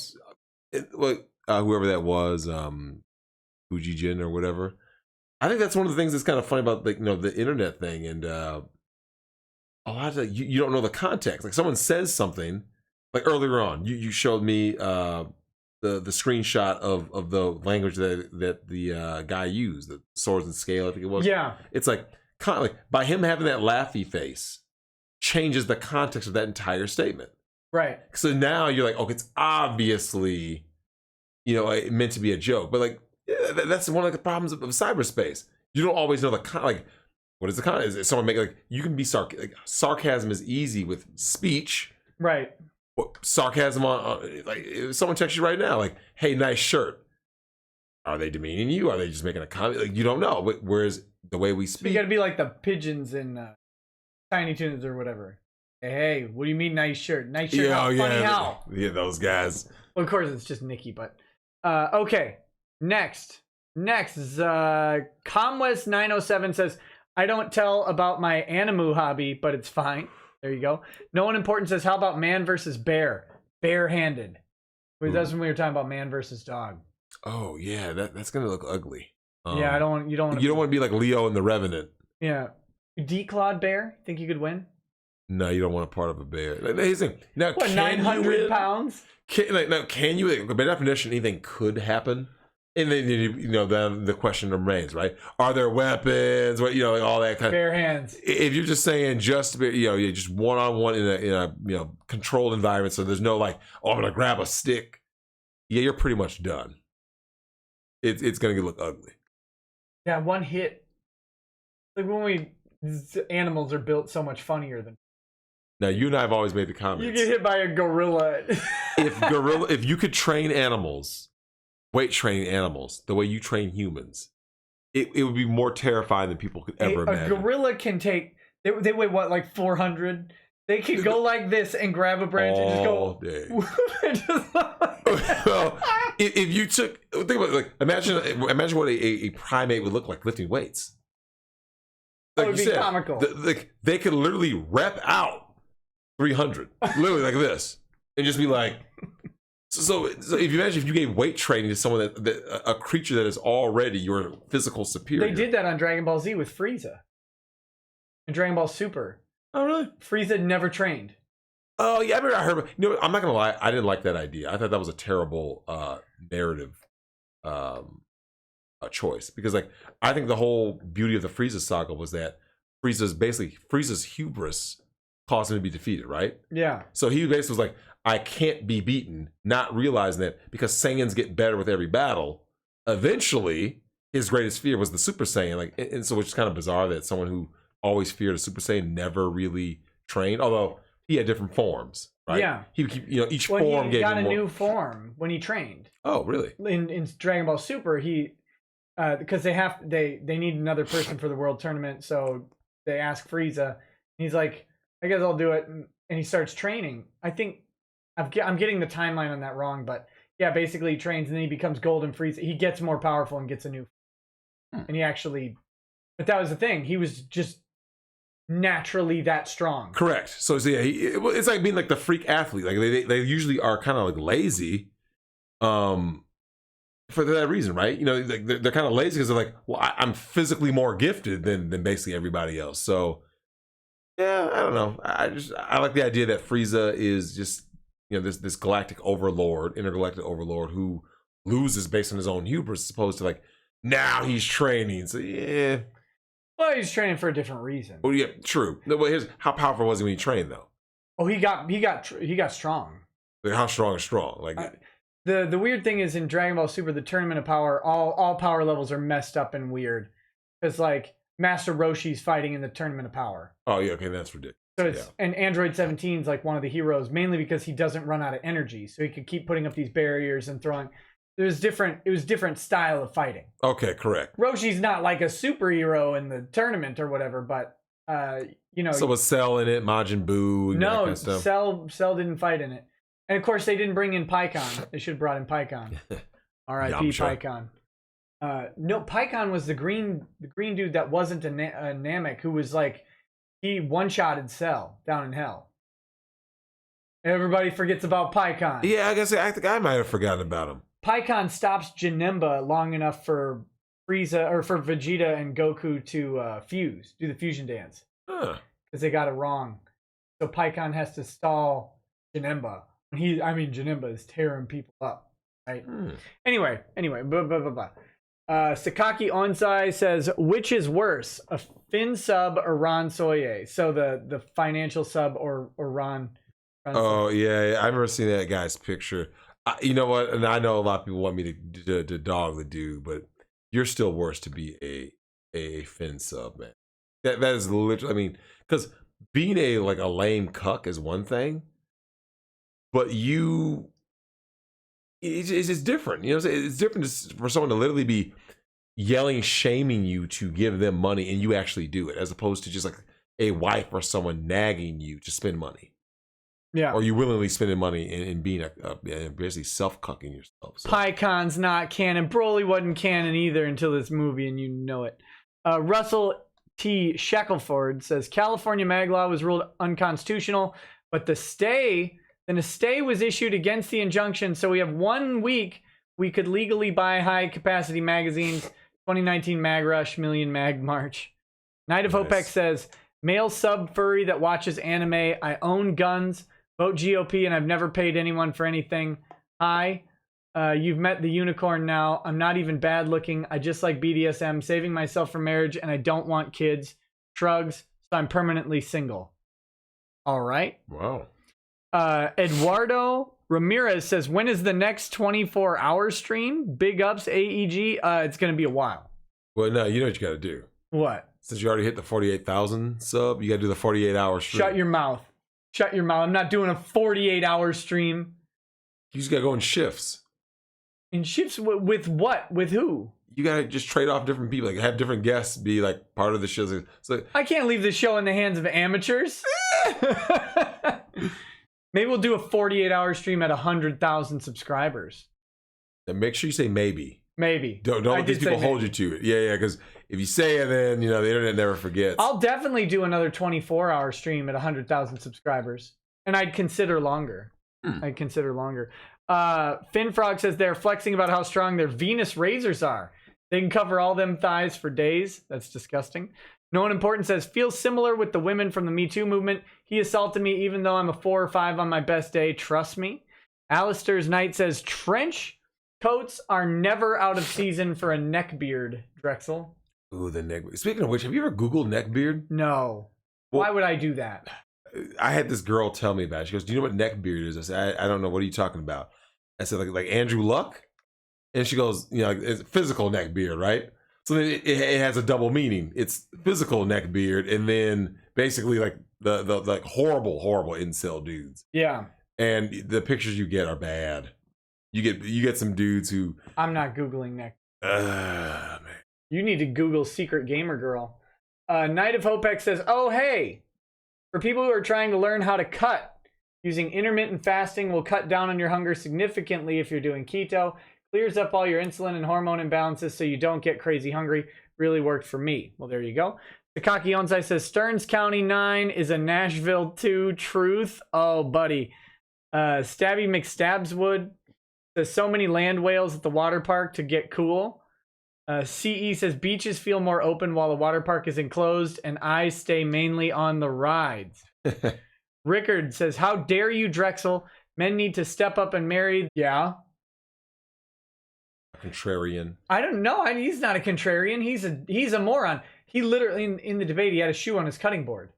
whoever that was, Fuji Jin or whatever. I think that's one of the things that's kind of funny about the internet thing, and a lot of you don't know the context. Like someone says something, like earlier on, you showed me the screenshot of the language that the guy used, the swords and scale, I think it was. Yeah, it's like by him having that laughy face changes the context of that entire statement. Right. So now you're like, okay, it's obviously meant to be a joke, but like. Yeah, that's one of the problems of cyberspace. You don't always know what is the content? Is someone making you can be sarcasm is easy with speech, right? Sarcasm on if someone texts you right now, like, "Hey, nice shirt." Are they demeaning you? Are they just making a comment? Like you don't know. Whereas the way we speak, you got to be like the pigeons in Tiny Toons or whatever. Hey, what do you mean nice shirt? Nice shirt. Funny how? Yeah, those guys. Well, of course it's just Nikki, but okay. Next is Comwest907 says, I don't tell about my animu hobby, but it's fine. There you go. No one important says, how about man versus bear? Bare-handed. That's when we were talking about man versus dog. Oh yeah, that's gonna look ugly. Yeah, you don't want to be like Leo in The Revenant. Yeah. Declawed bear? Think you could win? No, you don't want a part of a bear. Now, what, 900 pounds? Can you? By definition, anything could happen. And then the question remains, right? Are there weapons? What all that kind bare hands. If you're just saying just just one-on-one in a controlled environment, so there's no like, oh, I'm gonna grab a stick. Yeah, you're pretty much done. It's gonna look ugly. Yeah, one hit. Like animals are built so much funnier than. Now you and I have always made the comments. You get hit by a gorilla. If you could train animals weight training animals the way you train humans, it would be more terrifying than people could ever imagine. A gorilla can take. They weigh what, like 400? They can go like this and grab a branch and just go. Well, if you took, think about it, like imagine what a primate would look like lifting weights. Like it would be comical. They could literally rep out 300, literally like this, and just be like. So if you imagine if you gave weight training to someone a creature that is already your physical superior. They did that on Dragon Ball Z with Frieza. In Dragon Ball Super. Oh really? Frieza never trained. Oh yeah, I heard. You know, I'm not gonna lie, I didn't like that idea. I thought that was a terrible narrative choice, because like I think the whole beauty of the Frieza saga was that Frieza's hubris caused him to be defeated, right? Yeah. So he basically was like, I can't be beaten, not realizing that because Saiyans get better with every battle. Eventually, his greatest fear was the Super Saiyan. Like, and so it's kind of bizarre that someone who always feared a Super Saiyan never really trained, although he had different forms, right? Yeah. He would keep, each form he gave got him a more... new form when he trained. Oh, really? In Dragon Ball Super, he because they need another person for the world tournament, so they ask Frieza. He's like, I guess I'll do it, and he starts training. I think I'm getting the timeline on that wrong, but yeah, basically he trains and then he becomes Golden Frieza. He gets more powerful and gets a new, and he actually, but that was the thing. He was just naturally that strong. Correct. So yeah, it's like being like the freak athlete. Like they usually are kind of like lazy, for that reason, right? Like they're kind of lazy because they're like, well, I'm physically more gifted than basically everybody else. So yeah, I don't know. I like the idea that Frieza is just this galactic overlord, intergalactic overlord who loses based on his own hubris, as opposed to like now he's training. So yeah. Well, he's training for a different reason. Oh yeah, true. No, but here's how powerful was he when he trained though? Oh, he got strong. Like how strong is strong? Like the weird thing is in Dragon Ball Super, the Tournament of Power, all power levels are messed up and weird. Because like Master Roshi's fighting in the Tournament of Power. Oh yeah, okay, that's ridiculous. So it's and Android 17 is like one of the heroes, mainly because he doesn't run out of energy, so he could keep putting up these barriers and throwing. It was different style of fighting. Okay, correct. Roshi's not like a superhero in the tournament or whatever, but So was Cell in it, Majin Buu, and that kind no, of stuff? Cell didn't fight in it, and of course they didn't bring in Pikkon. They should have brought in Pikkon. R.I.P. Pikkon. No, Pikkon was the green dude that wasn't a Namek, who was like he one-shotted Cell down in hell. Everybody forgets about Pikkon. Yeah, I think I might have forgotten about him. Pikkon stops Janemba long enough for Frieza or for Vegeta and Goku to do the fusion dance. Because they got it wrong. So Pikkon has to stall Janemba. Janemba is tearing people up, right? Anyway, blah, blah, blah, blah. Sakaki Onsai says, which is worse, a Finn sub or Ron Soye? So the financial sub or Ron oh, yeah, I remember seeing that guy's picture. You know what? And I know a lot of people want me to dog the dude, but you're still worse to be a Finn sub, man. That is literally, because being a lame cuck is one thing, but it's different. You know what I'm saying? It's different for someone to literally be yelling, shaming you to give them money, and you actually do it, as opposed to just like a wife or someone nagging you to spend money. Yeah. Or you willingly spending money and being basically self-cucking yourself. So. Pycon's not canon. Broly wasn't canon either until this movie, and you know it. Russell T. Shackelford says California mag law was ruled unconstitutional, but the stay was issued against the injunction, so we have 1 week we could legally buy high-capacity magazines. 2019 Mag Rush, Million Mag March. Night of Hopex says, male sub-furry that watches anime. I own guns. Vote GOP, and I've never paid anyone for anything. Hi. You've met the unicorn now. I'm not even bad looking. I just like BDSM, saving myself for marriage, and I don't want kids. Shrugs. So I'm permanently single. All right. Wow. Eduardo Ramirez says, when is the next 24-hour stream? Big ups, AEG. It's going to be a while. Well, no, you know what you got to do. What? Since you already hit the 48,000 sub, you got to do the 48-hour stream. Shut your mouth. Shut your mouth. I'm not doing a 48-hour stream. You just got to go in shifts. In ships with what? With who? You gotta just trade off different people. Like have different guests be like part of the show. So I can't leave the show in the hands of amateurs. Maybe we'll do a 48-hour stream at 100,000 subscribers. and make sure you say maybe. Maybe. Don't let these people hold you to it. Yeah, because if you say it, then the internet never forgets. I'll definitely do another 24-hour stream at 100,000 subscribers, and I'd consider longer. Finfrog says they're flexing about how strong their Venus razors are. They can cover all them thighs for days. That's disgusting. No One Important says, feels similar with the women from the Me Too movement. He assaulted me even though I'm a 4 or 5 on my best day. Trust me. Alistair's Knight says, trench coats are never out of season for a neck beard, Drexel. Ooh, the neck. Speaking of which, have you ever Googled neck beard? No. Well, why would I do that? I had this girl tell me about it. She goes, do you know what neck beard is? I said, I don't know. What are you talking about? I said, like Andrew Luck? And she goes, it's physical neck beard, right? So then it has a double meaning. It's physical neck beard, and then basically like the like horrible incel dudes. Yeah. And the pictures you get are bad. You get some dudes who. I'm not Googling neck. Man. You need to Google secret gamer girl. Knight of Hopex says, oh hey, for people who are trying to learn how to cut, using intermittent fasting will cut down on your hunger significantly if you're doing keto. Clears up all your insulin and hormone imbalances so you don't get crazy hungry. Really worked for me. Well, there you go. Takaki Onsai says, Stearns County 9 is a Nashville 2 truth. Oh, buddy. Stabby McStabswood says, so many land whales at the water park to get cool. CE says, beaches feel more open while the water park is enclosed, and I stay mainly on the rides. Rickard says, how dare you, Drexel? Men need to step up and marry. Yeah. Contrarian. I don't know. He's not a contrarian. He's a moron. He literally in the debate he had a shoe on his cutting board.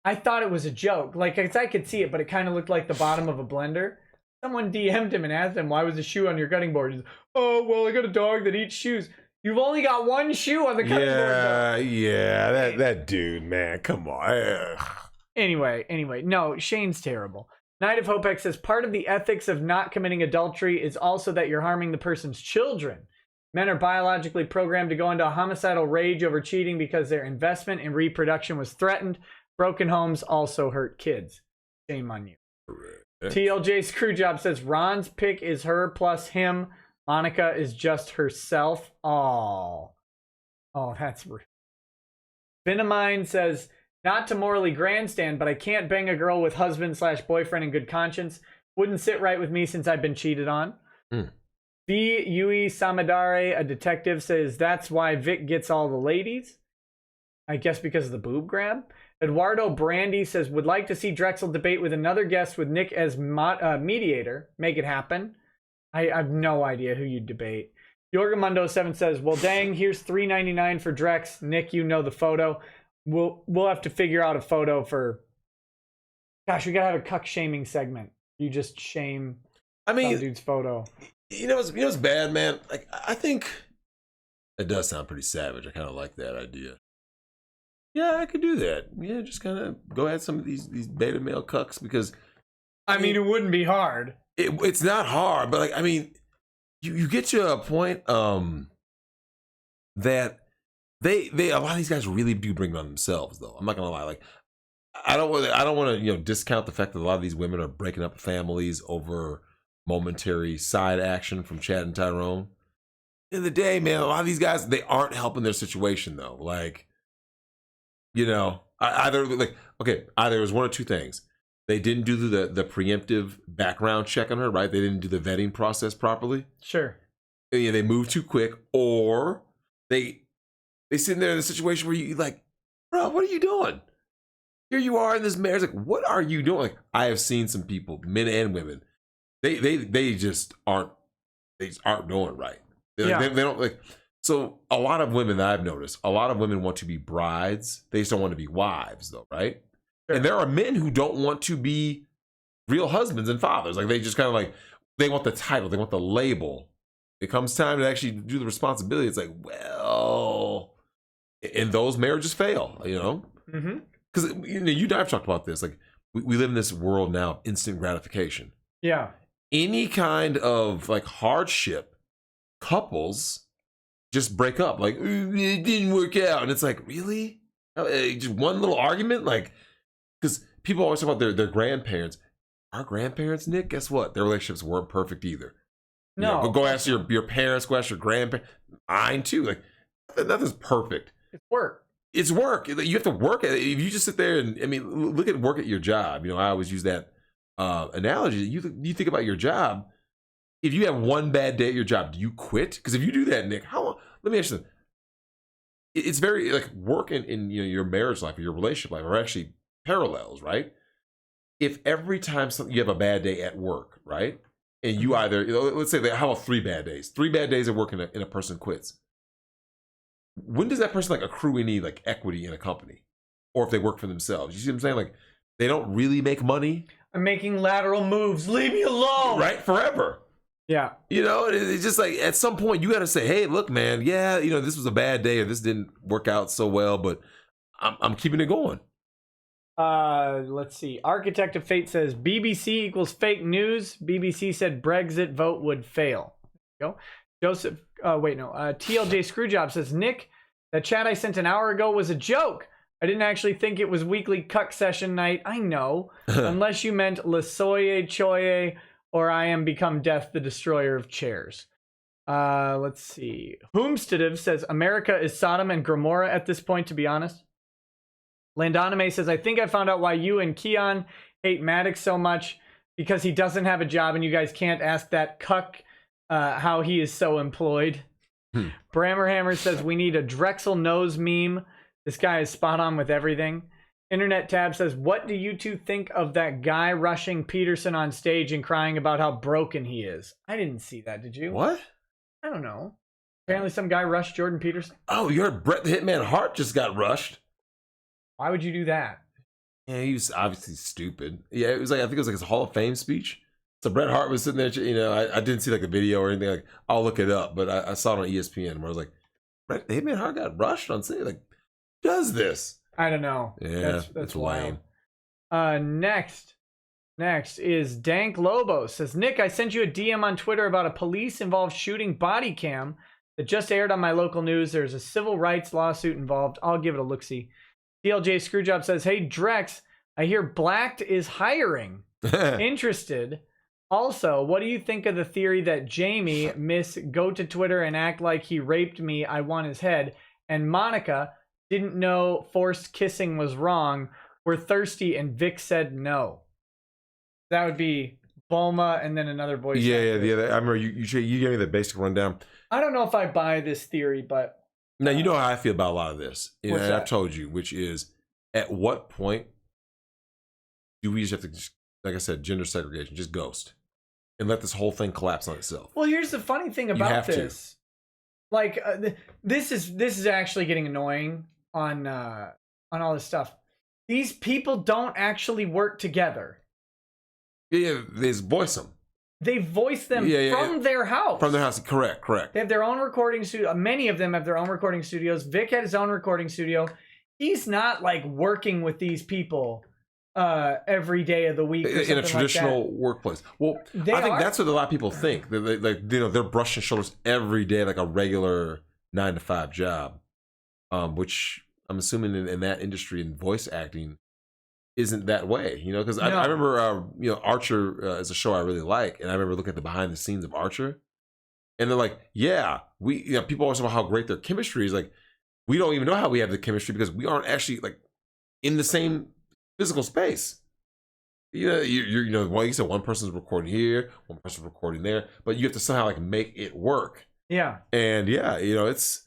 I thought it was a joke. Like I could see it, but it kind of looked like the bottom of a blender. Someone DM'd him and asked him, "Why was the shoe on your cutting board?" He's, "Oh well, I got a dog that eats shoes." You've only got one shoe on the cutting board. Yeah. That dude, man. Come on. Anyway, no, Shane's terrible. Knight of Hopex says, part of the ethics of not committing adultery is also that you're harming the person's children. Men are biologically programmed to go into a homicidal rage over cheating because their investment in reproduction was threatened. Broken homes also hurt kids. Shame on you. TLJ Screwjob says, Ron's pick is her plus him. Monica is just herself. Oh, that's rude. Vinamine says, not to morally grandstand, but I can't bang a girl with husband/boyfriend in good conscience. Wouldn't sit right with me since I've been cheated on. B. Yui Samadare, a detective, says that's why Vic gets all the ladies. I guess because of the boob grab. Eduardo Brandy says, would like to see Drexel debate with another guest with Nick as mediator. Make it happen. I have no idea who you'd debate. Yorgamundo7 says, well, dang, here's $3.99 for Drex. Nick, you know the photo. We'll have to figure out a photo for. Gosh, we gotta have a cuck shaming segment. You just shame. Some dude's photo. You know what's bad, man. Like I think it does sound pretty savage. I kind of like that idea. Yeah, I could do that. Yeah, just kind of go at some of these beta male cucks because. I mean, it wouldn't be hard. It's not hard, but you get to a point that. They a lot of these guys really do bring it on themselves, though. I'm not gonna lie. Like, I don't want to discount the fact that a lot of these women are breaking up families over momentary side action from Chad and Tyrone. In the day, man, a lot of these guys, they aren't helping their situation though. Like, either it was one or two things. They didn't do the preemptive background check on her, right? They didn't do the vetting process properly. Sure. Yeah, they moved too quick, or they sitting there in a situation where you like, bro, what are you doing? Here you are in this marriage. Like, what are you doing? Like, I have seen some people, men and women, they just aren't doing it right. They don't like. So a lot of women that I've noticed, a lot of women want to be brides. They just don't want to be wives, though, right? Sure. And there are men who don't want to be real husbands and fathers. Like, they just kind of like, they want the title, they want the label. It comes time to actually do the responsibility. It's like, well. And those marriages fail, because you and I have talked about this. Like we live in this world now of instant gratification. Yeah. any kind of like hardship, couples just break up. Like, it didn't work out. And it's like, really? Just one little argument? Like, because people always talk about their grandparents. Our grandparents, Nick, guess what? Their relationships weren't perfect either. No. Go ask your parents, go ask your grandparents. Mine too. Like, nothing's perfect. It's work. It's work. You have to work at it. If you just sit there and, I mean, look at work at your job. I always use that analogy. You think about your job. If you have one bad day at your job, do you quit? Because if you do that, Nick, how long? Let me ask you something. It's very like work in your marriage life or your relationship life are actually parallels, right? If every time you have a bad day at work, right, and you either let's say how about 3 bad days? 3 bad days at work and a person quits. When does that person like accrue any like equity in a company, or if they work for themselves? You see what I'm saying? Like they don't really make money. I'm making lateral moves. Leave me alone. Right, forever. Yeah. It's just like at some point you got to say, hey, look, man, yeah, this was a bad day or this didn't work out so well, but I'm keeping it going. Let's see. Architect of Fate says BBC equals fake news. BBC said Brexit vote would fail. There you go. Joseph. TLJ Screwjob says, Nick, that chat I sent an hour ago was a joke. I didn't actually think it was weekly cuck session night. I know. Unless you meant Lasoye Choye or I am become death, the destroyer of chairs. Let's see. Whomsteadive says America is Sodom and Gomorrah at this point, to be honest. Landoname says, I think I found out why you and Keon hate Maddox so much, because he doesn't have a job and you guys can't ask that cuck how he is so employed. Brammerhammer says we need a Drexel nose meme. This guy is spot on with everything. Internet Tab says, what do you two think of that guy rushing Peterson on stage and crying about how broken he is? I didn't see that, did you? What? I don't know. Apparently some guy rushed Jordan Peterson. Oh, you heard Bret the Hitman Hart just got rushed. Why would you do that? Yeah, he was obviously stupid. Yeah, I think it was like his Hall of Fame speech. So Bret Hart was sitting there, I didn't see like a video or anything. Like, I'll look it up, but I saw it on ESPN where I was like, Bret the Hitman Hart got rushed on stage. Like, who does this? I don't know. Yeah, that's wild. lame. Next is Dank Lobo. Says, Nick, I sent you a DM on Twitter about a police-involved shooting body cam that just aired on my local news. There's a civil rights lawsuit involved. I'll give it a look-see. DLJ Screwjob says, hey, Drex, I hear Blacked is hiring. Interested. Also, what do you think of the theory that Jamie, Miss Go to Twitter and act like he raped me, I want his head, and Monica didn't know forced kissing was wrong, we're thirsty, and Vic said no? That would be Bulma and then another voice. Yeah. I remember you gave me the basic rundown. I don't know if I buy this theory, but... Now, you know how I feel about a lot of this. What's that? I've told you, which is, at what point do we just have to, like I said, gender segregation, just ghost, and let this whole thing collapse on itself? Well, here's the funny thing about this. Like, this is actually getting annoying on all this stuff. These people don't actually work together. Yeah, they just voice them. They voice them from their house. From their house, correct. They have their own recording studio. Many of them have their own recording studios. Vic had his own recording studio. He's not like working with these people every day of the week or in a traditional like workplace. Well, I think that's what a lot of people think. They're brushing shoulders every day like a regular 9-to-5 job, which I'm assuming in that industry in voice acting isn't that way, because I remember, Archer is a show I really like, and I remember looking at the behind the scenes of Archer, and they're like, yeah, people always talk about how great their chemistry is. Like, we don't even know how we have the chemistry because we aren't actually like in the same physical space. Well, you said one person's recording here, one person's recording there, but you have to somehow like make it work. Yeah. And it's,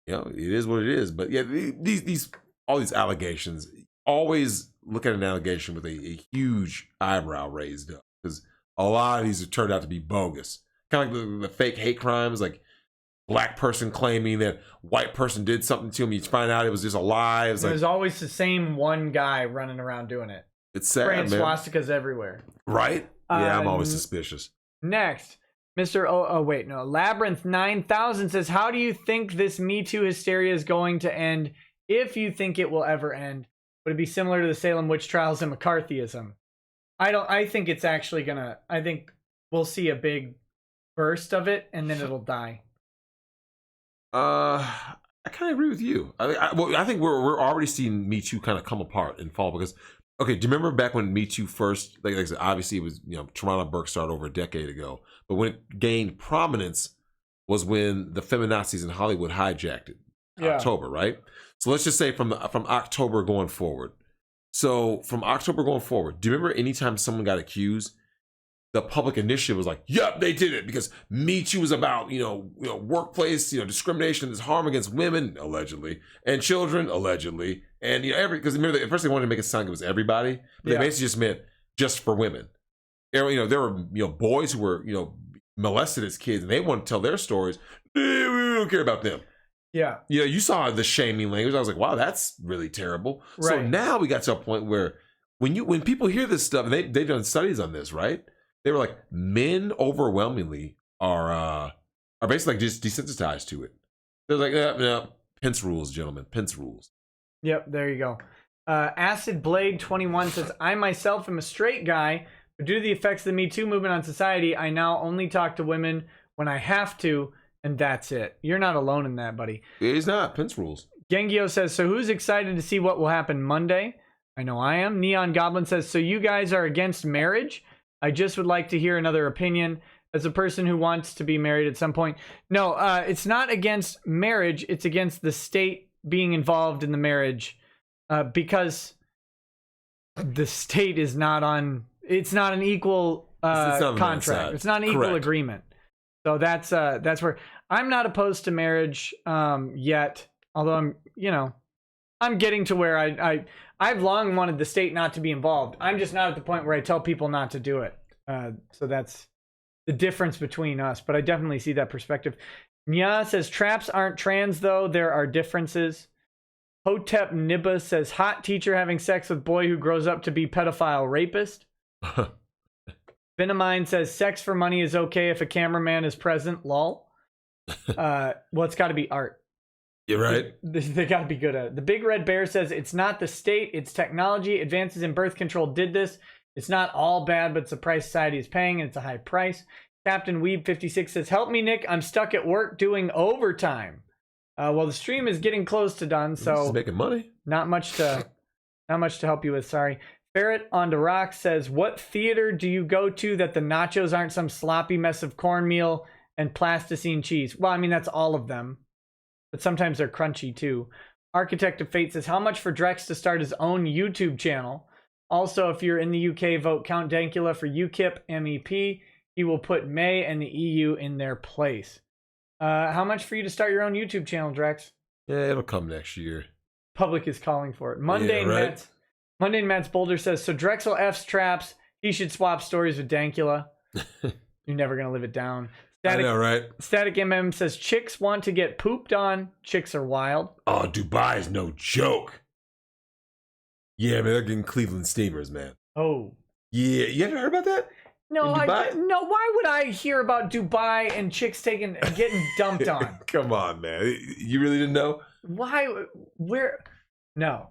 it is what it is. But yeah, all these allegations, always look at an allegation with a huge eyebrow raised up, because a lot of these have turned out to be bogus. Kind of like the fake hate crimes, like black person claiming that white person did something to him. You find out it was just a lie. There's always the same one guy running around doing it. It's sad, spraying man. swastikas everywhere. Right? Yeah, I'm always suspicious. Next, Labyrinth 9000 says, how do you think this Me Too hysteria is going to end, if you think it will ever end? Would it be similar to the Salem witch trials and McCarthyism? I think it's actually gonna. I think we'll see a big burst of it, and then it'll die. I kind of agree with you. I think we're already seeing Me Too kind of come apart and fall because, okay, do you remember back when Me Too first, like I said, obviously it was, Toronto Burke started over a decade ago, but when it gained prominence was when the feminazis in Hollywood hijacked it. October, right? So let's just say from October going forward. So from October going forward, do you remember anytime someone got accused, the public initiative was like, yep, they did it because Me Too was about, workplace, discrimination, this harm against women, allegedly, and children, allegedly. And, because remember, at first they wanted to make it sound like it was everybody, but they basically just meant just for women. There were, boys who were, molested as kids and they want to tell their stories. We don't care about them. Yeah. You saw the shaming language. I was like, wow, that's really terrible. Right. So now we got to a point where when people hear this stuff, and they've done studies on this, right? They were like, men overwhelmingly are basically like just desensitized to it. They're like, no, Pence rules, gentlemen, Pence rules. Yep, there you go. Acid Blade 21 says, I myself am a straight guy, but due to the effects of the Me Too movement on society, I now only talk to women when I have to, and that's it. You're not alone in that, buddy. He's not. Pence rules. Gengio says, so who's excited to see what will happen Monday? I know I am. Neon Goblin says, so you guys are against marriage? I just would like to hear another opinion as a person who wants to be married at some point. No, it's not against marriage. It's against the state being involved in the marriage because the state is not on, it's not an equal contract. It's not an equal agreement. So that's where I'm not opposed to marriage yet. Although I'm getting to where I've long wanted the state not to be involved. I'm just not at the point where I tell people not to do it. So that's the difference between us. But I definitely see that perspective. Nya says, traps aren't trans, though. There are differences. Hotep Nibba says, hot teacher having sex with boy who grows up to be pedophile rapist. Vinamine says, sex for money is okay if a cameraman is present. Lol. Well, it's got to be art. You're right. They got to be good at it. The Big Red Bear says, it's not the state, it's technology. Advances in birth control did this. It's not all bad, but it's the price society is paying, and it's a high price. Captain Weeb 56 says, help me, Nick. I'm stuck at work doing overtime. Well, the stream is getting close to done, so he's making money. Not much to help you with. Sorry. Ferret on the Rock says, what theater do you go to that the nachos aren't some sloppy mess of cornmeal and plasticine cheese? Well, I mean, that's all of them. But sometimes they're crunchy too. Architect of Fate says, how much for Drex to start his own YouTube channel? Also, if you're in the UK, vote Count Dankula for UKIP MEP. He will put May and the EU in their place. How much for you to start your own YouTube channel, Drex? Yeah, it'll come next year. Public is calling for it. Mundane Matt's Boulder says, so Drexel F's traps. He should swap stories with Dankula. You're never going to live it down. I know, right? Static MM says, chicks want to get pooped on. Chicks are wild. Oh, Dubai is no joke. Yeah, man, they're getting Cleveland steamers, man. Oh. Yeah, you haven't heard about that? No, no. Why would I hear about Dubai and chicks getting dumped on? Come on, man. You really didn't know? Why? Where? No.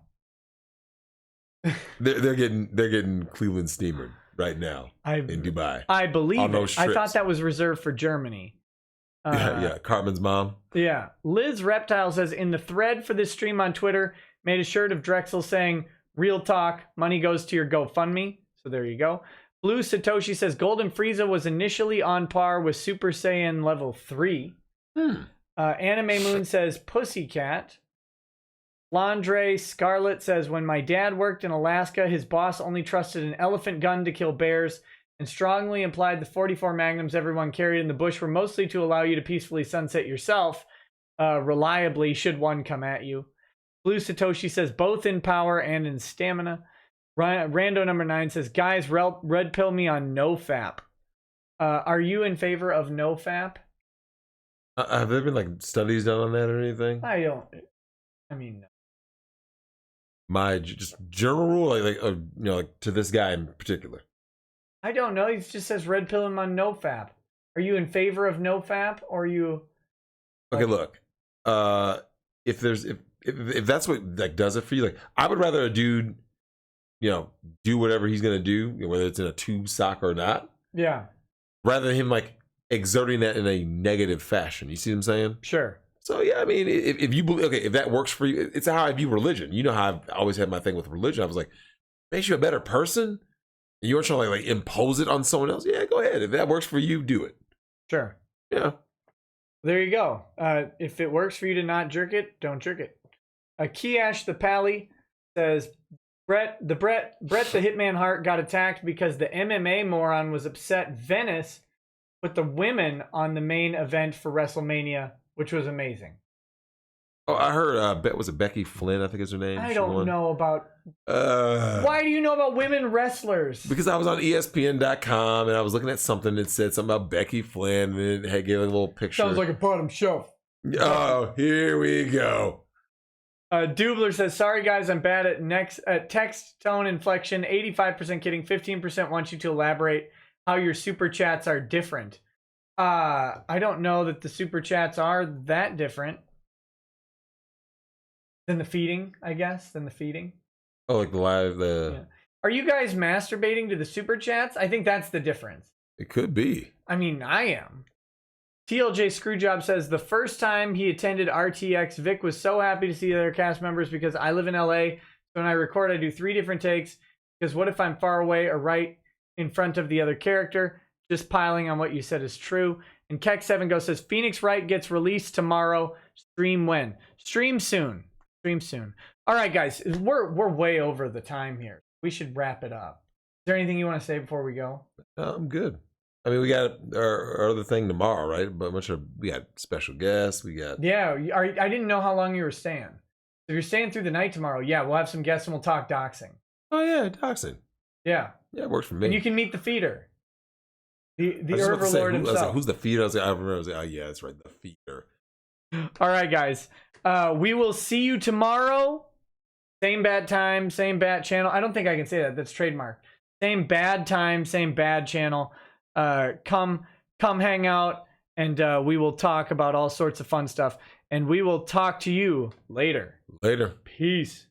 They're getting Cleveland steamered right now in Dubai. I believe it. I thought that was reserved for Germany. Yeah, Cartman's mom. Yeah. Liz Reptile says, in the thread for this stream on Twitter, made a shirt of Drexel saying, real talk, money goes to your GoFundMe. So there you go. Blue Satoshi says, Golden Frieza was initially on par with Super Saiyan level 3. Anime Moon says, Pussycat. Landre Scarlet says, when my dad worked in Alaska, his boss only trusted an elephant gun to kill bears and strongly implied the 44 magnums everyone carried in the bush were mostly to allow you to peacefully sunset yourself reliably should one come at you. Blue Satoshi says, both in power and in stamina. Rando number 9 says, guys, red pill me on NoFap. Are you in favor of NoFap? Have there been like studies done on that or anything? My just general rule, like to this guy in particular. I don't know. He just says red pill him on NoFap. Are you in favor of NoFap, or are you? Okay, look. If that's what like does it for you, like I would rather a dude, do whatever he's gonna do, whether it's in a tube sock or not. Yeah. rather than him like exerting that in a negative fashion. You see what I'm saying? Sure. So yeah, I mean, if you believe, okay, if that works for you, it's how I view religion. You know how I've always had my thing with religion. I was like, makes you a better person. And you weren't trying to like impose it on someone else. Yeah, go ahead. If that works for you, do it. Sure. Yeah. There you go. If it works for you to not jerk it, don't jerk it. Kiash the Pally says, Brett the Hitman Hart got attacked because the MMA moron was upset Venice put the women on the main event for WrestleMania, which was amazing. Oh, I heard, was it Becky Flynn, I think is her name? I don't know about... Why do you know about women wrestlers? Because I was on ESPN.com and I was looking at something that said something about Becky Flynn and it had gave a little picture. Sounds like a bottom shelf. Oh, here we go. Dubler says, sorry guys, I'm bad at text, tone, inflection. 85% kidding, 15% want you to elaborate how your super chats are different. I don't know that the super chats are that different. Than the feeding, I guess. Than the feeding. Oh, like the live, Yeah. Are you guys masturbating to the super chats? I think that's the difference. It could be. I mean, I am. TLJ Screwjob says, the first time he attended RTX, Vic was so happy to see the other cast members because I live in LA. So when I record, I do 3 different takes. Because what if I'm far away or right in front of the other character? Just piling on what you said is true. And Keck7 says, Phoenix Wright gets released tomorrow. Stream when? Stream soon. Stream soon. All right, guys, we're way over the time here. We should wrap it up. Is there anything you want to say before we go? I'm good. I mean, we got our other thing tomorrow, right? But we got special guests. We got I didn't know how long you were staying. If you're staying through the night tomorrow, yeah, we'll have some guests and we'll talk doxing. Oh yeah, doxing. Yeah, it works for me. And you can meet the feeder, the Overlord himself. I was like, who's the feeder? I remember. I was like, oh yeah, that's right, the feeder. All right, guys. We will see you tomorrow. Same bad time, same bad channel. I don't think I can say that. That's trademark. Same bad time, same bad channel. Come hang out, and we will talk about all sorts of fun stuff. And we will talk to you later. Later. Peace.